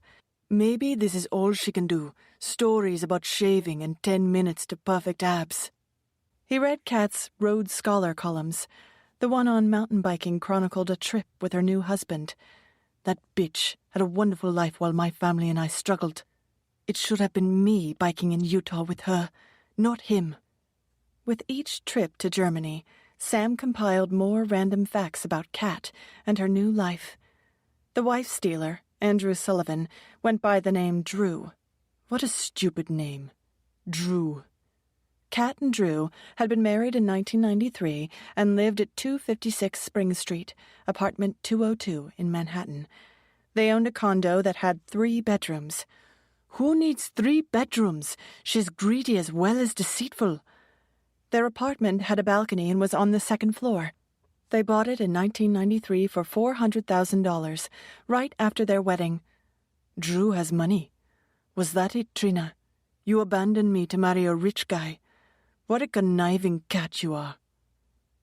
Speaker 1: Maybe this is all she can do. Stories about shaving and 10 minutes to perfect abs. He read Kat's Rhodes Scholar columns. The one on mountain biking chronicled a trip with her new husband. That bitch had a wonderful life while my family and I struggled. It should have been me biking in Utah with her, not him. With each trip to Germany, Sam compiled more random facts about Kat and her new life. The wife-stealer, Andrew Sullivan, went by the name Drew. What a stupid name. Drew. Kat and Drew had been married in 1993 and lived at 256 Spring Street, apartment 202 in Manhattan. They owned a condo that had 3 bedrooms. Who needs 3 bedrooms? She's greedy as well as deceitful. Their apartment had a balcony and was on the 2nd floor. They bought it in 1993 for $400,000, right after their wedding. Drew has money. Was that it, Trina? You abandoned me to marry a rich guy. What a conniving cat you are.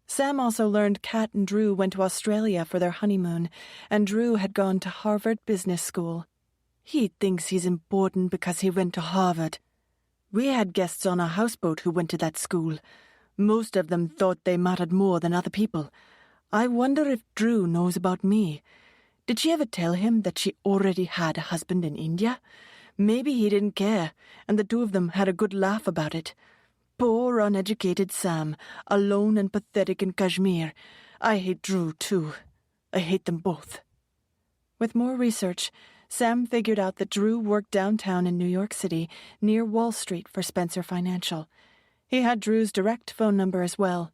Speaker 1: Sam also learned Kat and Drew went to Australia for their honeymoon, and Drew had gone to Harvard Business School. He thinks he's important because he went to Harvard. We had guests on our houseboat who went to that school. Most of them thought they mattered more than other people. I wonder if Drew knows about me. Did she ever tell him that she already had a husband in India? Maybe he didn't care, and the two of them had a good laugh about it. Poor, uneducated Sam, alone and pathetic in Kashmir. I hate Drew, too. I hate them both. With more research, Sam figured out that Drew worked downtown in New York City, near Wall Street for Spencer Financial. He had Drew's direct phone number as well.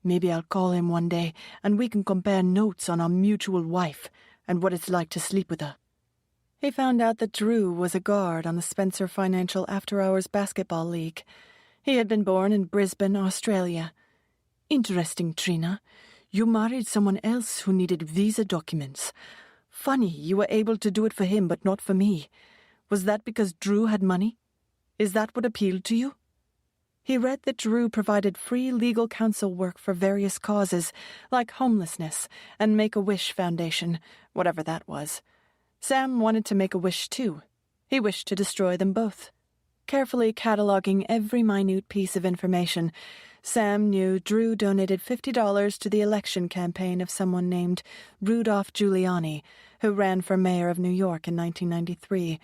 Speaker 1: Maybe I'll call him one day, and we can compare notes on our mutual wife and what it's like to sleep with her. He found out that Drew was a guard on the Spencer Financial After-Hours Basketball League. He had been born in Brisbane, Australia. Interesting, Trina. You married someone else who needed visa documents. Funny, you were able to do it for him, but not for me. Was that because Drew had money? Is that what appealed to you? He read that Drew provided free legal counsel work for various causes, like homelessness and Make-A-Wish Foundation, whatever that was. Sam wanted to make a wish, too. He wished to destroy them both. Carefully cataloging every minute piece of information, Sam knew Drew donated $50 to the election campaign of someone named Rudolph Giuliani, who ran for mayor of New York in 1993.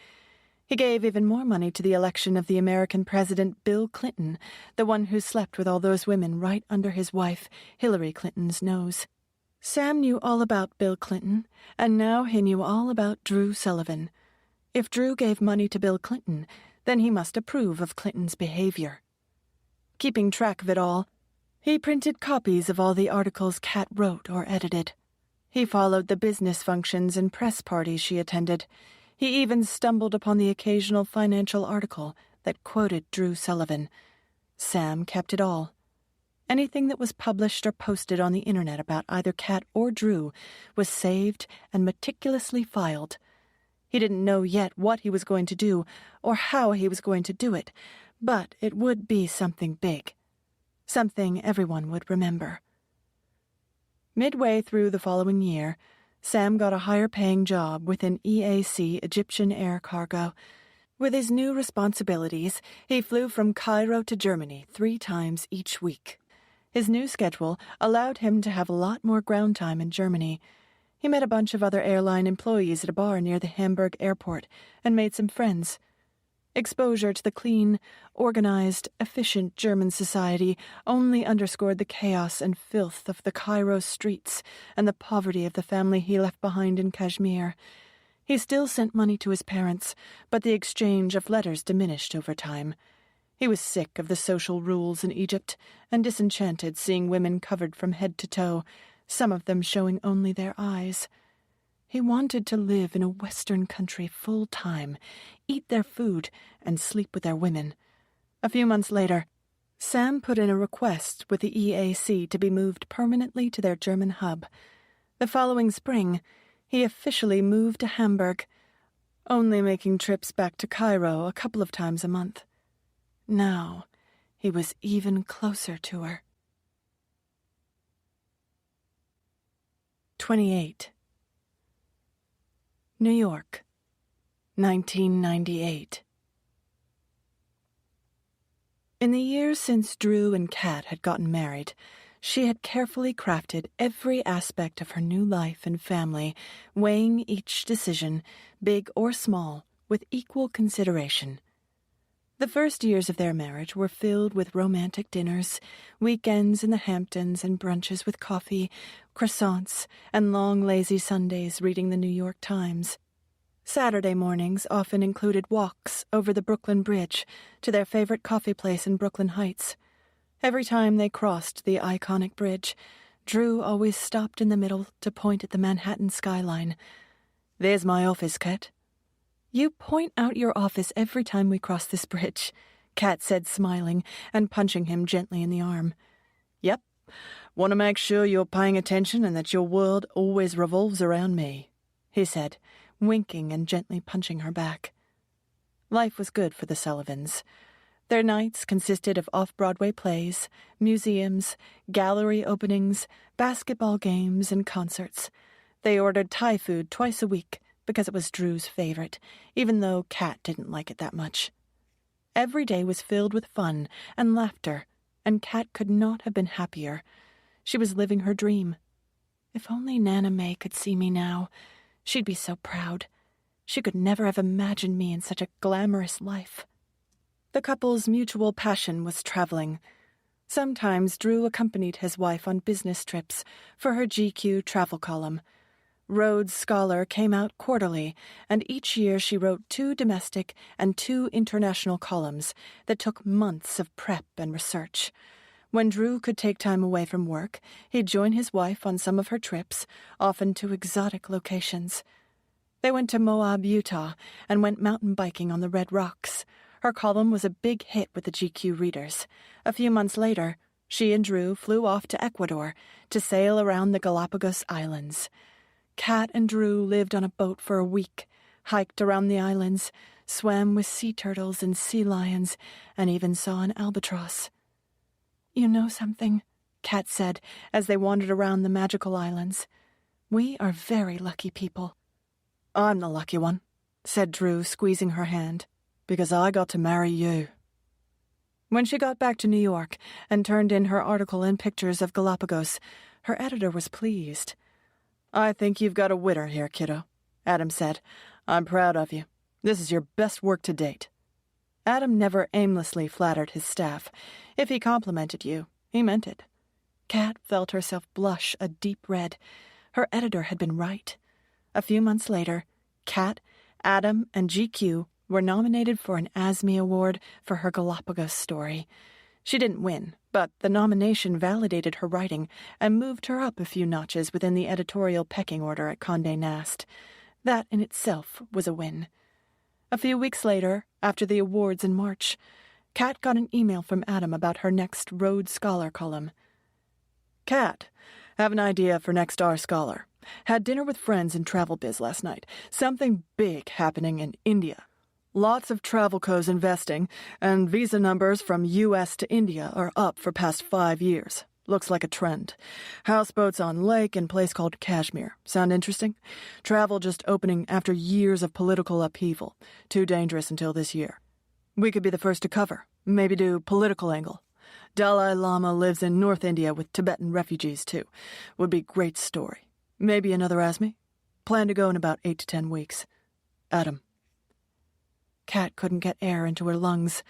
Speaker 1: He gave even more money to the election of the American President Bill Clinton, the one who slept with all those women right under his wife, Hillary Clinton's nose. Sam knew all about Bill Clinton, and now he knew all about Drew Sullivan. If Drew gave money to Bill Clinton, then he must approve of Clinton's behavior. Keeping track of it all, he printed copies of all the articles Kat wrote or edited. He followed the business functions and press parties she attended. He even stumbled upon the occasional financial article that quoted Drew Sullivan. Sam kept it all. Anything that was published or posted on the internet about either Kat or Drew was saved and meticulously filed. He didn't know yet what he was going to do or how he was going to do it, but it would be something big. Something everyone would remember. Midway through the following year, Sam got a higher-paying job with an EAC Egyptian Air Cargo. With his new responsibilities, he flew from Cairo to Germany 3 times each week. His new schedule allowed him to have a lot more ground time in Germany. He met a bunch of other airline employees at a bar near the Hamburg airport and made some friends. Exposure to the clean, organized, efficient German society only underscored the chaos and filth of the Cairo streets and the poverty of the family he left behind in Kashmir. He still sent money to his parents, but the exchange of letters diminished over time. He was sick of the social rules in Egypt and disenchanted seeing women covered from head to toe, some of them showing only their eyes. He wanted to live in a Western country full-time, eat their food, and sleep with their women. A few months later, Sam put in a request with the EAC to be moved permanently to their German hub. The following spring, he officially moved to Hamburg, only making trips back to Cairo a couple of times a month. Now, he was even closer to her. 28. New York, 1998. In the years since Drew and Kat had gotten married, she had carefully crafted every aspect of her new life and family, weighing each decision, big or small, with equal consideration. The first years of their marriage were filled with romantic dinners, weekends in the Hamptons and brunches with coffee, croissants, and long lazy Sundays reading the New York Times. Saturday mornings often included walks over the Brooklyn Bridge to their favorite coffee place in Brooklyn Heights. Every time they crossed the iconic bridge, Drew always stopped in the middle to point at the Manhattan skyline. "There's my office, Kat." "You point out your office every time we cross this bridge," Kat said, smiling and punching him gently in the arm. "Yep. Want to make sure you're paying attention and that your world always revolves around me," he said, winking and gently punching her back. Life was good for the Sullivans. Their nights consisted of off-Broadway plays, museums, gallery openings, basketball games, and concerts. They ordered Thai food twice a week because it was Drew's favorite, even though Kat didn't like it that much. Every day was filled with fun and laughter, and Kat could not have been happier. She was living her dream. If only Nana May could see me now, she'd be so proud. She could never have imagined me in such a glamorous life. The couple's mutual passion was traveling. Sometimes Drew accompanied his wife on business trips for her GQ travel column. Rhodes Scholar came out quarterly, and each year she wrote 2 domestic and 2 international columns that took months of prep and research. When Drew could take time away from work, he'd join his wife on some of her trips, often to exotic locations. They went to Moab, Utah, and went mountain biking on the Red Rocks. Her column was a big hit with the GQ readers. A few months later, she and Drew flew off to Ecuador to sail around the Galapagos Islands. Kat and Drew lived on a boat for a week, hiked around the islands, swam with sea turtles and sea lions, and even saw an albatross. "You know something?" Kat said as they wandered around the magical islands. "We are very lucky people." "I'm the lucky one," said Drew, squeezing her hand, "because I got to marry you." When she got back to New York and turned in her article and pictures of Galapagos, her editor was pleased. "I think you've got a winner here, kiddo," Adam said. "I'm proud of you. This is your best work to date." Adam never aimlessly flattered his staff. If he complimented you, he meant it. Kat felt herself blush a deep red. Her editor had been right. A few months later, Kat, Adam, and GQ were nominated for an ASME Award for her Galapagos story. She didn't win, but the nomination validated her writing and moved her up a few notches within the editorial pecking order at Condé Nast. That in itself was a win. A few weeks later, after the awards in March, Kat got an email from Adam about her next Rhodes Scholar column. "Kat, have an idea for next R Scholar. Had dinner with friends in travel biz last night. Something big happening in India. Lots of travel co's investing, and visa numbers from U.S. to India are up for past 5 years. Looks like a trend. Houseboats on lake in place called Kashmir. Sound interesting? Travel just opening after years of political upheaval. Too dangerous until this year. We could be the first to cover. Maybe do political angle. Dalai Lama lives in North India with Tibetan refugees, too. Would be great story. Maybe another ASME? Plan to go in about 8 to 10 weeks. Adam." Kat couldn't get air into her lungs.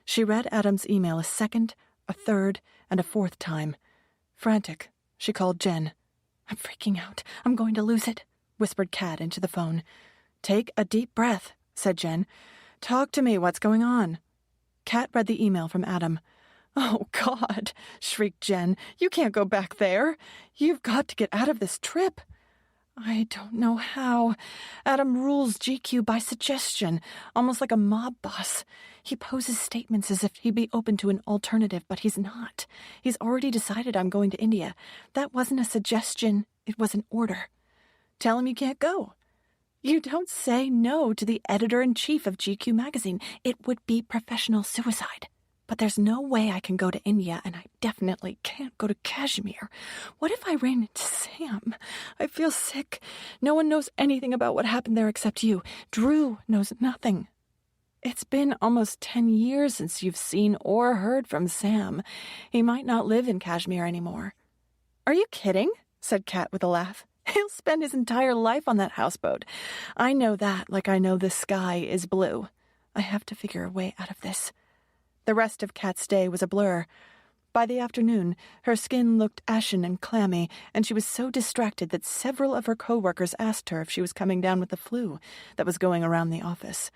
Speaker 1: She read Adam's email a second, a third, and a fourth time. Frantic, she called Jen. "I'm freaking out. I'm going to lose it," whispered Kat into the phone. "Take a deep breath," said Jen. "Talk to me. What's going on?" Kat read the email from Adam. "Oh, God," shrieked Jen. "You can't go back there. You've got to get out of this trip." "I don't know how. Adam rules GQ by suggestion, almost like a mob boss. He poses statements as if he'd be open to an alternative, but he's not. He's already decided I'm going to India. That wasn't a suggestion, it was an order. Tell him you can't go." "You don't say no to the editor-in-chief of GQ magazine. It would be professional suicide. But there's no way I can go to India, and I definitely can't go to Kashmir. What if I ran into Sam? I feel sick. No one knows anything about what happened there except you. Drew knows nothing. It's been almost 10 years since you've seen or heard from Sam. He might not live in Kashmir anymore." "Are you kidding?" said Kat with a laugh. "He'll spend his entire life on that houseboat. I know that like I know the sky is blue. I have to figure a way out of this." The rest of Kat's day was a blur. By the afternoon, her skin looked ashen and clammy, and she was so distracted that several of her co-workers asked her if she was coming down with the flu that was going around the office.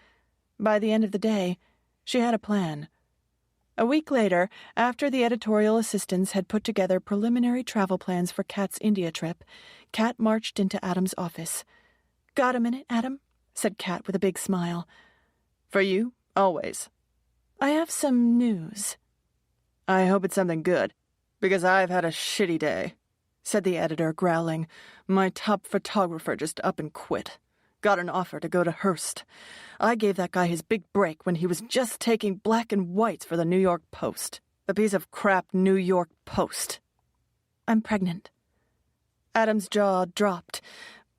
Speaker 1: By the end of the day, she had a plan. A week later, after the editorial assistants had put together preliminary travel plans for Kat's India trip, Kat marched into Adam's office. "Got a minute, Adam?" said Kat with a big smile.
Speaker 2: "For you, always."
Speaker 1: "I have some news."
Speaker 2: "I hope it's something good, because I've had a shitty day," said the editor, growling. "My top photographer just up and quit. Got an offer to go to Hearst. I gave that guy his big break when he was just taking black and whites for the New York Post. The piece of crap New York Post."
Speaker 1: "I'm pregnant."
Speaker 2: Adam's jaw dropped,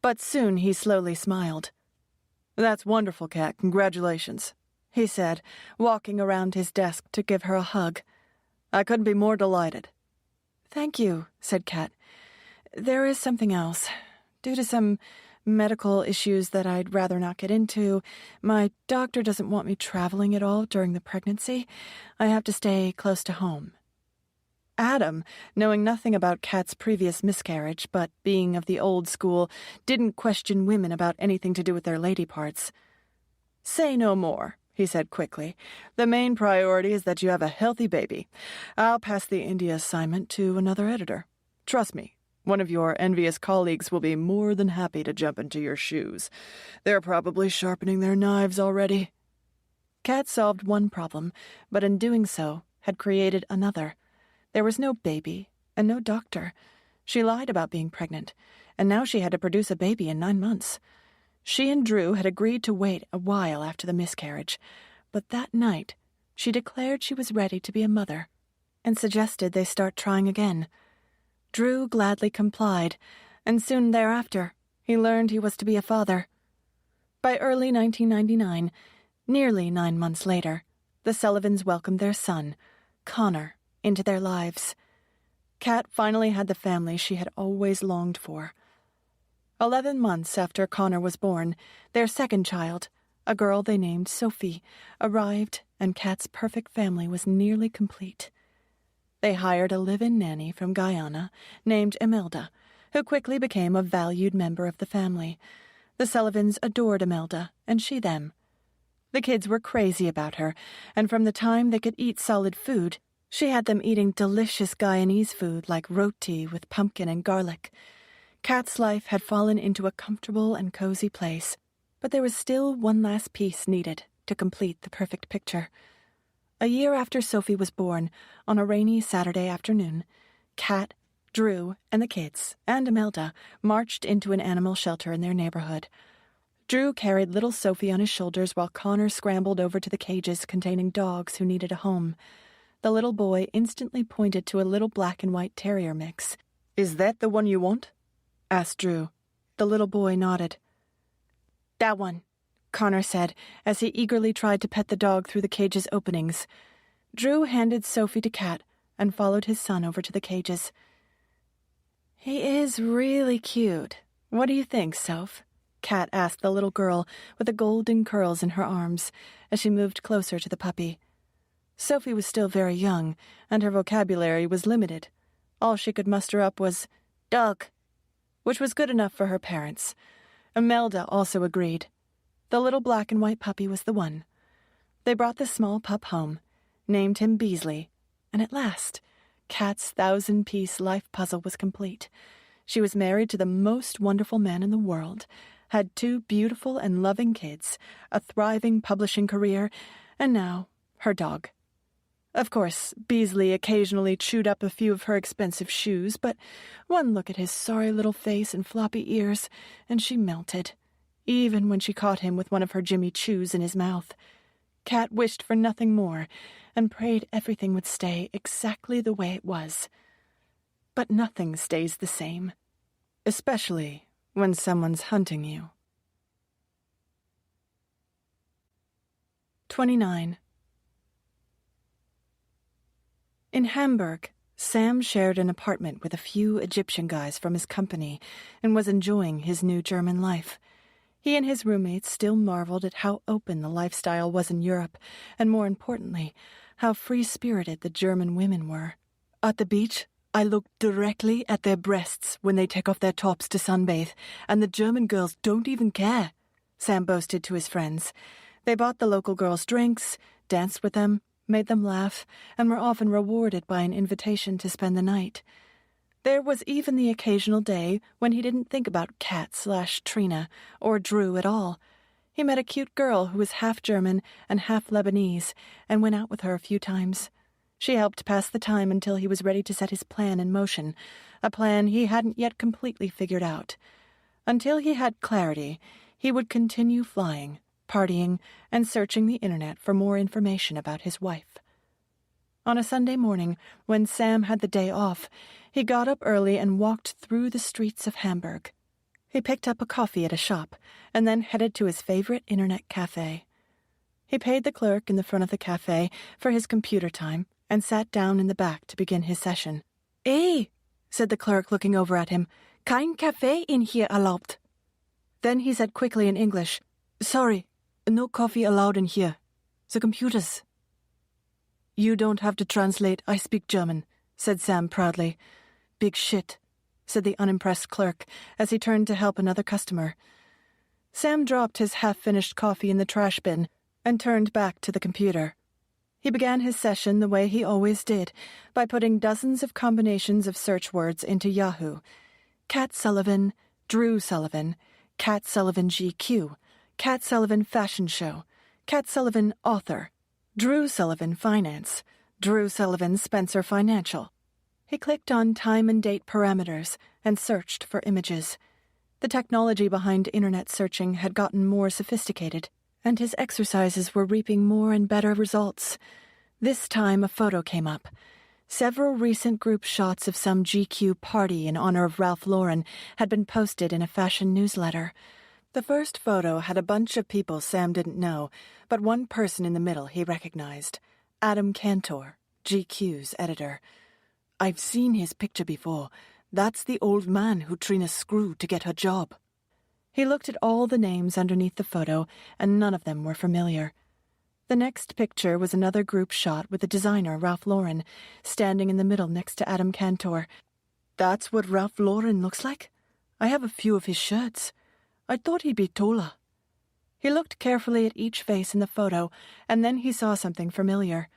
Speaker 2: but soon he slowly smiled. "That's wonderful, Kat. Congratulations," he said, walking around his desk to give her a hug. "I couldn't be more delighted."
Speaker 1: "Thank you," said Kat. "There is something else. Due to some medical issues that I'd rather not get into, my doctor doesn't want me traveling at all during the pregnancy. I have to stay close to home."
Speaker 2: Adam, knowing nothing about Kat's previous miscarriage, but being of the old school, didn't question women about anything to do with their lady parts. "Say no more," he said quickly. "The main priority is that you have a healthy baby. I'll pass the India assignment to another editor. Trust me, one of your envious colleagues will be more than happy to jump into your shoes. They're probably sharpening their knives already."
Speaker 1: Kat solved one problem, but in doing so, had created another. There was no baby and no doctor. She lied about being pregnant, and now she had to produce a baby in 9 months. She and Drew had agreed to wait a while after the miscarriage, but that night she declared she was ready to be a mother and suggested they start trying again. Drew gladly complied, and soon thereafter he learned he was to be a father. By early 1999, nearly 9 months later, the Sullivans welcomed their son, Connor, into their lives. Kat finally had the family she had always longed for. 11 months after Connor was born, their second child, a girl they named Sophie, arrived, and Kat's perfect family was nearly complete. They hired a live-in nanny from Guyana named Imelda, who quickly became a valued member of the family. The Sullivans adored Imelda, and she them. The kids were crazy about her, and from the time they could eat solid food, she had them eating delicious Guyanese food like roti with pumpkin and garlic. Kat's life had fallen into a comfortable and cozy place, but there was still one last piece needed to complete the perfect picture. A year after Sophie was born, on a rainy Saturday afternoon, Kat, Drew, and the kids, and Imelda, marched into an animal shelter in their neighborhood. Drew carried little Sophie on his shoulders while Connor scrambled over to the cages containing dogs who needed a home. The little boy instantly pointed to a little black and white terrier mix.
Speaker 2: "Is that the one you want?"
Speaker 1: asked Drew. The little boy nodded. "That one," Connor said, as he eagerly tried to pet the dog through the cage's openings. Drew handed Sophie to Kat and followed his son over to the cages. "He is really cute. What do you think, Soph?" Kat asked the little girl with the golden curls in her arms as she moved closer to the puppy. Sophie was still very young, and her vocabulary was limited. All she could muster up was, "Dog," which was good enough for her parents. Imelda also agreed. The little black and white puppy was the one. They brought the small pup home, named him Beasley, And at last, Kat's 1,000-piece life puzzle was complete. She was married to the most wonderful man in the world, had 2 beautiful and loving kids, a thriving publishing career, and now her dog. Of course, Beasley occasionally chewed up a few of her expensive shoes, but one look at his sorry little face and floppy ears, and she melted, even when she caught him with one of her Jimmy Choos in his mouth. Kat wished for nothing more, and prayed everything would stay exactly the way it was. But nothing stays the same, especially when someone's hunting you. 29. In Hamburg, Sam shared an apartment with a few Egyptian guys from his company and was enjoying his new German life. He and his roommates still marveled at how open the lifestyle was in Europe, and more importantly, how free-spirited the German women were. At the beach, I looked directly at their breasts when they take off their tops to sunbathe, and the German girls don't even care, Sam boasted to his friends. They bought the local girls drinks, danced with them, made them laugh, and were often rewarded by an invitation to spend the night. There was even the occasional day when he didn't think about Kat/Trina or Drew at all. He met a cute girl who was half German and half Lebanese and went out with her a few times. She helped pass the time until he was ready to set his plan in motion, a plan he hadn't yet completely figured out. Until he had clarity, he would continue flying, partying, and searching the internet for more information about his wife. On a Sunday morning, when Sam had the day off, he got up early and walked through the streets of Hamburg. He picked up a coffee at a shop and then headed to his favorite internet cafe. He paid the clerk in the front of the cafe for his computer time and sat down in the back to begin his session. "Eh," said the clerk, looking over at him. "Kein Kaffee in hier erlaubt." Then he said quickly in English, "Sorry, no coffee allowed in here. The computers." "You don't have to translate, I speak German," said Sam proudly. "Big shit," said the unimpressed clerk as he turned to help another customer. Sam dropped his half-finished coffee in the trash bin and turned back to the computer. He began his session the way he always did, by putting dozens of combinations of search words into Yahoo. Kat Sullivan, Drew Sullivan, Kat Sullivan GQ, Kat Sullivan Fashion Show, Kat Sullivan Author, Drew Sullivan Finance, Drew Sullivan Spencer Financial. He clicked on time and date parameters and searched for images. The technology behind internet searching had gotten more sophisticated, and his exercises were reaping more and better results. This time a photo came up. Several recent group shots of some GQ party in honor of Ralph Lauren had been posted in a fashion newsletter. The first photo had a bunch of people Sam didn't know, but one person in the middle he recognized. Adam Cantor, GQ's editor. "I've seen his picture before. That's the old man who Trina screwed to get her job." He looked at all the names underneath the photo, and none of them were familiar. The next picture was another group shot with the designer, Ralph Lauren, standing in the middle next to Adam Cantor. "That's what Ralph Lauren looks like? I have a few of his shirts. I thought he'd be taller." He looked carefully at each face in the photo, and then he saw something familiar.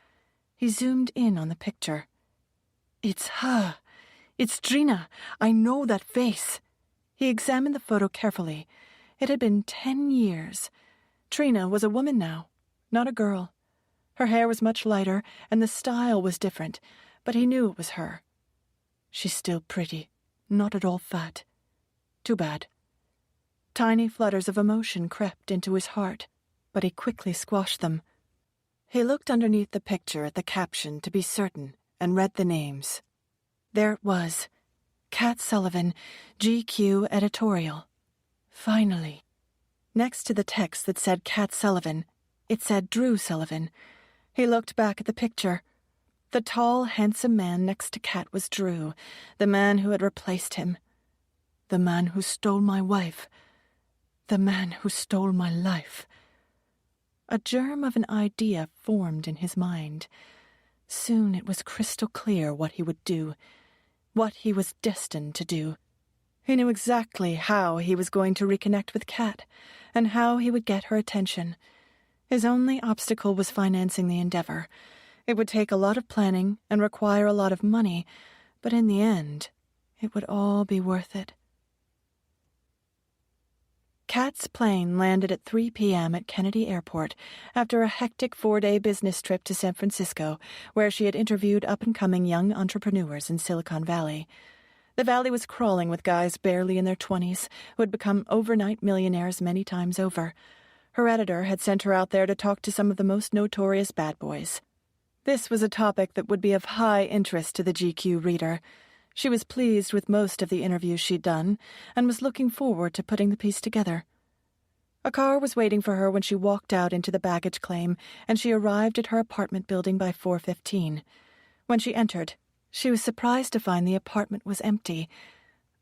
Speaker 1: He zoomed in on the picture. "It's her. It's Trina. I know that face." He examined the photo carefully. It had been 10 years. Trina was a woman now, not a girl. Her hair was much lighter, and the style was different, but he knew it was her. She's still pretty, not at all fat. Too bad. Tiny flutters of emotion crept into his heart, but he quickly squashed them. He looked underneath the picture at the caption to be certain and read the names. There it was. Kat Sullivan, GQ editorial. Finally. Next to the text that said Kat Sullivan, it said Drew Sullivan. He looked back at the picture. The tall, handsome man next to Kat was Drew, the man who had replaced him. The man who stole my wife. The man who stole my life. A germ of an idea formed in his mind. Soon it was crystal clear what he would do, what he was destined to do. He knew exactly how he was going to reconnect with Kat, and how he would get her attention. His only obstacle was financing the endeavor, It would take a lot of planning and require a lot of money, but in the end, it would all be worth it. Kat's plane landed at 3 p.m. at Kennedy Airport after a hectic 4-day business trip to San Francisco, where she had interviewed up-and-coming young entrepreneurs in Silicon Valley. The valley was crawling with guys barely in their 20s who had become overnight millionaires many times over. Her editor had sent her out there to talk to some of the most notorious bad boys. This was a topic that would be of high interest to the GQ reader. She was pleased with most of the interviews she'd done and was looking forward to putting the piece together. A car was waiting for her when she walked out into the baggage claim, and she arrived at her apartment building by 4:15. When she entered, she was surprised to find the apartment was empty.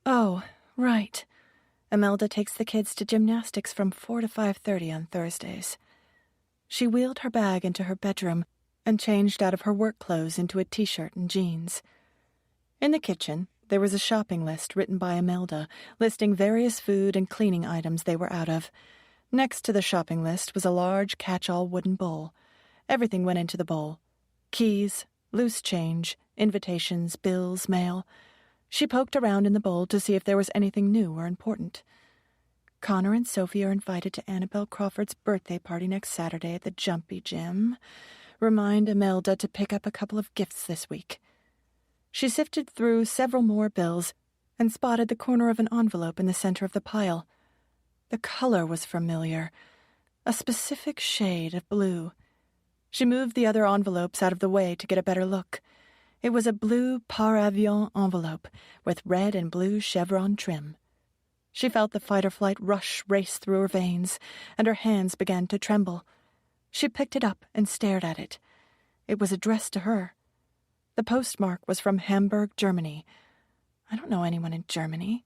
Speaker 1: Oh, right. Imelda takes the kids to gymnastics from 4 to 5:30 on Thursdays. She wheeled her bag into her bedroom and changed out of her work clothes into a t-shirt and jeans. In the kitchen, there was a shopping list written by Imelda, listing various food and cleaning items they were out of. Next to the shopping list was a large catch-all wooden bowl. Everything went into the bowl. Keys, loose change, invitations, bills, mail. She poked around in the bowl to see if there was anything new or important. Connor and Sophie are invited to Annabelle Crawford's birthday party next Saturday at the Jumpy Gym. Remind Imelda to pick up a couple of gifts this week. She sifted through several more bills and spotted the corner of an envelope in the center of the pile. The color was familiar, a specific shade of blue. She moved the other envelopes out of the way to get a better look. It was a blue par avion envelope with red and blue chevron trim. She felt the fight-or-flight rush race through her veins, and her hands began to tremble. She picked it up and stared at it. It was addressed to her. The postmark was from Hamburg, Germany. I don't know anyone in Germany.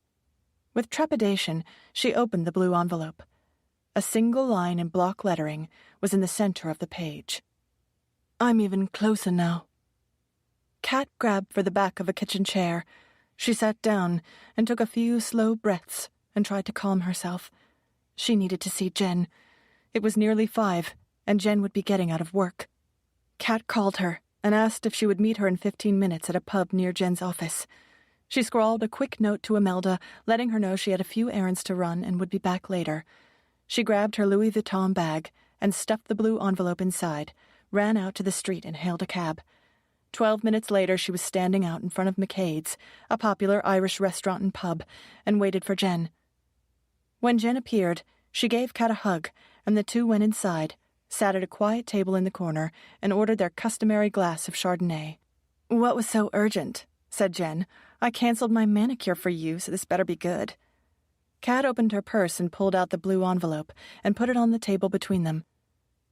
Speaker 1: With trepidation, she opened the blue envelope. A single line in block lettering was in the center of the page. I'm even closer now. Kat grabbed for the back of a kitchen chair. She sat down and took a few slow breaths and tried to calm herself. She needed to see Jen. It was nearly 5, and Jen would be getting out of work. Kat called her and asked if she would meet her in 15 minutes at a pub near Jen's office. She scrawled a quick note to Imelda, letting her know she had a few errands to run and would be back later. She grabbed her Louis Vuitton bag and stuffed the blue envelope inside, ran out to the street and hailed a cab. 12 minutes later, she was standing out in front of McCade's, a popular Irish restaurant and pub, and waited for Jen. When Jen appeared, she gave Kat a hug, and the two went inside, sat at a quiet table in the corner, and ordered their customary glass of Chardonnay. What was so urgent? Said Jen. I canceled my manicure for you, so this better be good. Kat opened her purse and pulled out the blue envelope and put it on the table between them.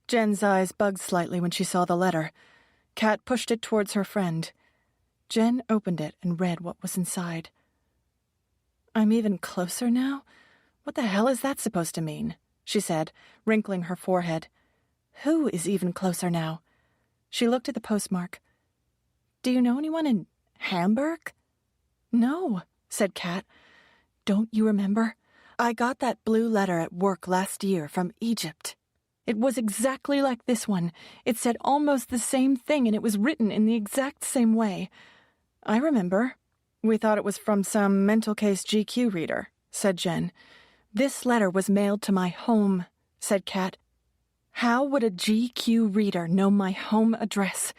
Speaker 1: Jen's eyes bugged slightly when she saw the letter. Kat pushed it towards her friend. Jen opened it and read what was inside. I'm even closer now? What the hell is that supposed to mean? She said, wrinkling her forehead. Who is even closer now? She looked at the postmark. Do you know anyone in Hamburg? No, said Kat. Don't you remember? I got that blue letter at work last year from Egypt. It was exactly like this one. It said almost the same thing, and it was written in the exact same way. I remember. We thought it was from some mental case GQ reader, said Jen. This letter was mailed to my home, said Kat. How would a GQ reader know my home address?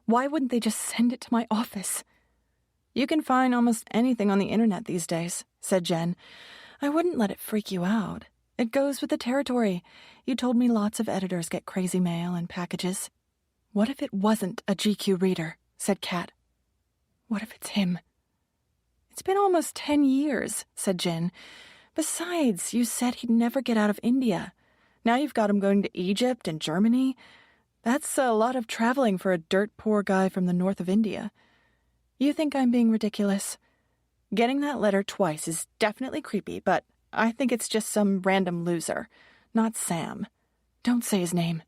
Speaker 1: Why wouldn't they just send it to my office? You can find almost anything on the internet these days, said Jen. I wouldn't let it freak you out. It goes with the territory. You told me lots of editors get crazy mail and packages. What if it wasn't a GQ reader, said Kat. What if it's him? It's been almost 10 years, said Jen. Besides, you said he'd never get out of India. Now you've got him going to Egypt and Germany. That's a lot of traveling for a dirt-poor guy from the north of India. You think I'm being ridiculous? Getting that letter twice is definitely creepy, but I think it's just some random loser, not Sam. Don't say his name.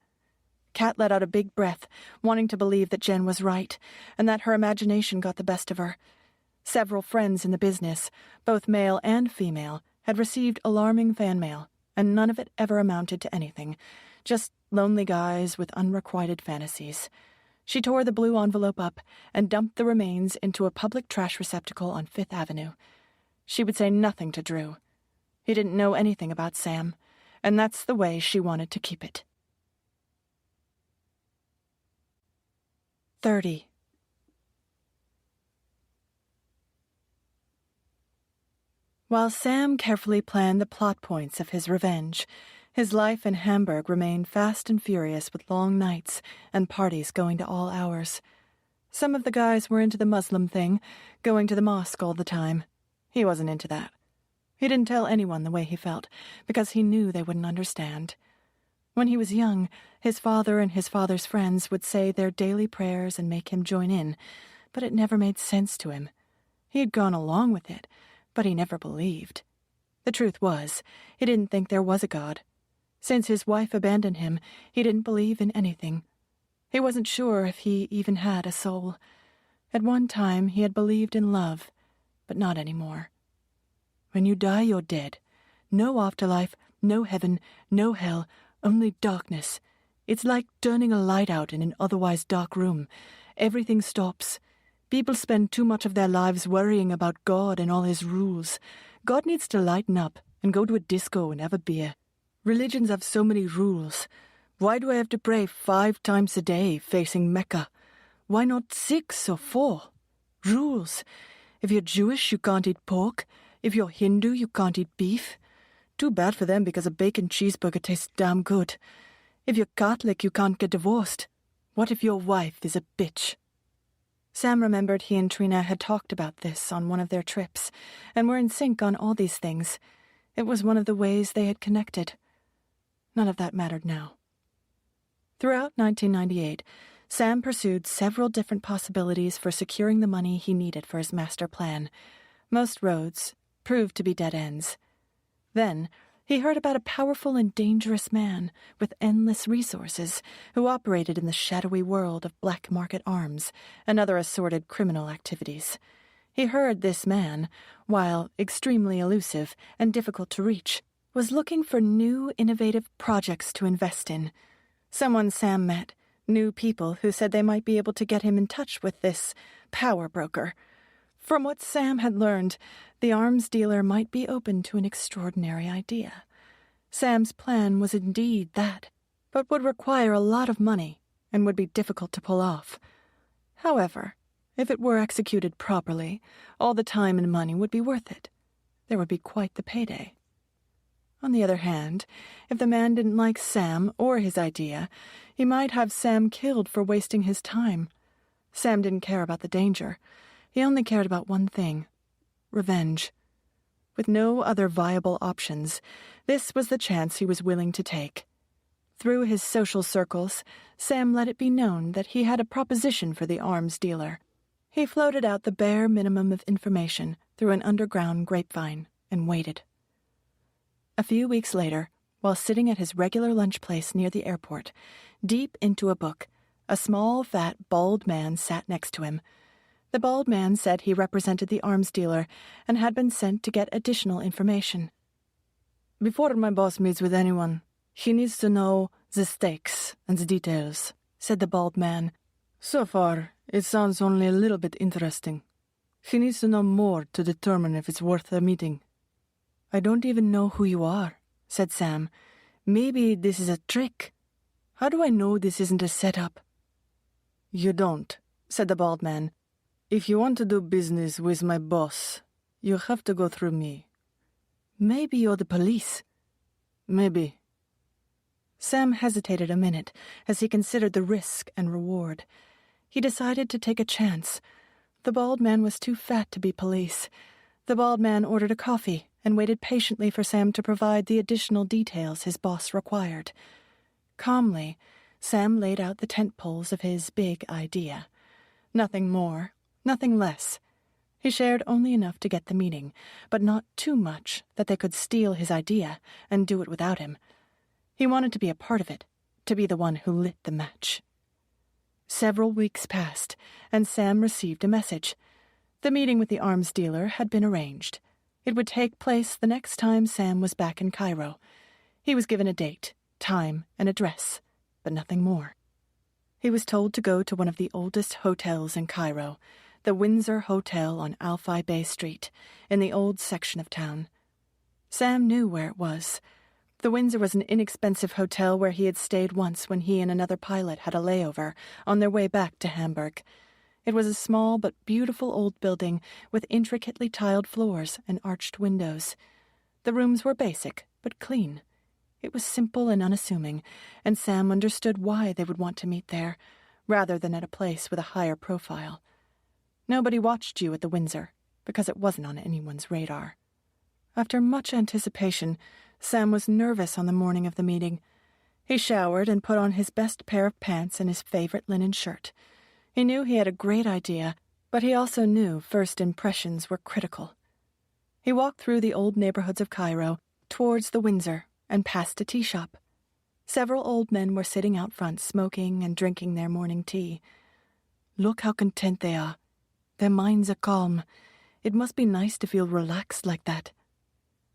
Speaker 1: Kat let out a big breath, wanting to believe that Jen was right, and that her imagination got the best of her. Several friends in the business, both male and female, had received alarming fan mail, and none of it ever amounted to anything, just lonely guys with unrequited fantasies. She tore the blue envelope up and dumped the remains into a public trash receptacle on Fifth Avenue. She would say nothing to Drew. He didn't know anything about Sam, and that's the way she wanted to keep it. 30. While Sam carefully planned the plot points of his revenge, his life in Hamburg remained fast and furious with long nights and parties going to all hours. Some of the guys were into the Muslim thing, going to the mosque all the time. He wasn't into that. He didn't tell anyone the way he felt, because he knew they wouldn't understand. When he was young, his father and his father's friends would say their daily prayers and make him join in, but it never made sense to him. He had gone along with it, but he never believed. The truth was, he didn't think there was a God. Since his wife abandoned him, he didn't believe in anything. He wasn't sure if he even had a soul. At one time, he had believed in love, but not anymore. When you die, you're dead. No afterlife, no heaven, no hell, only darkness. It's like turning a light out in an otherwise dark room. Everything stops. People spend too much of their lives worrying about God and all his rules. God needs to lighten up and go to a disco and have a beer. Religions have so many rules. Why do I have to pray 5 times a day facing Mecca? Why not 6 or 4? Rules. If you're Jewish, you can't eat pork. If you're Hindu, you can't eat beef. Too bad for them because a bacon cheeseburger tastes damn good. If you're Catholic, you can't get divorced. What if your wife is a bitch? Sam remembered he and Trina had talked about this on one of their trips, and were in sync on all these things. It was one of the ways they had connected. None of that mattered now. Throughout 1998, Sam pursued several different possibilities for securing the money he needed for his master plan. Most roads proved to be dead ends. Then, he heard about a powerful and dangerous man with endless resources who operated in the shadowy world of black market arms and other assorted criminal activities. He heard this man, while extremely elusive and difficult to reach, was looking for new, innovative projects to invest in. Someone Sam met knew people who said they might be able to get him in touch with this power broker. From what Sam had learned, the arms dealer might be open to an extraordinary idea. Sam's plan was indeed that, but would require a lot of money and would be difficult to pull off. However, if it were executed properly, all the time and money would be worth it. There would be quite the payday. On the other hand, if the man didn't like Sam or his idea, he might have Sam killed for wasting his time. Sam didn't care about the danger. He only cared about one thing: revenge. With no other viable options, this was the chance he was willing to take. Through his social circles, Sam let it be known that he had a proposition for the arms dealer. He floated out the bare minimum of information through an underground grapevine and waited. A few weeks later, while sitting at his regular lunch place near the airport, deep into a book, a small, fat, bald man sat next to him. The bald man said he represented the arms dealer and had been sent to get additional information. "Before my boss meets with anyone, he needs to know the stakes and the details," said the bald man. "So far, it sounds only a little bit interesting. He needs to know more to determine if it's worth a meeting." "I don't even know who you are," said Sam. "Maybe this is a trick. How do I know this isn't a setup?" "You don't," said the bald man. "If you want to do business with my boss, you have to go through me." "Maybe you're the police." "Maybe." Sam hesitated a minute as he considered the risk and reward. He decided to take a chance. The bald man was too fat to be police. The bald man ordered a coffee and waited patiently for Sam to provide the additional details his boss required. Calmly, Sam laid out the tent poles of his big idea. Nothing more, nothing less. He shared only enough to get the meeting, but not too much that they could steal his idea and do it without him. He wanted to be a part of it, to be the one who lit the match. Several weeks passed, and Sam received a message. The meeting with the arms dealer had been arranged. It would take place the next time Sam was back in Cairo. He was given a date, time, and address, but nothing more. He was told to go to one of the oldest hotels in Cairo, the Windsor Hotel on Alfi Bay Street, in the old section of town. Sam knew where it was. The Windsor was an inexpensive hotel where he had stayed once when he and another pilot had a layover on their way back to Hamburg. It was a small but beautiful old building with intricately tiled floors and arched windows. The rooms were basic, but clean. It was simple and unassuming, and Sam understood why they would want to meet there, rather than at a place with a higher profile. Nobody watched you at the Windsor, because it wasn't on anyone's radar. After much anticipation, Sam was nervous on the morning of the meeting. He showered and put on his best pair of pants and his favorite linen shirt. He knew he had a great idea, but he also knew first impressions were critical. He walked through the old neighborhoods of Cairo, towards the Windsor, and past a tea shop. Several old men were sitting out front smoking and drinking their morning tea. Look how content they are. Their minds are calm. It must be nice to feel relaxed like that.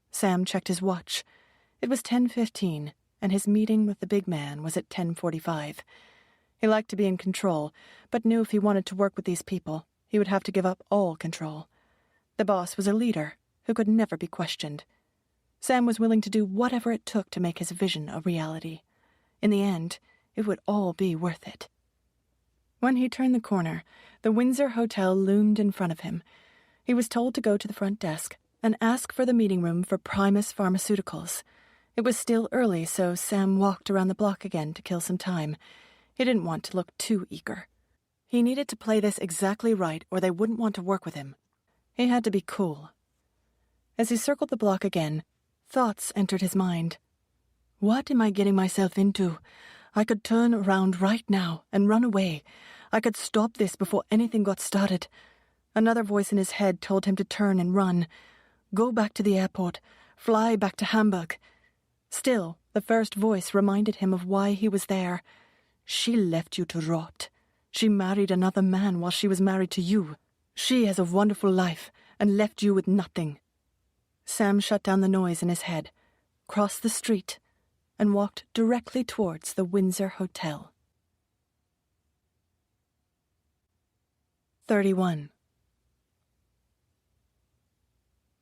Speaker 1: Sam checked his watch. It was 10:15, and his meeting with the big man was at 10:45. He liked to be in control, but knew if he wanted to work with these people, he would have to give up all control. The boss was a leader who could never be questioned. Sam was willing to do whatever it took to make his vision a reality. In the end, it would all be worth it. When he turned the corner, the Windsor Hotel loomed in front of him. He was told to go to the front desk and ask for the meeting room for Primus Pharmaceuticals. It was still early, so Sam walked around the block again to kill some time. He didn't want to look too eager. He needed to play this exactly right, or they wouldn't want to work with him. He had to be cool. As he circled the block again, thoughts entered his mind. What am I getting myself into? I could turn around right now and run away. I could stop this before anything got started. Another voice in his head told him to turn and run. Go back to the airport. Fly back to Hamburg. Still, the first voice reminded him of why he was there. She left you to rot. She married another man while she was married to you. She has a wonderful life and left you with nothing. Sam shut down the noise in his head, crossed the street, and walked directly towards the Windsor Hotel. 31.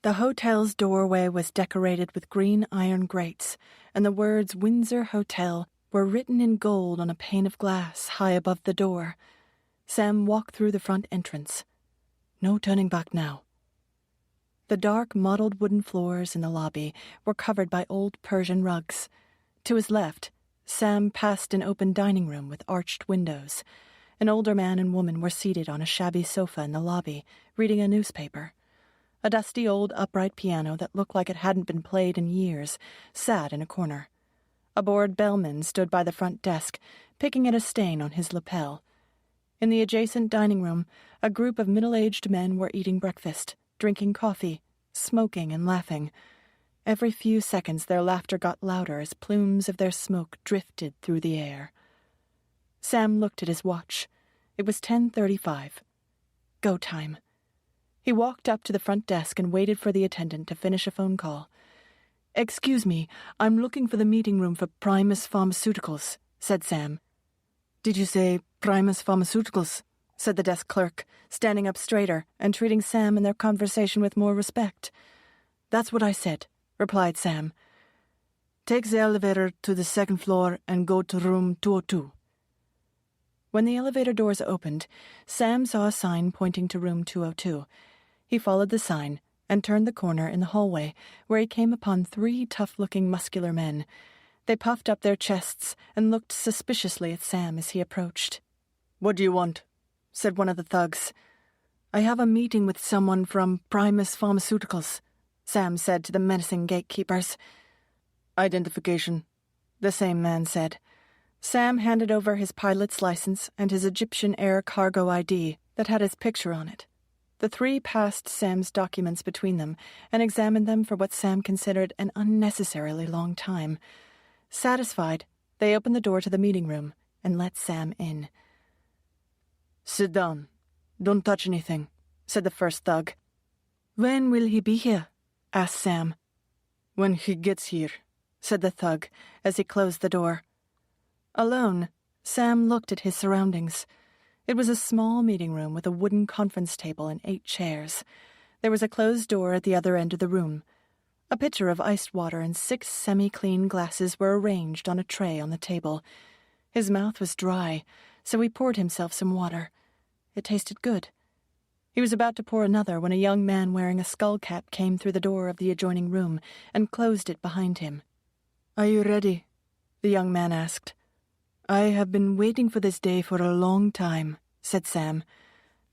Speaker 1: The hotel's doorway was decorated with green iron grates, and the words Windsor Hotel were written in gold on a pane of glass high above the door. Sam walked through the front entrance. No turning back now. The dark, mottled wooden floors in the lobby were covered by old Persian rugs. To his left, Sam passed an open dining room with arched windows. An older man and woman were seated on a shabby sofa in the lobby, reading a newspaper. A dusty old upright piano that looked like it hadn't been played in years sat in a corner. A bored bellman stood by the front desk, picking at a stain on his lapel. In the adjacent dining room, a group of middle-aged men were eating breakfast, drinking coffee, smoking and laughing. Every few seconds their laughter got louder as plumes of their smoke drifted through the air. Sam looked at his watch. It was 10:35. Go time. He walked up to the front desk and waited for the attendant to finish a phone call. "Excuse me, I'm looking for the meeting room for Primus Pharmaceuticals," said Sam. "Did you say Primus Pharmaceuticals?" said the desk clerk, standing up straighter and treating Sam and their conversation with more respect. "That's what I said," replied Sam. "Take the elevator to the second floor and go to room 202. When the elevator doors opened, Sam saw a sign pointing to room 202. He followed the sign and turned the corner in the hallway, where he came upon 3 tough-looking muscular men. They puffed up their chests and looked suspiciously at Sam as he approached. "What do you want?" said one of the thugs. "I have a meeting with someone from Primus Pharmaceuticals," Sam said to the menacing gatekeepers. "Identification," the same man said. Sam handed over his pilot's license and his Egyptian Air cargo ID that had his picture on it. The 3 passed Sam's documents between them and examined them for what Sam considered an unnecessarily long time. Satisfied, they opened the door to the meeting room and let Sam in. "Sit down. Don't touch anything," said the first thug. "When will he be here?" asked Sam. "When he gets here," said the thug as he closed the door. Alone, Sam looked at his surroundings. It was a small meeting room with a wooden conference table and 8 chairs. There was a closed door at the other end of the room. A pitcher of iced water and 6 semi-clean glasses were arranged on a tray on the table. His mouth was dry, so he poured himself some water. It tasted good. He was about to pour another when a young man wearing a skull cap came through the door of the adjoining room and closed it behind him. "Are you ready?" the young man asked. "I have been waiting for this day for a long time," said Sam.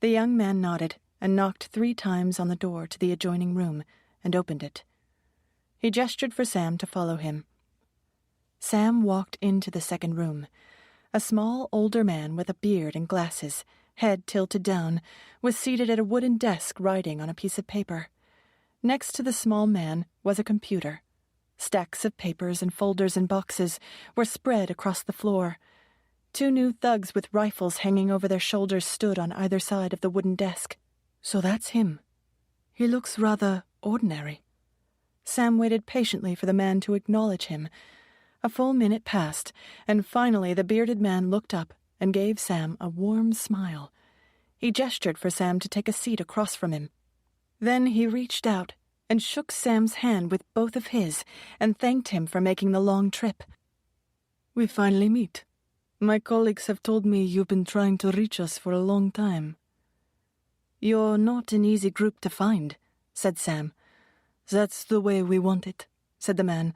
Speaker 1: The young man nodded and knocked 3 times on the door to the adjoining room and opened it. He gestured for Sam to follow him. Sam walked into the second room. A small, older man with a beard and glasses, head tilted down, was seated at a wooden desk writing on a piece of paper. Next to the small man was a computer. Stacks of papers and folders and boxes were spread across the floor. 2 new thugs with rifles hanging over their shoulders stood on either side of the wooden desk. So that's him. He looks rather ordinary. Sam waited patiently for the man to acknowledge him. A full minute passed, and finally the bearded man looked up and gave Sam a warm smile. He gestured for Sam to take a seat across from him. Then he reached out and shook Sam's hand with both of his and thanked him for making the long trip. "We finally meet. My colleagues have told me you've been trying to reach us for a long time." "You're not an easy group to find," said Sam. "That's the way we want it," said the man.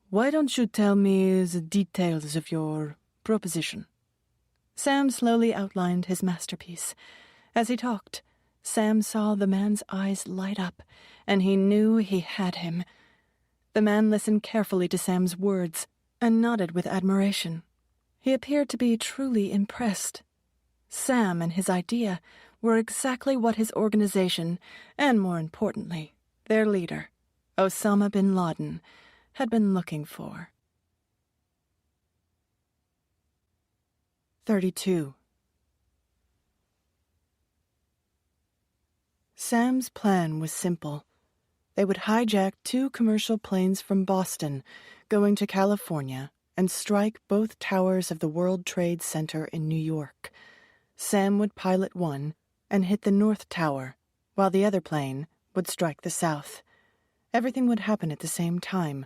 Speaker 1: "Why don't you tell me the details of your proposition?" Sam slowly outlined his masterpiece. As he talked, Sam saw the man's eyes light up, and he knew he had him. The man listened carefully to Sam's words and nodded with admiration. He appeared to be truly impressed. Sam and his idea were exactly what his organization, and more importantly, their leader, Osama bin Laden, had been looking for. 32. Sam's plan was simple. They would hijack 2 commercial planes from Boston, going to California, and strike both towers of the World Trade Center in New York. Sam would pilot one and hit the North Tower, while the other plane would strike the South. Everything would happen at the same time.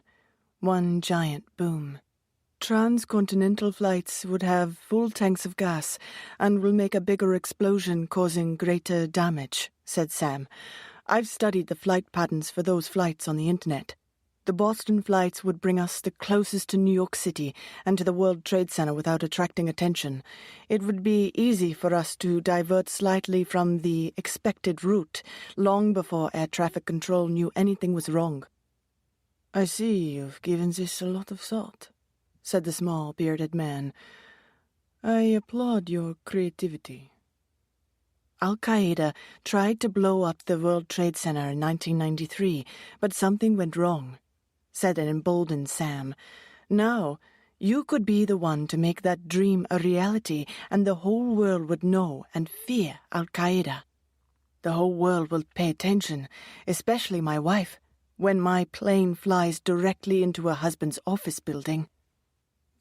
Speaker 1: One giant boom. "Transcontinental flights would have full tanks of gas and will make a bigger explosion, causing greater damage," said Sam. "I've studied the flight patterns for those flights on the internet. The Boston flights would bring us the closest to New York City and to the World Trade Center without attracting attention. It would be easy for us to divert slightly from the expected route long before air traffic control knew anything was wrong." "I see you've given this a lot of thought," said the small, bearded man. "I applaud your creativity." Al-Qaeda tried to blow up the World Trade Center in 1993, but something went wrong, said an emboldened Sam. "Now, you could be the one to make that dream a reality, and the whole world would know and fear Al-Qaeda. The whole world will pay attention, especially my wife, when my plane flies directly into her husband's office building."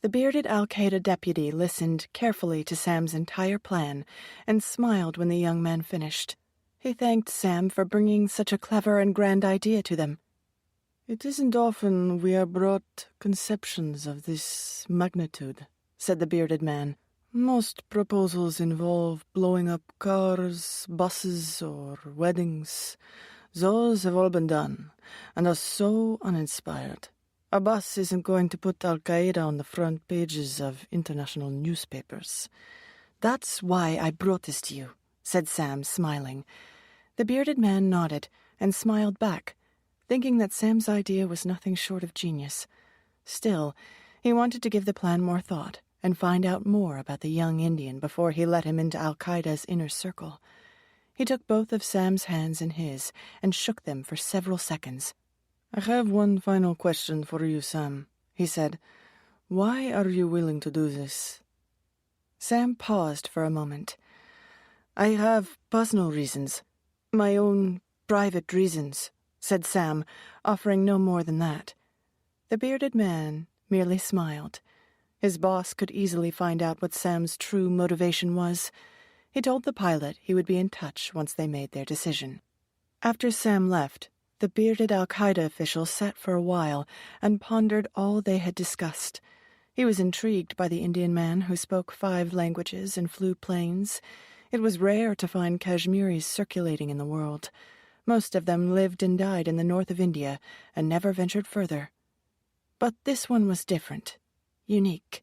Speaker 1: The bearded Al-Qaeda deputy listened carefully to Sam's entire plan and smiled when the young man finished. He thanked Sam for bringing such a clever and grand idea to them. "It isn't often we are brought conceptions of this magnitude," said the bearded man. "Most proposals involve blowing up cars, buses, or weddings. Those have all been done, and are so uninspired. A bus isn't going to put Al-Qaeda on the front pages of international newspapers." "That's why I brought this to you," said Sam, smiling. The bearded man nodded and smiled back, thinking that Sam's idea was nothing short of genius. Still, he wanted to give the plan more thought and find out more about the young Indian before he let him into Al-Qaeda's inner circle. He took both of Sam's hands in his and shook them for several seconds. "I have one final question for you, Sam," he said. "Why are you willing to do this?" Sam paused for a moment. "I have personal reasons. My own private reasons," said Sam, offering no more than that. The bearded man merely smiled. His boss could easily find out what Sam's true motivation was. He told the pilot he would be in touch once they made their decision. After Sam left, the bearded Al-Qaeda official sat for a while and pondered all they had discussed. He was intrigued by the Indian man who spoke 5 languages and flew planes. It was rare to find Kashmiris circulating in the world. Most of them lived and died in the north of India and never ventured further. But this one was different, unique.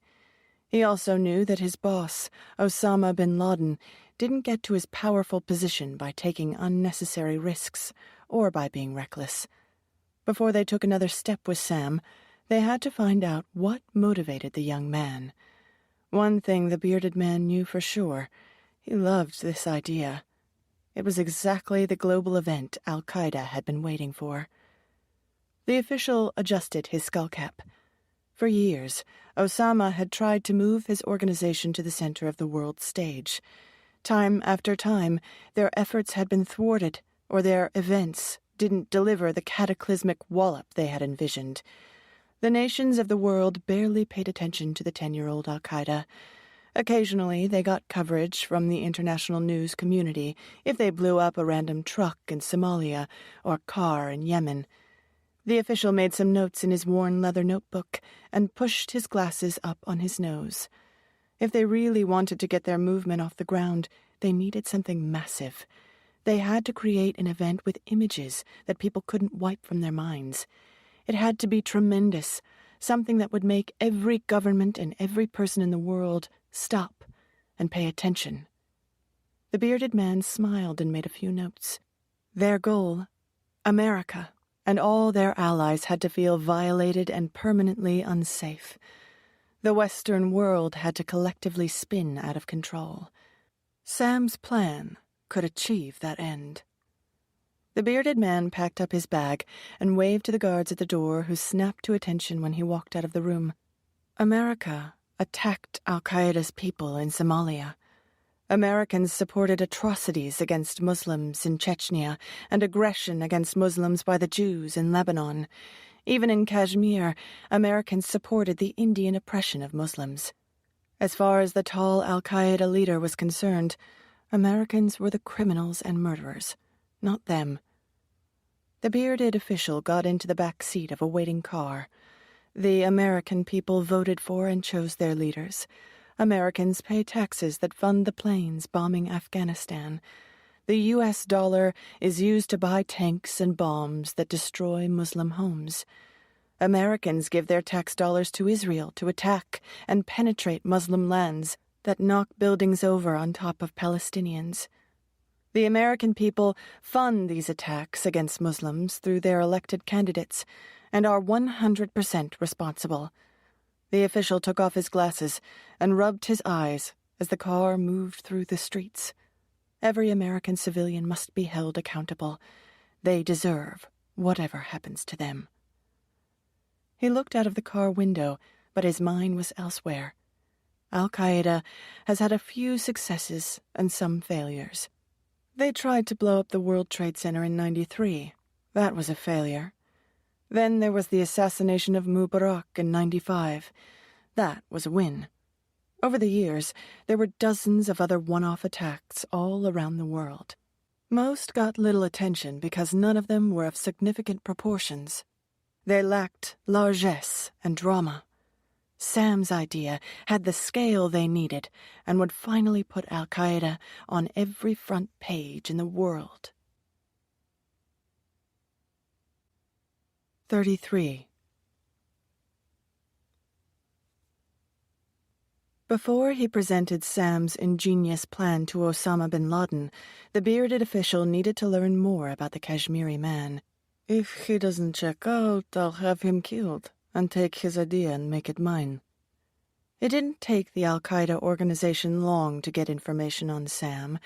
Speaker 1: He also knew that his boss, Osama bin Laden, didn't get to his powerful position by taking unnecessary risks or by being reckless. Before they took another step with Sam, they had to find out what motivated the young man. One thing the bearded man knew for sure: he loved this idea. It was exactly the global event Al-Qaeda had been waiting for. The official adjusted his skullcap. For years, Osama had tried to move his organization to the center of the world stage. Time after time, their efforts had been thwarted, or their events didn't deliver the cataclysmic wallop they had envisioned. The nations of the world barely paid attention to the 10-year-old Al-Qaeda. Occasionally, they got coverage from the international news community if they blew up a random truck in Somalia or car in Yemen. The official made some notes in his worn leather notebook and pushed his glasses up on his nose. If they really wanted to get their movement off the ground, they needed something massive. They had to create an event with images that people couldn't wipe from their minds. It had to be tremendous, something that would make every government and every person in the world stop and pay attention. The bearded man smiled and made a few notes. Their goal: America and all their allies had to feel violated and permanently unsafe. The Western world had to collectively spin out of control. Sam's plan could achieve that end. The bearded man packed up his bag and waved to the guards at the door, who snapped to attention when he walked out of the room. America attacked Al-Qaeda's people in Somalia. Americans supported atrocities against Muslims in Chechnya and aggression against Muslims by the Jews in Lebanon. Even in Kashmir, Americans supported the Indian oppression of Muslims. As far as the tall Al-Qaeda leader was concerned, Americans were the criminals and murderers, not them. The bearded official got into the back seat of a waiting car. The American people voted for and chose their leaders. Americans pay taxes that fund the planes bombing Afghanistan. The U.S. dollar is used to buy tanks and bombs that destroy Muslim homes. Americans give their tax dollars to Israel to attack and penetrate Muslim lands that knock buildings over on top of Palestinians. The American people fund these attacks against Muslims through their elected candidates and are 100% responsible. The official took off his glasses and rubbed his eyes as the car moved through the streets. Every American civilian must be held accountable. They deserve whatever happens to them. He looked out of the car window, but his mind was elsewhere. Al-Qaeda has had a few successes and some failures. They tried to blow up the World Trade Center in '93. That was a failure. Then there was the assassination of Mubarak in '95. That was a win. Over the years, there were dozens of other one-off attacks all around the world. Most got little attention because none of them were of significant proportions. They lacked largesse and drama. Sam's idea had the scale they needed and would finally put Al-Qaeda on every front page in the world. 33. Before he presented Sam's ingenious plan to Osama bin Laden, the bearded official needed to learn more about the Kashmiri man. "If he doesn't check out, I'll have him killed and take his idea and make it mine." It didn't take the Al-Qaeda organization long to get information on Sam.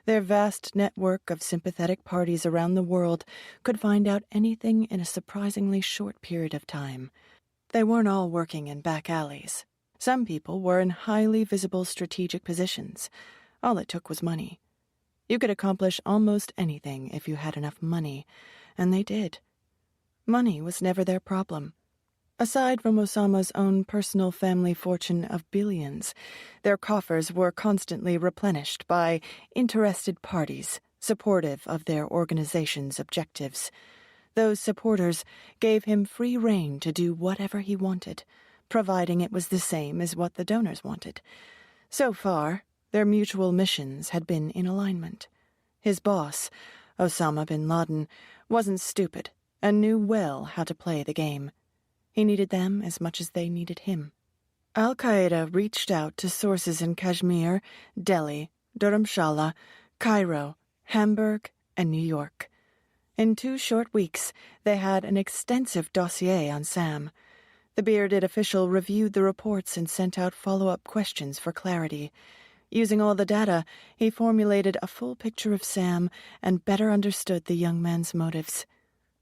Speaker 1: Their vast network of sympathetic parties around the world could find out anything in a surprisingly short period of time. They weren't all working in back alleys. Some people were in highly visible strategic positions. All it took was money. You could accomplish almost anything if you had enough money, and they did. Money was never their problem. Aside from Osama's own personal family fortune of billions, their coffers were constantly replenished by interested parties supportive of their organization's objectives. Those supporters gave him free rein to do whatever he wanted, providing it was the same as what the donors wanted. So far, their mutual missions had been in alignment. His boss, Osama bin Laden, wasn't stupid and knew well how to play the game. He needed them as much as they needed him. Al-Qaeda reached out to sources in Kashmir, Delhi, Dharamshala, Cairo, Hamburg, and New York. In 2 short weeks, they had an extensive dossier on Sam. The bearded official reviewed the reports and sent out follow-up questions for clarity. Using all the data, he formulated a full picture of Sam and better understood the young man's motives.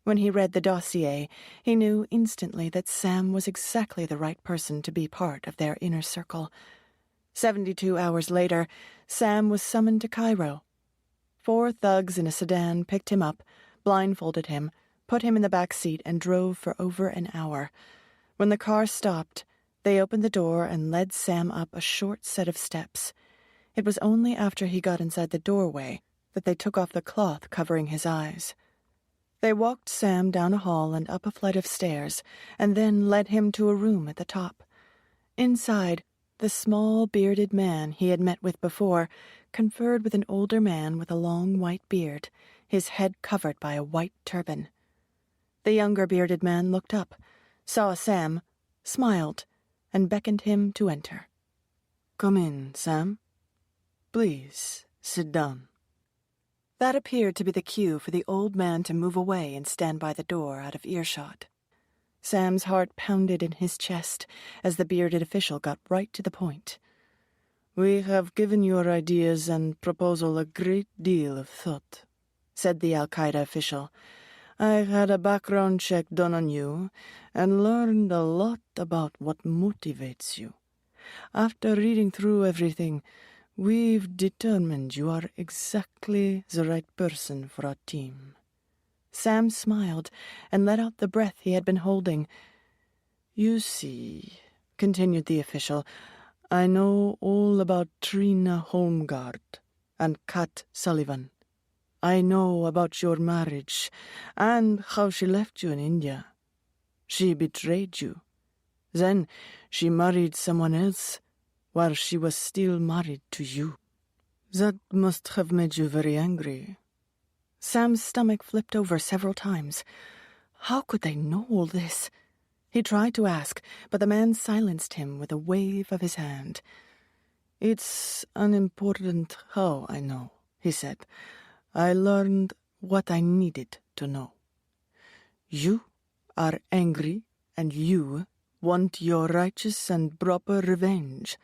Speaker 1: When he read the dossier, he knew instantly that Sam was exactly the right person to be part of their inner circle. 72 hours later, Sam was summoned to Cairo. 4 thugs in a sedan picked him up, blindfolded him, put him in the back seat, and drove for over an hour. When the car stopped, they opened the door and led Sam up a short set of steps. It was only after he got inside the doorway that they took off the cloth covering his eyes. They walked Sam down a hall and up a flight of stairs, and then led him to a room at the top. Inside, the small, bearded man he had met with before conferred with an older man with a long white beard, his head covered by a white turban. The younger bearded man looked up, saw Sam, smiled, and beckoned him to enter.
Speaker 2: "Come in, Sam. Please, sit down."
Speaker 1: That appeared to be the cue for the old man to move away and stand by the door out of earshot. Sam's heart pounded in his chest as the bearded official got right to the point.
Speaker 2: "We have given your ideas and proposal a great deal of thought," said the Al-Qaeda official. "I've had a background check done on you and learned a lot about what motivates you. After reading through everything, we've determined you are exactly the right person for our team."
Speaker 1: Sam smiled and let out the breath he had been holding.
Speaker 2: "You see," continued the official, "I know all about Trina Holmgard and Kat Sullivan. I know about your marriage and how she left you in India. She betrayed you. Then she married someone else while she was still married to you. That must have made you very angry."
Speaker 1: Sam's stomach flipped over several times. How could they know all this? He tried to ask, but the man silenced him with a wave of his hand.
Speaker 2: "It's unimportant how I know," he said. "I learned what I needed to know. You are angry, and you want your righteous and proper revenge.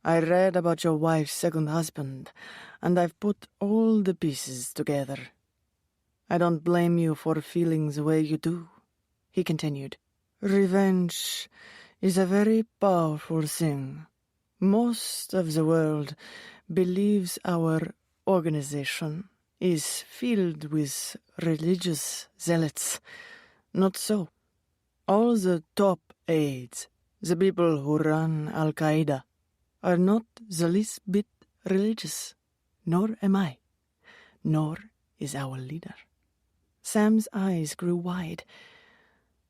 Speaker 2: I read about your wife's second husband, and I've put all the pieces together. I don't blame you for feeling the way you do," he continued. "Revenge is a very powerful thing. Most of the world believes our organization is filled with religious zealots. Not so. All the top aides, the people who run Al-Qaeda, are not the least bit religious. Nor am I. Nor is our leader."
Speaker 1: Sam's eyes grew wide.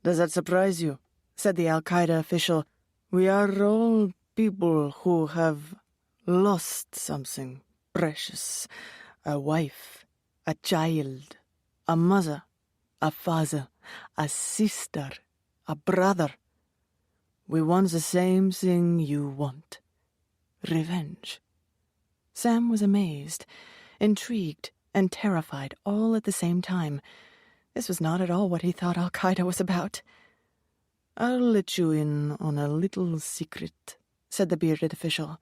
Speaker 2: "Does that surprise you?" said the Al-Qaeda official. "We are all people who have lost something precious. A wife, a child, a mother, a father, a sister, a brother. We want the same thing you want. Revenge."
Speaker 1: Sam was amazed, intrigued, and terrified all at the same time. This was not at all what he thought Al-Qaeda was about.
Speaker 2: "I'll let you in on a little secret," said the bearded official.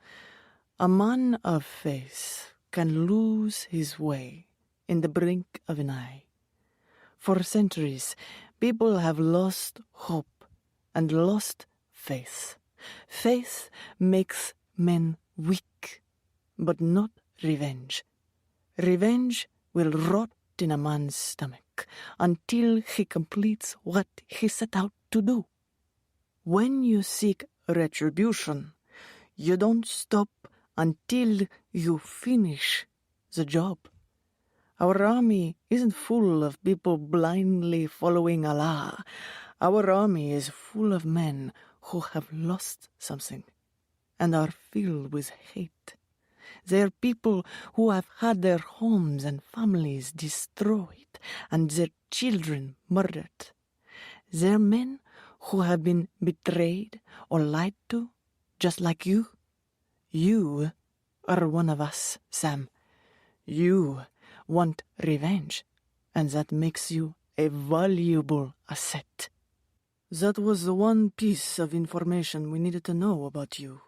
Speaker 2: "A man of faith can lose his way in the blink of an eye. For centuries, people have lost hope and lost faith. Faith makes men weak, but not revenge. Revenge will rot in a man's stomach until he completes what he set out to do. When you seek retribution, you don't stop until you finish the job. Our army isn't full of people blindly following Allah. Our army is full of men who have lost something and are filled with hate. They're people who have had their homes and families destroyed and their children murdered. They're men who have been betrayed or lied to, just like you. You are one of us, Sam. You want revenge, and that makes you a valuable asset. That was the one piece of information we needed to know about you.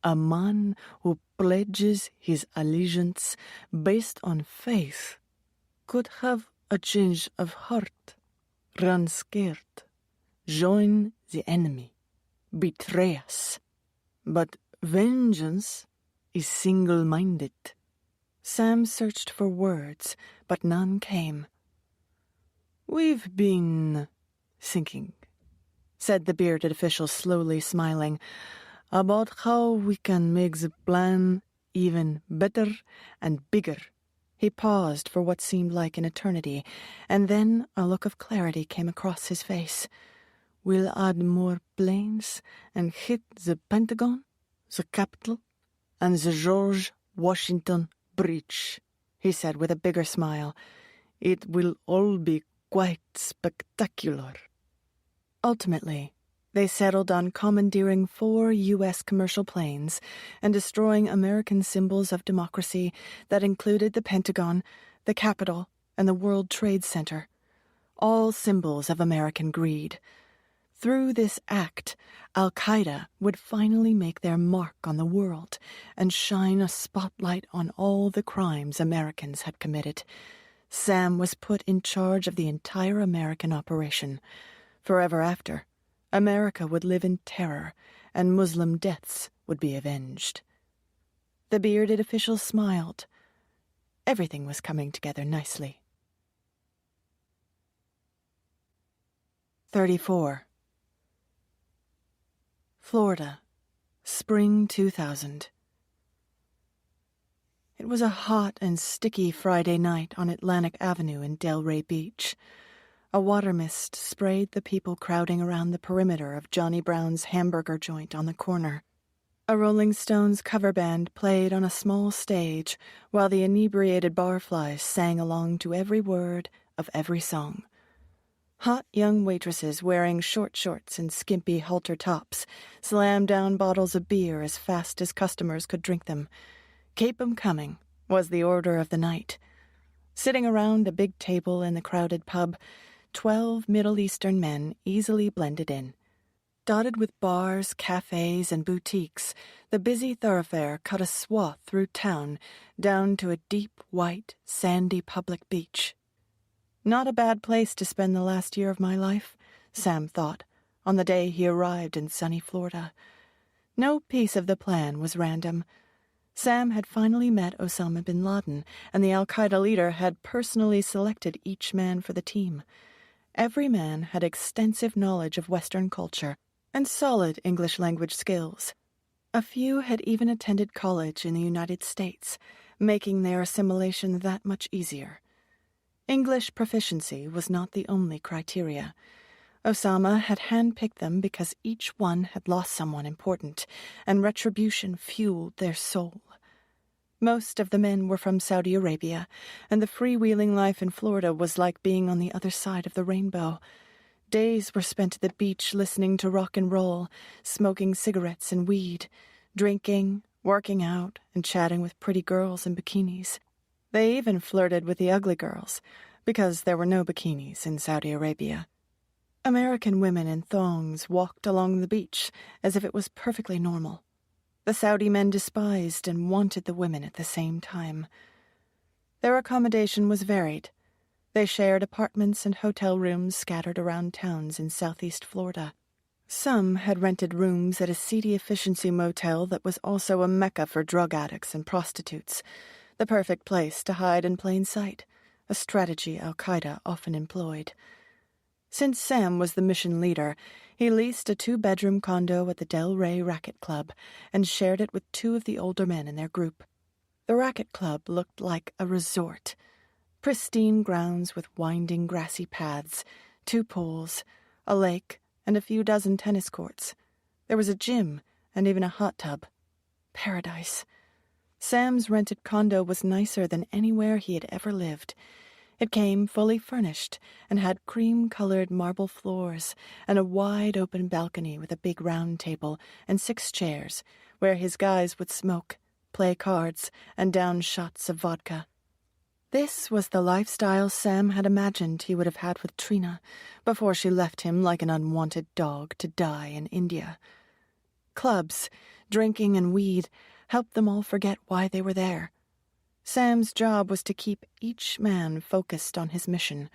Speaker 2: A man who pledges his allegiance based on faith could have a change of heart, run scared, join the enemy, betray us. But vengeance is single-minded. Sam searched for words, but none came. "We've been thinking," said the bearded official slowly, smiling, "about how we can make the plan even better and bigger." He paused for what seemed like an eternity, and then a look of clarity came across his face. "We'll add more planes and hit the Pentagon, the Capitol, and the George Washington Bridge," he said with a bigger smile. "It will all be quite spectacular." Ultimately, they settled on commandeering 4 U.S. commercial planes and destroying American symbols of democracy that included the Pentagon, the Capitol, and the World Trade Center, all symbols of American greed. Through this act, Al-Qaeda would finally make their mark on the world and shine a spotlight on all the crimes Americans had committed. Sam was put in charge of the entire American operation. Forever after, America would live in terror, and Muslim deaths would be avenged. The bearded official smiled. Everything was coming together nicely. 34. Florida, spring 2000. It was a hot and sticky Friday night on Atlantic Avenue in Delray Beach. A water mist sprayed the people crowding around the perimeter of Johnny Brown's hamburger joint on the corner. A Rolling Stones cover band played on a small stage while the inebriated barflies sang along to every word of every song. Hot young waitresses wearing short shorts and skimpy halter tops slammed down bottles of beer as fast as customers could drink them. "Keep 'em coming," was the order of the night. Sitting around a big table in the crowded pub, 12 Middle Eastern men easily blended in. Dotted with bars, cafes, and boutiques, the busy thoroughfare cut a swath through town down to a deep, white, sandy public beach. Not a bad place to spend the last year of my life, Sam thought, on the day he arrived in sunny Florida. No piece of the plan was random. Sam had finally met Osama bin Laden, and the al-Qaeda leader had personally selected each man for the team. Every man had extensive knowledge of Western culture and solid English language skills. A few had even attended college in the United States, making their assimilation that much easier. English proficiency was not the only criteria. Osama had handpicked them because each one had lost someone important, and retribution fueled their soul. Most of the men were from Saudi Arabia, and the freewheeling life in Florida was like being on the other side of the rainbow. Days were spent at the beach listening to rock and roll, smoking cigarettes and weed, drinking, working out, and chatting with pretty girls in bikinis. They even flirted with the ugly girls, because there were no bikinis in Saudi Arabia. American women in thongs walked along the beach as if it was perfectly normal. The Saudi men despised and wanted the women at the same time. Their accommodation was varied. They shared apartments and hotel rooms scattered around towns in southeast Florida. Some had rented rooms at a seedy efficiency motel that was also a mecca for drug addicts and prostitutes, the perfect place to hide in plain sight, a strategy al-Qaeda often employed.
Speaker 1: Since Sam was the mission leader, he leased a 2-bedroom condo at the Del Rey Racket Club and shared it with 2 of the older men in their group. The racket club looked like a resort. Pristine grounds with winding grassy paths, 2 pools, a lake, and a few dozen tennis courts. There was a gym and even a hot tub. Paradise. Sam's rented condo was nicer than anywhere he had ever lived. It came fully furnished and had cream-colored marble floors and a wide-open balcony with a big round table and 6 chairs where his guys would smoke, play cards, and down shots of vodka. This was the lifestyle Sam had imagined he would have had with Trina before she left him like an unwanted dog to die in India. Clubs, drinking, and weed helped them all forget why they were there. Sam's job was to keep each man focused on his mission.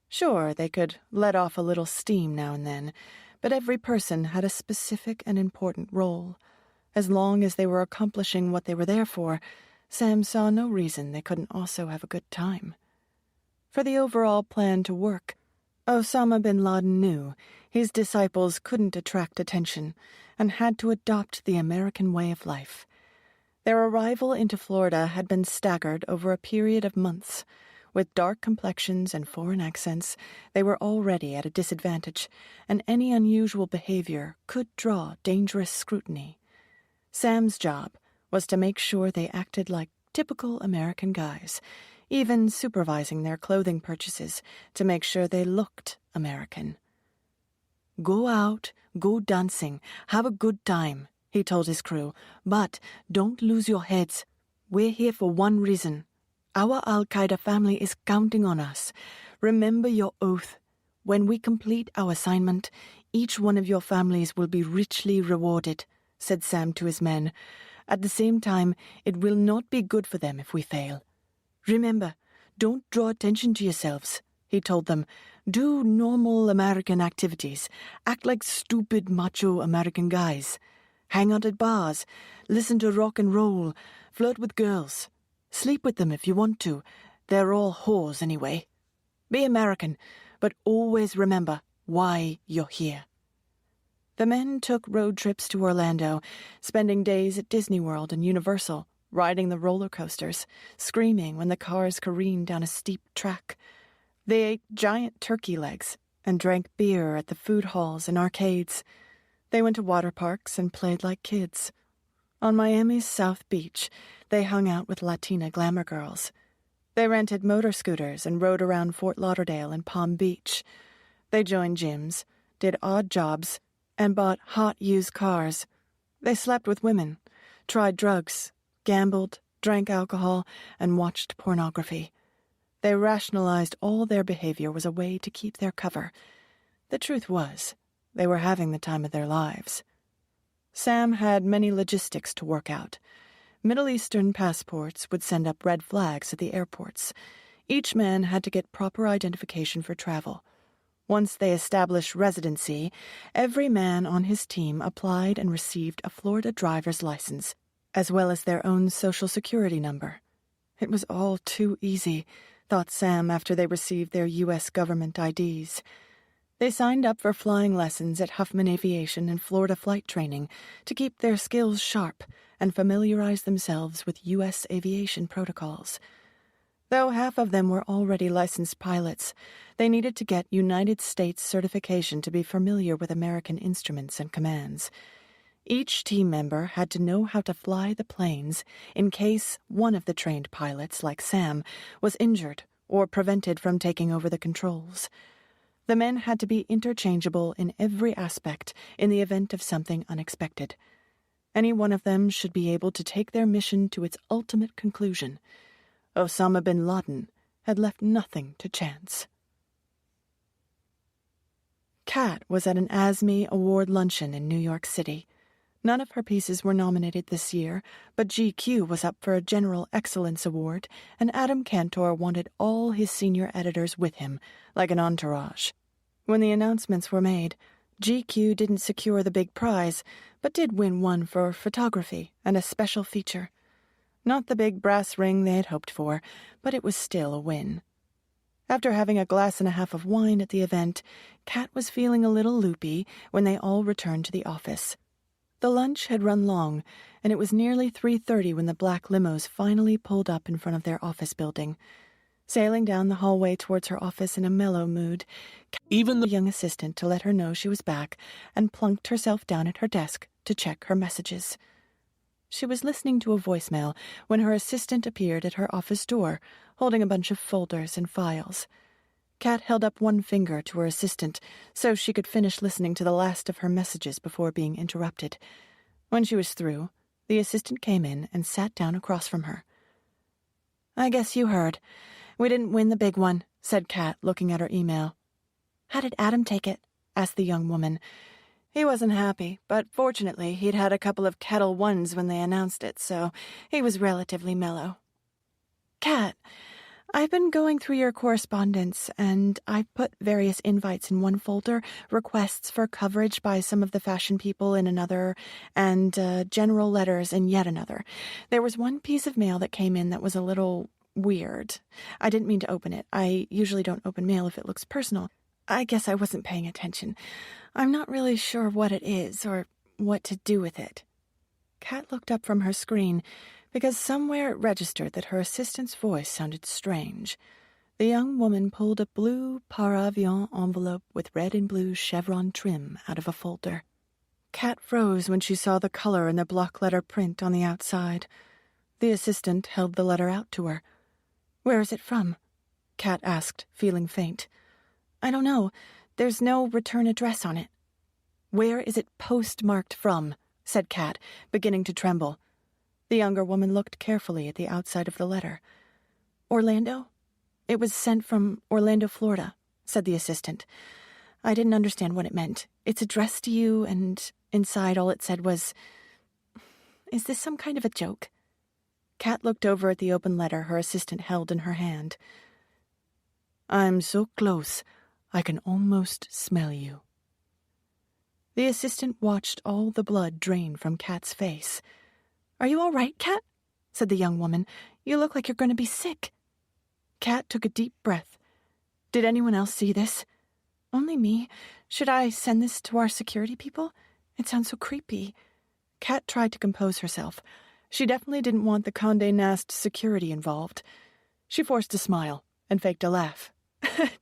Speaker 1: Sure, they could let off a little steam now and then, but every person had a specific and important role. As long as they were accomplishing what they were there for, Sam saw no reason they couldn't also have a good time. For the overall plan to work, Osama bin Laden knew his disciples couldn't attract attention and had to adopt the American way of life. Their arrival into Florida had been staggered over a period of months. With dark complexions and foreign accents, they were already at a disadvantage, and any unusual behavior could draw dangerous scrutiny. Sam's job was to make sure they acted like typical American guys, even supervising their clothing purchases to make sure they looked American. "Go out, go dancing, have a good time," he told his crew, "but don't lose your heads. We're here for one reason. Our Al-Qaeda family is counting on us. Remember your oath. When we complete our assignment, each one of your families will be richly rewarded," said Sam to his men. "At the same time, it will not be good for them if we fail. Remember, don't draw attention to yourselves," he told them. "Do normal American activities. Act like stupid macho American guys. Hang out at bars, listen to rock and roll, flirt with girls. Sleep with them if you want to. They're all whores anyway. Be American, but always remember why you're here." The men took road trips to Orlando, spending days at Disney World and Universal, riding the roller coasters, screaming when the cars careened down a steep track. They ate giant turkey legs and drank beer at the food halls and arcades. They went to water parks and played like kids. On Miami's South Beach, they hung out with Latina glamour girls. They rented motor scooters and rode around Fort Lauderdale and Palm Beach. They joined gyms, did odd jobs, and bought hot used cars. They slept with women, tried drugs, gambled, drank alcohol, and watched pornography. They rationalized all their behavior was a way to keep their cover. The truth was, they were having the time of their lives. Sam had many logistics to work out. Middle Eastern passports would send up red flags at the airports. Each man had to get proper identification for travel. Once they established residency, every man on his team applied and received a Florida driver's license, as well as their own Social Security number. It was all too easy, thought Sam after they received their U.S. government IDs. They signed up for flying lessons at Huffman Aviation and Florida flight training to keep their skills sharp and familiarize themselves with U.S. aviation protocols. Though half of them were already licensed pilots, they needed to get United States certification to be familiar with American instruments and commands. Each team member had to know how to fly the planes in case one of the trained pilots, like Sam, was injured or prevented from taking over the controls. The men had to be interchangeable in every aspect in the event of something unexpected. Any one of them should be able to take their mission to its ultimate conclusion. Osama bin Laden had left nothing to chance. Kat was at an ASME Award luncheon in New York City. None of her pieces were nominated this year, but GQ was up for a General Excellence Award, and Adam Cantor wanted all his senior editors with him, like an entourage. When the announcements were made, GQ didn't secure the big prize, but did win one for photography and a special feature. Not the big brass ring they had hoped for, but it was still a win. After having a glass and a half of wine at the event, Kat was feeling a little loopy when they all returned to the office. The lunch had run long, and it was nearly 3:30 when the black limos finally pulled up in front of their office building. Sailing down the hallway towards her office in a mellow mood, Kat even the young assistant to let her know she was back and plunked herself down at her desk to check her messages. She was listening to a voicemail when her assistant appeared at her office door, holding a bunch of folders and files. Kat held up one finger to her assistant so she could finish listening to the last of her messages before being interrupted. When she was through, the assistant came in and sat down across from her. "I guess you heard. We didn't win the big one," said Kat, looking at her email. "How did Adam take it?" asked the young woman. "He wasn't happy, but fortunately he'd had a couple of Kettle Ones when they announced it, so he was relatively mellow." "Kat, I've been going through your correspondence, and I've put various invites in one folder, requests for coverage by some of the fashion people in another, and general letters in yet another. There was one piece of mail that came in that was a little weird. I didn't mean to open it. I usually don't open mail if it looks personal. I guess I wasn't paying attention. I'm not really sure what it is or what to do with it." Kat looked up from her screen because somewhere it registered that her assistant's voice sounded strange. The young woman pulled a blue Paravion envelope with red and blue chevron trim out of a folder. Kat froze when she saw the color in the block letter print on the outside. The assistant held the letter out to her. "Where is it from?" Kat asked, feeling faint. "I don't know. There's no return address on it." "Where is it postmarked from?" said Kat, beginning to tremble. The younger woman looked carefully at the outside of the letter. "Orlando? It was sent from Orlando, Florida," said the assistant. "I didn't understand what it meant. It's addressed to you, and inside all it said was... Is this some kind of a joke?" Kat looked over at the open letter her assistant held in her hand. "I'm so close, I can almost smell you." The assistant watched all the blood drain from Kat's face. "Are you all right, Kat?" said the young woman. "You look like you're going to be sick." Kat took a deep breath. "Did anyone else see this?" "Only me. Should I send this to our security people? It sounds so creepy." Kat tried to compose herself. She definitely didn't want the Condé Nast security involved. She forced a smile and faked a laugh.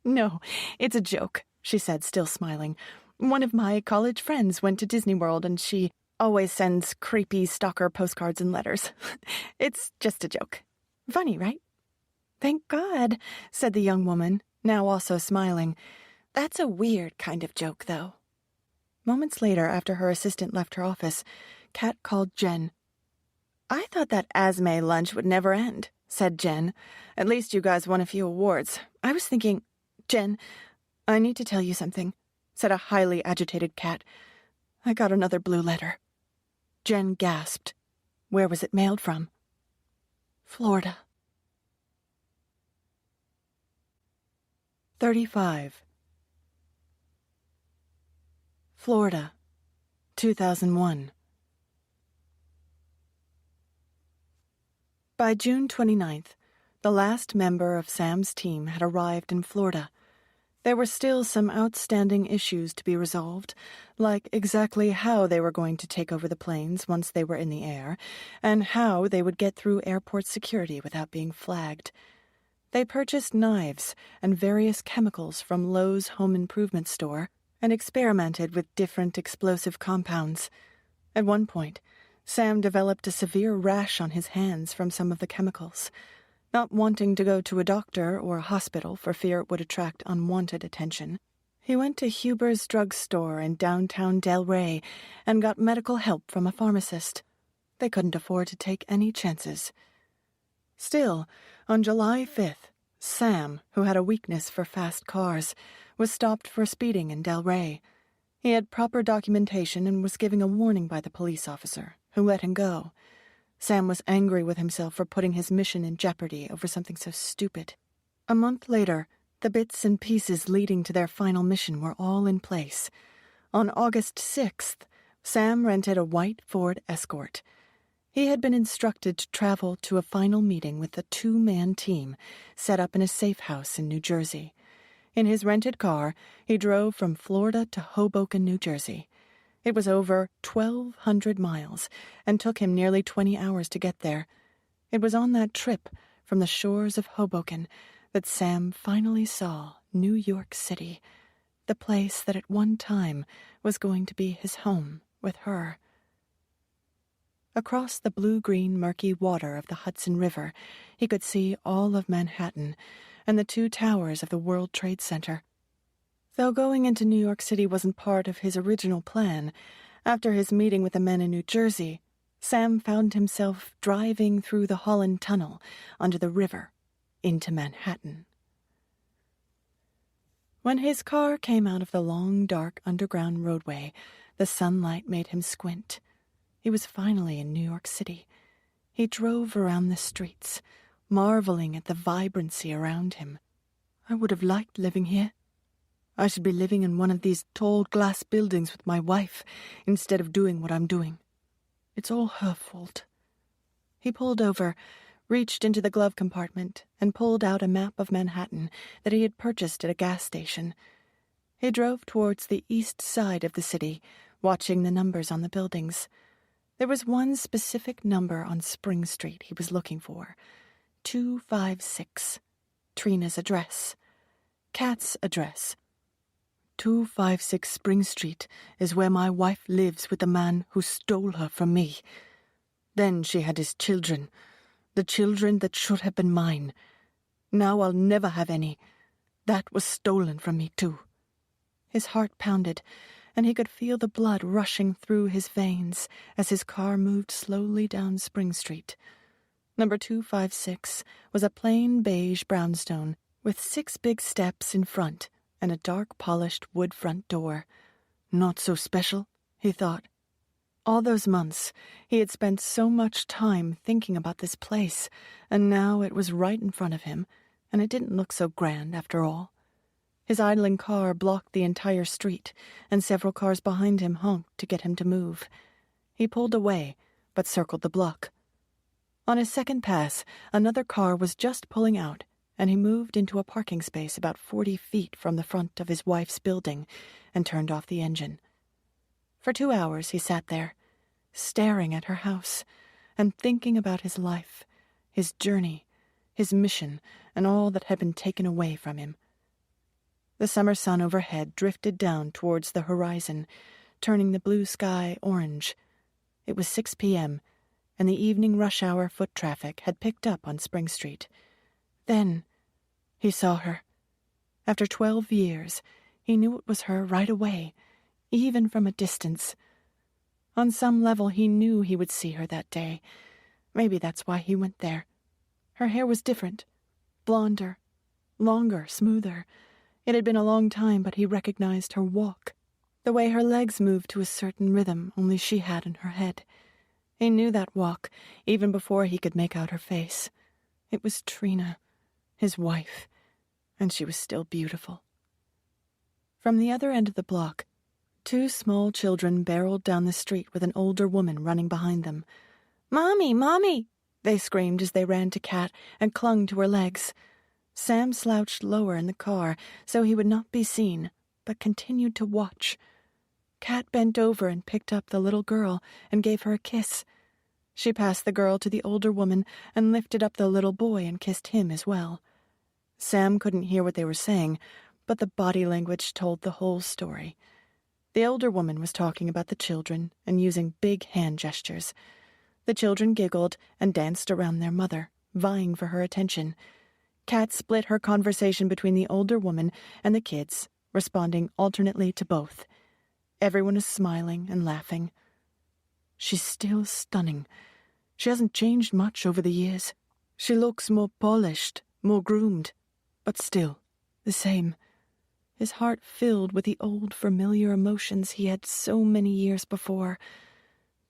Speaker 1: "No, it's a joke," she said, still smiling. "One of my college friends went to Disney World, and she always sends creepy stalker postcards and letters. It's just a joke. Funny, right?" "Thank God," said the young woman, now also smiling. "That's a weird kind of joke, though." Moments later, after her assistant left her office, Kat called Jen. "I thought that Asme lunch would never end," said Jen. "At least you guys won a few awards. I was thinking—" "Jen, I need to tell you something," said a highly agitated Kat. "I got another blue letter." Jen gasped. Where was it mailed from? Florida. 35. Florida, 2001. By June 29th, the last member of Sam's team had arrived in Florida. There were still some outstanding issues to be resolved, like exactly how they were going to take over the planes once they were in the air, and how they would get through airport security without being flagged. They purchased knives and various chemicals from Lowe's home improvement store and experimented with different explosive compounds. At one point, Sam developed a severe rash on his hands from some of the chemicals. Not wanting to go to a doctor or a hospital for fear it would attract unwanted attention, he went to Huber's drugstore in downtown Delray and got medical help from a pharmacist. They couldn't afford to take any chances. Still, on July 5th, Sam, who had a weakness for fast cars, was stopped for speeding in Delray. He had proper documentation and was given a warning by the police officer, who let him go. Sam was angry with himself for putting his mission in jeopardy over something so stupid. A month later, the bits and pieces leading to their final mission were all in place. On August 6th, Sam rented a white Ford Escort. He had been instructed to travel to a final meeting with a two-man team set up in a safe house in New Jersey. In his rented car, he drove from Florida to Hoboken, New Jersey. It was over 1,200 miles and took him nearly 20 hours to get there. It was on that trip from the shores of Hoboken that Sam finally saw New York City, the place that at one time was going to be his home with her. Across the blue-green murky water of the Hudson River, he could see all of Manhattan and the two towers of the World Trade Center. Though going into New York City wasn't part of his original plan, after his meeting with the men in New Jersey, Sam found himself driving through the Holland Tunnel under the river into Manhattan. When his car came out of the long, dark underground roadway, the sunlight made him squint. He was finally in New York City. He drove around the streets, marveling at the vibrancy around him. I would have liked living here. I should be living in one of these tall glass buildings with my wife instead of doing what I'm doing. It's all her fault. He pulled over, reached into the glove compartment, and pulled out a map of Manhattan that he had purchased at a gas station. He drove towards the east side of the city, watching the numbers on the buildings. There was one specific number on Spring Street he was looking for. 256. Trina's address. Kat's address. 256 Spring Street is where my wife lives with the man who stole her from me. Then she had his children, the children that should have been mine. Now I'll never have any. That was stolen from me, too. His heart pounded, and he could feel the blood rushing through his veins as his car moved slowly down Spring Street. Number 256 was a plain beige brownstone with 6 big steps in front and a dark polished wood front door. Not so special, he thought. All those months, he had spent so much time thinking about this place, and now it was right in front of him, and it didn't look so grand after all. His idling car blocked the entire street, and several cars behind him honked to get him to move. He pulled away, but circled the block. On his second pass, another car was just pulling out, and he moved into a parking space about 40 feet from the front of his wife's building and turned off the engine. For 2 hours he sat there, staring at her house and thinking about his life, his journey, his mission, and all that had been taken away from him. The summer sun overhead drifted down towards the horizon, turning the blue sky orange. It was 6 p.m., and the evening rush-hour foot traffic had picked up on Spring Street. Then he saw her. After 12 years, he knew it was her right away, even from a distance. On some level, he knew he would see her that day. Maybe that's why he went there. Her hair was different, blonder, longer, smoother. It had been a long time, but he recognized her walk, the way her legs moved to a certain rhythm only she had in her head. He knew that walk, even before he could make out her face. It was Trina, his wife, and she was still beautiful. From the other end of the block, 2 small children barreled down the street with an older woman running behind them. "Mommy, Mommy!" they screamed as they ran to Kat and clung to her legs. Sam slouched lower in the car so he would not be seen, but continued to watch. Kat bent over and picked up the little girl and gave her a kiss. She passed the girl to the older woman and lifted up the little boy and kissed him as well. Sam couldn't hear what they were saying, but the body language told the whole story. The older woman was talking about the children and using big hand gestures. The children giggled and danced around their mother, vying for her attention. Kat split her conversation between the older woman and the kids, responding alternately to both. Everyone is smiling and laughing. She's still stunning. She hasn't changed much over the years. She looks more polished, more groomed, but still the same. His heart filled with the old familiar emotions he had so many years before.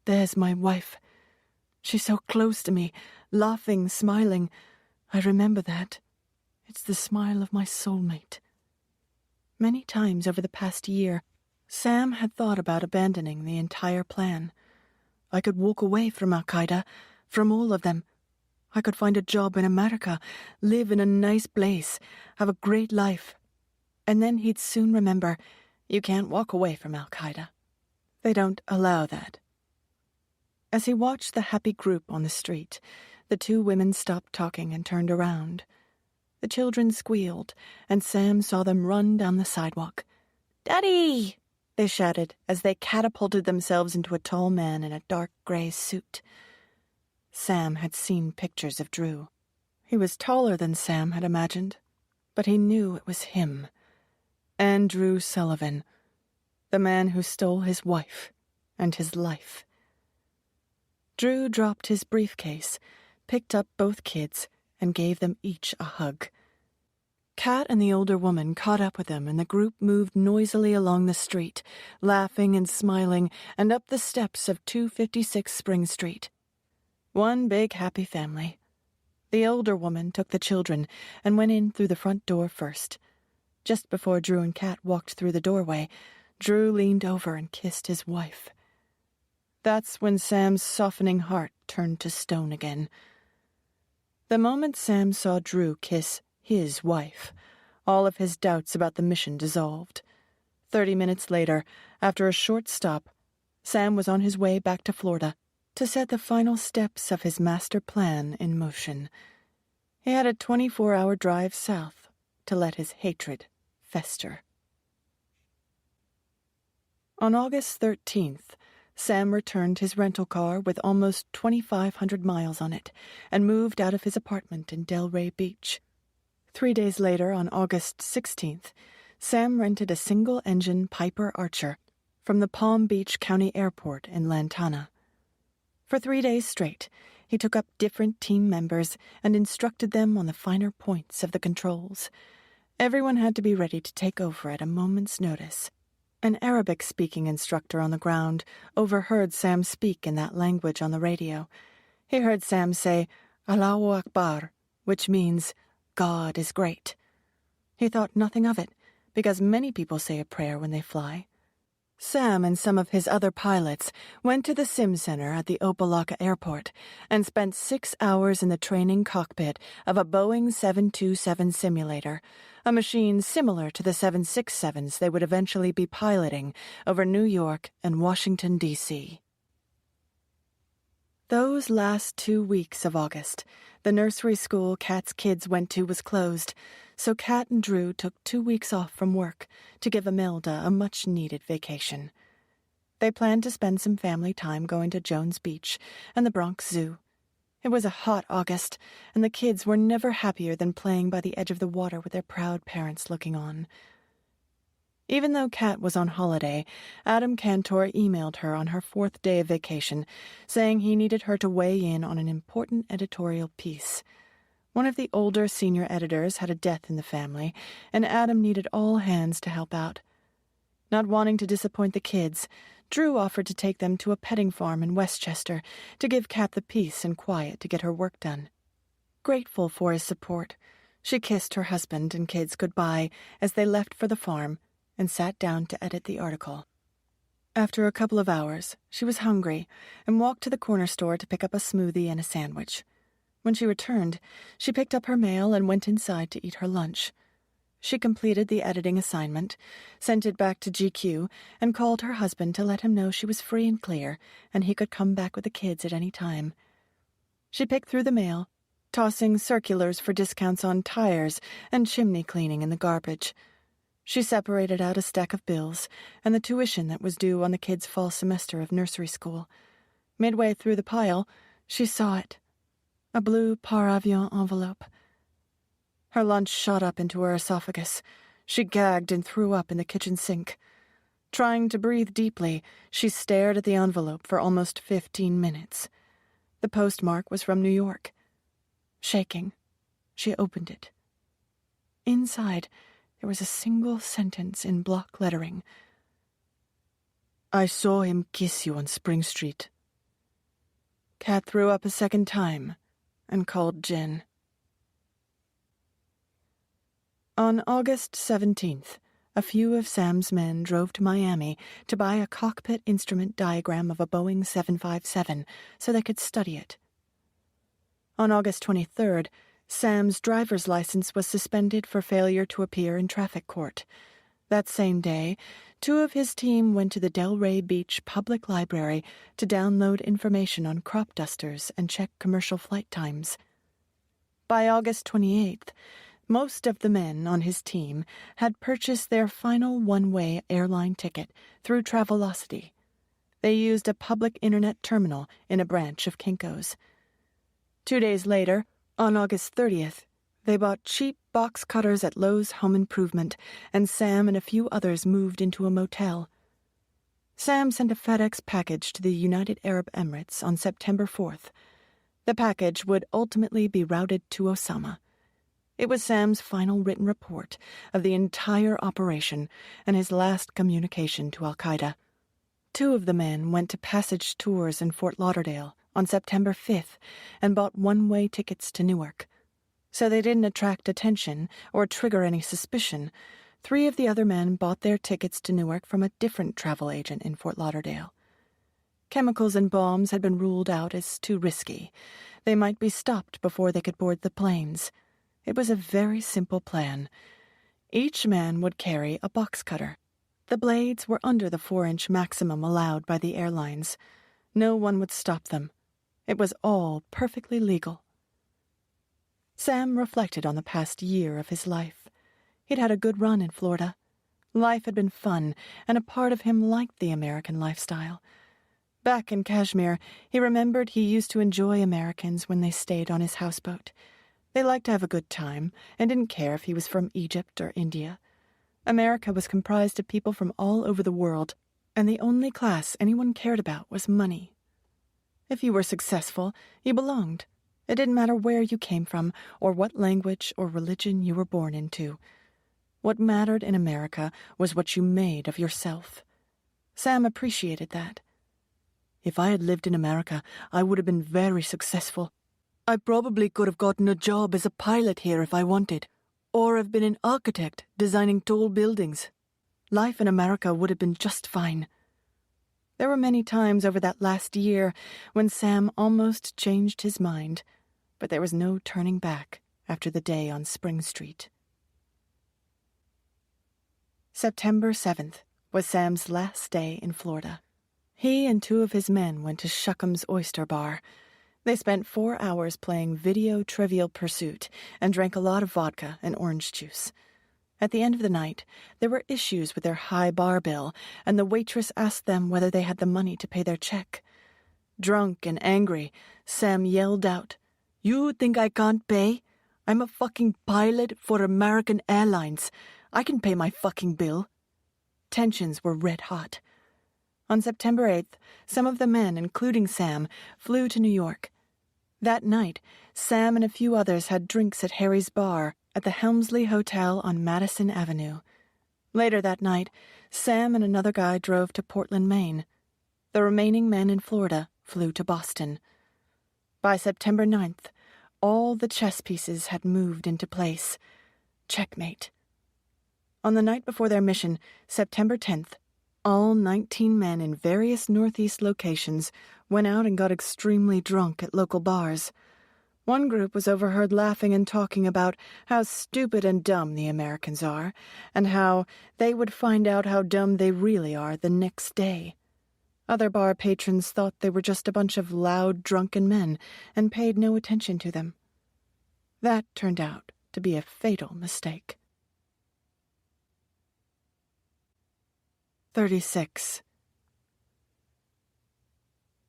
Speaker 1: There's my wife. She's so close to me, laughing, smiling. I remember that. It's the smile of my soulmate. Many times over the past year, Sam had thought about abandoning the entire plan. I could walk away from Al-Qaeda, from all of them. I could find a job in America, live in a nice place, have a great life. And then he'd soon remember, you can't walk away from Al-Qaeda. They don't allow that. As he watched the happy group on the street, the two women stopped talking and turned around. The children squealed, and Sam saw them run down the sidewalk.
Speaker 3: "Daddy!"
Speaker 1: they shouted as they catapulted themselves into a tall man in a dark gray suit. Sam had seen pictures of Drew. He was taller than Sam had imagined, but he knew it was him. Andrew Sullivan, the man who stole his wife and his life. Drew dropped his briefcase, picked up both kids, and gave them each a hug. Kat and the older woman caught up with them, and the group moved noisily along the street, laughing and smiling, and up the steps of 256 Spring Street. One big happy family. The older woman took the children and went in through the front door first. Just before Drew and Kat walked through the doorway, Drew leaned over and kissed his wife. That's when Sam's softening heart turned to stone again. The moment Sam saw Drew kiss his wife, all of his doubts about the mission dissolved. 30 minutes later, after a short stop, Sam was on his way back to Florida to set the final steps of his master plan in motion. He had a 24-hour drive south to let his hatred fester. On August 13th, Sam returned his rental car with almost 2,500 miles on it and moved out of his apartment in Delray Beach. 3 days later, on August 16th, Sam rented a single-engine Piper Archer from the Palm Beach County Airport in Lantana. For 3 days straight, he took up different team members and instructed them on the finer points of the controls. Everyone had to be ready to take over at a moment's notice. An Arabic-speaking instructor on the ground overheard Sam speak in that language on the radio. He heard Sam say, Allahu Akbar, which means, God is great. He thought nothing of it, because many people say a prayer when they fly. Sam and some of his other pilots went to the sim center at the Opa-locka Airport and spent 6 hours in the training cockpit of a Boeing 727 simulator, a machine similar to the 767s they would eventually be piloting over New York and Washington, D.C. Those last 2 weeks of August, the nursery school Kat's kids went to was closed, so Kat and Drew took 2 weeks off from work to give Imelda a much-needed vacation. They planned to spend some family time going to Jones Beach and the Bronx Zoo. It was a hot August, and the kids were never happier than playing by the edge of the water with their proud parents looking on. Even though Kat was on holiday, Adam Cantor emailed her on her 4th day of vacation, saying he needed her to weigh in on an important editorial piece. One of the older senior editors had a death in the family, and Adam needed all hands to help out. Not wanting to disappoint the kids, Drew offered to take them to a petting farm in Westchester to give Kat the peace and quiet to get her work done. Grateful for his support, she kissed her husband and kids goodbye as they left for the farm and sat down to edit the article. After a couple of hours, she was hungry and walked to the corner store to pick up a smoothie and a sandwich. When she returned, she picked up her mail and went inside to eat her lunch. She completed the editing assignment, sent it back to GQ, and called her husband to let him know she was free and clear, and he could come back with the kids at any time. She picked through the mail, tossing circulars for discounts on tires and chimney cleaning in the garbage. She separated out a stack of bills and the tuition that was due on the kids' fall semester of nursery school. Midway through the pile, she saw it. A blue par avion envelope. Her lunch shot up into her esophagus. She gagged and threw up in the kitchen sink. Trying to breathe deeply, she stared at the envelope for almost 15 minutes. The postmark was from New York. Shaking, she opened it. Inside, there was a single sentence in block lettering. I saw him kiss you on Spring Street. Kat threw up a second time and called Jen. On August 17th, A few of Sam's men drove to Miami to buy a cockpit instrument diagram of a Boeing 757 so they could study it. On August 23rd, Sam's driver's license was suspended for failure to appear in traffic court. That same day, 2 of his team went to the Delray Beach Public Library to download information on crop dusters and check commercial flight times. By August 28th, most of the men on his team had purchased their final one-way airline ticket through Travelocity. They used a public internet terminal in a branch of Kinko's. 2 days later, on August 30th, they bought cheap box cutters at Lowe's Home Improvement, and Sam and a few others moved into a motel. Sam sent a FedEx package to the United Arab Emirates on September 4th. The package would ultimately be routed to Osama. It was Sam's final written report of the entire operation and his last communication to al-Qaeda. 2 of the men went to passage tours in Fort Lauderdale on September 5th and bought one-way tickets to Newark. So they didn't attract attention or trigger any suspicion. 3 of the other men bought their tickets to Newark from a different travel agent in Fort Lauderdale. Chemicals and bombs had been ruled out as too risky. They might be stopped before they could board the planes. It was a very simple plan. Each man would carry a box cutter. The blades were under the 4-inch maximum allowed by the airlines. No one would stop them. It was all perfectly legal. Sam reflected on the past year of his life. He'd had a good run in Florida. Life had been fun, and a part of him liked the American lifestyle. Back in Kashmir, he remembered he used to enjoy Americans when they stayed on his houseboat. They liked to have a good time and didn't care if he was from Egypt or India. America was comprised of people from all over the world, and the only class anyone cared about was money. If you were successful, you belonged. It didn't matter where you came from or what language or religion you were born into. What mattered in America was what you made of yourself. Sam appreciated that. If I had lived in America, I would have been very successful. I probably could have gotten a job as a pilot here if I wanted, or have been an architect designing tall buildings. Life in America would have been just fine. There were many times over that last year when Sam almost changed his mind, but there was no turning back after the day on Spring Street. September 7th was Sam's last day in Florida. He and 2 of his men went to Shuckham's Oyster Bar. They spent 4 hours playing Video Trivial Pursuit and drank a lot of vodka and orange juice. At the end of the night, there were issues with their high bar bill, and the waitress asked them whether they had the money to pay their check. Drunk and angry, Sam yelled out, "You think I can't pay? I'm a fucking pilot for American Airlines. I can pay my fucking bill." Tensions were red hot. On September 8th, some of the men, including Sam, flew to New York. That night, Sam and a few others had drinks at Harry's Bar at the Helmsley Hotel on Madison Avenue. Later that night, Sam and another guy drove to Portland, Maine. The remaining men in Florida flew to Boston. By September 9th, all the chess pieces had moved into place. Checkmate. On the night before their mission, September 10th, all 19 men in various Northeast locations went out and got extremely drunk at local bars. One group was overheard laughing and talking about how stupid and dumb the Americans are, and how they would find out how dumb they really are the next day. Other bar patrons thought they were just a bunch of loud, drunken men and paid no attention to them. That turned out to be a fatal mistake. 36.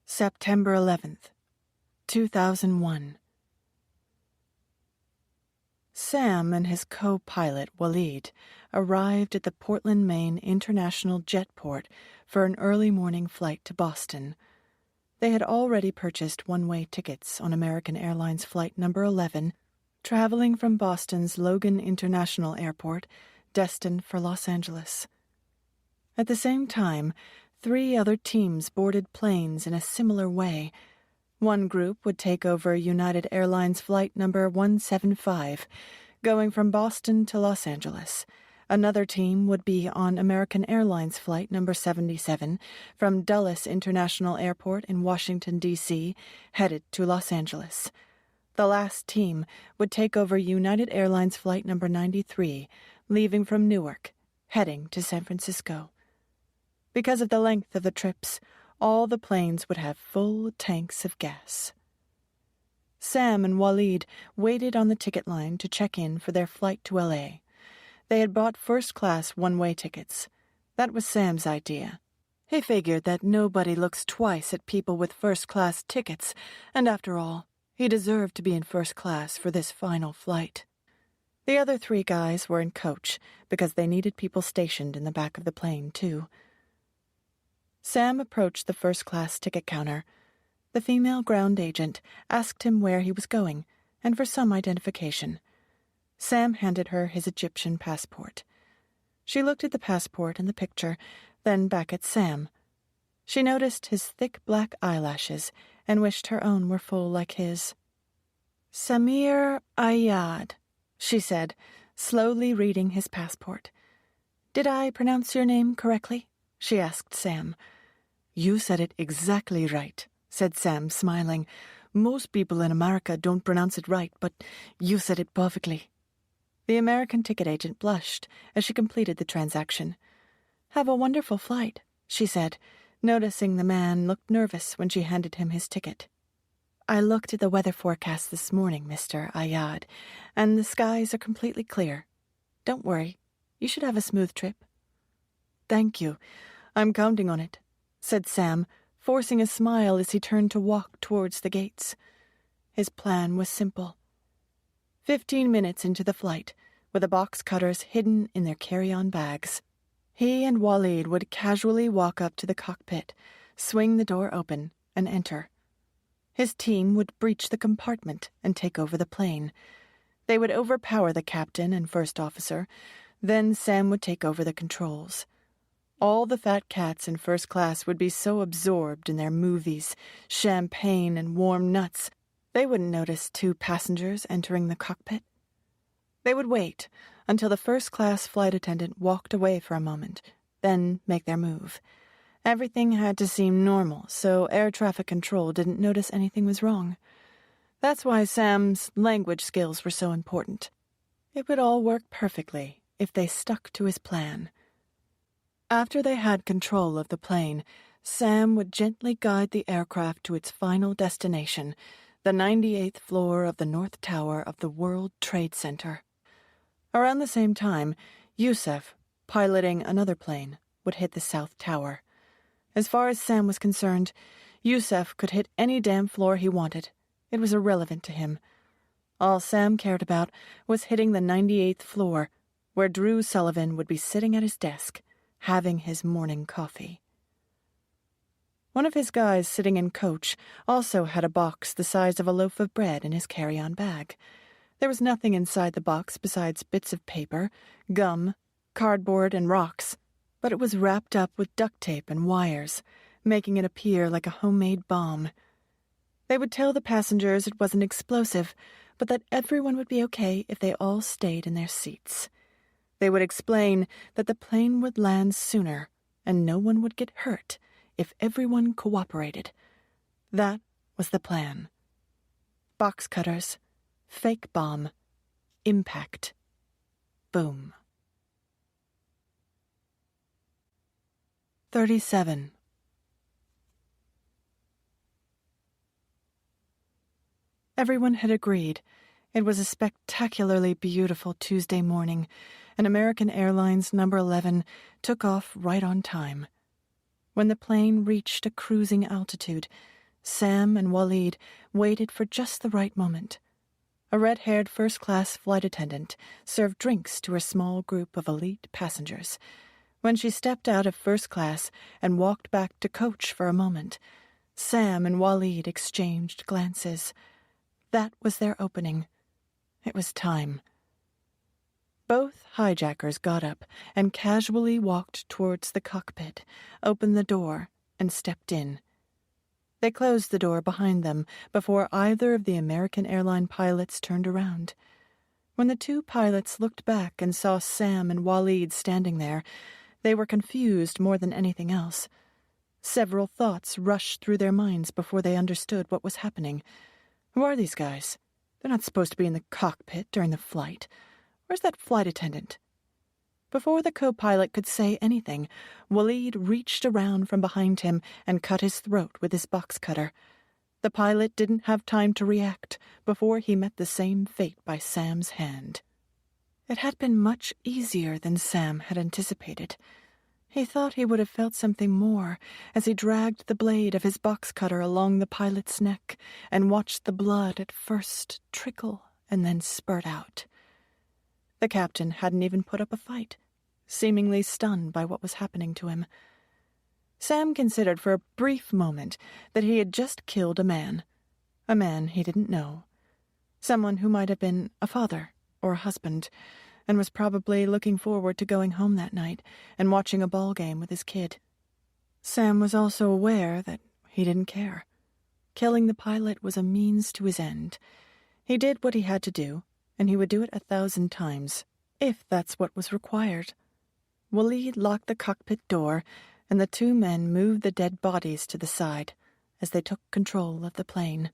Speaker 1: September 11th, 2001. Sam and his co-pilot, Waleed, arrived at the Portland, Maine International Jetport for an early morning flight to Boston. They had already purchased one-way tickets on American Airlines Flight number 11, traveling from Boston's Logan International Airport, destined for Los Angeles. At the same time, 3 other teams boarded planes in a similar way. One group would take over United Airlines Flight number 175, going from Boston to Los Angeles, Another team would be on American Airlines Flight number 77 from Dulles International Airport in Washington, D.C., headed to Los Angeles. The last team would take over United Airlines Flight number 93, leaving from Newark, heading to San Francisco. Because of the length of the trips, all the planes would have full tanks of gas. Sam and Walid waited on the ticket line to check in for their flight to L.A. They had bought first-class one-way tickets. That was Sam's idea. He figured that nobody looks twice at people with first-class tickets, and after all, he deserved to be in first class for this final flight. The other 3 guys were in coach because they needed people stationed in the back of the plane, too. Sam approached the first-class ticket counter. The female ground agent asked him where he was going, and for some identification. Sam handed her his Egyptian passport. She looked at the passport and the picture, then back at Sam. She noticed his thick black eyelashes and wished her own were full like his. "Samir Ayad," she said, slowly reading his passport. "Did I pronounce your name correctly?" she asked Sam. "You said it exactly right," said Sam, smiling. "Most people in America don't pronounce it right, but you said it perfectly." The American ticket agent blushed as she completed the transaction. "Have a wonderful flight," she said, noticing the man looked nervous when she handed him his ticket. "I looked at the weather forecast this morning, Mr. Ayad, and the skies are completely clear. Don't worry. You should have a smooth trip." "Thank you. I'm counting on it," said Sam, forcing a smile as he turned to walk towards the gates. His plan was simple. 15 minutes into the flight, with the box cutters hidden in their carry-on bags, he and Walid would casually walk up to the cockpit, swing the door open, and enter. His team would breach the compartment and take over the plane. They would overpower the captain and first officer. Then Sam would take over the controls. All the fat cats in first class would be so absorbed in their movies, champagne, and warm nuts, they wouldn't notice 2 passengers entering the cockpit. They would wait until the first-class flight attendant walked away for a moment, then make their move. Everything had to seem normal, so air traffic control didn't notice anything was wrong. That's why Sam's language skills were so important. It would all work perfectly if they stuck to his plan. After they had control of the plane, Sam would gently guide the aircraft to its final destination, the 98th floor of the North Tower of the World Trade Center. Around the same time, Yusuf, piloting another plane, would hit the South Tower. As far as Sam was concerned, Yusuf could hit any damn floor he wanted. It was irrelevant to him. All Sam cared about was hitting the 98th floor, where Drew Sullivan would be sitting at his desk, having his morning coffee. One of his guys sitting in coach also had a box the size of a loaf of bread in his carry-on bag. There was nothing inside the box besides bits of paper, gum, cardboard, and rocks, but it was wrapped up with duct tape and wires, making it appear like a homemade bomb. They would tell the passengers it wasn't explosive, but that everyone would be okay if they all stayed in their seats. They would explain that the plane would land sooner and no one would get hurt if everyone cooperated. That was the plan. Box cutters, fake bomb, impact, boom. 37. Everyone had agreed. It was a spectacularly beautiful Tuesday morning, and American Airlines number 11 took off right on time. When the plane reached a cruising altitude, Sam and Walid waited for just the right moment. A red-haired first-class flight attendant served drinks to her small group of elite passengers. When she stepped out of first class and walked back to coach for a moment, Sam and Walid exchanged glances. That was their opening. It was time. Both hijackers got up and casually walked towards the cockpit, opened the door, and stepped in. They closed the door behind them before either of the American airline pilots turned around. When the two pilots looked back and saw Sam and Waleed standing there, they were confused more than anything else. Several thoughts rushed through their minds before they understood what was happening. Who are these guys? They're not supposed to be in the cockpit during the flight. Where's that flight attendant? Before the co-pilot could say anything, Waleed reached around from behind him and cut his throat with his box cutter. The pilot didn't have time to react before he met the same fate by Sam's hand. It had been much easier than Sam had anticipated. He thought he would have felt something more as he dragged the blade of his box cutter along the pilot's neck and watched the blood at first trickle and then spurt out. The captain hadn't even put up a fight, seemingly stunned by what was happening to him. Sam considered for a brief moment that he had just killed a man he didn't know, someone who might have been a father or a husband, and was probably looking forward to going home that night and watching a ball game with his kid. Sam was also aware that he didn't care. Killing the pilot was a means to his end. He did what he had to do, and he would do it 1,000 times, if that's what was required. Waleed locked the cockpit door, and the two men moved the dead bodies to the side as they took control of the plane.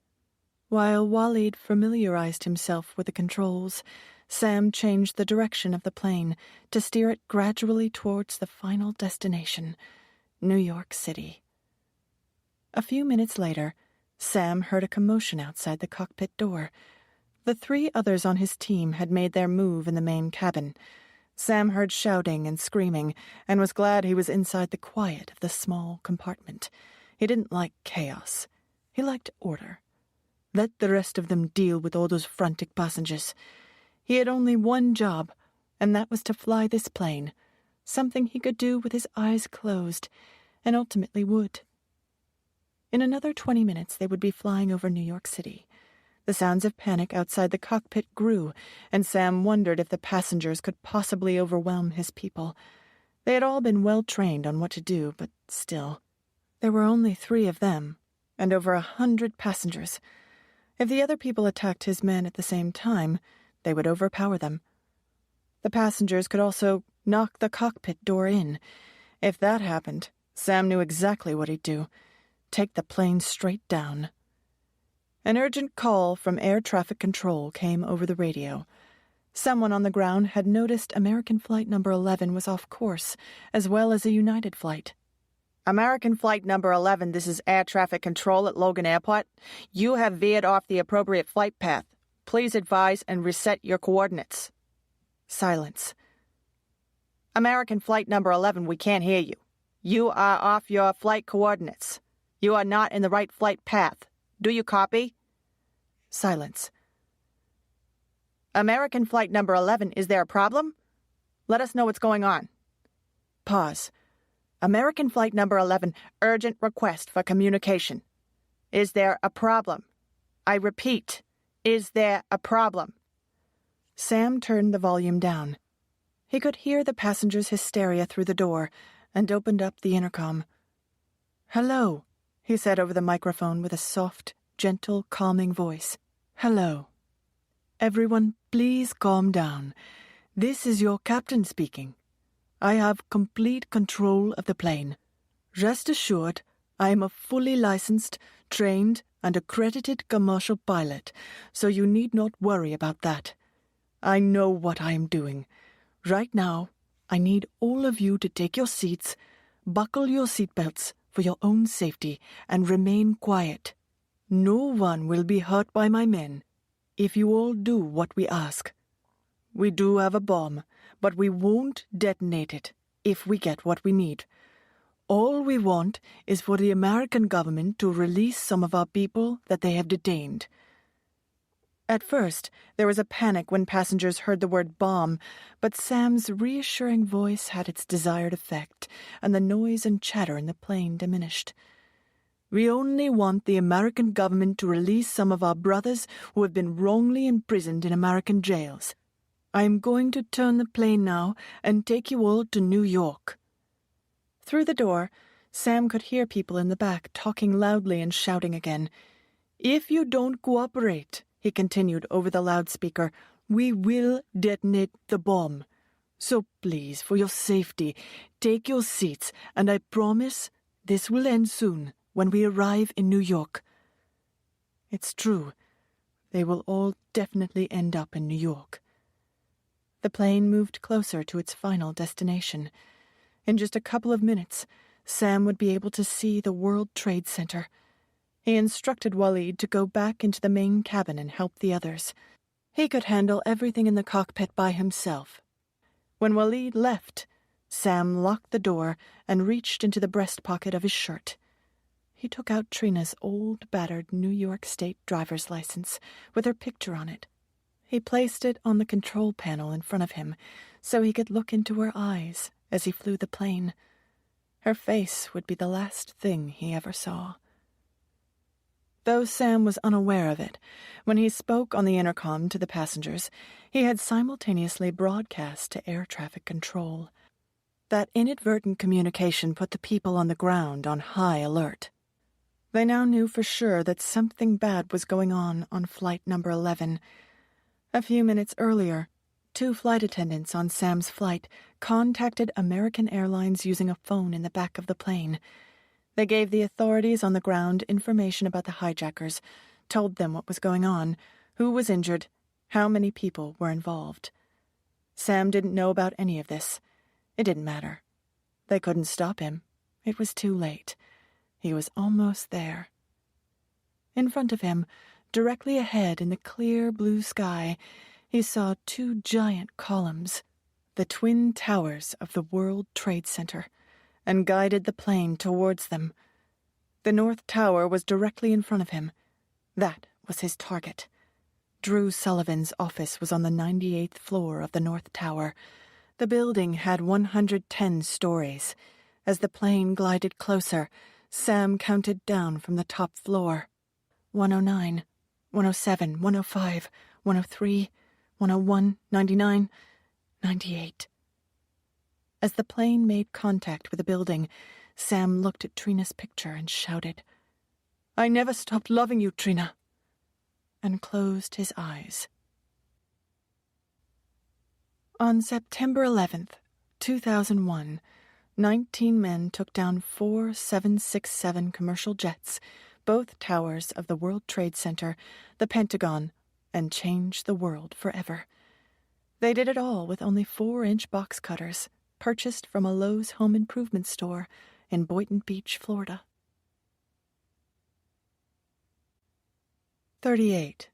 Speaker 1: While Waleed familiarized himself with the controls, Sam changed the direction of the plane to steer it gradually towards the final destination, New York City. A few minutes later, Sam heard a commotion outside the cockpit door. The 3 others on his team had made their move in the main cabin. Sam heard shouting and screaming and was glad he was inside the quiet of the small compartment. He didn't like chaos. He liked order. Let the rest of them deal with all those frantic passengers. He had only one job, and that was to fly this plane, something he could do with his eyes closed, and ultimately would. In another 20 minutes they would be flying over New York City. The sounds of panic outside the cockpit grew, and Sam wondered if the passengers could possibly overwhelm his people. They had all been well trained on what to do, but still. There were only 3 of them, and over 100 passengers. If the other people attacked his men at the same time, they would overpower them. The passengers could also knock the cockpit door in. If that happened, Sam knew exactly what he'd do. Take the plane straight down. An urgent call from air traffic control came over the radio. Someone on the ground had noticed American flight number 11 was off course, as well as a United flight.
Speaker 2: American flight number 11, this is air traffic control at Logan Airport. You have veered off the appropriate flight path. Please advise and reset your coordinates.
Speaker 1: Silence.
Speaker 2: American flight number 11, we can't hear you. You are off your flight coordinates. You are not in the right flight path. Do you copy?
Speaker 1: Silence.
Speaker 2: American flight number 11, is there a problem? Let us know what's going on.
Speaker 1: Pause.
Speaker 2: American flight number 11, urgent request for communication. Is there a problem? I repeat, is there a problem?
Speaker 1: Sam turned the volume down. He could hear the passengers' hysteria through the door and opened up the intercom. "Hello," he said over the microphone with a soft, gentle, calming voice. "Hello. Everyone, please calm down. This is your captain speaking. I have complete control of the plane. Rest assured, I am a fully licensed, trained, and accredited commercial pilot, so you need not worry about that. I know what I am doing. Right now, I need all of you to take your seats, buckle your seatbelts for your own safety, and remain quiet. No one will be hurt by my men, if you all do what we ask. We do have a bomb, but we won't detonate it if we get what we need. All we want is for the American government to release some of our people that they have detained." At first, there was a panic when passengers heard the word bomb, but Sam's reassuring voice had its desired effect, and the noise and chatter in the plane diminished. "We only want the American government to release some of our brothers who have been wrongly imprisoned in American jails. I am going to turn the plane now and take you all to New York." Through the door, Sam could hear people in the back talking loudly and shouting again. "If you don't cooperate," he continued over the loudspeaker,
Speaker 2: We will detonate the bomb. So please, for your safety, take your seats, and I promise this will end soon when we arrive in New York. It's true. They will all definitely end up in New York. The plane moved closer to its final destination. In just a couple of minutes, Sam would be able to see the World Trade Center. He instructed Walid to go back into the main cabin and help the others. He could handle everything in the cockpit by himself. When Walid left, Sam locked the door and reached into the breast pocket of his shirt. He took out Trina's old, battered New York State driver's license with her picture on it. He placed it on the control panel in front of him so he could look into her eyes as he flew the plane. Her face would be the last thing he ever saw. Though Sam was unaware of it, when he spoke on the intercom to the passengers, he had simultaneously broadcast to air traffic control. That inadvertent communication put the people on the ground on high alert. They now knew for sure that something bad was going on flight number 11. A few minutes earlier, 2 flight attendants on Sam's flight contacted American Airlines using a phone in the back of the plane. They gave the authorities on the ground information about the hijackers, told them what was going on, who was injured, how many people were involved. Sam didn't know about any of this. It didn't matter. They couldn't stop him. It was too late. He was almost there. In front of him, directly ahead in the clear blue sky, he saw 2 giant columns, the twin towers of the World Trade Center, and guided the plane towards them. The North Tower was directly in front of him. That was his target. Drew Sullivan's office was on the 98th floor of the North Tower. The building had 110 stories. As the plane glided closer, Sam counted down from the top floor. 109, 107, 105, 103, 101, 99, 98. As the plane made contact with the building, Sam looked at Trina's picture and shouted, "I never stopped loving you, Trina," and closed his eyes. On September 11th, 2001, 19 men took down 4 767 commercial jets, both towers of the World Trade Center, the Pentagon, and changed the world forever. They did it all with only 4-inch box cutters, purchased from a Lowe's home improvement store in Boynton Beach, Florida. 38.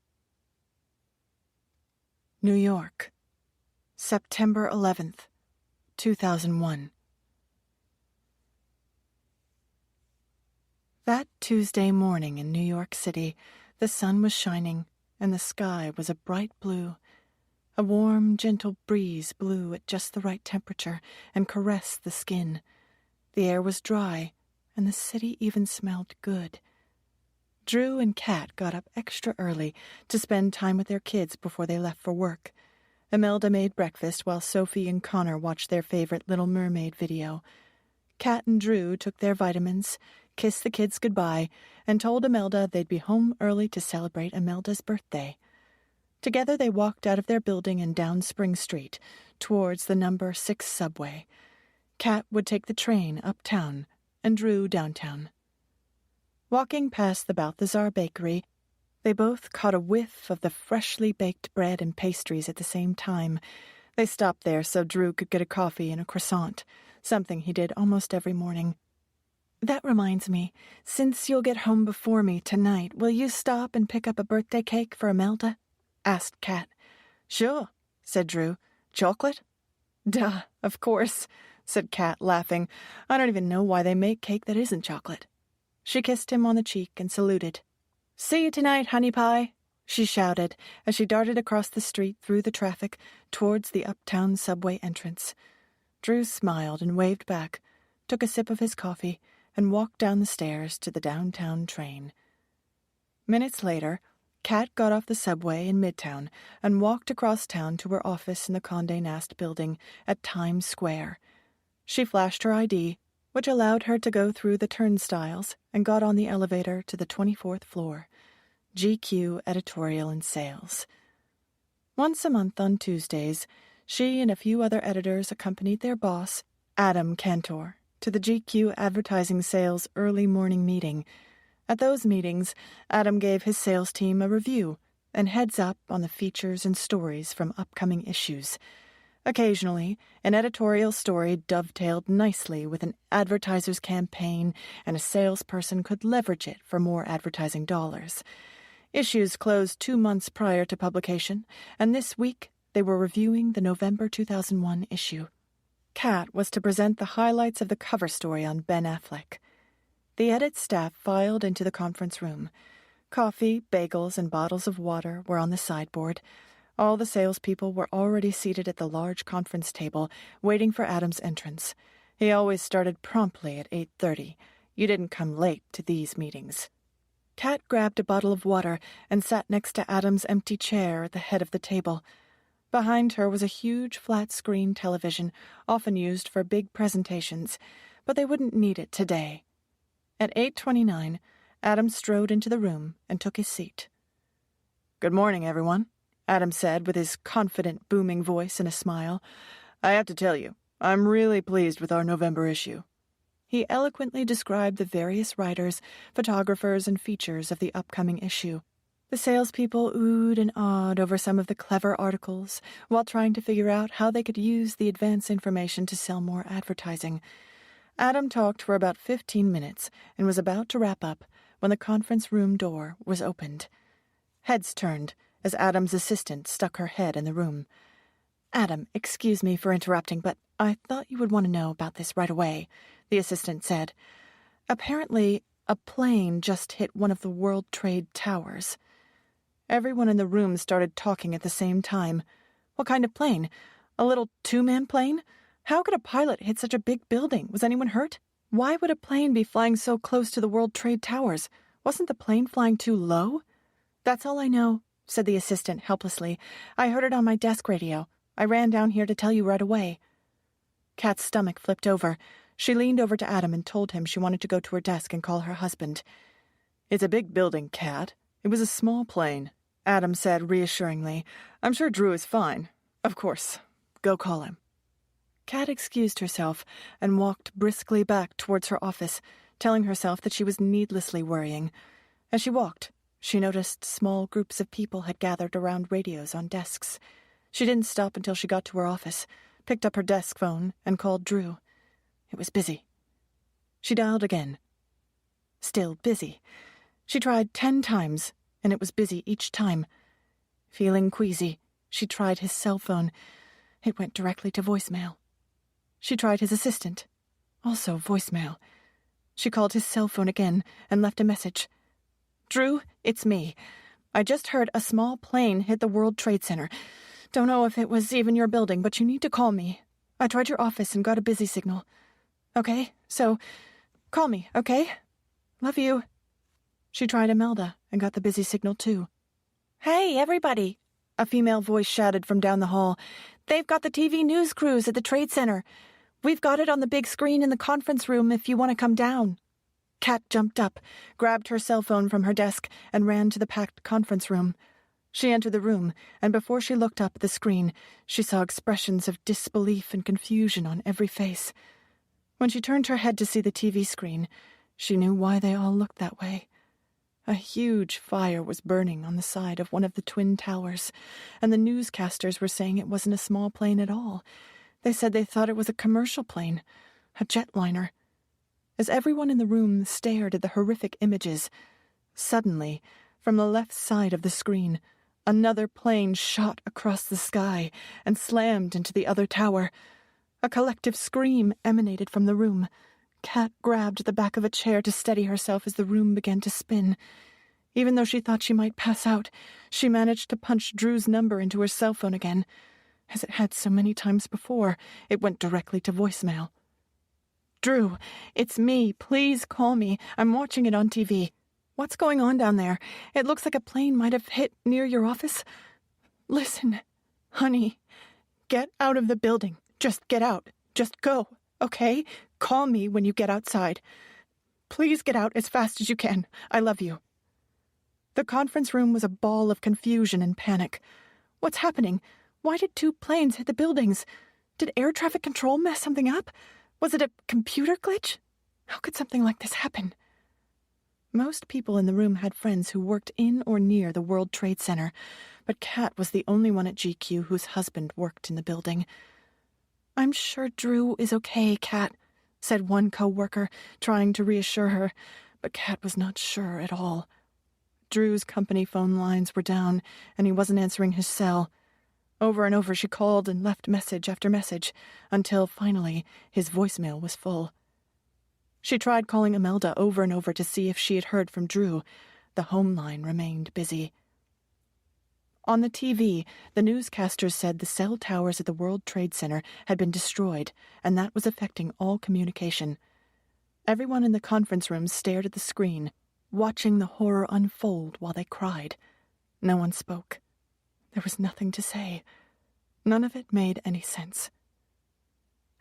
Speaker 2: New York, September 11th, 2001. That Tuesday morning in New York City, the sun was shining and the sky was a bright blue. A warm, gentle breeze blew at just the right temperature and caressed the skin. The air was dry, and the city even smelled good. Drew and Kat got up extra early to spend time with their kids before they left for work. Imelda made breakfast while Sophie and Connor watched their favorite Little Mermaid video. Kat and Drew took their vitamins, kissed the kids goodbye, and told Imelda they'd be home early to celebrate Imelda's birthday. Together they walked out of their building and down Spring Street, towards the number 6 subway. Kat would take the train uptown, and Drew downtown. Walking past the Balthazar Bakery, they both caught a whiff of the freshly baked bread and pastries at the same time. They stopped there so Drew could get a coffee and a croissant, something he did almost every morning. "That reminds me, since you'll get home before me tonight, will you stop and pick up a birthday cake for Imelda?" asked Kat. "Sure," said Drew. "Chocolate?" "Duh, of course," said Kat, laughing. "I don't even know why they make cake that isn't chocolate." She kissed him on the cheek and saluted. "See you tonight, honey pie," she shouted as she darted across the street through the traffic towards the uptown subway entrance. Drew smiled and waved back, took a sip of his coffee, and walked down the stairs to the downtown train. Minutes later, Kat got off the subway in Midtown and walked across town to her office in the Condé Nast building at Times Square. She flashed her ID, which allowed her to go through the turnstiles, and got on the elevator to the 24th floor, GQ Editorial and Sales.
Speaker 1: Once a month on Tuesdays, she and a few other editors accompanied their boss, Adam Cantor, to the GQ Advertising Sales early morning meeting. At those meetings, Adam gave his sales team a review and heads up on the features and stories from upcoming issues. Occasionally, an editorial story dovetailed nicely with an advertiser's campaign, and a salesperson could leverage it for more advertising dollars. Issues closed 2 months prior to publication, and this week they were reviewing the November 2001 issue. Kat was to present the highlights of the cover story on Ben Affleck. The edit staff filed into the conference room. Coffee, bagels, and bottles of water were on the sideboard. All the salespeople were already seated at the large conference table, waiting for Adam's entrance. He always started promptly at 8:30. You didn't come late to these meetings. Kat grabbed a bottle of water and sat next to Adam's empty chair at the head of the table. Behind her was a huge flat-screen television, often used for big presentations, but they wouldn't need it today. At 8:29, Adam strode into the room and took his seat. "Good morning, everyone," Adam said with his confident, booming voice and a smile. "I have to tell you, I'm really pleased with our November issue." He eloquently described the various writers, photographers, and features of the upcoming issue. The salespeople oohed and awed over some of the clever articles, while trying to figure out how they could use the advance information to sell more advertising. Adam talked for about 15 minutes and was about to wrap up when the conference room door was opened. Heads turned as Adam's assistant stuck her head in the room. "Adam, excuse me for interrupting, but I thought you would want to know about this right away," the assistant said. "Apparently, a plane just hit one of the World Trade Towers." Everyone in the room started talking at the same time. "What kind of plane? A little two-man plane? How could a pilot hit such a big building? Was anyone hurt? Why would a plane be flying so close to the World Trade Towers? Wasn't the plane flying too low?" "That's all I know," said the assistant helplessly. "I heard it on my desk radio. I ran down here to tell you right away." Kat's stomach flipped over. She leaned over to Adam and told him she wanted to go to her desk and call her husband. "It's a big building, Kat. It was a small plane," Adam said reassuringly. "I'm sure Drew is fine. Of course. Go call him." Kat excused herself and walked briskly back towards her office, telling herself that she was needlessly worrying. As she walked, she noticed small groups of people had gathered around radios on desks. She didn't stop until she got to her office, picked up her desk phone, and called Drew. It was busy. She dialed again. Still busy. She tried 10 times, and it was busy each time. Feeling queasy, she tried his cell phone. It went directly to voicemail. She tried his assistant. Also voicemail. She called his cell phone again and left a message. "Drew, it's me. I just heard a small plane hit the World Trade Center. Don't know if it was even your building, but you need to call me. I tried your office and got a busy signal. Okay, so call me, okay? Love you." She tried Imelda and got the busy signal too. "Hey, everybody," a female voice shouted from down the hall. "They've got the TV news crews at the Trade Center. We've got it on the big screen in the conference room if you want to come down." Kat jumped up, grabbed her cell phone from her desk, and ran to the packed conference room. She entered the room, and before she looked up at the screen, she saw expressions of disbelief and confusion on every face. When she turned her head to see the TV screen, she knew why they all looked that way. A huge fire was burning on the side of one of the twin towers, and the newscasters were saying it wasn't a small plane at all. They said they thought it was a commercial plane, a jetliner. As everyone in the room stared at the horrific images, suddenly, from the left side of the screen, another plane shot across the sky and slammed into the other tower. A collective scream emanated from the room. Kat grabbed the back of a chair to steady herself as the room began to spin. Even though she thought she might pass out, she managed to punch Drew's number into her cell phone again. As it had so many times before, it went directly to voicemail. "Drew, it's me. Please call me. I'm watching it on TV. What's going on down there? It looks like a plane might have hit near your office. Listen, honey, get out of the building. Just get out. Just go, okay? Call me when you get outside. Please get out as fast as you can. I love you." The conference room was a ball of confusion and panic. What's happening? Why did 2 planes hit the buildings? Did air traffic control mess something up? Was it a computer glitch? How could something like this happen? Most people in the room had friends who worked in or near the World Trade Center, but Kat was the only one at GQ whose husband worked in the building. "I'm sure Drew is okay, Kat," said one co-worker, trying to reassure her, but Kat was not sure at all. Drew's company phone lines were down, and he wasn't answering his cell. Over and over she called and left message after message, until finally his voicemail was full. She tried calling Imelda over and over to see if she had heard from Drew. The home line remained busy. On the TV, the newscasters said the cell towers at the World Trade Center had been destroyed, and that was affecting all communication. Everyone in the conference room stared at the screen, watching the horror unfold while they cried. No one spoke. There was nothing to say. None of it made any sense.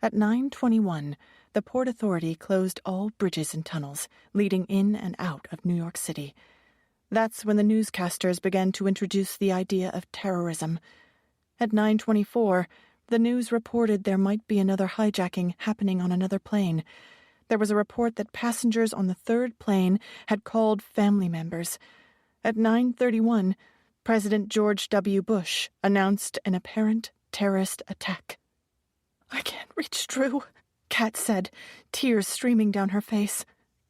Speaker 1: At 9:21, the Port Authority closed all bridges and tunnels leading in and out of New York City. That's when the newscasters began to introduce the idea of terrorism. At 9:24, the news reported there might be another hijacking happening on another plane. There was a report that passengers on the 3rd plane had called family members. At 9:31, President George W. Bush announced an apparent terrorist attack. "I can't reach Drew," Kat said, tears streaming down her face.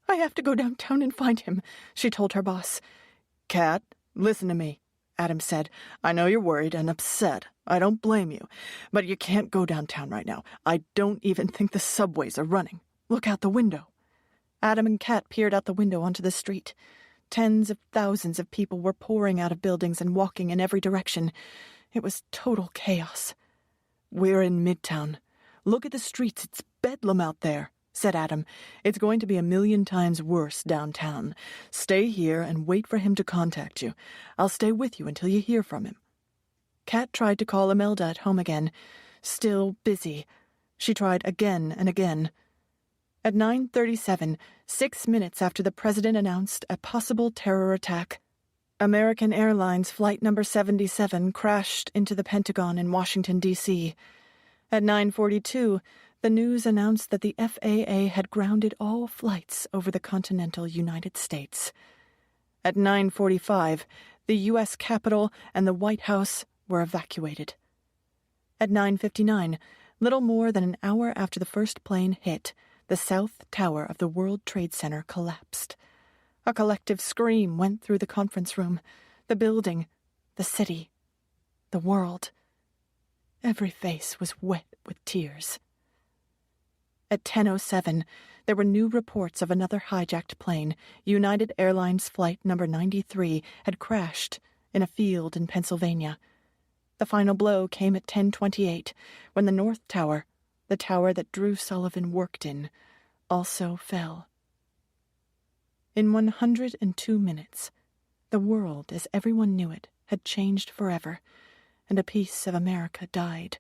Speaker 1: "I have to go downtown and find him," she told her boss.
Speaker 2: "Kat, listen to me," Adam said. "I know you're worried and upset. I don't blame you. But you can't go downtown right now. I don't even think the subways are running. Look out the window."
Speaker 1: Adam and Kat peered out the window onto the street. Tens of thousands of people were pouring out of buildings and walking in every direction. It was total chaos.
Speaker 2: "We're in Midtown. Look at the streets. It's bedlam out there," said Adam. "It's going to be 1,000,000 times worse downtown. Stay here and wait for him to contact you. I'll stay with you until you hear from him."
Speaker 1: Kat tried to call Imelda at home again. Still busy. She tried again and again. At 9:37, 6 minutes after the president announced a possible terror attack, American Airlines Flight number 77 crashed into the Pentagon in Washington, D.C. At 9:42, the news announced that the FAA had grounded all flights over the continental United States. At 9:45, the U.S. Capitol and the White House were evacuated. At 9:59, little more than an hour after the first plane hit, the South Tower of the World Trade Center collapsed. A collective scream went through the conference room, the building, the city, the world. Every face was wet with tears. At 10:07, there were new reports of another hijacked plane. United Airlines Flight number 93 had crashed in a field in Pennsylvania. The final blow came at 10:28, when the North Tower, the tower that Drew Sullivan worked in, also fell. In 102 minutes, the world as everyone knew it had changed forever, and a piece of America died.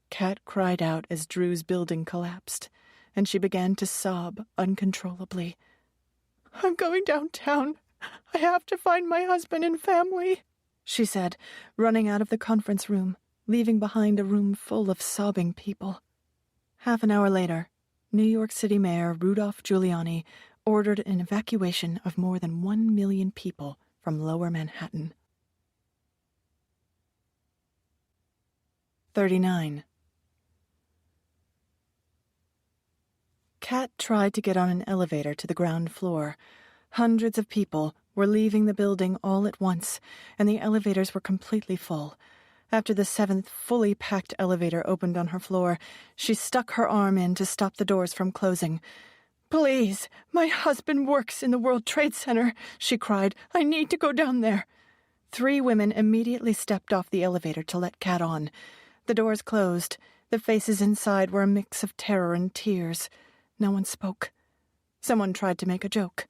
Speaker 1: Kat cried out as Drew's building collapsed, and she began to sob uncontrollably. "I'm going downtown. I have to find my husband and family," she said, running out of the conference room, leaving behind a room full of sobbing people. Half an hour later, New York City Mayor Rudolph Giuliani ordered an evacuation of more than 1 million people from Lower Manhattan. 39. Kat tried to get on an elevator to the ground floor. Hundreds of people were leaving the building all at once, and the elevators were completely full. After the 7th fully packed elevator opened on her floor, she stuck her arm in to stop the doors from closing. "Please, my husband works in the World Trade Center," she cried. "I need to go down there." 3 women immediately stepped off the elevator to let Kat on. The doors closed. The faces inside were a mix of terror and tears. No one spoke. Someone tried to make a joke.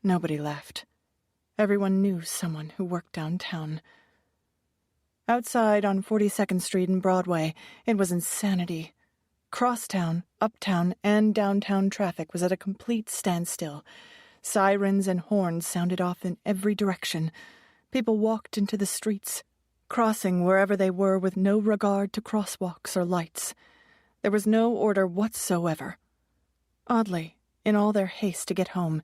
Speaker 1: Nobody laughed. Everyone knew someone who worked downtown. Outside on 42nd Street and Broadway, it was insanity. Crosstown, uptown, and downtown traffic was at a complete standstill. Sirens and horns sounded off in every direction. People walked into the streets. crossing wherever they were with no regard to crosswalks or lights. There was no order whatsoever. Oddly, in all their haste to get home,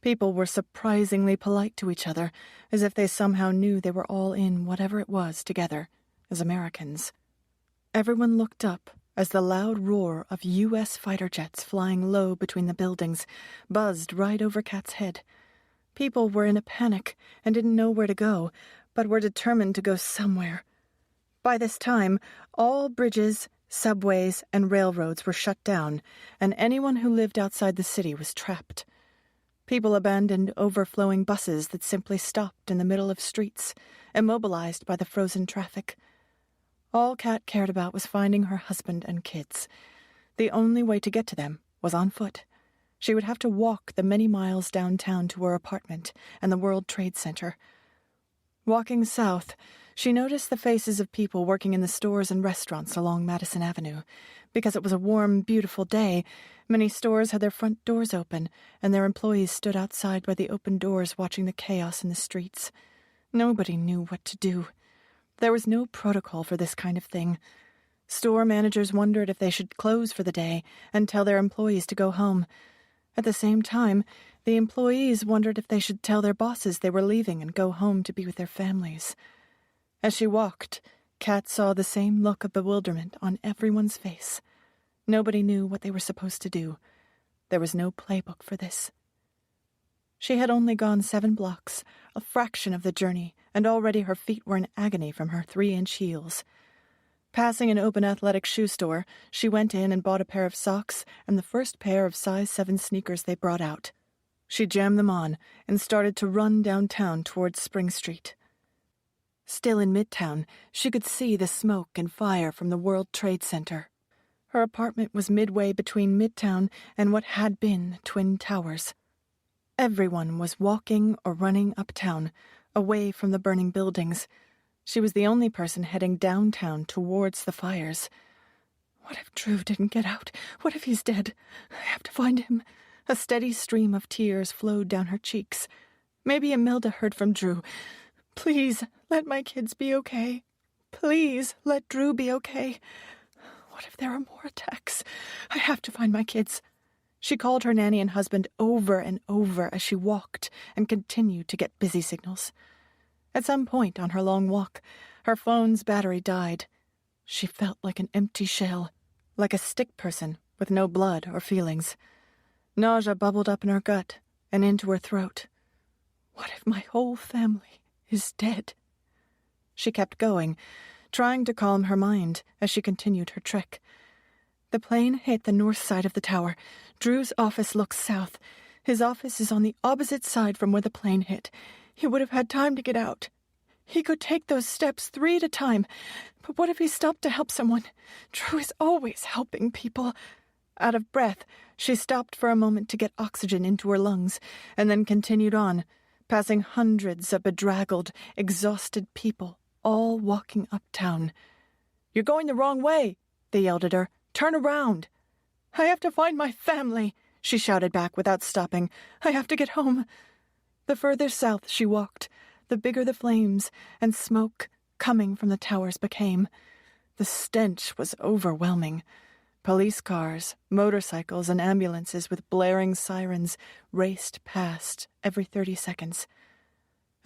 Speaker 1: people were surprisingly polite to each other, as if they somehow knew they were all in whatever it was together, as Americans. Everyone looked up as the loud roar of U.S. fighter jets flying low between the buildings buzzed right over Kat's head. People were in a panic and didn't know where to go, but were determined to go somewhere. By this time, all bridges, subways, and railroads were shut down, and anyone who lived outside the city was trapped. People abandoned overflowing buses that simply stopped in the middle of streets, immobilized by the frozen traffic. All Kat cared about was finding her husband and kids. The only way to get to them was on foot. She would have to walk the many miles downtown to her apartment and the World Trade Center. Walking south, she noticed the faces of people working in the stores and restaurants along Madison Avenue. Because it was a warm, beautiful day, many stores had their front doors open, and their employees stood outside by the open doors watching the chaos in the streets. Nobody knew what to do. There was no protocol for this kind of thing. Store managers wondered if they should close for the day and tell their employees to go home. At the same time, the employees wondered if they should tell their bosses they were leaving and go home to be with their families. As she walked, Kat saw the same look of bewilderment on everyone's face. Nobody knew what they were supposed to do. There was no playbook for this. She had only gone 7 blocks, a fraction of the journey, and already her feet were in agony from her 3-inch heels. Passing an open athletic shoe store, she went in and bought a pair of socks and the first pair of size 7 sneakers they brought out. She jammed them on and started to run downtown towards Spring Street. Still in Midtown, she could see the smoke and fire from the World Trade Center. Her apartment was midway between Midtown and what had been Twin Towers. Everyone was walking or running uptown, away from the burning buildings. She was the only person heading downtown towards the fires. What if Drew didn't get out? What if he's dead? I have to find him. A steady stream of tears flowed down her cheeks. Maybe Imelda heard from Drew. Please, let my kids be okay. Please, let Drew be okay. What if there are more attacks? I have to find my kids. She called her nanny and husband over and over as she walked and continued to get busy signals. At some point on her long walk, her phone's battery died. She felt like an empty shell, like a stick person with no blood or feelings. Nausea bubbled up in her gut and into her throat. What if my whole family is dead? She kept going, trying to calm her mind as she continued her trek. The plane hit the north side of the tower. Drew's office looks south. His office is on the opposite side from where the plane hit. He would have had time to get out. He could take those steps 3 at a time. But what if he stopped to help someone? Drew is always helping people. Out of breath, she stopped for a moment to get oxygen into her lungs, and then continued on, passing hundreds of bedraggled, exhausted people, all walking uptown. "You're going the wrong way," they yelled at her. "Turn around." "I have to find my family," she shouted back without stopping. "I have to get home." The further south she walked, the bigger the flames and smoke coming from the towers became. The stench was overwhelming. Police cars, motorcycles, and ambulances with blaring sirens raced past every 30 seconds.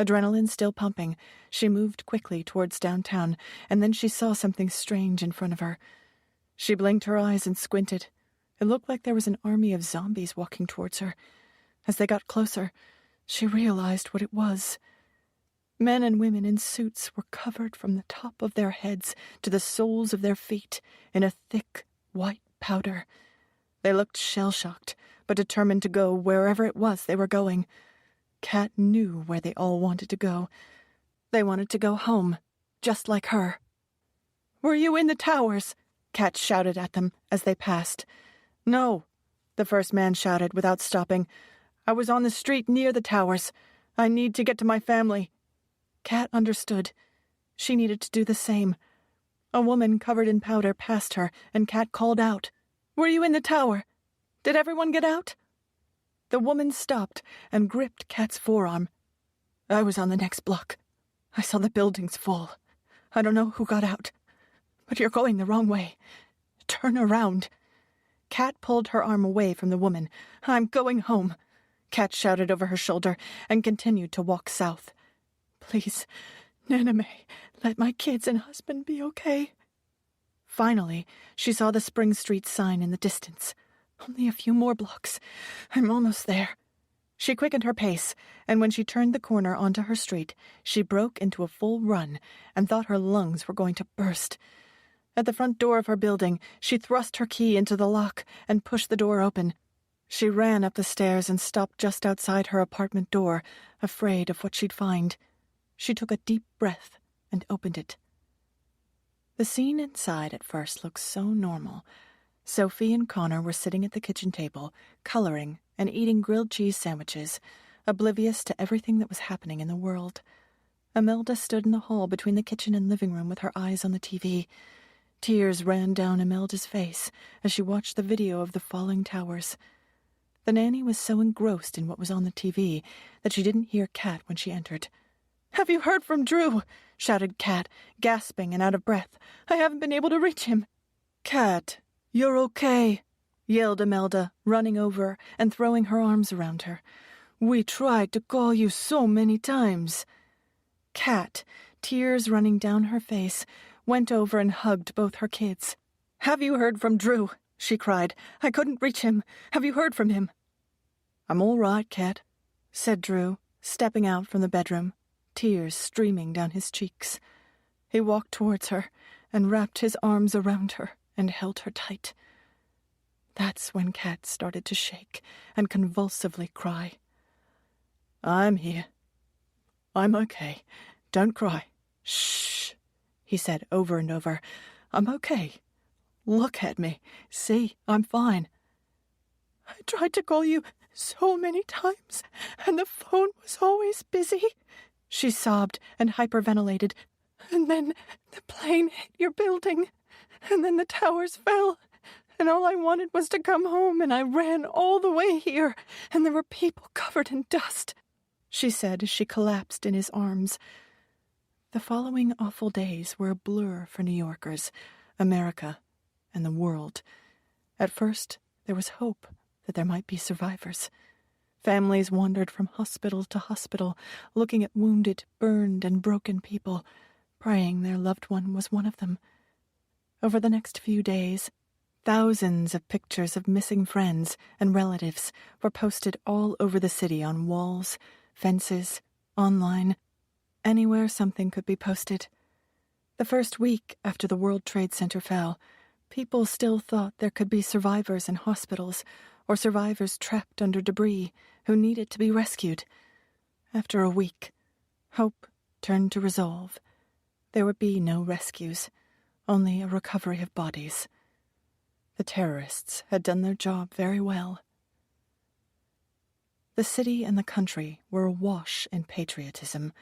Speaker 1: Adrenaline still pumping, she moved quickly towards downtown, and then she saw something strange in front of her. She blinked her eyes and squinted. It looked like there was an army of zombies walking towards her. As they got closer, she realized what it was. Men and women in suits were covered from the top of their heads to the soles of their feet in a thick, white powder. They looked shell-shocked, but determined to go wherever it was they were going. Kat knew where they all wanted to go. They wanted to go home, just like her. "Were you in the towers?" Kat shouted at them as they passed. "No," the first man shouted without stopping. "I was on the street near the towers. I need to get to my family." Kat understood. She needed to do the same. A woman covered in powder passed her, and Kat called out, "Were you in the tower? Did everyone get out?" The woman stopped and gripped Kat's forearm. "I was on the next block. I saw the buildings fall. I don't know who got out, but you're going the wrong way. Turn around." Kat pulled her arm away from the woman. "I'm going home," Kat shouted over her shoulder and continued to walk south. "Please, Nana May, let my kids and husband be okay." Finally, she saw the Spring Street sign in the distance. "Only a few more blocks. I'm almost there." She quickened her pace, and when she turned the corner onto her street, she broke into a full run and thought her lungs were going to burst. At the front door of her building, she thrust her key into the lock and pushed the door open. She ran up the stairs and stopped just outside her apartment door, afraid of what she'd find. She took a deep breath and opened it. The scene inside at first looked so normal. Sophie and Connor were sitting at the kitchen table, coloring and eating grilled cheese sandwiches, oblivious to everything that was happening in the world. Imelda stood in the hall between the kitchen and living room with her eyes on the TV. Tears ran down Imelda's face as she watched the video of the falling towers. The nanny was so engrossed in what was on the TV that she didn't hear Kat when she entered. "Have you heard from Drew?" shouted Kat, gasping and out of breath. "I haven't been able to reach him." "Kat, you're okay," yelled Imelda, running over and throwing her arms around her. "We tried to call you so many times." Kat, tears running down her face, went over and hugged both her kids. "Have you heard from Drew?" she cried. "I couldn't reach him. Have you heard from him?" "I'm all right, Kat," said Drew, stepping out from the bedroom, tears streaming down his cheeks. He walked towards her and wrapped his arms around her and held her tight. That's when Kat started to shake and convulsively cry. "I'm here. I'm okay. Don't cry. Shh," he said over and over. "I'm okay. Look at me. See, I'm fine." "I tried to call you so many times, and the phone was always busy," she sobbed and hyperventilated. "And then the plane hit your building, and then the towers fell, and all I wanted was to come home, and I ran all the way here, and there were people covered in dust," she said as she collapsed in his arms. The following awful days were a blur for New Yorkers, America, and the world. At first, there was hope that there might be survivors. Families wandered from hospital to hospital, looking at wounded, burned, and broken people, praying their loved one was one of them. Over the next few days, thousands of pictures of missing friends and relatives were posted all over the city on walls, fences, online, anywhere something could be posted. The first week after the World Trade Center fell, people still thought there could be survivors in hospitals or survivors trapped under debris who needed to be rescued. After a week, hope turned to resolve. There would be no rescues, only a recovery of bodies. The terrorists had done their job very well. The city and the country were awash in patriotism.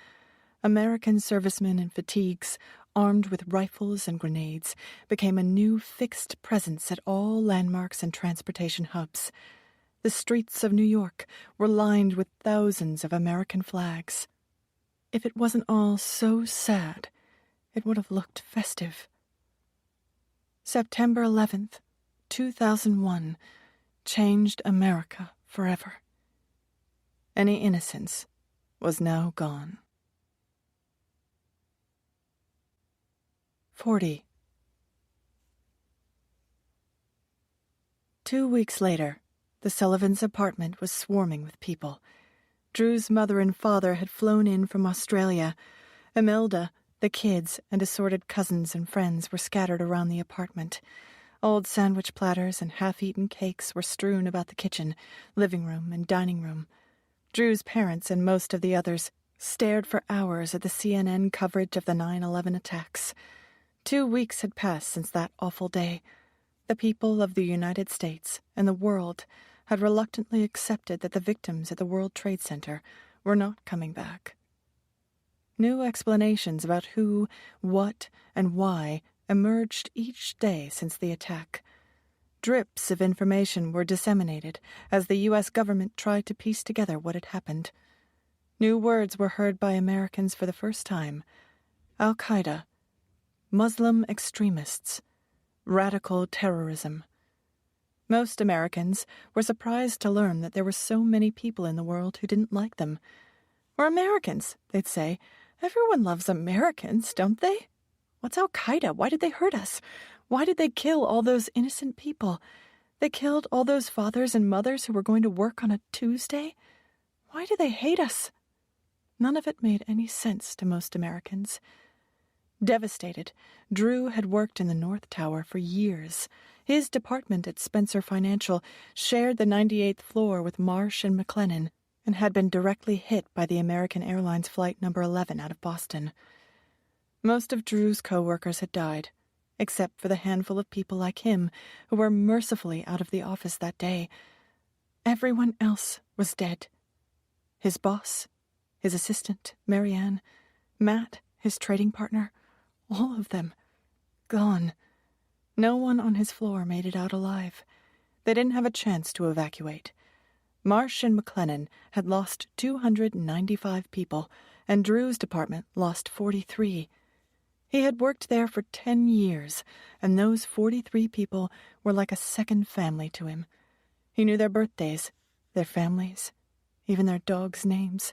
Speaker 1: American servicemen in fatigues, armed with rifles and grenades, became a new fixed presence at all landmarks and transportation hubs. The streets of New York were lined with thousands of American flags. If it wasn't all so sad, it would have looked festive. September 11th, 2001, changed America forever. Any innocence was now gone. 40. 2 weeks later, the Sullivans' apartment was swarming with people. Drew's mother and father had flown in from Australia. Imelda, the kids, and assorted cousins and friends were scattered around the apartment. Old sandwich platters and half-eaten cakes were strewn about the kitchen, living room, and dining room. Drew's parents and most of the others stared for hours at the CNN coverage of the 9/11 attacks. 2 weeks had passed since that awful day. The people of the United States and the world had reluctantly accepted that the victims at the World Trade Center were not coming back. New explanations about who, what, and why emerged each day since the attack. Drips of information were disseminated as the U.S. government tried to piece together what had happened. New words were heard by Americans for the first time: Al-Qaeda, Muslim extremists, radical terrorism. Most Americans were surprised to learn that there were so many people in the world who didn't like them. We're Americans, they'd say. Everyone loves Americans, don't they? What's Al-Qaeda? Why did they hurt us? Why did they kill all those innocent people? They killed all those fathers and mothers who were going to work on a Tuesday? Why do they hate us? None of it made any sense to most Americans. Devastated, Drew had worked in the North Tower for years. His department at Spencer Financial shared the 98th floor with Marsh and McLennan and had been directly hit by the American Airlines Flight number 11 out of Boston. Most of Drew's co-workers had died, except for the handful of people like him who were mercifully out of the office that day. Everyone else was dead. His boss, his assistant, Marianne, Matt, his trading partner, all of them, gone. No one on his floor made it out alive. They didn't have a chance to evacuate. Marsh and McLennan had lost 295 people, and Drew's department lost 43. He had worked there for 10 years, and those 43 people were like a second family to him. He knew their birthdays, their families, even their dogs' names.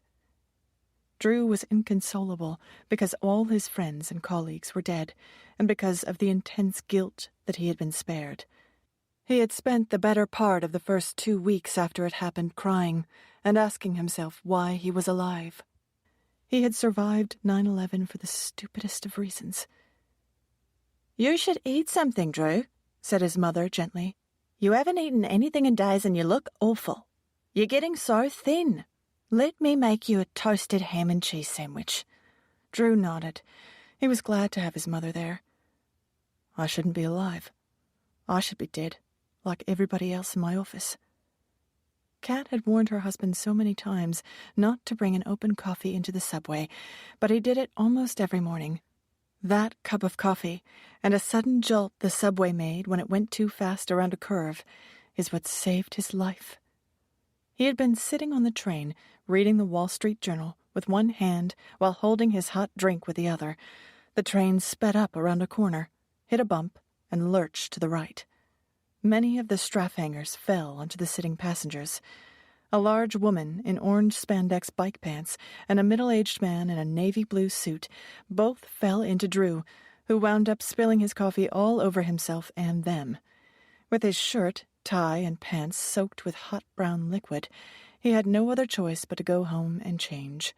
Speaker 1: Drew was inconsolable because all his friends and colleagues were dead, and because of the intense guilt that he had been spared. He had spent the better part of the first 2 weeks after it happened crying and asking himself why he was alive. He had survived 9/11 for the stupidest of reasons.
Speaker 3: "You should eat something, Drew," said his mother gently. "You haven't eaten anything in days and you look awful. You're getting so thin. Let me make you a toasted ham and cheese sandwich."
Speaker 1: Drew nodded. He was glad to have his mother there. I shouldn't be alive. I should be dead, like everybody else in my office. Kat had warned her husband so many times not to bring an open coffee into the subway, but he did it almost every morning. That cup of coffee, and a sudden jolt the subway made when it went too fast around a curve, is what saved his life. He had been sitting on the train, reading the Wall Street Journal with one hand while holding his hot drink with the other. The train sped up around a corner, hit a bump, and lurched to the right. Many of the strap hangers fell onto the sitting passengers. A large woman in orange spandex bike pants and a middle-aged man in a navy blue suit both fell into Drew, who wound up spilling his coffee all over himself and them. With his shirt, tie, and pants soaked with hot brown liquid, he had no other choice but to go home and change.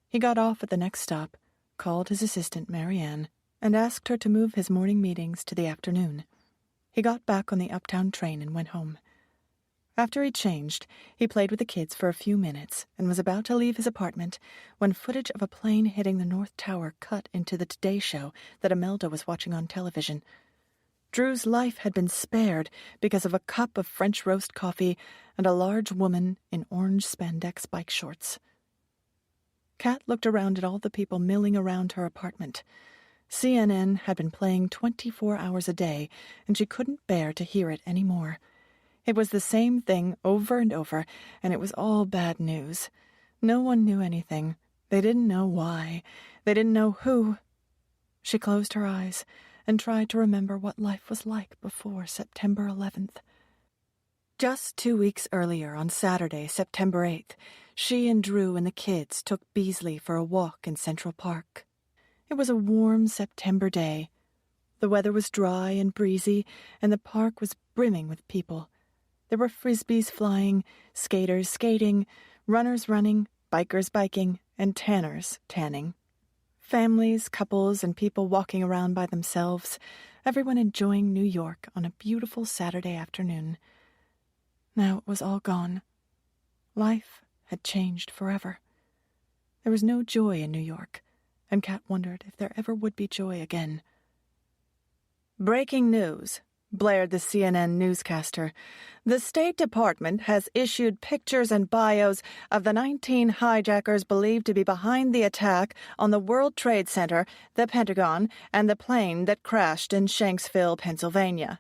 Speaker 1: He got off at the next stop, called his assistant, Marianne, and asked her to move his morning meetings to the afternoon. He got back on the uptown train and went home. After he changed, he played with the kids for a few minutes and was about to leave his apartment when footage of a plane hitting the North Tower cut into the Today Show that Imelda was watching on television. Drew's life had been spared because of a cup of French roast coffee and a large woman in orange spandex bike shorts. Kat looked around at all the people milling around her apartment. CNN had been playing 24 hours a day, and she couldn't bear to hear it any more. It was the same thing over and over, and it was all bad news. No one knew anything. They didn't know why. They didn't know who. She closed her eyes and tried to remember what life was like before September 11th. Just 2 weeks earlier, on Saturday, September 8th, she and Drew and the kids took Beasley for a walk in Central Park. It was a warm September day. The weather was dry and breezy, and the park was brimming with people. There were frisbees flying, skaters skating, runners running, bikers biking, and tanners tanning. Families, couples, and people walking around by themselves, everyone enjoying New York on a beautiful Saturday afternoon. Now it was all gone. Life had changed forever. There was no joy in New York, and Kat wondered if there ever would be joy again. "Breaking news," blared the CNN newscaster. "The State Department has issued pictures and bios of the 19 hijackers believed to be behind the attack on the World Trade Center, the Pentagon, and the plane that crashed in Shanksville, Pennsylvania.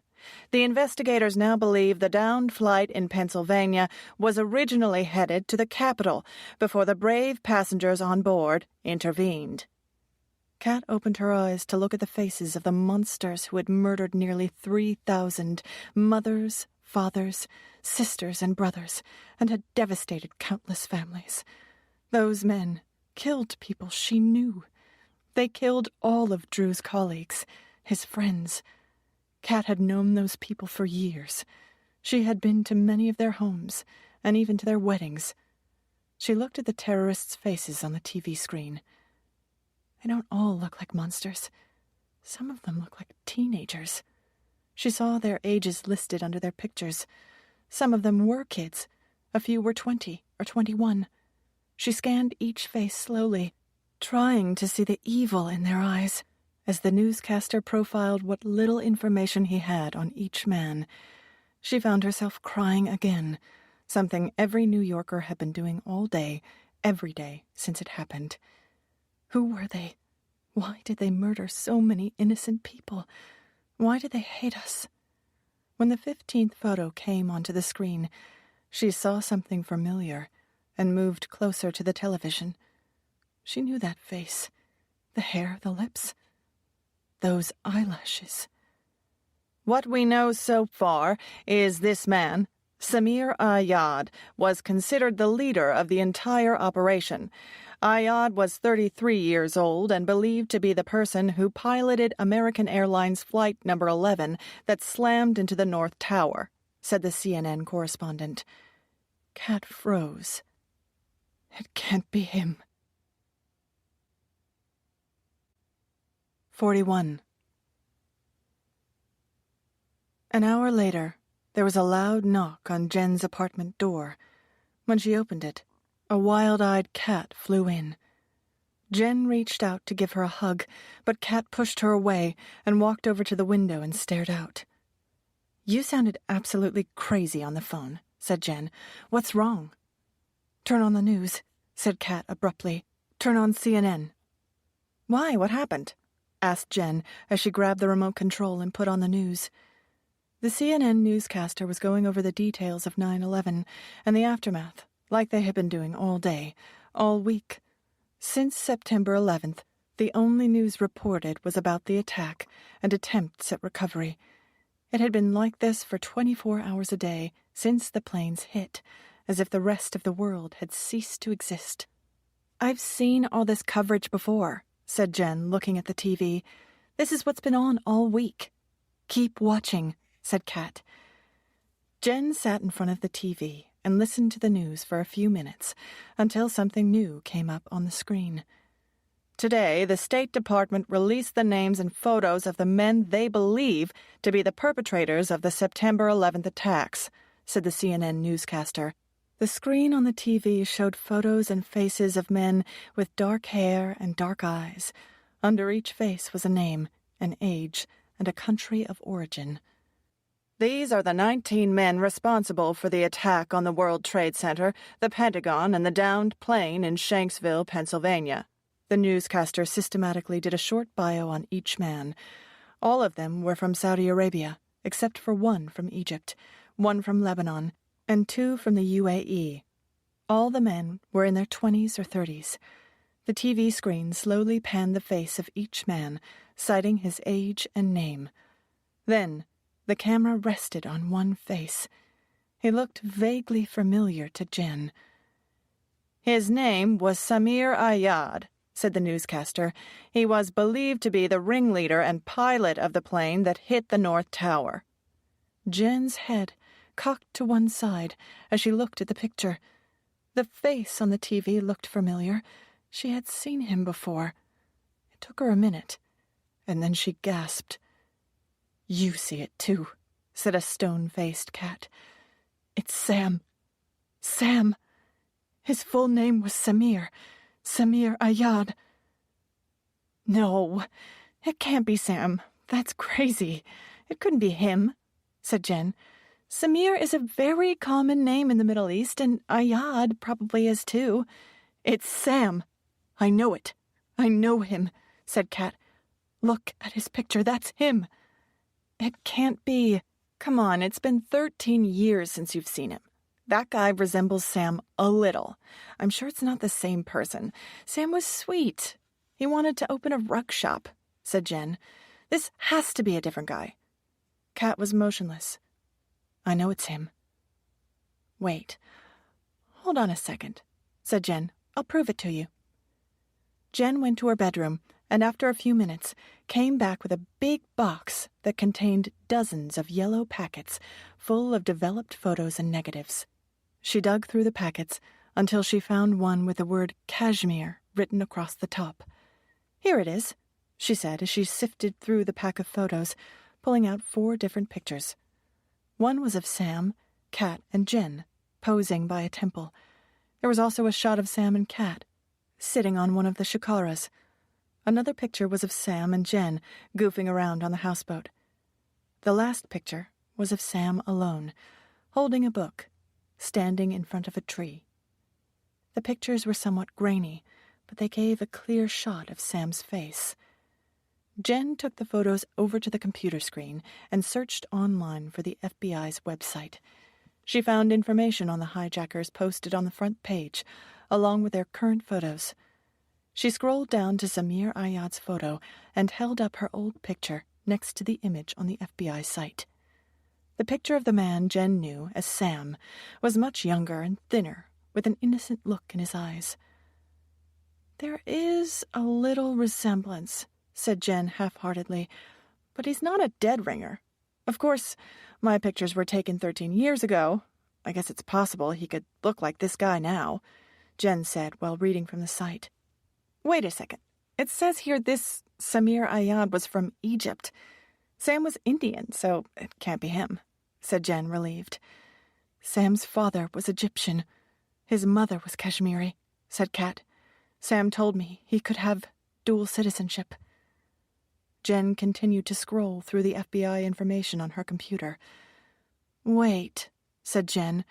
Speaker 1: The investigators now believe the downed flight in Pennsylvania was originally headed to the Capitol before the brave passengers on board intervened." Kat opened her eyes to look at the faces of the monsters who had murdered nearly 3,000 mothers, fathers, sisters, and brothers, and had devastated countless families. Those men killed people she knew. They killed all of Drew's colleagues, his friends. Kat had known those people for years. She had been to many of their homes, and even to their weddings. She looked at the terrorists' faces on the TV screen. They don't all look like monsters. Some of them look like teenagers. She saw their ages listed under their pictures. Some of them were kids. A few were 20 or 21. She scanned each face slowly, trying to see the evil in their eyes, as the newscaster profiled what little information he had on each man. She found herself crying again, something every New Yorker had been doing all day, every day since it happened. Who were they? Why did they murder so many innocent people? Why did they hate us? When the 15th photo came onto the screen, she saw something familiar and moved closer to the television. She knew that face, the hair, the lips, those eyelashes.
Speaker 2: What we know so far is this man, Samir Ayad, was considered the leader of the entire operation. Ayad was 33 years old and believed to be the person who piloted American Airlines Flight Number 11 that slammed into the North Tower, said the CNN correspondent. Kat froze. It can't be him. 41. An hour later, there was a loud knock on Jen's apartment door. When she opened it, a wild-eyed cat flew in. Jen reached out to give her a hug, but Kat pushed her away and walked over to the window and stared out. "You sounded absolutely crazy on the phone," said Jen. "What's wrong?" "Turn on the news," said Kat abruptly. "Turn on CNN." "Why? What happened?" asked Jen as she grabbed the remote control and put on the news. The CNN newscaster was going over the details of 9/11 and the aftermath, like they had been doing all day, all week. Since September 11th, the only news reported was about the attack and attempts at recovery. It had been like this for 24 hours a day since the planes hit, as if the rest of the world had ceased to exist. "I've seen all this coverage before," said Jen, looking at the TV. "This is what's been on all week." "Keep watching," said Kat. Jen sat in front of the TV and listened to the news for a few minutes until something new came up on the screen. "Today, the State Department released the names and photos of the men they believe to be the perpetrators of the September 11th attacks," said the CNN newscaster. The screen on the TV showed photos and faces of men with dark hair and dark eyes. Under each face was a name, an age, and a country of origin. "These are the 19 men responsible for the attack on the World Trade Center, the Pentagon, and the downed plane in Shanksville, Pennsylvania." The newscaster systematically did a short bio on each man. All of them were from Saudi Arabia, except for one from Egypt, one from Lebanon, and two from the UAE. All the men were in their 20s or 30s. The TV screen slowly panned the face of each man, citing his age and name. Then the camera rested on one face. He looked vaguely familiar to Jen. "His name was Samir Ayad," said the newscaster. "He was believed to be the ringleader and pilot of the plane that hit the North Tower." Jen's head cocked to one side as she looked at the picture. The face on the TV looked familiar. She had seen him before. It took her a minute, and then she gasped. "You see it too," said a stone-faced cat. "It's Sam. Sam. His full name was Samir Ayad." "No, it can't be Sam. That's crazy. It couldn't be him," said Jen. "Samir is a very common name in the Middle East, and Ayad probably is too. It's Sam. I know it. I know him," said Kat. "Look at his picture. That's him." "It can't be. Come on, it's been 13 years since you've seen him. That guy resembles Sam a little. I'm sure it's not the same person. Sam was sweet.
Speaker 1: He wanted to open a rug shop, said Jen. This has to be a different guy. Kat was motionless. I know it's him. Wait. Hold on a second, said Jen. I'll prove it to you. Jen went to her bedroom and after a few minutes came back with a big box that contained dozens of yellow packets full of developed photos and negatives. She dug through the packets until she found one with the word Kashmir written across the top. Here it is, she said as she sifted through the pack of photos, pulling out 4 different pictures. One was of Sam, Kat, and Jen, posing by a temple. There was also a shot of Sam and Kat, sitting on one of the shikaras. Another picture was of Sam and Jen goofing around on the houseboat. The last picture was of Sam alone, holding a book, standing in front of a tree. The pictures were somewhat grainy, but they gave a clear shot of Sam's face. Jen took the photos over to the computer screen and searched online for the FBI's website. She found information on the hijackers posted on the front page, along with their current photos. She scrolled down to Samir Ayad's photo and held up her old picture next to the image on the FBI site. The picture of the man Jen knew as Sam was much younger and thinner, with an innocent look in his eyes. There is a little resemblance, said Jen half-heartedly, but he's not a dead ringer. Of course, my pictures were taken 13 years ago. I guess it's possible he could look like this guy now, Jen said while reading from the site. Wait a second. It says here this Samir Ayad was from Egypt. Sam was Indian, so it can't be him, said Jen, relieved. Sam's father was Egyptian. His mother was Kashmiri, said Kat. Sam told me he could have dual citizenship. Jen continued to scroll through the FBI information on her computer. Wait, said Jen.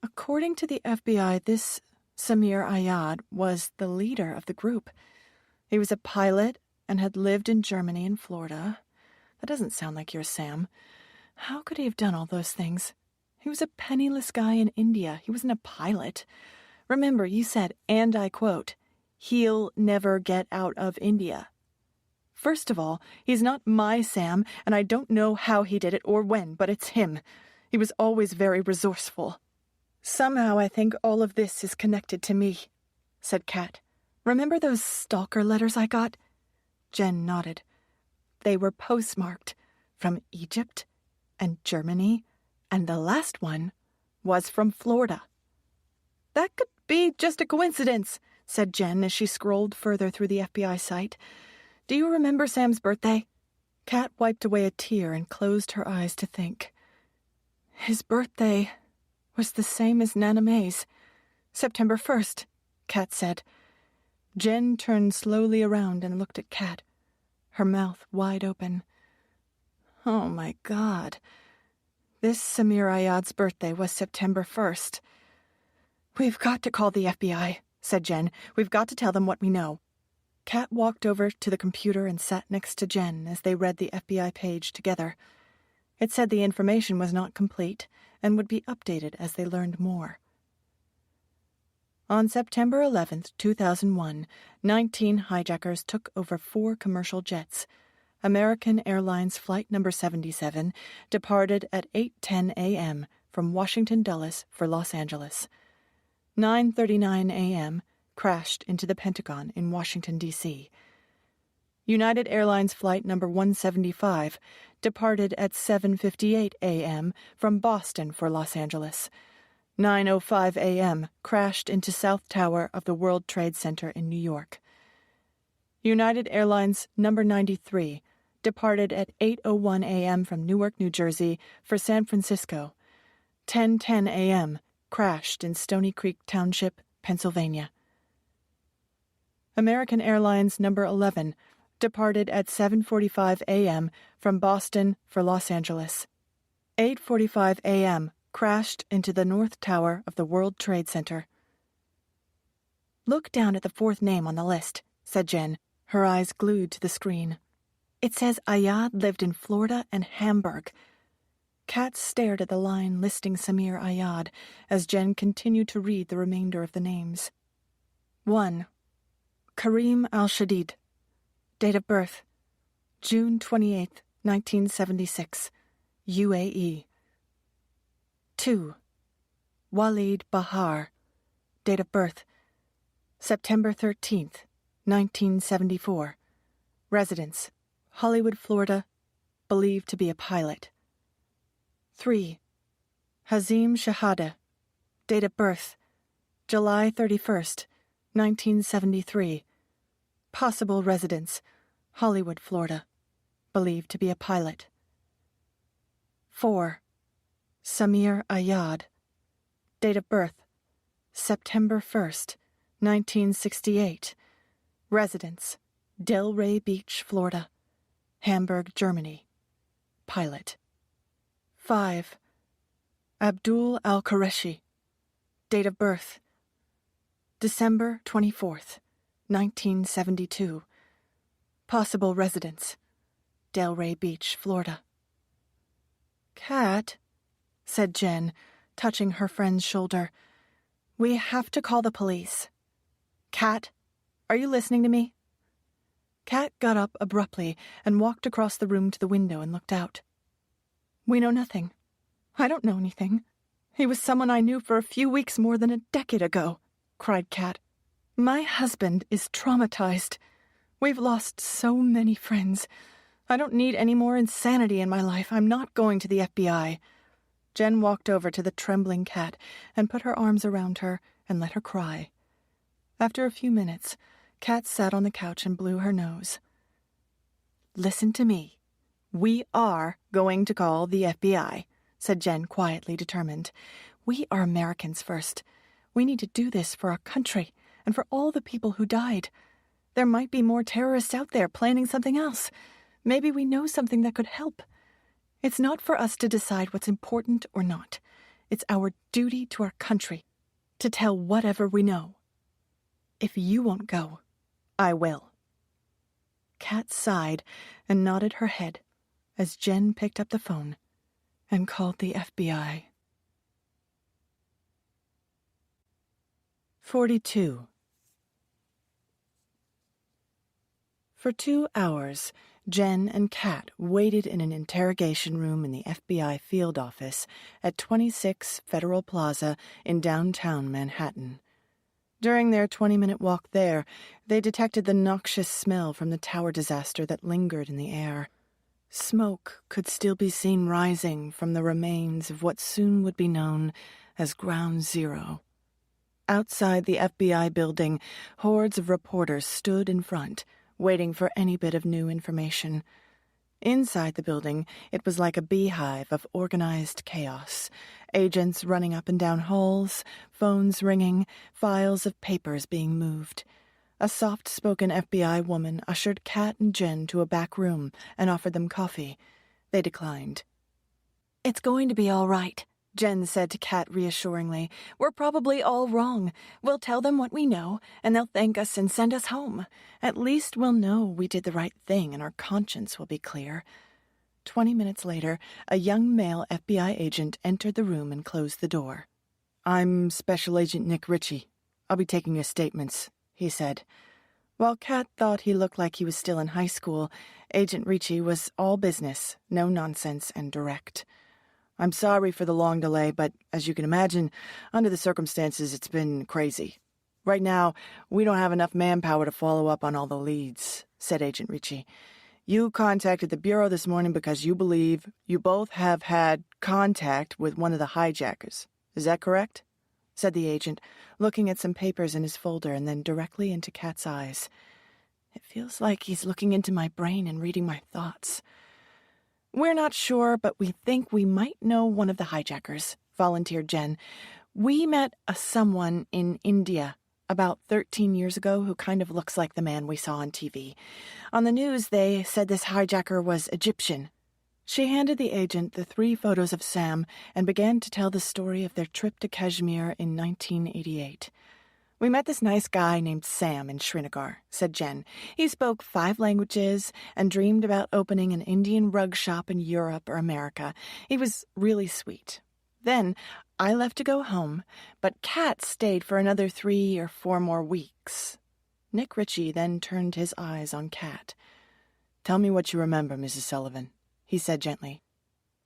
Speaker 1: According to the FBI, this Samir Ayad was the leader of the group. He was a pilot and had lived in Germany and Florida. That doesn't sound like your Sam. How could he have done all those things? He was a penniless guy in India. He wasn't a pilot. Remember, you said, and I quote, "He'll never get out of India." First of all, he's not my Sam, and I don't know how he did it or when, but it's him. He was always very resourceful. Somehow I think all of this is connected to me, said Kat. Remember those stalker letters I got? Jen nodded. They were postmarked from Egypt and Germany, and the last one was from Florida. That could be just a coincidence, said Jen as she scrolled further through the FBI site. Do you remember Sam's birthday? Kat wiped away a tear and closed her eyes to think. His birthday was the same as Nana May's. September 1st, Kat said. Jen turned slowly around and looked at Kat, her mouth wide open. Oh, my God. This Samir Ayad's birthday was September 1st. We've got to call the FBI, said Jen. We've got to tell them what we know. Kat walked over to the computer and sat next to Jen as they read the FBI page together. It said the information was not complete and would be updated as they learned more. On September 11th, 2001, 19 hijackers took over 4 commercial jets. American Airlines Flight Number 77 departed at 8:10 a.m. from Washington Dulles for Los Angeles. 9:39 a.m. crashed into the Pentagon in Washington, D.C. United Airlines Flight Number 175 departed at 7:58 a.m. from Boston for Los Angeles. 9:05 a.m. crashed into South Tower of the World Trade Center in New York. United Airlines Number 93 departed at 8:01 a.m. from Newark, New Jersey for San Francisco. 10:10 a.m. crashed in Stony Creek Township, Pennsylvania. American Airlines Number 11 departed at 7:45 a.m. from Boston for Los Angeles. 8:45 a.m. crashed into the North Tower of the World Trade Center. Look down at the 4th name on the list, said Jen, her eyes glued to the screen. It says Ayad lived in Florida and Hamburg. Kat stared at the line listing Samir Ayad as Jen continued to read the remainder of the names. 1. Karim al-Shadid. Date of birth, June 28, 1976, UAE. 2. Walid Bahar. Date of birth, September 13th, 1974. Residence, Hollywood, Florida. Believed to be a pilot. 3. Hazim Shahada. Date of birth, July 31st, 1973. Possible residence, Hollywood, Florida. Believed to be a pilot. 4. Samir Ayad. Date of birth, September 1st, 1968. Residence, Delray Beach, Florida. Hamburg, Germany. Pilot. 5. Abdul Al-Qureshi. Date of birth, December 24th, 1972. Possible residence, Delray Beach, Florida. "Kat," said Jen, touching her friend's shoulder, "we have to call the police. Kat, are you listening to me?" Kat got up abruptly and walked across the room to the window and looked out. "We know nothing. I don't know anything. He was someone I knew for a few weeks more than a decade ago," cried Kat. "My husband is traumatized. We've lost so many friends. I don't need any more insanity in my life. I'm not going to the FBI." Jen walked over to the trembling Kat and put her arms around her and let her cry. After a few minutes, Kat sat on the couch and blew her nose. "Listen to me. We are going to call the FBI," said Jen, quietly determined. "We are Americans first. We need to do this for our country and for all the people who died. There might be more terrorists out there planning something else. Maybe we know something that could help. It's not for us to decide what's important or not. It's our duty to our country to tell whatever we know. If you won't go, I will." Kat sighed and nodded her head as Jen picked up the phone and called the FBI. 42. For 2 hours, Jen and Kat waited in an interrogation room in the FBI field office at 26 Federal Plaza in downtown Manhattan. During their 20-minute walk there, they detected the noxious smell from the tower disaster that lingered in the air. Smoke could still be seen rising from the remains of what soon would be known as Ground Zero. Outside the FBI building, hordes of reporters stood in front, waiting for any bit of new information. Inside the building, it was like a beehive of organized chaos. Agents running up and down halls, phones ringing, files of papers being moved. A soft-spoken FBI woman ushered Kat and Jen to a back room and offered them coffee. They declined. "It's going to be all right," Jen said to Kat reassuringly. "We're probably all wrong. We'll tell them what we know, and they'll thank us and send us home. At least we'll know we did the right thing and our conscience will be clear." 20 minutes later, a young male FBI agent entered the room and closed the door. "I'm Special Agent Nick Ritchie. I'll be taking your statements," he said. While Kat thought he looked like he was still in high school, Agent Ritchie was all business, no nonsense, and direct. "I'm sorry for the long delay, but as you can imagine, under the circumstances, it's been crazy. Right now, we don't have enough manpower to follow up on all the leads," said Agent Ritchie. "You contacted the Bureau this morning because you believe you both have had contact with one of the hijackers. Is that correct?" said the agent, looking at some papers in his folder and then directly into Kat's eyes. "It feels like he's looking into my brain and reading my thoughts." "We're not sure, but we think we might know one of the hijackers," volunteered Jen. "We met someone in India about 13 years ago who kind of looks like the man we saw on TV. On the news, they said this hijacker was Egyptian." She handed the agent the 3 photos of Sam and began to tell the story of their trip to Kashmir in 1988. "We met this nice guy named Sam in Srinagar," said Jen. "He spoke 5 languages and dreamed about opening an Indian rug shop in Europe or America. He was really sweet. Then I left to go home, but Kat stayed for another 3 or 4 more weeks. Nick Ritchie then turned his eyes on Kat. "Tell me what you remember, Mrs. Sullivan," he said gently.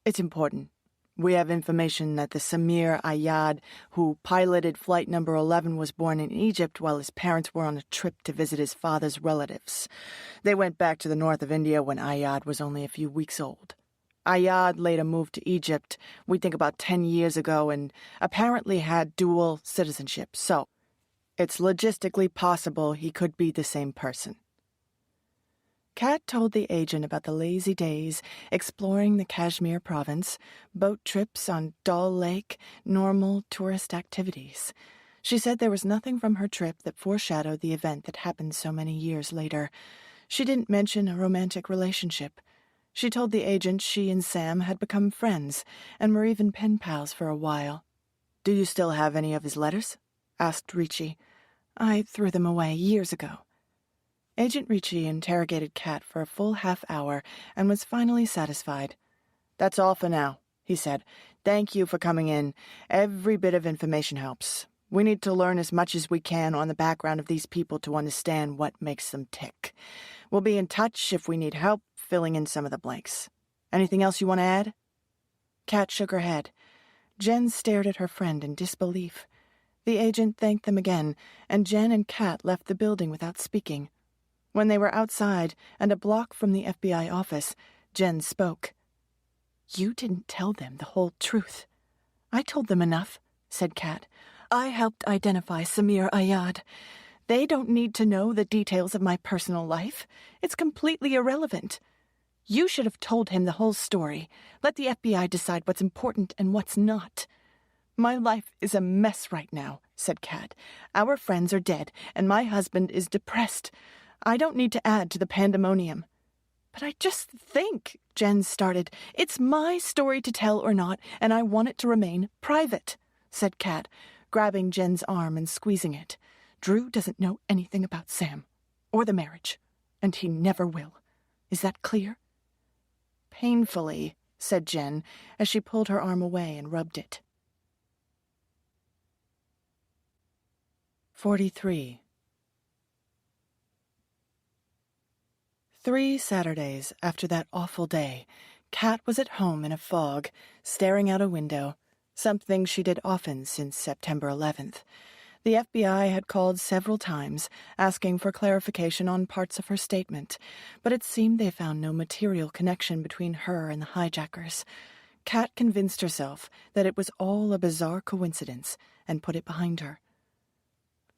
Speaker 1: "It's important. We have information that the Samir Ayad, who piloted Flight Number 11, was born in Egypt while his parents were on a trip to visit his father's relatives. They went back to the north of India when Ayad was only a few weeks old. Ayad later moved to Egypt, we think about 10 years ago, and apparently had dual citizenship, so it's logistically possible he could be the same person." Kat told the agent about the lazy days exploring the Kashmir province, boat trips on Dal Lake, normal tourist activities. She said there was nothing from her trip that foreshadowed the event that happened so many years later. She didn't mention a romantic relationship. She told the agent she and Sam had become friends and were even pen pals for a while. "Do you still have any of his letters?" asked Ricci. "I threw them away years ago." Agent Ricci interrogated Kat for a full half-hour and was finally satisfied. "That's all for now," he said. "Thank you for coming in. Every bit of information helps. We need to learn as much as we can on the background of these people to understand what makes them tick. We'll be in touch if we need help filling in some of the blanks. Anything else you want to add?" Kat shook her head. Jen stared at her friend in disbelief. The agent thanked them again, and Jen and Kat left the building without speaking. When they were outside and a block from the FBI office, Jen spoke. "You didn't tell them the whole truth." "I told them enough," said Kat. "I helped identify Samir Ayad. They don't need to know the details of my personal life. It's completely irrelevant. You should have told him the whole story. Let the FBI decide what's important and what's not." "My life is a mess right now," said Kat. "Our friends are dead, and my husband is depressed. I don't need to add to the pandemonium." "But I just think," Jen started. "It's my story to tell or not, and I want it to remain private," said Kat, grabbing Jen's arm and squeezing it. "Drew doesn't know anything about Sam, or the marriage, and he never will. Is that clear?" "Painfully," said Jen, as she pulled her arm away and rubbed it. 43. 3 Saturdays after that awful day, Kat was at home in a fog, staring out a window, something she did often since September 11th. The FBI had called several times, asking for clarification on parts of her statement, but it seemed they found no material connection between her and the hijackers. Kat convinced herself that it was all a bizarre coincidence and put it behind her.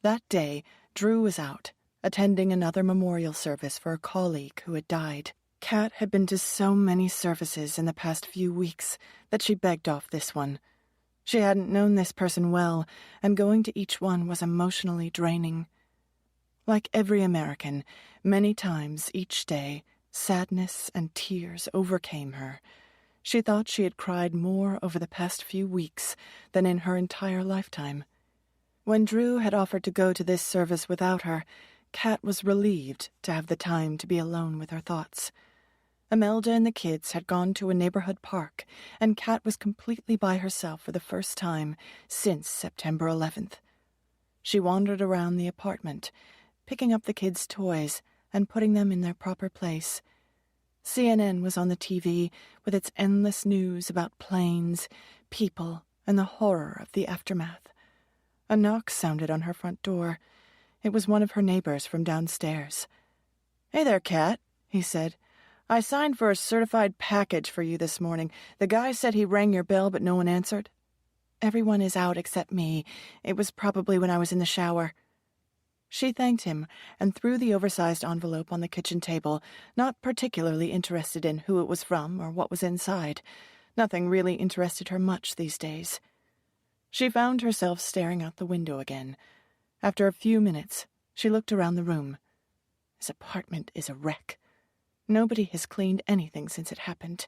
Speaker 1: That day, Drew was out, attending another memorial service for a colleague who had died. Kat had been to so many services in the past few weeks that she begged off this one. She hadn't known this person well, and going to each one was emotionally draining. Like every American, many times each day, sadness and tears overcame her. She thought she had cried more over the past few weeks than in her entire lifetime. When Drew had offered to go to this service without her, Kat was relieved to have the time to be alone with her thoughts. Imelda and the kids had gone to a neighborhood park, and Kat was completely by herself for the first time since September 11th. She wandered around the apartment, picking up the kids' toys and putting them in their proper place. CNN was on the TV with its endless news about planes, people, and the horror of the aftermath. A knock sounded on her front door. It was one of her neighbors from downstairs. "Hey there, Kat," he said. "I signed for a certified package for you this morning. The guy said he rang your bell, but no one answered." "Everyone is out except me. It was probably when I was in the shower." She thanked him and threw the oversized envelope on the kitchen table, not particularly interested in who it was from or what was inside. Nothing really interested her much these days. She found herself staring out the window again. After a few minutes, she looked around the room. This apartment is a wreck. Nobody has cleaned anything since it happened.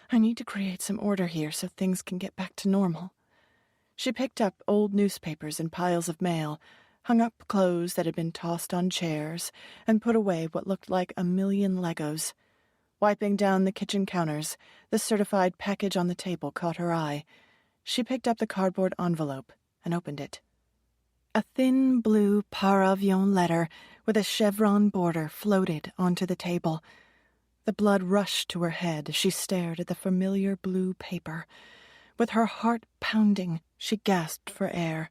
Speaker 1: I need to create some order here so things can get back to normal. She picked up old newspapers and piles of mail, hung up clothes that had been tossed on chairs, and put away what looked like a million Legos. Wiping down the kitchen counters, the certified package on the table caught her eye. She picked up the cardboard envelope and opened it. A thin blue par avion letter with a chevron border floated onto the table. The blood rushed to her head as she stared at the familiar blue paper. With her heart pounding, she gasped for air.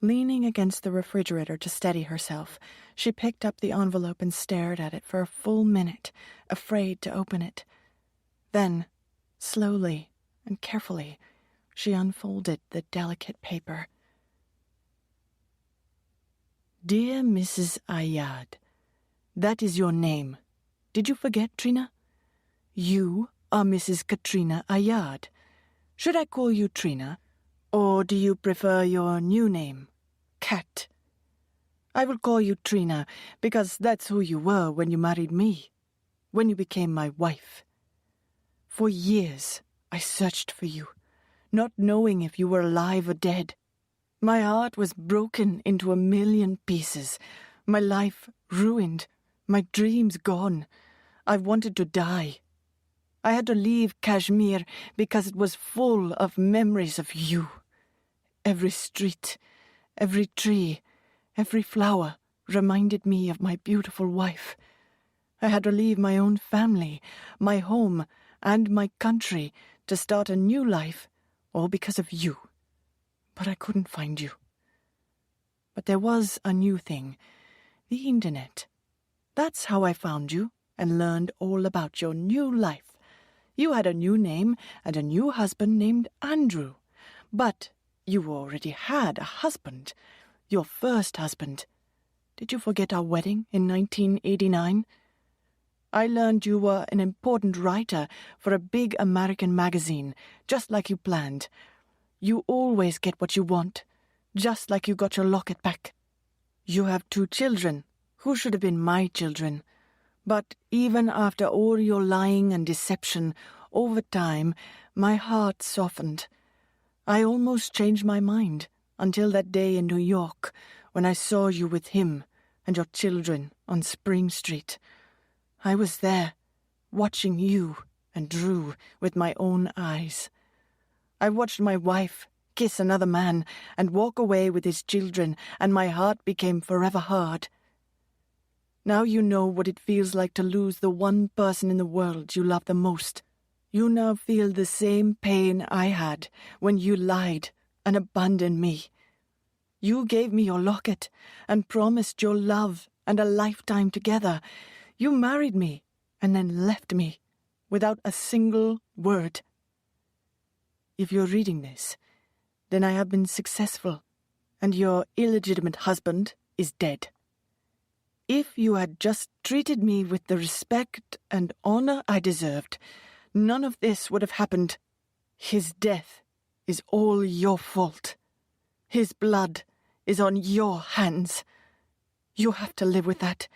Speaker 1: Leaning against the refrigerator to steady herself, she picked up the envelope and stared at it for a full minute, afraid to open it. Then, slowly and carefully, she unfolded the delicate paper. Dear Mrs. Ayad, that is your name. Did you forget, Trina? You are Mrs. Katrina Ayad. Should I call you Trina, or do you prefer your new name, Kat? I will call you Trina because that's who you were when you married me, when you became my wife. For years I searched for you, not knowing if you were alive or dead. My heart was broken into 1,000,000 pieces, my life ruined, my dreams gone. I wanted to die. I had to leave Kashmir because it was full of memories of you. Every street, every tree, every flower reminded me of my beautiful wife. I had to leave my own family, my home, and my country to start a new life, all because of you. But I couldn't find you. But there was a new thing, the internet. That's how I found you and learned all about your new life. You had a new name and a new husband named Andrew. But you already had a husband, your first husband. Did you forget our wedding in 1989? I learned you were an important writer for a big American magazine, just like you planned. You always get what you want, just like you got your locket back. You have 2 children, who should have been my children. But even after all your lying and deception, over time, my heart softened. I almost changed my mind until that day in New York when I saw you with him and your children on Spring Street. I was there, watching you and Drew with my own eyes. I watched my wife kiss another man and walk away with his children, and my heart became forever hard. Now you know what it feels like to lose the one person in the world you love the most. You now feel the same pain I had when you lied and abandoned me. You gave me your locket and promised your love and a lifetime together. You married me and then left me without a single word. If you're reading this, then I have been successful, and your illegitimate husband is dead. If you had just treated me with the respect and honor I deserved, none of this would have happened. His death is all your fault. His blood is on your hands. You have to live with that.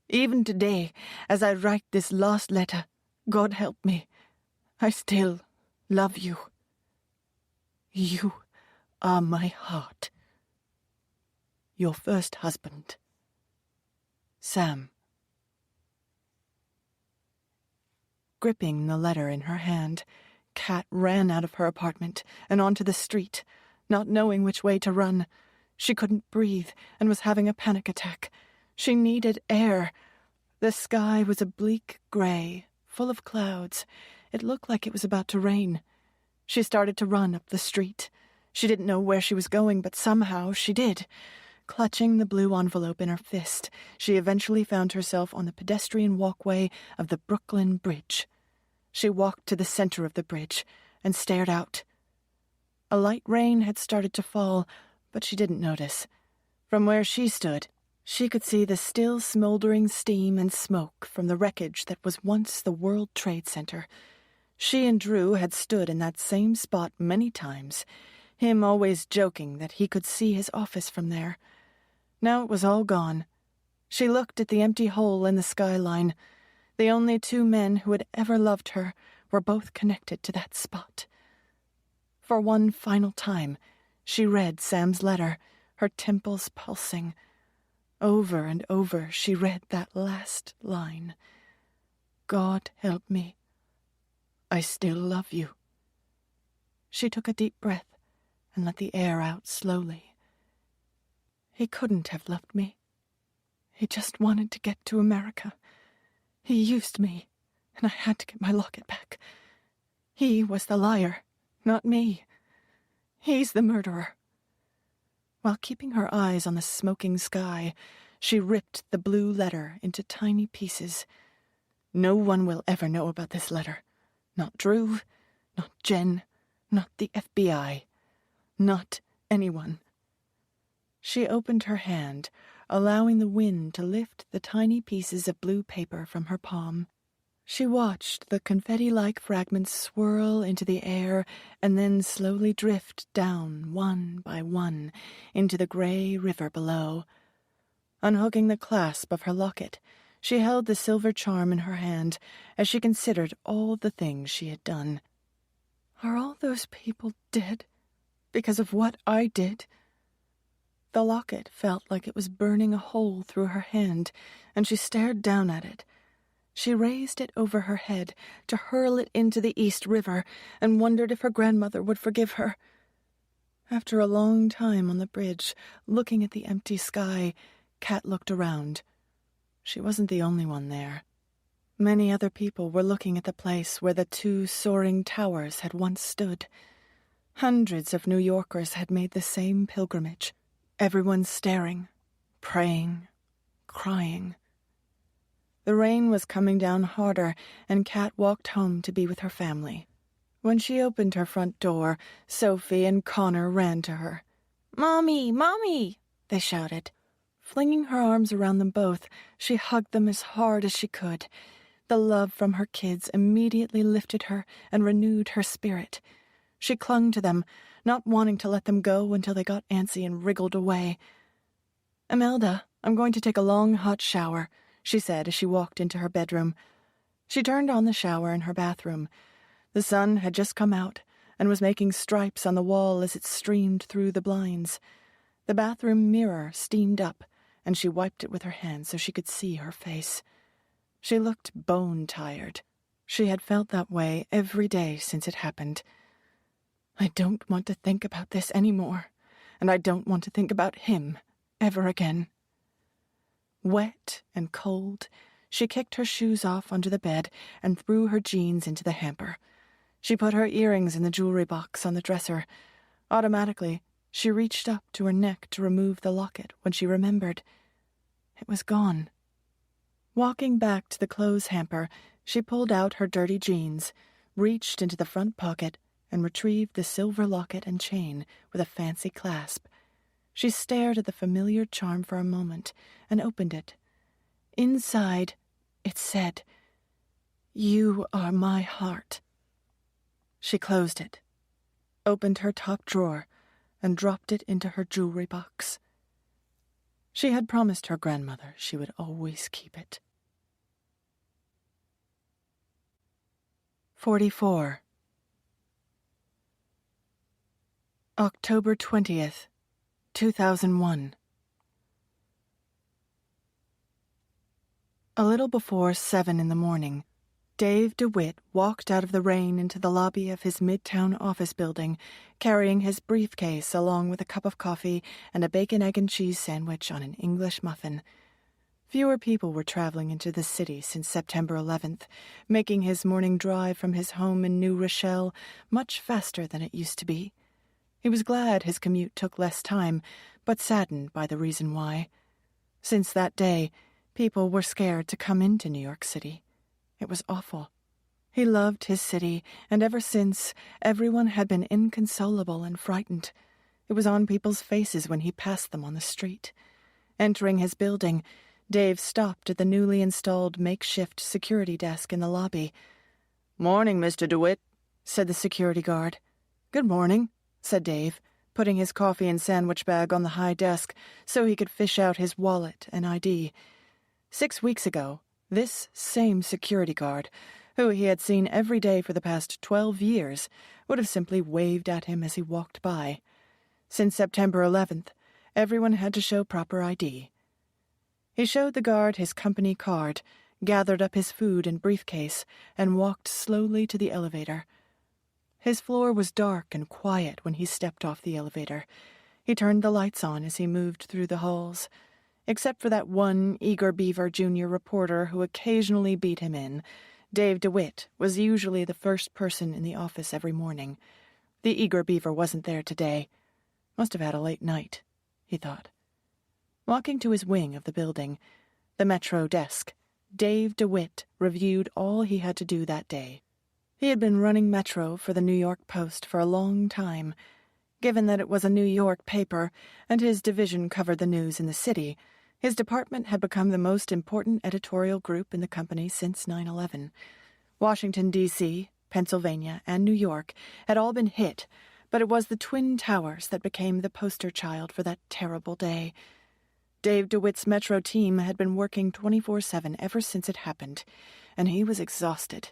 Speaker 1: Even today, as I write this last letter, God help me, I still love you. You are my heart. Your first husband, Sam. Gripping the letter in her hand, Kat ran out of her apartment and onto the street, not knowing which way to run. She couldn't breathe and was having a panic attack. She needed air. The sky was a bleak gray, full of clouds. It looked like it was about to rain. She started to run up the street. She didn't know where she was going, but somehow she did. Clutching the blue envelope in her fist, she eventually found herself on the pedestrian walkway of the Brooklyn Bridge. She walked to the center of the bridge and stared out. A light rain had started to fall, but she didn't notice. From where she stood, she could see the still smoldering steam and smoke from the wreckage that was once the World Trade Center. She and Drew had stood in that same spot many times, him always joking that he could see his office from there. Now it was all gone. She looked at the empty hole in the skyline. The only 2 men who had ever loved her were both connected to that spot. For one final time, she read Sam's letter, her temples pulsing. Over and over she read that last line. God help me. I still love you. She took a deep breath and let the air out slowly. He couldn't have loved me. He just wanted to get to America. He used me, and I had to get my locket back. He was the liar, not me. He's the murderer. While keeping her eyes on the smoking sky, she ripped the blue letter into tiny pieces. No one will ever know about this letter. Not Drew, not Jen, not the FBI. Not anyone. She opened her hand, allowing the wind to lift the tiny pieces of blue paper from her palm. She watched the confetti-like fragments swirl into the air and then slowly drift down one by one into the gray river below. Unhooking the clasp of her locket, she held the silver charm in her hand as she considered all the things she had done. Are all those people dead because of what I did? The locket felt like it was burning a hole through her hand, and she stared down at it. She raised it over her head to hurl it into the East River and wondered if her grandmother would forgive her. After a long time on the bridge, looking at the empty sky, Kat looked around. She wasn't the only one there. Many other people were looking at the place where the 2 soaring towers had once stood. Hundreds of New Yorkers had made the same pilgrimage. Everyone staring, praying, crying. The rain was coming down harder, and Kat walked home to be with her family. When she opened her front door, Sophie and Connor ran to her.
Speaker 3: "Mommy, Mommy!"
Speaker 1: they shouted. Flinging her arms around them both, she hugged them as hard as she could. The love from her kids immediately lifted her and renewed her spirit. She clung to them, not wanting to let them go until they got antsy and wriggled away. "Imelda, I'm going to take a long, hot shower," she said as she walked into her bedroom. She turned on the shower in her bathroom. The sun had just come out and was making stripes on the wall as it streamed through the blinds. The bathroom mirror steamed up, and she wiped it with her hand so she could see her face. She looked bone-tired. She had felt that way every day since it happened. "I don't want to think about this anymore, and I don't want to think about him ever again." Wet and cold, she kicked her shoes off under the bed and threw her jeans into the hamper. She put her earrings in the jewelry box on the dresser. Automatically, she reached up to her neck to remove the locket when she remembered. It was gone. Walking back to the clothes hamper, she pulled out her dirty jeans, reached into the front pocket, and retrieved the silver locket and chain with a fancy clasp. She stared at the familiar charm for a moment and opened it. Inside, it said, "You are my heart." She closed it, opened her top drawer, and dropped it into her jewelry box. She had promised her grandmother she would always keep it. 44. October 20th, 2001. A little before 7 in the morning, Dave DeWitt walked out of the rain into the lobby of his Midtown office building, carrying his briefcase along with a cup of coffee and a bacon, egg, and cheese sandwich on an English muffin. Fewer people were traveling into the city since September 11th, making his morning drive from his home in New Rochelle much faster than it used to be. He was glad his commute took less time, but saddened by the reason why. Since that day, people were scared to come into New York City. It was awful. He loved his city, and ever since, everyone had been inconsolable and frightened. It was on people's faces when he passed them on the street. Entering his building, Dave stopped at the newly installed makeshift security desk in the lobby. "Morning, Mr. DeWitt," said the security guard. "Good morning," said Dave, putting his coffee and sandwich bag on the high desk so he could fish out his wallet and ID. 6 weeks ago, this same security guard, who he had seen every day for the past 12 years, would have simply waved at him as he walked by. Since September 11th, everyone had to show proper ID. He showed the guard his company card, gathered up his food and briefcase, and walked slowly to the elevator. His floor was dark and quiet when he stepped off the elevator. He turned the lights on as he moved through the halls. Except for that one eager beaver junior reporter who occasionally beat him in, Dave DeWitt was usually the first person in the office every morning. The eager beaver wasn't there today. Must have had a late night, he thought. Walking to his wing of the building, the Metro desk, Dave DeWitt reviewed all he had to do that day. He had been running Metro for the New York Post for a long time. Given that it was a New York paper and his division covered the news in the city, his department had become the most important editorial group in the company since 9/11. Washington, D.C., Pennsylvania, and New York had all been hit, but it was the Twin Towers that became the poster child for that terrible day. Dave DeWitt's Metro team had been working 24/7 ever since it happened, and he was exhausted.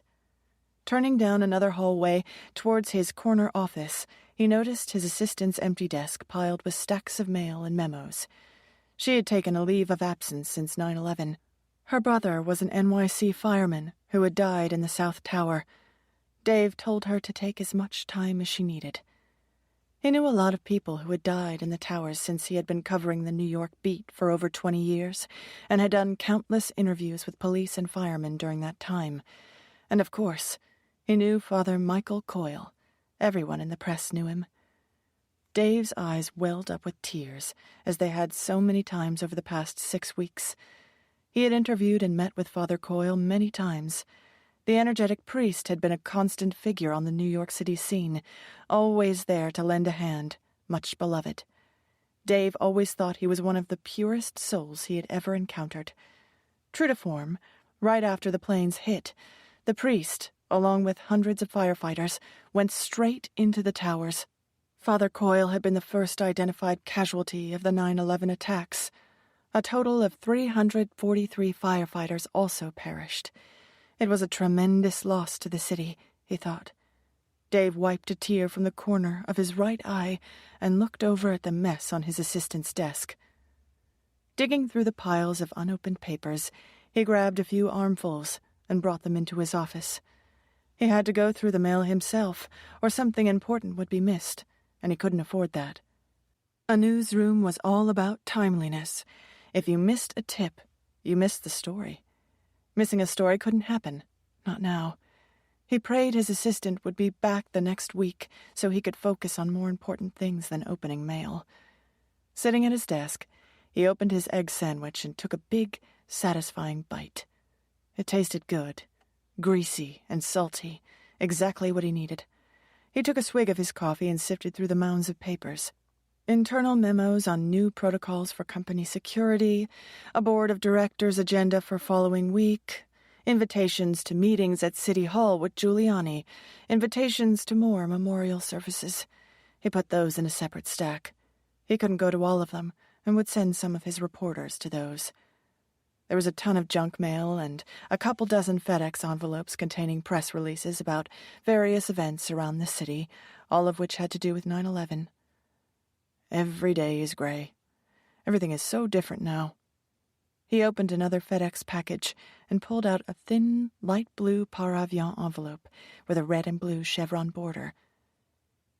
Speaker 1: Turning down another hallway towards his corner office, he noticed his assistant's empty desk piled with stacks of mail and memos. She had taken a leave of absence since 9/11. Her brother was an NYC fireman who had died in the South Tower. Dave told her to take as much time as she needed. He knew a lot of people who had died in the towers since he had been covering the New York beat for over 20 years, and had done countless interviews with police and firemen during that time. And of course, he knew Father Michael Coyle. Everyone in the press knew him. Dave's eyes welled up with tears, as they had so many times over the past 6 weeks. He had interviewed and met with Father Coyle many times. The energetic priest had been a constant figure on the New York City scene, always there to lend a hand, much beloved. Dave always thought he was one of the purest souls he had ever encountered. True to form, right after the planes hit, the priest, along with hundreds of firefighters, went straight into the towers. Father Coyle had been the first identified casualty of the 9/11 attacks. A total of 343 firefighters also perished. It was a tremendous loss to the city, he thought. Dave wiped a tear from the corner of his right eye and looked over at the mess on his assistant's desk. Digging through the piles of unopened papers, he grabbed a few armfuls and brought them into his office. He had to go through the mail himself, or something important would be missed, and he couldn't afford that. A newsroom was all about timeliness. If you missed a tip, you missed the story. Missing a story couldn't happen. Not now. He prayed his assistant would be back the next week so he could focus on more important things than opening mail. Sitting at his desk, he opened his egg sandwich and took a big, satisfying bite. It tasted good, greasy and salty, exactly what he needed. He took a swig of his coffee and sifted through the mounds of papers. Internal memos on new protocols for company security, a board of directors agenda for following week, invitations to meetings at City Hall with Giuliani, invitations to more memorial services. He put those in a separate stack. He couldn't go to all of them, and would send some of his reporters to those. There was a ton of junk mail and a couple dozen FedEx envelopes containing press releases about various events around the city, all of which had to do with 9/11. Every day is gray. Everything is so different now. He opened another FedEx package and pulled out a thin, light blue Paravian envelope with a red and blue chevron border.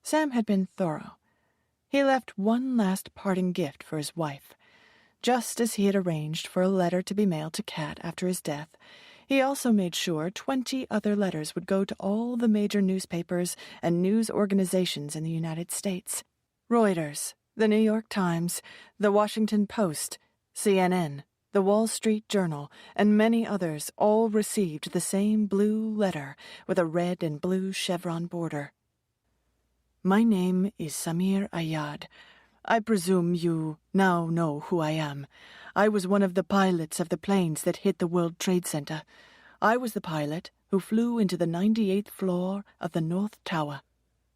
Speaker 1: Sam had been thorough. He left one last parting gift for his wife. Just as he had arranged for a letter to be mailed to Kat after his death, he also made sure 20 other letters would go to all the major newspapers and news organizations in the United States. Reuters, the New York Times, the Washington Post, CNN, the Wall Street Journal, and many others all received the same blue letter with a red and blue chevron border. My name is Samir Ayad. I presume you now know who I am. I was one of the pilots of the planes that hit the World Trade Center. I was the pilot who flew into the 98th floor of the North Tower.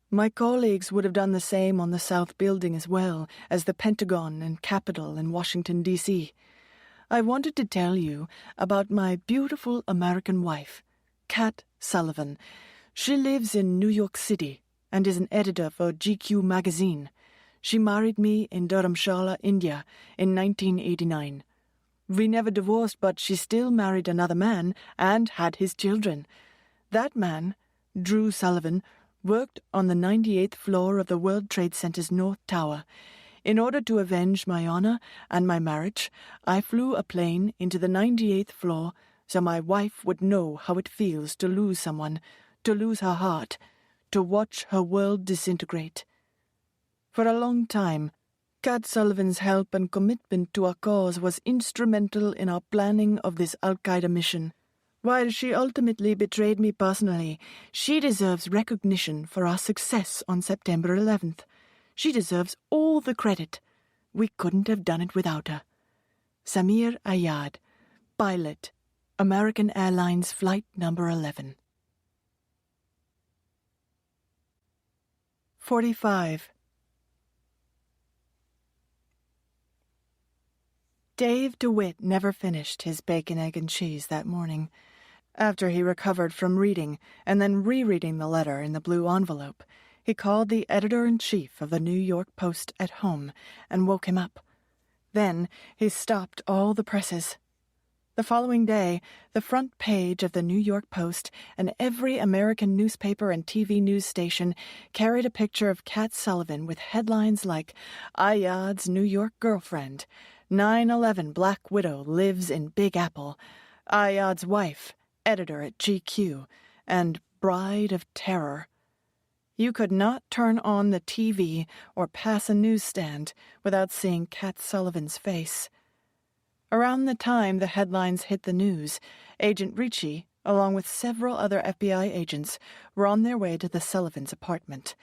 Speaker 1: My colleagues would have done the same on the South Building as well as the Pentagon and Capitol in Washington, D.C. I wanted to tell you about my beautiful American wife, Kat Sullivan. She lives in New York City and is an editor for GQ magazine. She married me in Dharamshala, India, in 1989. We never divorced, but she still married another man and had his children. That man, Drew Sullivan, worked on the 98th floor of the World Trade Center's North Tower.
Speaker 2: In order to avenge my honor and my marriage, I flew a plane into the 98th floor so my wife would know how it feels to lose someone, to lose her heart, to watch her world disintegrate. For a long time, Kat Sullivan's help and commitment to our cause was instrumental in our planning of this Al-Qaeda mission. While she ultimately betrayed me personally, she deserves recognition for our success on September 11th. She deserves all the credit. We couldn't have done it without her. Samir Ayad, pilot, American Airlines Flight Number 11. 45. Dave DeWitt never finished his bacon, egg, and cheese that morning. After he recovered from reading and then rereading the letter in the blue envelope, he called the editor-in-chief of the New York Post at home and woke him up. Then he stopped all the presses. The following day, the front page of the New York Post and every American newspaper and TV news station carried a picture of Kat Sullivan with headlines like, "Ayad's New York girlfriend," 9/11 Black Widow lives in Big Apple, Ayad's wife, editor at GQ, and Bride of Terror. You could not turn on the TV or pass a newsstand without seeing Kat Sullivan's face. Around the time the headlines hit the news, Agent Ricci, along with several other FBI agents, were on their way to the Sullivans' apartment.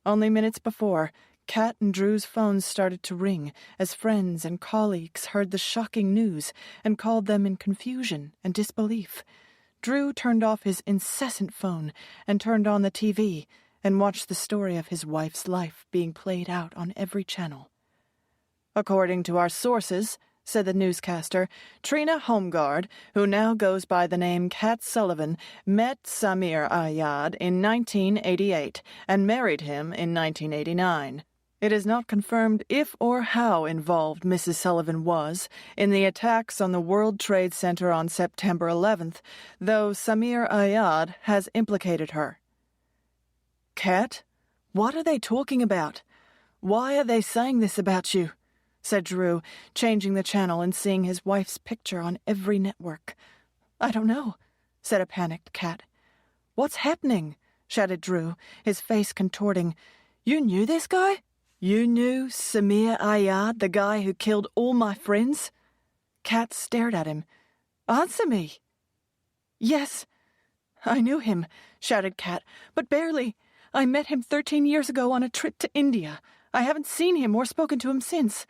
Speaker 2: Only minutes before, Kat and Drew's phones started to ring as friends and colleagues heard the shocking news and called them in confusion and disbelief. Drew turned off his incessant phone and turned on the TV and watched the story of his wife's life being played out on every channel. "According to our sources," said the newscaster, "Trina Homeguard, who now goes by the name Kat Sullivan, met Samir Ayad in 1988 and married him in 1989. It is not confirmed if or how involved Mrs. Sullivan was in the attacks on the World Trade Center on September 11th, though Samir Ayad has implicated her." "Kat, what are they talking about? Why are they saying this about you?" said Drew, changing the channel and seeing his wife's picture on every network. "I don't know," said a panicked Kat. "What's happening?" shouted Drew, his face contorting. "You knew this guy? You knew Samir Ayad, the guy who killed all my friends?" Kat stared at him. "Answer me." "Yes, I knew him," shouted Kat, "but barely. I met him 13 years ago on a trip to India. I haven't seen him or spoken to him since.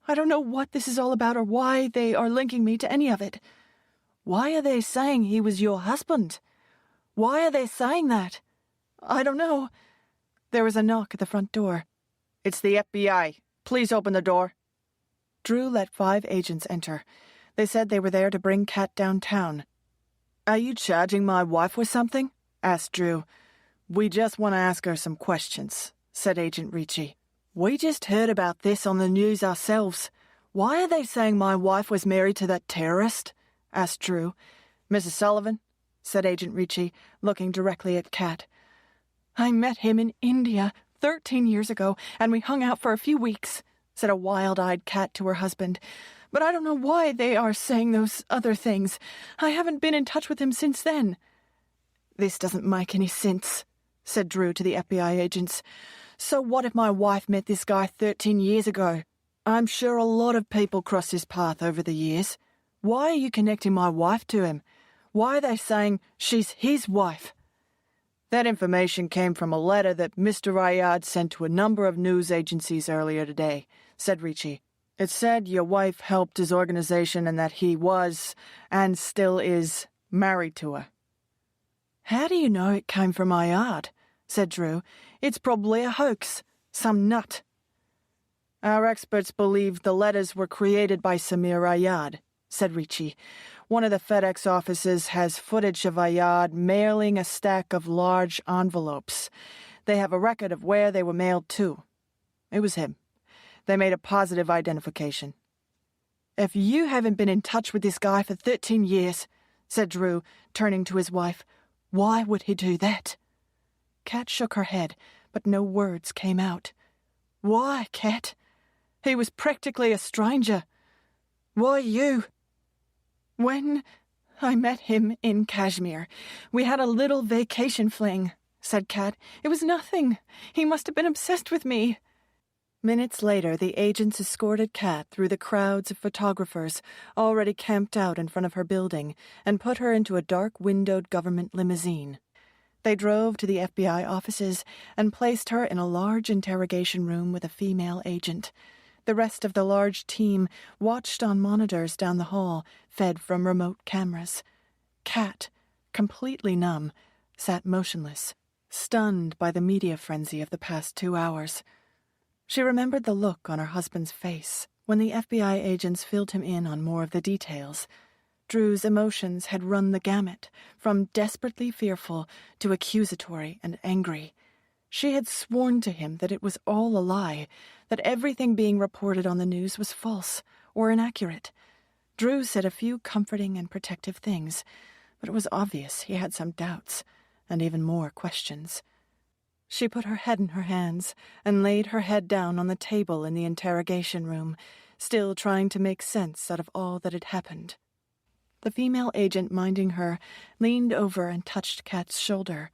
Speaker 2: I don't know what this is all about or why they are linking me to any of it. Why are they saying he was your husband? Why are they saying that? I don't know." There was a knock at the front door. "It's the FBI. Please open the door." Drew let 5 agents enter. They said they were there to bring Kat downtown. "Are you charging my wife with something?" asked Drew. "We just want to ask her some questions," said Agent Ricci. "We just heard about this on the news ourselves. Why are they saying my wife was married to that terrorist?" asked Drew. "Mrs. Sullivan," said Agent Ricci, looking directly at Kat. "I met him in India 13 years ago, and we hung out for a few weeks," said a wild-eyed Kat to her husband. "But I don't know why they are saying those other things. I haven't been in touch with him since then." "This doesn't make any sense," said Drew to the FBI agents. "So what if my wife met this guy 13 years ago? I'm sure a lot of people crossed his path over the years. Why are you connecting my wife to him? Why are they saying she's his wife?" "That information came from a letter that Mr. Ayad sent to a number of news agencies earlier today," said Ricci. "It said your wife helped his organization and that he was, and still is, married to her." "How do you know it came from Ayad?" said Drew. "It's probably a hoax. Some nut." "Our experts believe the letters were created by Samir Ayad," said Ricci. "One of the FedEx offices has footage of Ayad mailing a stack of large envelopes. They have a record of where they were mailed to. It was him. They made a positive identification." "If you haven't been in touch with this guy for 13 years, said Drew, turning to his wife, "why would he do that?" Kat shook her head, but no words came out. "Why, Kat?" He was practically a stranger. Why you? When I met him in Kashmir, we had a little vacation fling, said Kat. It was nothing. He must have been obsessed with me. Minutes later, the agents escorted Kat through the crowds of photographers already camped out in front of her building and put her into a dark windowed government limousine. They drove to the FBI offices and placed her in a large interrogation room with a female agent. The rest of the large team watched on monitors down the hall, fed from remote cameras. Kat, completely numb, sat motionless, stunned by the media frenzy of the past 2 hours. She remembered the look on her husband's face when the FBI agents filled him in on more of the details. Drew's emotions had run the gamut, from desperately fearful to accusatory and angry. She had sworn to him that it was all a lie, that everything being reported on the news was false or inaccurate. Drew said a few comforting and protective things, but it was obvious he had some doubts, and even more questions. She put her head in her hands and laid her head down on the table in the interrogation room, still trying to make sense out of all that had happened. The female agent minding her leaned over and touched Kat's shoulder.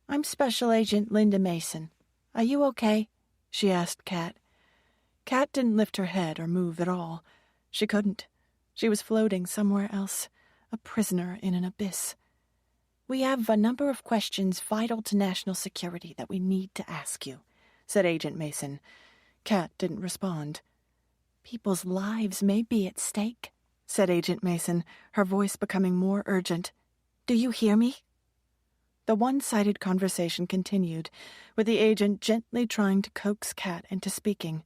Speaker 3: I'm Special Agent Linda Mason. Are you okay?
Speaker 2: She asked Kat. Kat didn't lift her head or move at all. She couldn't. She was floating somewhere else, a prisoner in an abyss.
Speaker 3: We have a number of questions vital to national security that we need to ask you, said Agent Mason.
Speaker 2: Kat didn't respond.
Speaker 3: People's lives may be at stake,
Speaker 2: said Agent Mason, her voice becoming more urgent.
Speaker 3: Do you hear me?
Speaker 2: The one-sided conversation continued, with the agent gently trying to coax Kat into speaking.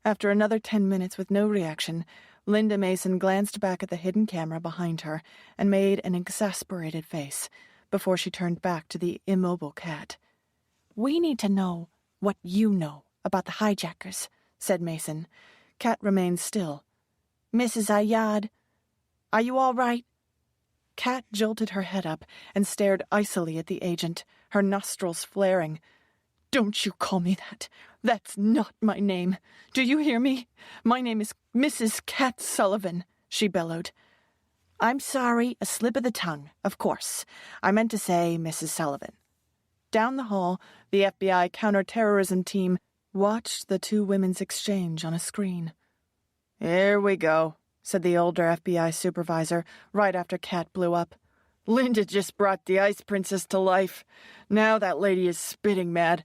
Speaker 2: After another 10 minutes with no reaction, Linda Mason glanced back at the hidden camera behind her and made an exasperated face before she turned back to the immobile Kat.
Speaker 3: We need to know what you know about the hijackers, said Mason.
Speaker 2: Kat remained still.
Speaker 3: Mrs. Ayad, are you all right?
Speaker 2: Kat jolted her head up and stared icily at the agent, her nostrils flaring. Don't you call me that. That's not my name. Do you hear me? My name is Mrs. Kat Sullivan, she bellowed.
Speaker 3: I'm sorry, a slip of the tongue, of course. I meant to say Mrs. Sullivan.
Speaker 2: Down the hall, the FBI counterterrorism team watched the two women's exchange on a screen. Here we go, said the older FBI supervisor right after Kat blew up. Linda just brought the Ice Princess to life. Now that lady is spitting mad.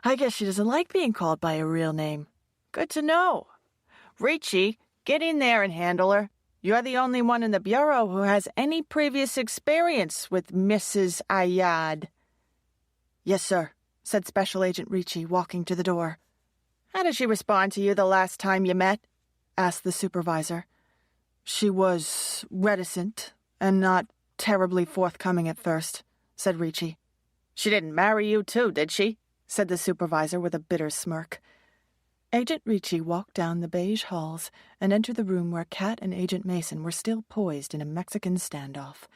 Speaker 2: I guess she doesn't like being called by a real name. Good to know. Ricci, get in there and handle her. You're the only one in the Bureau who has any previous experience with Mrs. Ayad. Yes, sir, said Special Agent Ricci, walking to the door. How did she respond to you the last time you met? Asked the supervisor. She was reticent and not terribly forthcoming at first, said Ricci. She didn't marry you too, did she? Said the supervisor with a bitter smirk. Agent Ricci walked down the beige halls and entered the room where Kat and Agent Mason were still poised in a Mexican standoff.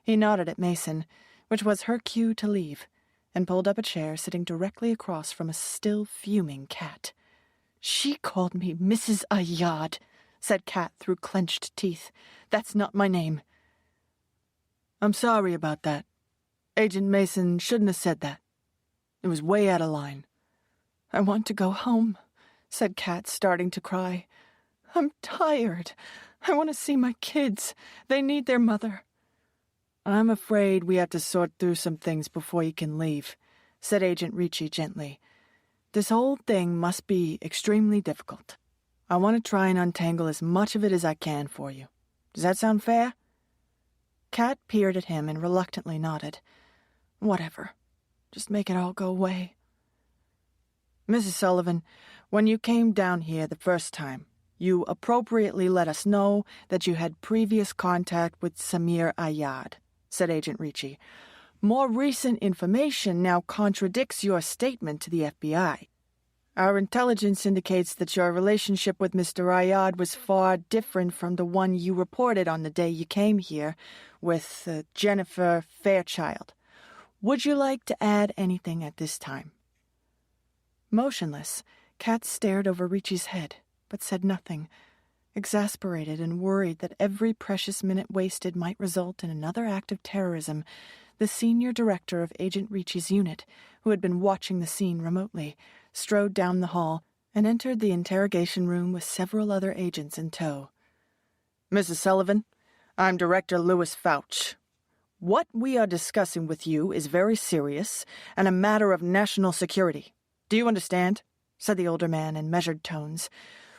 Speaker 2: He nodded at Mason, which was her cue to leave, and pulled up a chair sitting directly across from a still fuming Kat. She called me Mrs. Ayad, said Kat through clenched teeth. That's not my name. I'm sorry about that. Agent Mason shouldn't have said that. It was way out of line. I want to go home, said Kat, starting to cry. I'm tired. I want to see my kids. They need their mother. I'm afraid we have to sort through some things before you can leave, said Agent Ricci gently. This whole thing must be extremely difficult. I want to try and untangle as much of it as I can for you. Does that sound fair? Kat peered at him and reluctantly nodded. Whatever. Just make it all go away. Mrs. Sullivan, when you came down here the first time, you appropriately let us know that you had previous contact with Samir Ayad, said Agent Ricci. More recent information now contradicts your statement to the FBI. Our intelligence indicates that your relationship with Mr. Ayad was far different from the one you reported on the day you came here with Jennifer Fairchild. Would you like to add anything at this time? Motionless,
Speaker 1: Kat stared over Ricci's head, but said nothing, exasperated and worried that every precious minute wasted might result in another act of terrorism. The senior director of Agent Ricci's unit, who had been watching the scene remotely, strode down the hall and entered the interrogation room with several other agents in tow.
Speaker 2: Mrs. Sullivan, I'm Director Louis Fouch. What we are discussing with you is very serious and a matter of national security. Do you understand? Said the older man in measured tones.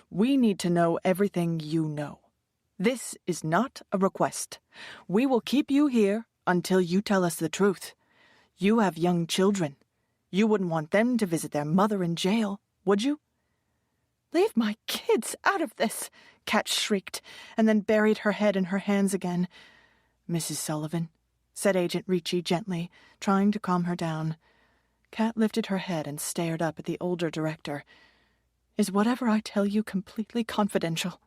Speaker 2: We need to know everything you know. This is not a request. We will keep you here until you tell us the truth. You have young children. You wouldn't want them to visit their mother in jail, would you?
Speaker 1: Leave my kids out of this, Kat shrieked, and then buried her head in her hands again.
Speaker 2: Mrs. Sullivan, said Agent Ricci gently, trying to calm her down. Kat lifted her head and stared up at the older director.
Speaker 1: Is whatever I tell you completely confidential?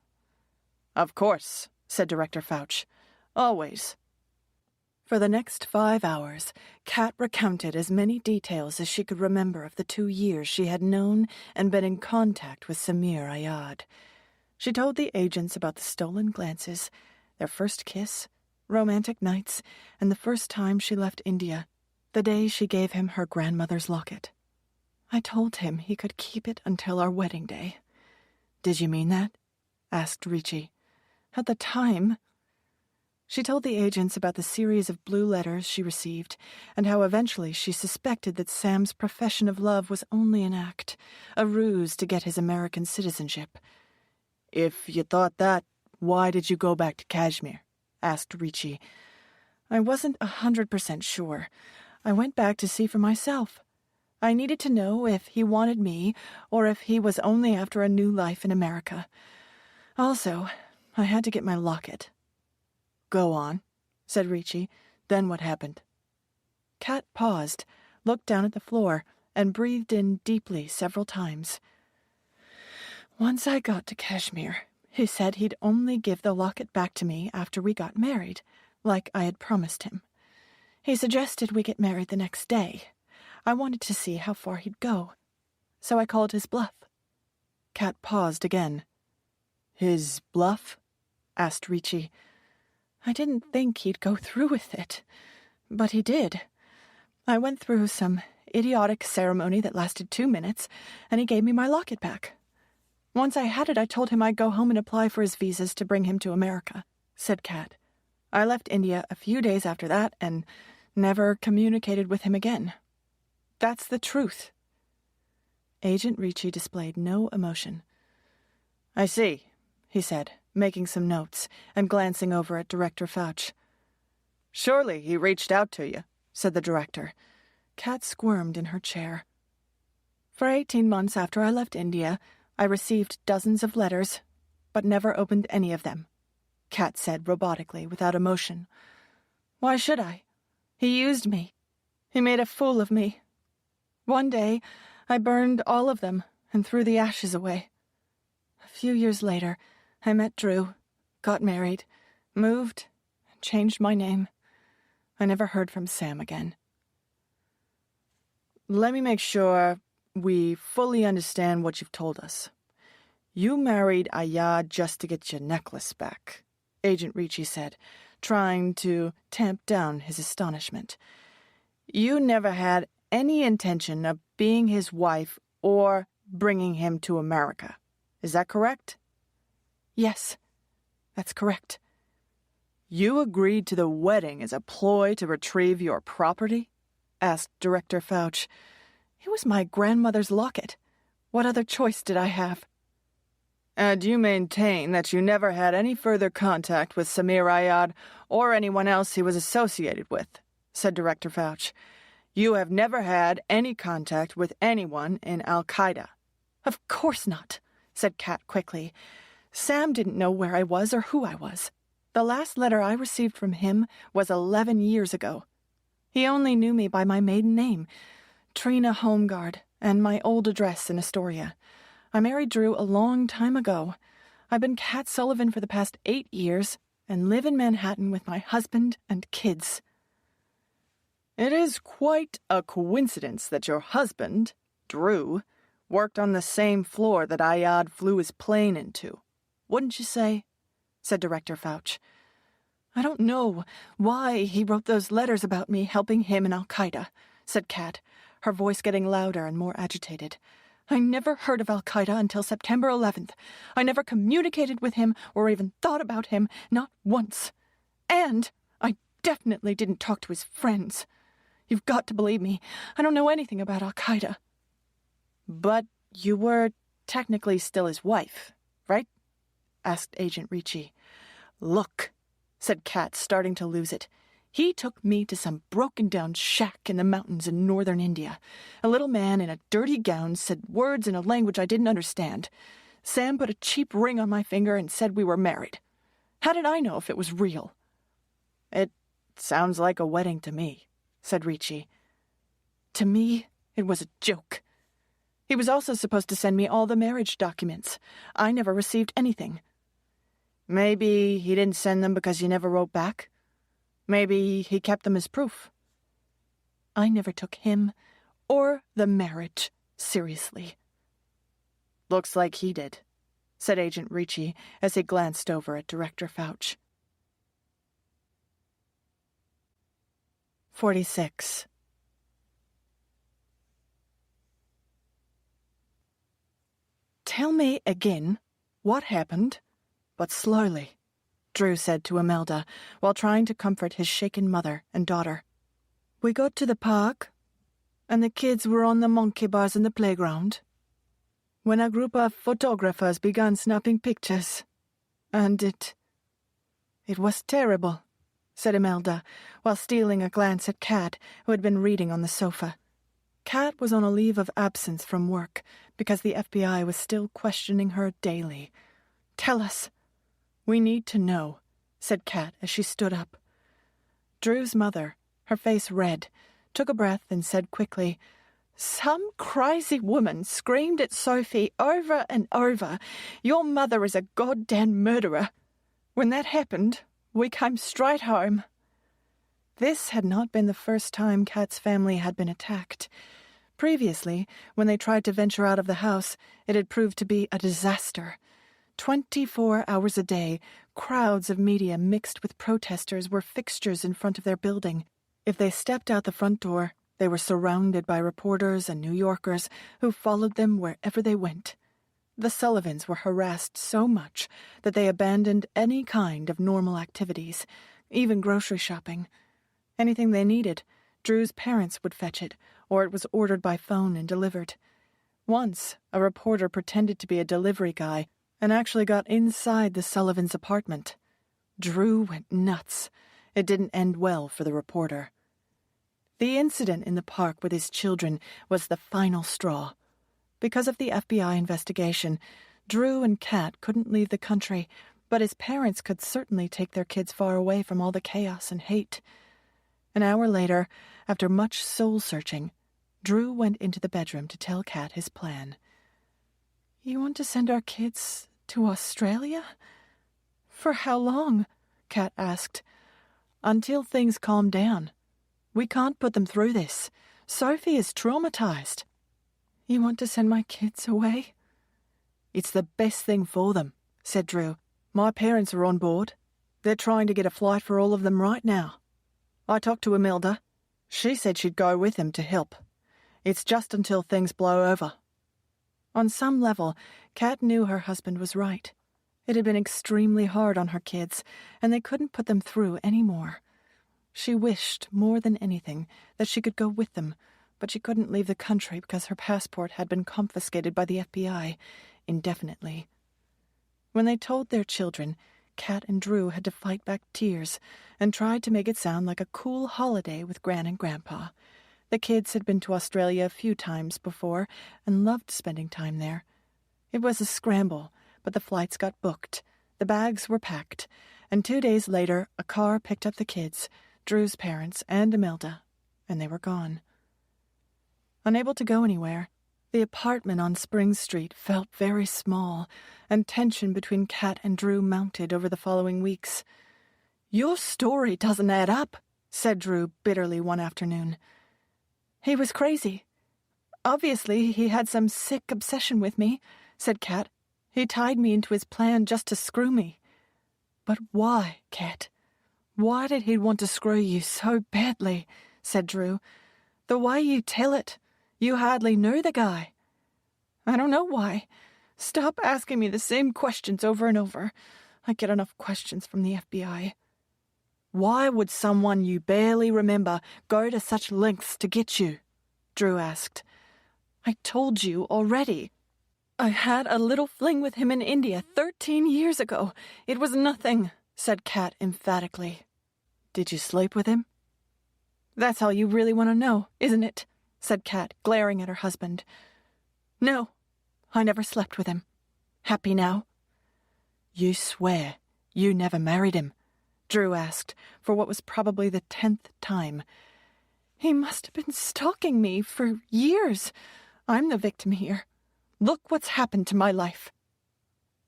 Speaker 2: Of course, said Director Fouch. Always.
Speaker 1: For the next 5 hours, Kat recounted as many details as she could remember of the 2 years she had known and been in contact with Samir Ayad. She told the agents about the stolen glances, their first kiss, romantic nights, and the first time she left India, the day she gave him her grandmother's locket. I told him he could keep it until our wedding day.
Speaker 2: Did you mean that? Asked Ricci.
Speaker 1: At the time. She told the agents about the series of blue letters she received, and how eventually she suspected that Sam's profession of love was only an act, a ruse to get his American citizenship.
Speaker 2: If you thought that, why did you go back to Kashmir? Asked Ricci.
Speaker 1: I wasn't 100% sure. I went back to see for myself. I needed to know if he wanted me or if he was only after a new life in America. Also, I had to get my locket.
Speaker 2: Go on, said Ricci. Then what happened?
Speaker 1: Kat paused, looked down at the floor, and breathed in deeply several times. Once I got to Kashmir, he said he'd only give the locket back to me after we got married, like I had promised him. He suggested we get married the next day. I wanted to see how far he'd go, so I called his bluff.
Speaker 2: Kat paused again. His bluff? Asked Ricci.
Speaker 1: I didn't think he'd go through with it, but he did. I went through some idiotic ceremony that lasted 2 minutes, and he gave me my locket back. Once I had it, I told him I'd go home and apply for his visas to bring him to America, said Kat. I left India a few days after that and never communicated with him again. That's the truth.
Speaker 2: Agent Ricci displayed no emotion. I see, he said, making some notes and glancing over at Director Fouch. Surely he reached out to you, said the director.
Speaker 1: Kat squirmed in her chair. For 18 months after I left India, I received dozens of letters, but never opened any of them, Kat said robotically, without emotion. Why should I? He used me. He made a fool of me. One day, I burned all of them and threw the ashes away. A few years later, I met Drew, got married, moved, and changed my name. I never heard from Sam again.
Speaker 2: Let me make sure we fully understand what you've told us. You married Ayad just to get your necklace back, Agent Ricci said, trying to tamp down his astonishment. You never had any intention of being his wife or bringing him to America. Is that correct?
Speaker 1: Yes, that's correct.
Speaker 2: You agreed to the wedding as a ploy to retrieve your property? Asked Director Fouch.
Speaker 1: It was my grandmother's locket. What other choice did I have?
Speaker 2: And you maintain that you never had any further contact with Samir Ayad or anyone else he was associated with, said Director Fouch. You have never had any contact with anyone in Al-Qaeda.
Speaker 1: Of course not, said Kat quickly. Sam didn't know where I was or who I was. The last letter I received from him was 11 years ago. He only knew me by my maiden name, Trina Homeguard, and my old address in Astoria. I married Drew a long time ago. I've been Kat Sullivan for the past 8 years and live in Manhattan with my husband and kids.
Speaker 2: It is quite a coincidence that your husband, Drew, Worked on the same floor that Ayad flew his plane into. Wouldn't you say? Said Director Fouch. I don't know why he wrote those letters about me helping him in Al-Qaeda, said Kat, her voice getting louder and more agitated. I never heard of Al-Qaeda until September 11th. I never communicated with him or even thought about him, not once. And I definitely didn't talk to his friends. You've got to believe me. I don't know anything about Al-Qaeda. But you were technically still his wife, right? Asked Agent Ricci. Look, said Kat, starting to lose it. He took me to some broken-down shack in the mountains in northern India. A little man in a dirty gown said words in a language I didn't understand. Sam put a cheap ring on my finger and said we were married. How did I know if it was real? It sounds like a wedding to me, said Ricci. To me, it was a joke. He was also supposed to send me all the marriage documents. I never received anything. Maybe he didn't send them because you never wrote back? Maybe he kept them as proof. I never took him or the marriage seriously. Looks like he did, said Agent Ricci as he glanced over at Director Fouch. 46. Tell me again what happened, but slowly, Drew said to Imelda while trying to comfort his shaken mother and daughter. We got to the park, and the kids were on the monkey bars in the playground, when a group of photographers began snapping pictures. And it was terrible, said Imelda, while stealing a glance at Kat, who had been reading on the sofa. Kat was on a leave of absence from work because the FBI was still questioning her daily. Tell us. We need to know, said Kat as she stood up. Drew's mother, her face red, took a breath and said quickly, Some crazy woman screamed at Sophie over and over, Your mother is a goddamn murderer. When that happened, we came straight home. This had not been the first time Kat's family had been attacked. Previously, when they tried to venture out of the house, it had proved to be a disaster. 24 hours a day, crowds of media mixed with protesters were fixtures in front of their building. If they stepped out the front door, they were surrounded by reporters and New Yorkers who followed them wherever they went. The Sullivans were harassed so much that they abandoned any kind of normal activities, even grocery shopping. Anything they needed, Drew's parents would fetch it, or it was ordered by phone and delivered. Once, a reporter pretended to be a delivery guy and actually got inside the Sullivans' apartment. Drew went nuts. It didn't end well for the reporter. The incident in the park with his children was the final straw. Because of the FBI investigation, Drew and Kat couldn't leave the country, but his parents could certainly take their kids far away from all the chaos and hate. An hour later, after much soul-searching, Drew went into the bedroom to tell Kat his plan. You want to send our kids to Australia? For how long? Kat asked. Until things calm down. We can't put them through this. Sophie is traumatized. You want to send my kids away? It's the best thing for them, said Drew. My parents are on board. They're trying to get a flight for all of them right now. I talked to Imelda. She said she'd go with him to help. It's just until things blow over. On some level, Kat knew her husband was right. It had been extremely hard on her kids, and they couldn't put them through any more. She wished, more than anything, that she could go with them, but she couldn't leave the country because her passport had been confiscated by the FBI indefinitely. When they told their children, Kat and Drew had to fight back tears and tried to make it sound like a cool holiday with Gran and Grandpa. The kids had been to Australia a few times before and loved spending time there. It was a scramble, but the flights got booked, the bags were packed, and 2 days later a car picked up the kids, Drew's parents and Imelda, and they were gone. Unable to go anywhere, the apartment on Spring Street felt very small, and tension between Kat and Drew mounted over the following weeks. Your story doesn't add up, said Drew bitterly one afternoon. He was crazy.
Speaker 1: Obviously, he had some sick obsession with me, said Kat. He tied me into his plan just to screw me. But why, Kat? Why did he want to screw you so badly? Said Drew. The way you tell it, you hardly knew the guy. I don't know why. Stop asking me the same questions over and over. I get enough questions from the FBI. Why would someone you barely remember go to such lengths to get you? Drew asked. I told you already. I had a little fling with him in India 13 years ago. It was nothing, said Kat emphatically. Did you sleep with him? That's all you really want to know, isn't it? Said Kat, glaring at her husband. No, I never slept with him. Happy now? You swear you never married him? Drew asked, for what was probably the 10th time. He must have been stalking me for years. I'm the victim here. Look what's happened to my life.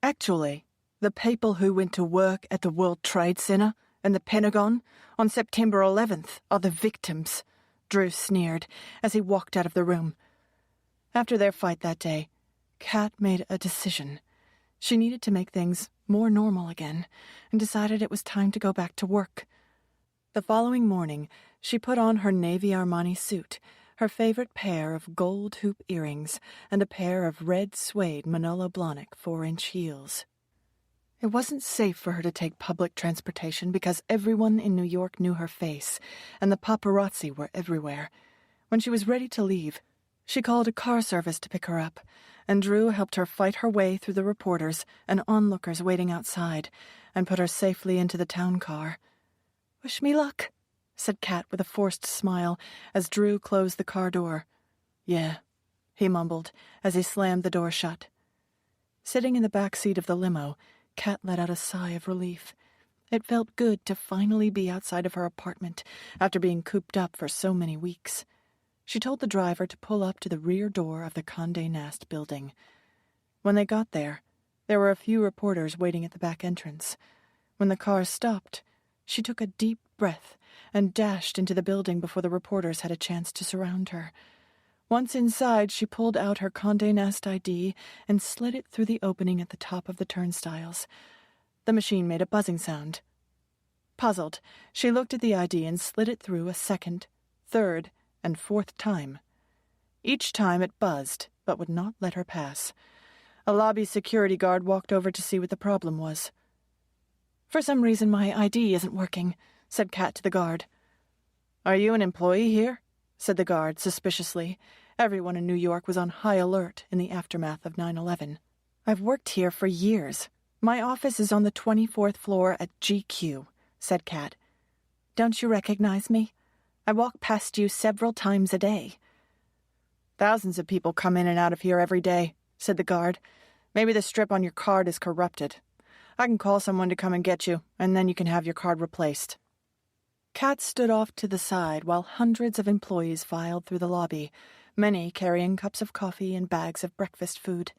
Speaker 1: Actually, the people who went to work at the World Trade Center and the Pentagon on September 11th are the victims, Drew sneered as he walked out of the room. After their fight that day, Kat made a decision. She needed to make things more normal again and decided it was time to go back to work. The following morning, she put on her navy Armani suit, her favorite pair of gold hoop earrings, and a pair of red suede Manolo Blahnik 4-inch heels. It wasn't safe for her to take public transportation because everyone in New York knew her face, and the paparazzi were everywhere. When she was ready to leave, she called a car service to pick her up, and Drew helped her fight her way through the reporters and onlookers waiting outside, and put her safely into the town car. Wish me luck, said Kat with a forced smile as Drew closed the car door. Yeah, he mumbled as he slammed the door shut. Sitting in the back seat of the limo, Kat let out a sigh of relief. It felt good to finally be outside of her apartment after being cooped up for so many weeks. She told the driver to pull up to the rear door of the Condé Nast building. When they got there were a few reporters waiting at the back entrance. When the car stopped, she took a deep breath and dashed into the building before the reporters had a chance to surround her. Once inside, she pulled out her Condé Nast ID and slid it through the opening at the top of the turnstiles. The machine made a buzzing sound. Puzzled, she looked at the ID and slid it through a second, third, and fourth time. Each time it buzzed, but would not let her pass. A lobby security guard walked over to see what the problem was. For some reason my ID isn't working, said Kat to the guard. Are you an employee here? Said the guard suspiciously. Everyone in New York was on high alert in the aftermath of 9/11. I've worked here for years. My office is on the 24th floor at GQ, said Kat. Don't you recognize me? I walk past you several times a day. Thousands of people come in and out of here every day, said the guard. Maybe the strip on your card is corrupted. I can call someone to come and get you, and then you can have your card replaced. Kat stood off to the side while hundreds of employees filed through the lobby, many carrying cups of coffee and bags of breakfast food.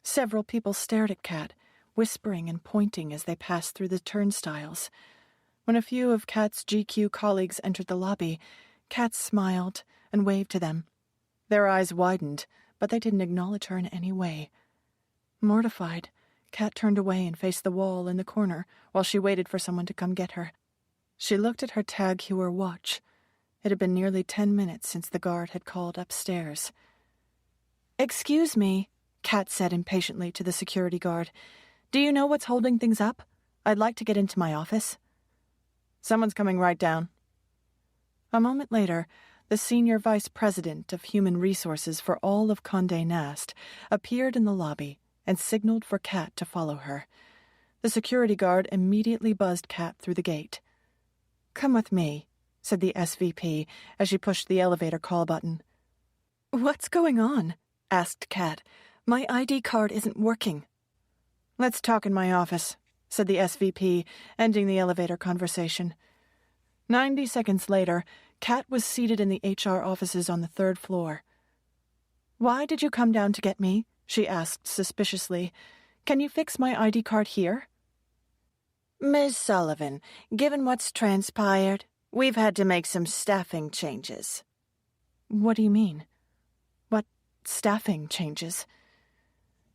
Speaker 1: Several people stared at Kat, whispering and pointing as they passed through the turnstiles. When a few of Kat's GQ colleagues entered the lobby, Kat smiled and waved to them. Their eyes widened, but they didn't acknowledge her in any way. Mortified, Kat turned away and faced the wall in the corner while she waited for someone to come get her. She looked at her Tag Heuer watch. It had been nearly 10 minutes since the guard had called upstairs. Excuse me, Kat said impatiently to the security guard. Do you know what's holding things up? I'd like to get into my office. Someone's coming right down. A moment later, the senior vice president of human resources for all of Condé Nast appeared in the lobby and signaled for Kat to follow her. The security guard immediately buzzed Kat through the gate. Come with me, said the SVP as she pushed the elevator call button. What's going on? Asked Kat. My ID card isn't working. Let's talk in my office, said the SVP, ending the elevator conversation. 90 seconds later, Kat was seated in the HR offices on the 3rd floor. Why did you come down to get me? She asked suspiciously. Can you fix my ID card here? Ms. Sullivan, given what's transpired, we've had to make some staffing changes. What do you mean? What staffing changes.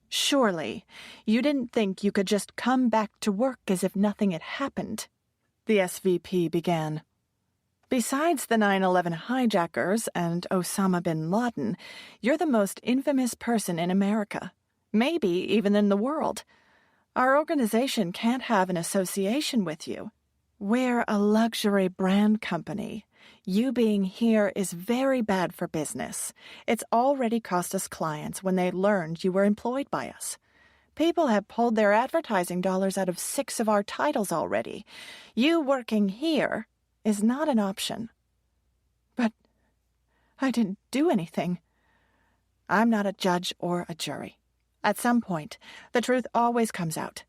Speaker 1: Surely, you didn't think you could just come back to work as if nothing had happened, the SVP began. Besides the 9/11 hijackers and Osama bin Laden, you're the most infamous person in America, maybe even in the world. Our organization can't have an association with you. We're a luxury brand company. You being here is very bad for business. It's already cost us clients when they learned you were employed by us. People have pulled their advertising dollars out of 6 of our titles already. You working here is not an option. But I didn't do anything. I'm not a judge or a jury. At some point, the truth always comes out.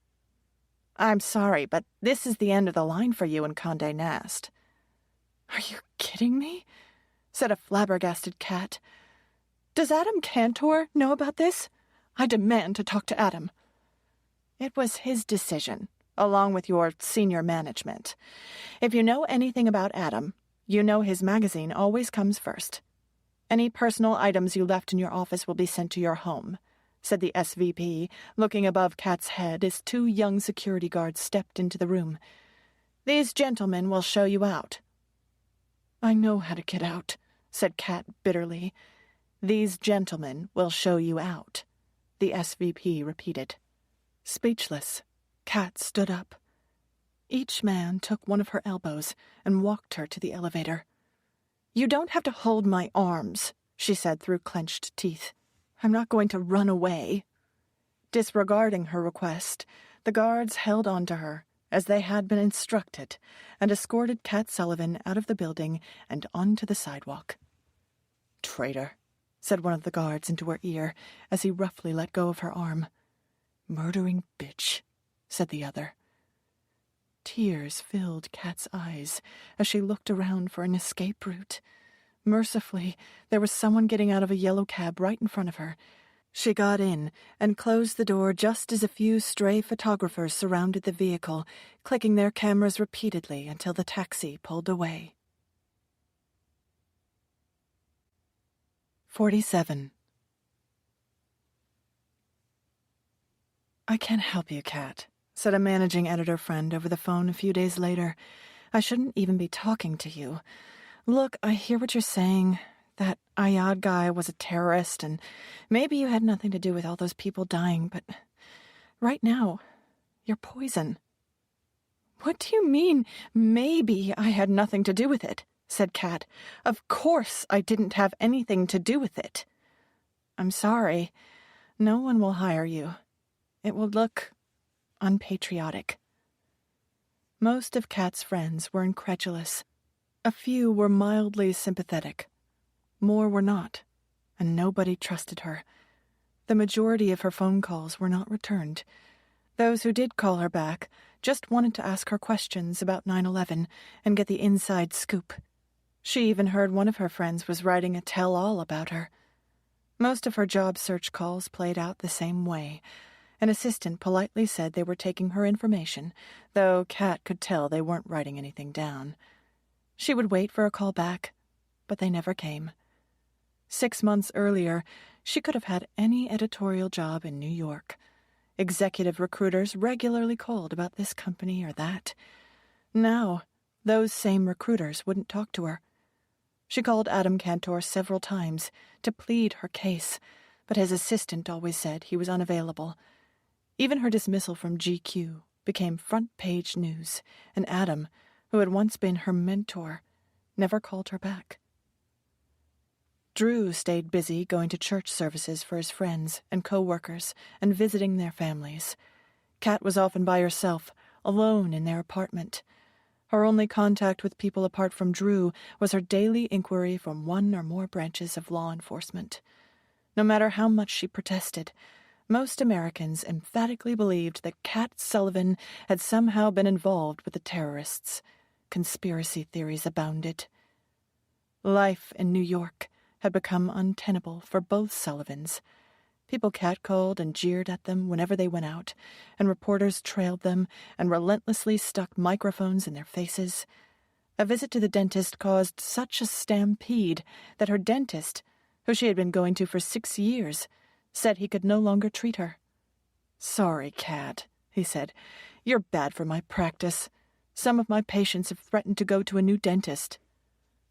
Speaker 1: I'm sorry, but this is the end of the line for you in Condé Nast. Are you kidding me? Said a flabbergasted Kat. Does Adam Cantor know about this? I demand to talk to Adam. It was his decision, along with your senior management. If you know anything about Adam, you know his magazine always comes first. Any personal items you left in your office will be sent to your home, said the SVP, looking above Kat's head as 2 young security guards stepped into the room. These gentlemen will show you out. I know how to get out, said Kat bitterly. These gentlemen will show you out, the SVP repeated. Speechless, Kat stood up. Each man took one of her elbows and walked her to the elevator. You don't have to hold my arms, she said through clenched teeth. I'm not going to run away. Disregarding her request, the guards held on to her, as they had been instructed, and escorted Kat Sullivan out of the building and onto the sidewalk. Traitor, said one of the guards into her ear as he roughly let go of her arm. Murdering bitch, said the other. Tears filled Kat's eyes as she looked around for an escape route. Mercifully, there was someone getting out of a yellow cab right in front of her. She got in and closed the door just as a few stray photographers surrounded the vehicle, clicking their cameras repeatedly until the taxi pulled away. 47. I can't help you, Kat, said a managing editor friend over the phone a few days later. I shouldn't even be talking to you. Look, I hear what you're saying. That Ayad guy was a terrorist, and maybe you had nothing to do with all those people dying, but right now, you're poison. What do you mean, maybe I had nothing to do with it? Said Kat. Of course I didn't have anything to do with it. I'm sorry. No one will hire you. It will look unpatriotic. Most of Kat's friends were incredulous. A few were mildly sympathetic. More were not, and nobody trusted her. The majority of her phone calls were not returned. Those who did call her back just wanted to ask her questions about 9/11 and get the inside scoop. She even heard one of her friends was writing a tell-all about her. Most of her job search calls played out the same way. An assistant politely said they were taking her information, though Kat could tell they weren't writing anything down. She would wait for a call back, but they never came. 6 months earlier, she could have had any editorial job in New York. Executive recruiters regularly called about this company or that. Now, those same recruiters wouldn't talk to her. She called Adam Cantor several times to plead her case, but his assistant always said he was unavailable. Even her dismissal from GQ became front-page news, and Adam, who had once been her mentor, never called her back. Drew stayed busy going to church services for his friends and co-workers and visiting their families. Kat was often by herself, alone in their apartment. Her only contact with people apart from Drew was her daily inquiry from one or more branches of law enforcement. No matter how much she protested, most Americans emphatically believed that Kat Sullivan had somehow been involved with the terrorists. Conspiracy theories abounded. Life in New York had become untenable for both Sullivans. People catcalled and jeered at them whenever they went out, and reporters trailed them and relentlessly stuck microphones in their faces. A visit to the dentist caused such a stampede that her dentist, who she had been going to for 6 years, said he could no longer treat her. "Sorry, Kat," he said. "You're bad for my practice. Some of my patients have threatened to go to a new dentist."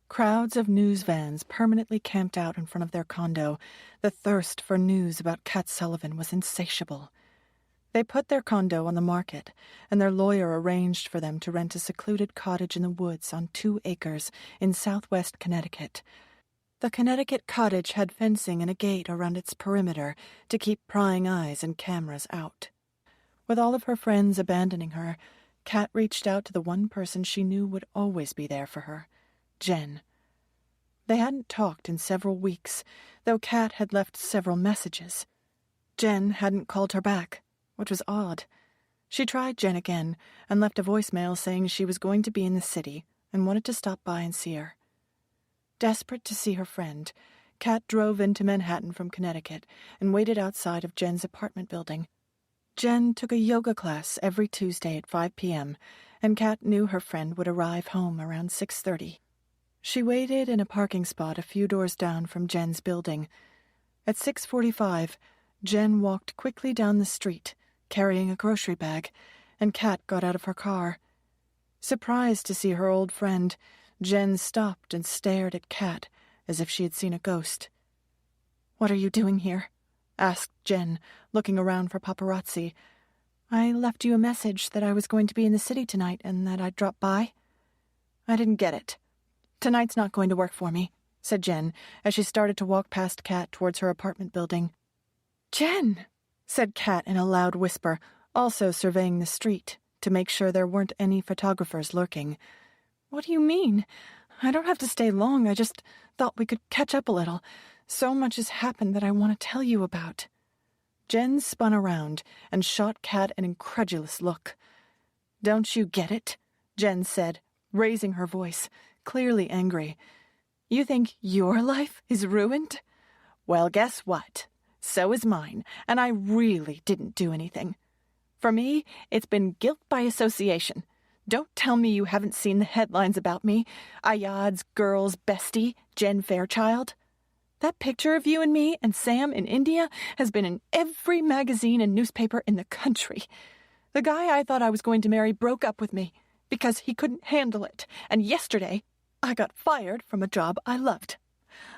Speaker 1: Crowds of news vans permanently camped out in front of their condo. The thirst for news about Kat Sullivan was insatiable. They put their condo on the market, and their lawyer arranged for them to rent a secluded cottage in the woods on 2 acres in southwest Connecticut. The Connecticut cottage had fencing and a gate around its perimeter to keep prying eyes and cameras out. With all of her friends abandoning her, Kat reached out to the one person she knew would always be there for her, Jen. They hadn't talked in several weeks, though Kat had left several messages. Jen hadn't called her back, which was odd. She tried Jen again and left a voicemail saying she was going to be in the city and wanted to stop by and see her. Desperate to see her friend, Kat drove into Manhattan from Connecticut and waited outside of Jen's apartment building. Jen took a yoga class every Tuesday at 5 p.m., and Kat knew her friend would arrive home around 6:30. She waited in a parking spot a few doors down from Jen's building. At 6:45, Jen walked quickly down the street, carrying a grocery bag, and Kat got out of her car. Surprised to see her old friend, Jen stopped and stared at Kat as if she had seen a ghost. "What are you doing here?" asked Jen, looking around for paparazzi. "I left you a message that I was going to be in the city tonight and that I'd drop by." "I didn't get it. Tonight's not going to work for me," said Jen as she started to walk past Kat towards her apartment building. "Jen!" said Kat in a loud whisper, also surveying the street to make sure there weren't any photographers lurking. "What do you mean? I don't have to stay long. I just thought we could catch up a little. So much has happened that I want to tell you about." Jen spun around and shot Kat an incredulous look. "Don't you get it?" Jen said, raising her voice, clearly angry. "You think your life is ruined? Well, guess what? So is mine, and I really didn't do anything. For me, it's been guilt by association. Don't tell me you haven't seen the headlines about me. Ayad's girl's bestie, Jen Fairchild. That picture of you and me and Sam in India has been in every magazine and newspaper in the country. The guy I thought I was going to marry broke up with me because he couldn't handle it, and yesterday I got fired from a job I loved.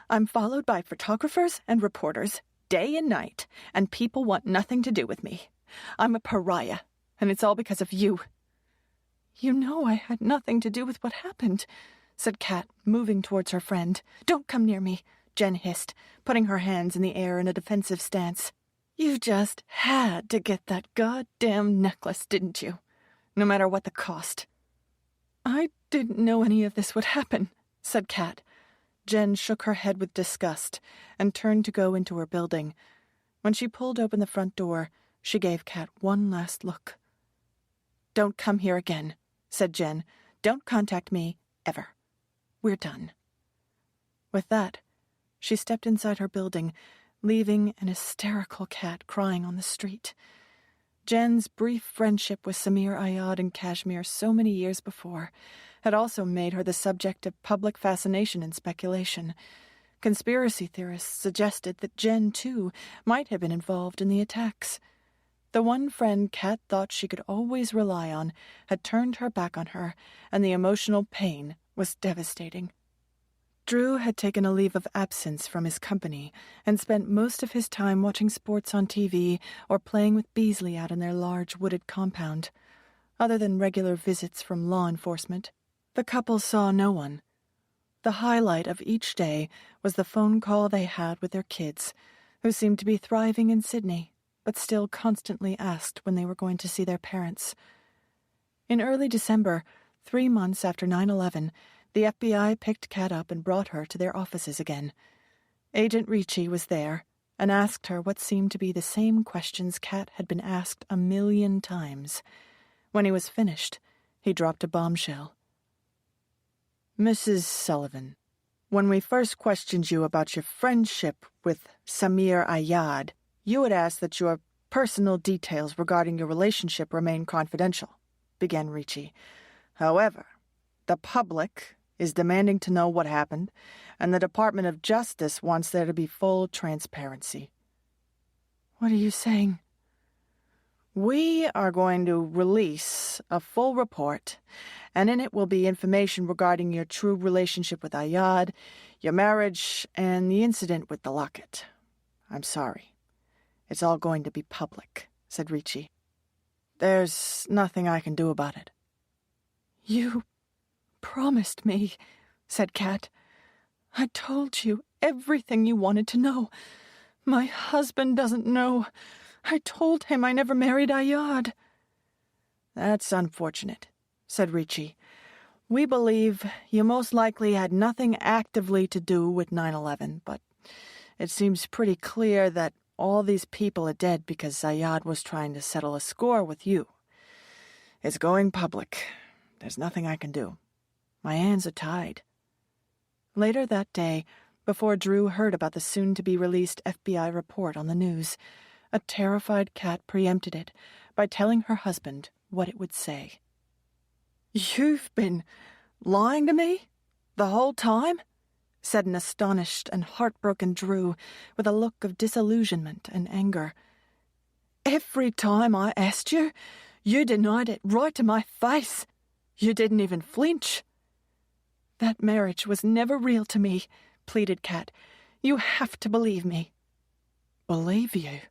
Speaker 1: I'm followed by photographers and reporters, day and night, and people want nothing to do with me. I'm a pariah, and it's all because of you." "You know I had nothing to do with what happened," said Kat, moving towards her friend. "Don't come near me," Jen hissed, putting her hands in the air in a defensive stance. "You just had to get that goddamn necklace, didn't you? No matter what the cost." "I didn't know any of this would happen," said Kat. Jen shook her head with disgust and turned to go into her building. When she pulled open the front door, she gave Kat one last look. "Don't come here again," said Jen. "Don't contact me, ever. We're done." With that, she stepped inside her building, leaving an hysterical Kat crying on the street. Jen's brief friendship with Samir Ayad in Kashmir so many years before had also made her the subject of public fascination and speculation. Conspiracy theorists suggested that Jen, too, might have been involved in the attacks. The one friend Kat thought she could always rely on had turned her back on her, and the emotional pain was devastating. Drew had taken a leave of absence from his company and spent most of his time watching sports on TV or playing with Beasley out in their large wooded compound. Other than regular visits from law enforcement, the couple saw no one. The highlight of each day was the phone call they had with their kids, who seemed to be thriving in Sydney, but still constantly asked when they were going to see their parents. In early December, 3 months after 9/11, the FBI picked Kat up and brought her to their offices again. Agent Ricci was there and asked her what seemed to be the same questions Kat had been asked 1,000,000 times. When he was finished, he dropped a bombshell. "Mrs. Sullivan, when we first questioned you about your friendship with Samir Ayad, you had asked that your personal details regarding your relationship remain confidential," began Ricci. "However, the public
Speaker 2: is demanding to know what happened, and the Department of Justice wants there to be full transparency.
Speaker 1: What are you saying?
Speaker 2: We are going to release a full report, and in it will be information regarding your true relationship with Ayad, your marriage, and the incident with the locket. I'm sorry. It's all going to be public, said Ricci. There's nothing I can do about it.
Speaker 1: You promised me, said Kat. I told you everything you wanted to know. My husband doesn't know. I told him I never married Ayad.
Speaker 2: That's unfortunate, said Ricci. We believe you most likely had nothing actively to do with 9/11, but it seems pretty clear that all these people are dead because Ayad was trying to settle a score with you. It's going public. There's nothing I can do. My hands are tied.
Speaker 1: Later that day, before Drew heard about the soon-to-be-released FBI report on the news, a terrified Kat preempted it by telling her husband what it would say.
Speaker 2: You've been lying to me the whole time? Said an astonished and heartbroken Drew with a look of disillusionment and anger. Every time I asked you, you denied it right to my face. You didn't even flinch.
Speaker 1: That marriage was never real to me, pleaded Kat. You have to believe me.
Speaker 2: Believe you?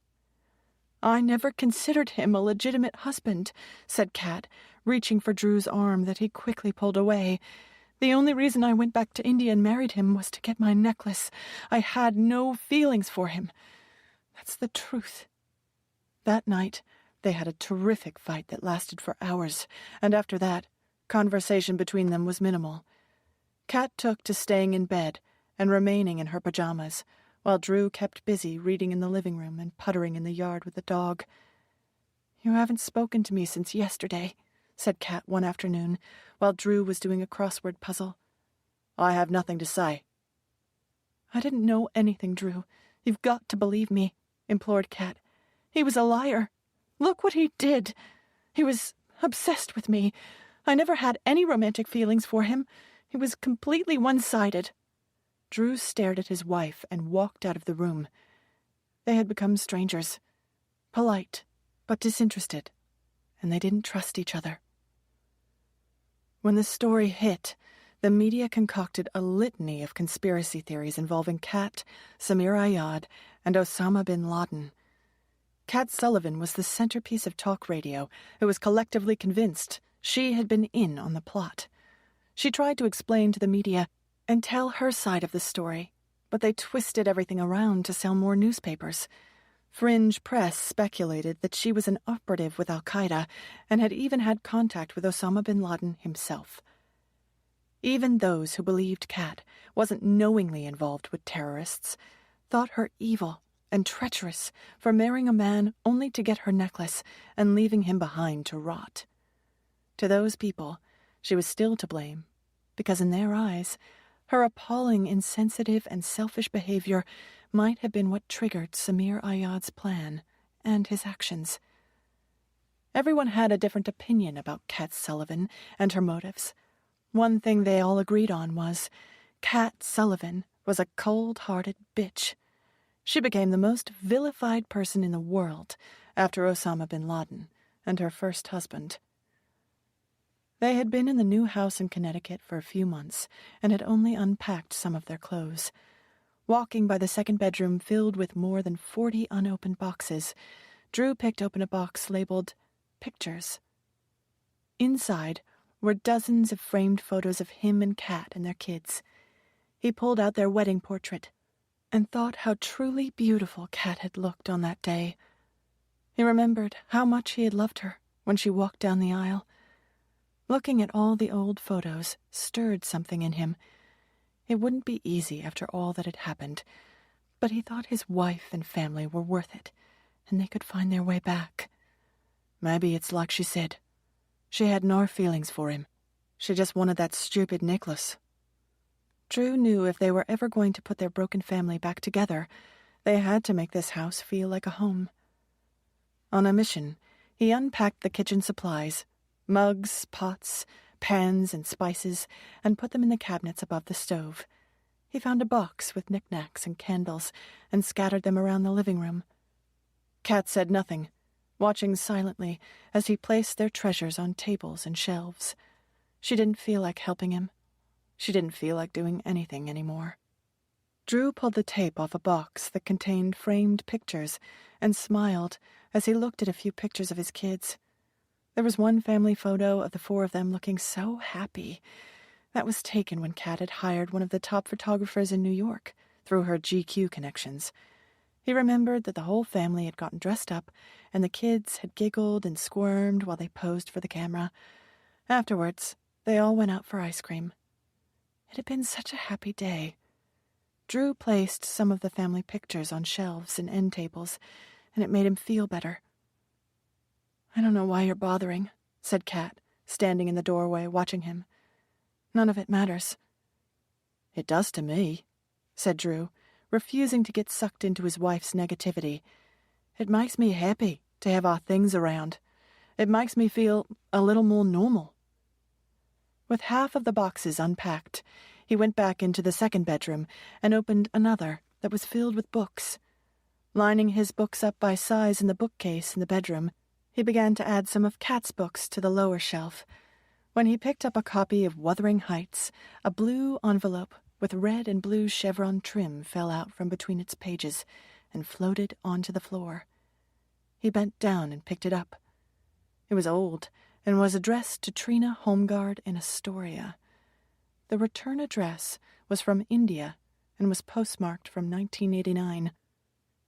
Speaker 1: I never considered him a legitimate husband, said Kat, reaching for Drew's arm that he quickly pulled away. The only reason I went back to India and married him was to get my necklace. I had no feelings for him. That's the truth. That night, they had a terrific fight that lasted for hours, and after that, conversation between them was minimal. Kat took to staying in bed and remaining in her pajamas, while Drew kept busy reading in the living room and puttering in the yard with the dog.
Speaker 2: You haven't spoken to me since yesterday, said Kat one afternoon, while Drew was doing a crossword puzzle. I have nothing to say.
Speaker 1: I didn't know anything, Drew. You've got to believe me, implored Kat. He was a liar. Look what he did. He was obsessed with me. I never had any romantic feelings for him. He was completely one-sided.
Speaker 2: Drew stared at his wife and walked out of the room. They had become strangers, polite but disinterested, and they didn't trust each other. When the story hit, the media concocted a litany of conspiracy theories involving Kat, Samir Ayad, and Osama bin Laden. Kat Sullivan was the centerpiece of talk radio who was collectively convinced she had been in on the plot. She tried to explain to the media and tell her side of the story, but they twisted everything around to sell more newspapers. Fringe press speculated that she was an operative with al-Qaeda and had even had contact with Osama bin Laden himself. Even those who believed Kat wasn't knowingly involved with terrorists thought her evil and treacherous for marrying a man only to get her necklace and leaving him behind to rot. To those people, she was still to blame, because in their eyes, her appalling, insensitive, and selfish behavior might have been what triggered Samir Ayad's plan and his actions. Everyone had a different opinion about Kat Sullivan and her motives. One thing they all agreed on was Kat Sullivan was a cold-hearted bitch. She became the most vilified person in the world after Osama bin Laden and her first husband. They had been in the new house in Connecticut for a few months and had only unpacked some of their clothes. Walking by the second bedroom filled with more than 40 unopened boxes, Drew picked open a box labeled Pictures. Inside were dozens of framed photos of him and Kat and their kids. He pulled out their wedding portrait and thought how truly beautiful Kat had looked on that day. He remembered how much he had loved her when she walked down the aisle. Looking at all the old photos stirred something in him. It wouldn't be easy after all that had happened, but he thought his wife and family were worth it, and they could find their way back. Maybe it's like she said. She had no feelings for him. She just wanted that stupid necklace. Drew knew if they were ever going to put their broken family back together, they had to make this house feel like a home. On a mission, he unpacked the kitchen supplies, mugs, pots,
Speaker 1: pans and spices, and put them in the cabinets above the stove. He found a box with knickknacks and candles and scattered them around the living room. Kat said nothing, watching silently as he placed their treasures on tables and shelves. She didn't feel like helping him. She didn't feel like doing anything anymore. Drew pulled the tape off a box that contained framed pictures and smiled as he looked at a few pictures of his kids. There was one family photo of the four of them looking so happy. That was taken when Kat had hired one of the top photographers in New York through her GQ connections. He remembered that the whole family had gotten dressed up, and the kids had giggled and squirmed while they posed for the camera. Afterwards, they all went out for ice cream. It had been such a happy day. Drew placed some of the family pictures on shelves and end tables, and it made him feel better. "I don't know why you're bothering," said Kat, standing in the doorway watching him. "None of it matters." "It does to me," said Drew, refusing to get sucked into his wife's negativity. "It makes me happy to have our things around. It makes me feel a little more normal." With half of the boxes unpacked, he went back into the second bedroom and opened another that was filled with books. Lining his books up by size in the bookcase in the bedroom, he began to add some of Kat's books to the lower shelf. When he picked up a copy of Wuthering Heights, a blue envelope with red and blue chevron trim fell out from between its pages and floated onto the floor. He bent down and picked it up. It was old and was addressed to Trina Holmgard in Astoria. The return address was from India and was postmarked from 1989.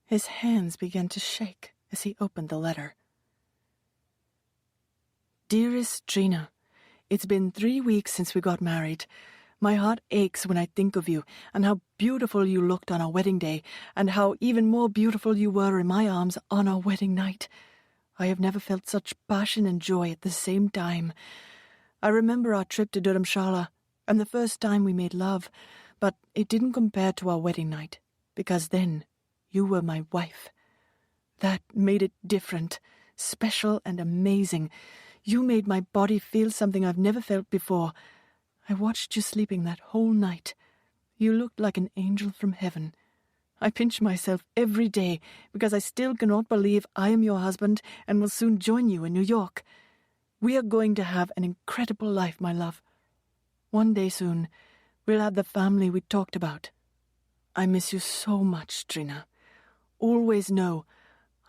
Speaker 1: His hands began to shake as he opened the letter. "Dearest Trina, it's been 3 weeks since we got married. My heart aches when I think of you and how beautiful you looked on our wedding day and how even more beautiful you were in my arms on our wedding night. I have never felt such passion and joy at the same time. I remember our trip to Dharamshala and the first time we made love, but it didn't compare to our wedding night, because then you were my wife. That made it different, special and amazing. You made my body feel something I've never felt before. I watched you sleeping that whole night. You looked like an angel from heaven. I pinch myself every day because I still cannot believe I am your husband and will soon join you in New York. We are going to have an incredible life, my love. One day soon, we'll have the family we talked about. I miss you so much, Trina. Always know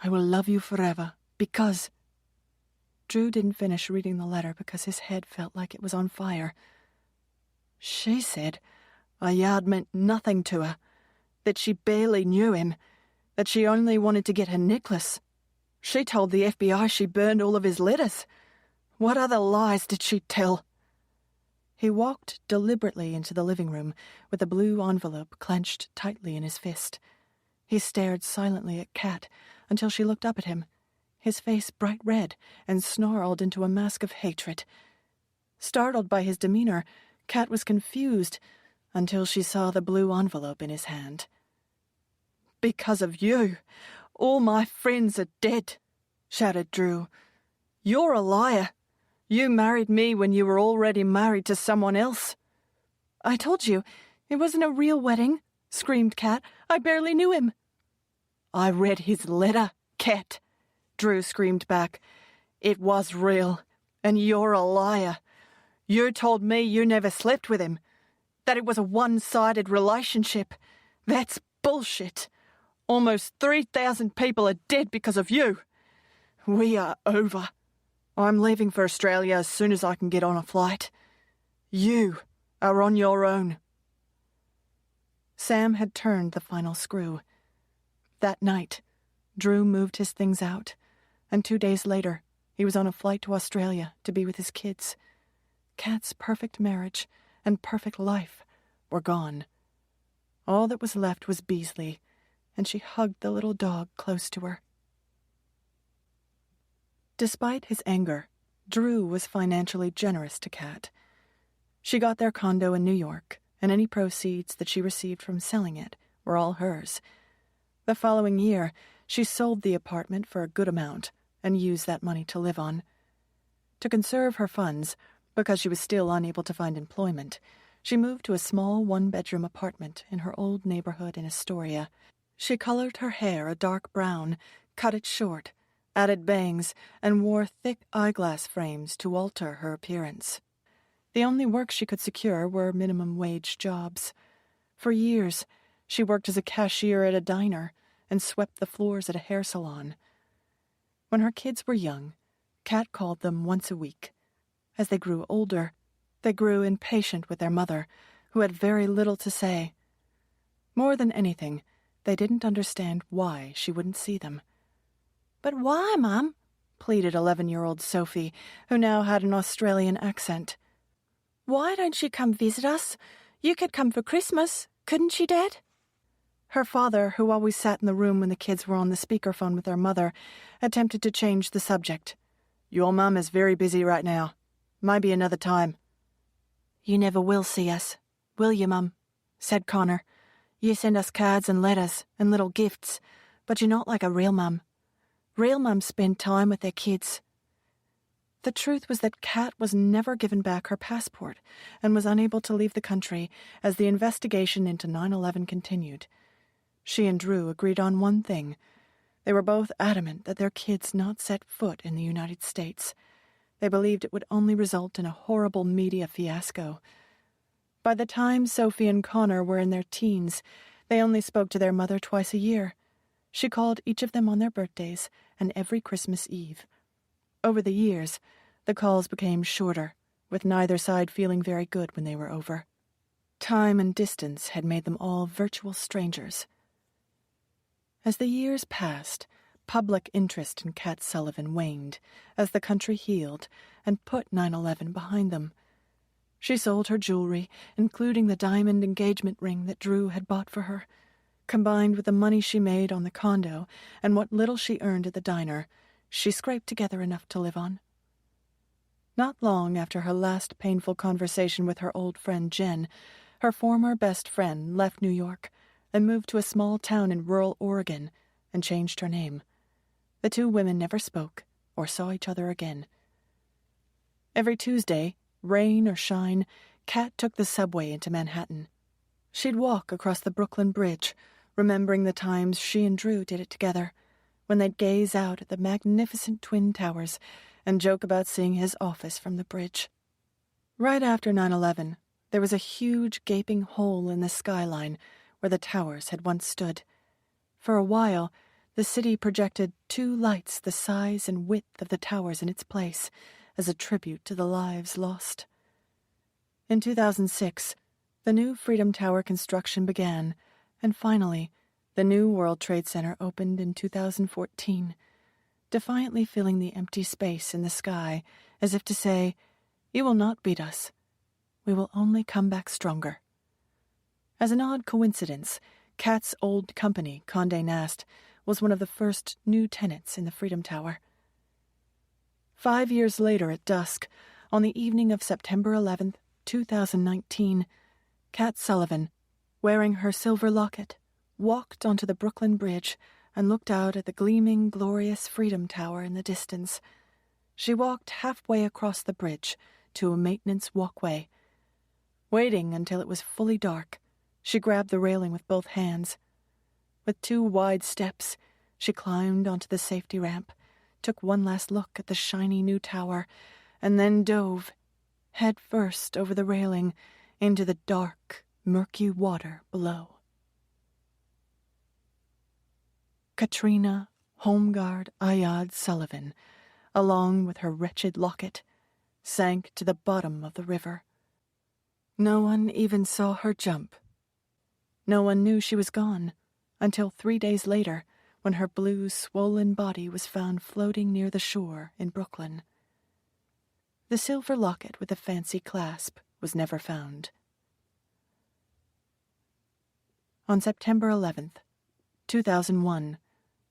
Speaker 1: I will love you forever, because..." Drew didn't finish reading the letter because his head felt like it was on fire. She said a yard meant nothing to her, that she barely knew him, that she only wanted to get her necklace. She told the FBI she burned all of his letters. What other lies did she tell? He walked deliberately into the living room with the blue envelope clenched tightly in his fist. He stared silently at Kat until she looked up at him, his face bright red and snarled into a mask of hatred. Startled by his demeanor, Kat was confused until she saw the blue envelope in his hand. "Because of you, all my friends are dead," shouted Drew. "You're a liar. You married me when you were already married to someone else." "I told you, it wasn't a real wedding," screamed Kat. "I barely knew him." "I read his letter, Kat," Drew screamed back. "It was real, and you're a liar. You told me you never slept with him, that it was a one-sided relationship. That's bullshit. Almost 3,000 people are dead because of you. We are over. I'm leaving for Australia as soon as I can get on a flight. You are on your own." Sam had turned the final screw. That night, Drew moved his things out, and 2 days later, he was on a flight to Australia to be with his kids. Kat's perfect marriage and perfect life were gone. All that was left was Beasley, and she hugged the little dog close to her. Despite his anger, Drew was financially generous to Kat. She got their condo in New York, and any proceeds that she received from selling it were all hers. The following year, she sold the apartment for a good amount and used that money to live on. To conserve her funds, Because she was still unable to find employment, she moved to a small one-bedroom apartment in her old neighborhood in Astoria. She colored her hair a dark brown, cut it short, added bangs, and wore thick eyeglass frames to alter her appearance. The only work she could secure were minimum-wage jobs. For years, she worked as a cashier at a diner and swept the floors at a hair salon. When her kids were young, Kat called them once a week. As they grew older, they grew impatient with their mother, who had very little to say. More than anything, they didn't understand why she wouldn't see them.
Speaker 3: "But why, Mum?"
Speaker 1: pleaded 11-year-old Sophie, who now had an Australian accent.
Speaker 3: "Why don't you come visit us? You could come for Christmas, couldn't you, Dad?"
Speaker 1: Her father, who always sat in the room when the kids were on the speakerphone with their mother, attempted to change the subject. "Your mum is very busy right now. Might be another time."
Speaker 3: "You never will see us, will you, Mum?"
Speaker 1: said Connor.
Speaker 3: "You send us cards and letters and little gifts, but you're not like a real mum. Real mums spend time with their kids."
Speaker 1: The truth was that Kat was never given back her passport and was unable to leave the country as the investigation into 9/11 continued. She and Drew agreed on one thing. They were both adamant that their kids not set foot in the United States. They believed it would only result in a horrible media fiasco. By the time Sophie and Connor were in their teens, they only spoke to their mother twice a year. She called each of them on their birthdays and every Christmas Eve. Over the years, the calls became shorter, with neither side feeling very good when they were over. Time and distance had made them all virtual strangers. As the years passed, public interest in Kat Sullivan waned as the country healed and put 9/11 behind them. She sold her jewelry, including the diamond engagement ring that Drew had bought for her. Combined with the money she made on the condo and what little she earned at the diner, she scraped together enough to live on. Not long after her last painful conversation with her old friend Jen, her former best friend left New York and moved to a small town in rural Oregon and changed her name. The two women never spoke or saw each other again. Every Tuesday, rain or shine, Kat took the subway into Manhattan. She'd walk across the Brooklyn Bridge, remembering the times she and Drew did it together, when they'd gaze out at the magnificent Twin Towers and joke about seeing his office from the bridge. Right after 9/11, there was a huge gaping hole in the skyline where the towers had once stood. For a while, the city projected two lights the size and width of the towers in its place, as a tribute to the lives lost. In 2006, the new Freedom Tower construction began, and finally, the new World Trade Center opened in 2014, defiantly filling the empty space in the sky, as if to say, "You will not beat us. We will only come back stronger." As an odd coincidence, Kat's old company, Condé Nast, was one of the first new tenants in the Freedom Tower. 5 years later at dusk, on the evening of September 11th, 2019, Kat Sullivan, wearing her silver locket, walked onto the Brooklyn Bridge and looked out at the gleaming, glorious Freedom Tower in the distance. She walked halfway across the bridge to a maintenance walkway. Waiting until it was fully dark, she grabbed the railing with both hands. With 2 wide steps, she climbed onto the safety ramp, took one last look at the shiny new tower, and then dove, head first over the railing, into the dark, murky water below. Katrina Homeguard Ayad Sullivan, along with her wretched locket, sank to the bottom of the river. No one even saw her jump. No one knew she was gone until 3 days later, when her blue, swollen body was found floating near the shore in Brooklyn. The silver locket with the fancy clasp was never found. On September 11th, 2001,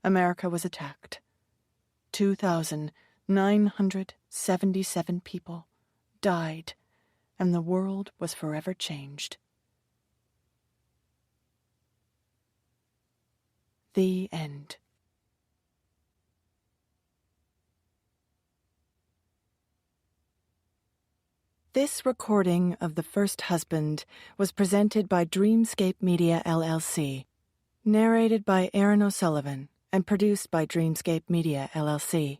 Speaker 1: America was attacked. 2,977 people died, and the world was forever changed. The end. This recording of The First Husband was presented by Dreamscape Media LLC, narrated by Aaron O'Sullivan, and produced by Dreamscape Media LLC.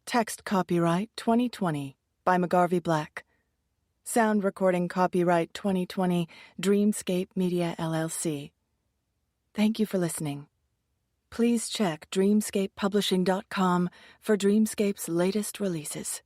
Speaker 1: Text copyright 2020 by McGarvey Black. Sound recording copyright 2020 Dreamscape Media LLC. Thank you for listening. Please check dreamscapepublishing.com for Dreamscape's latest releases.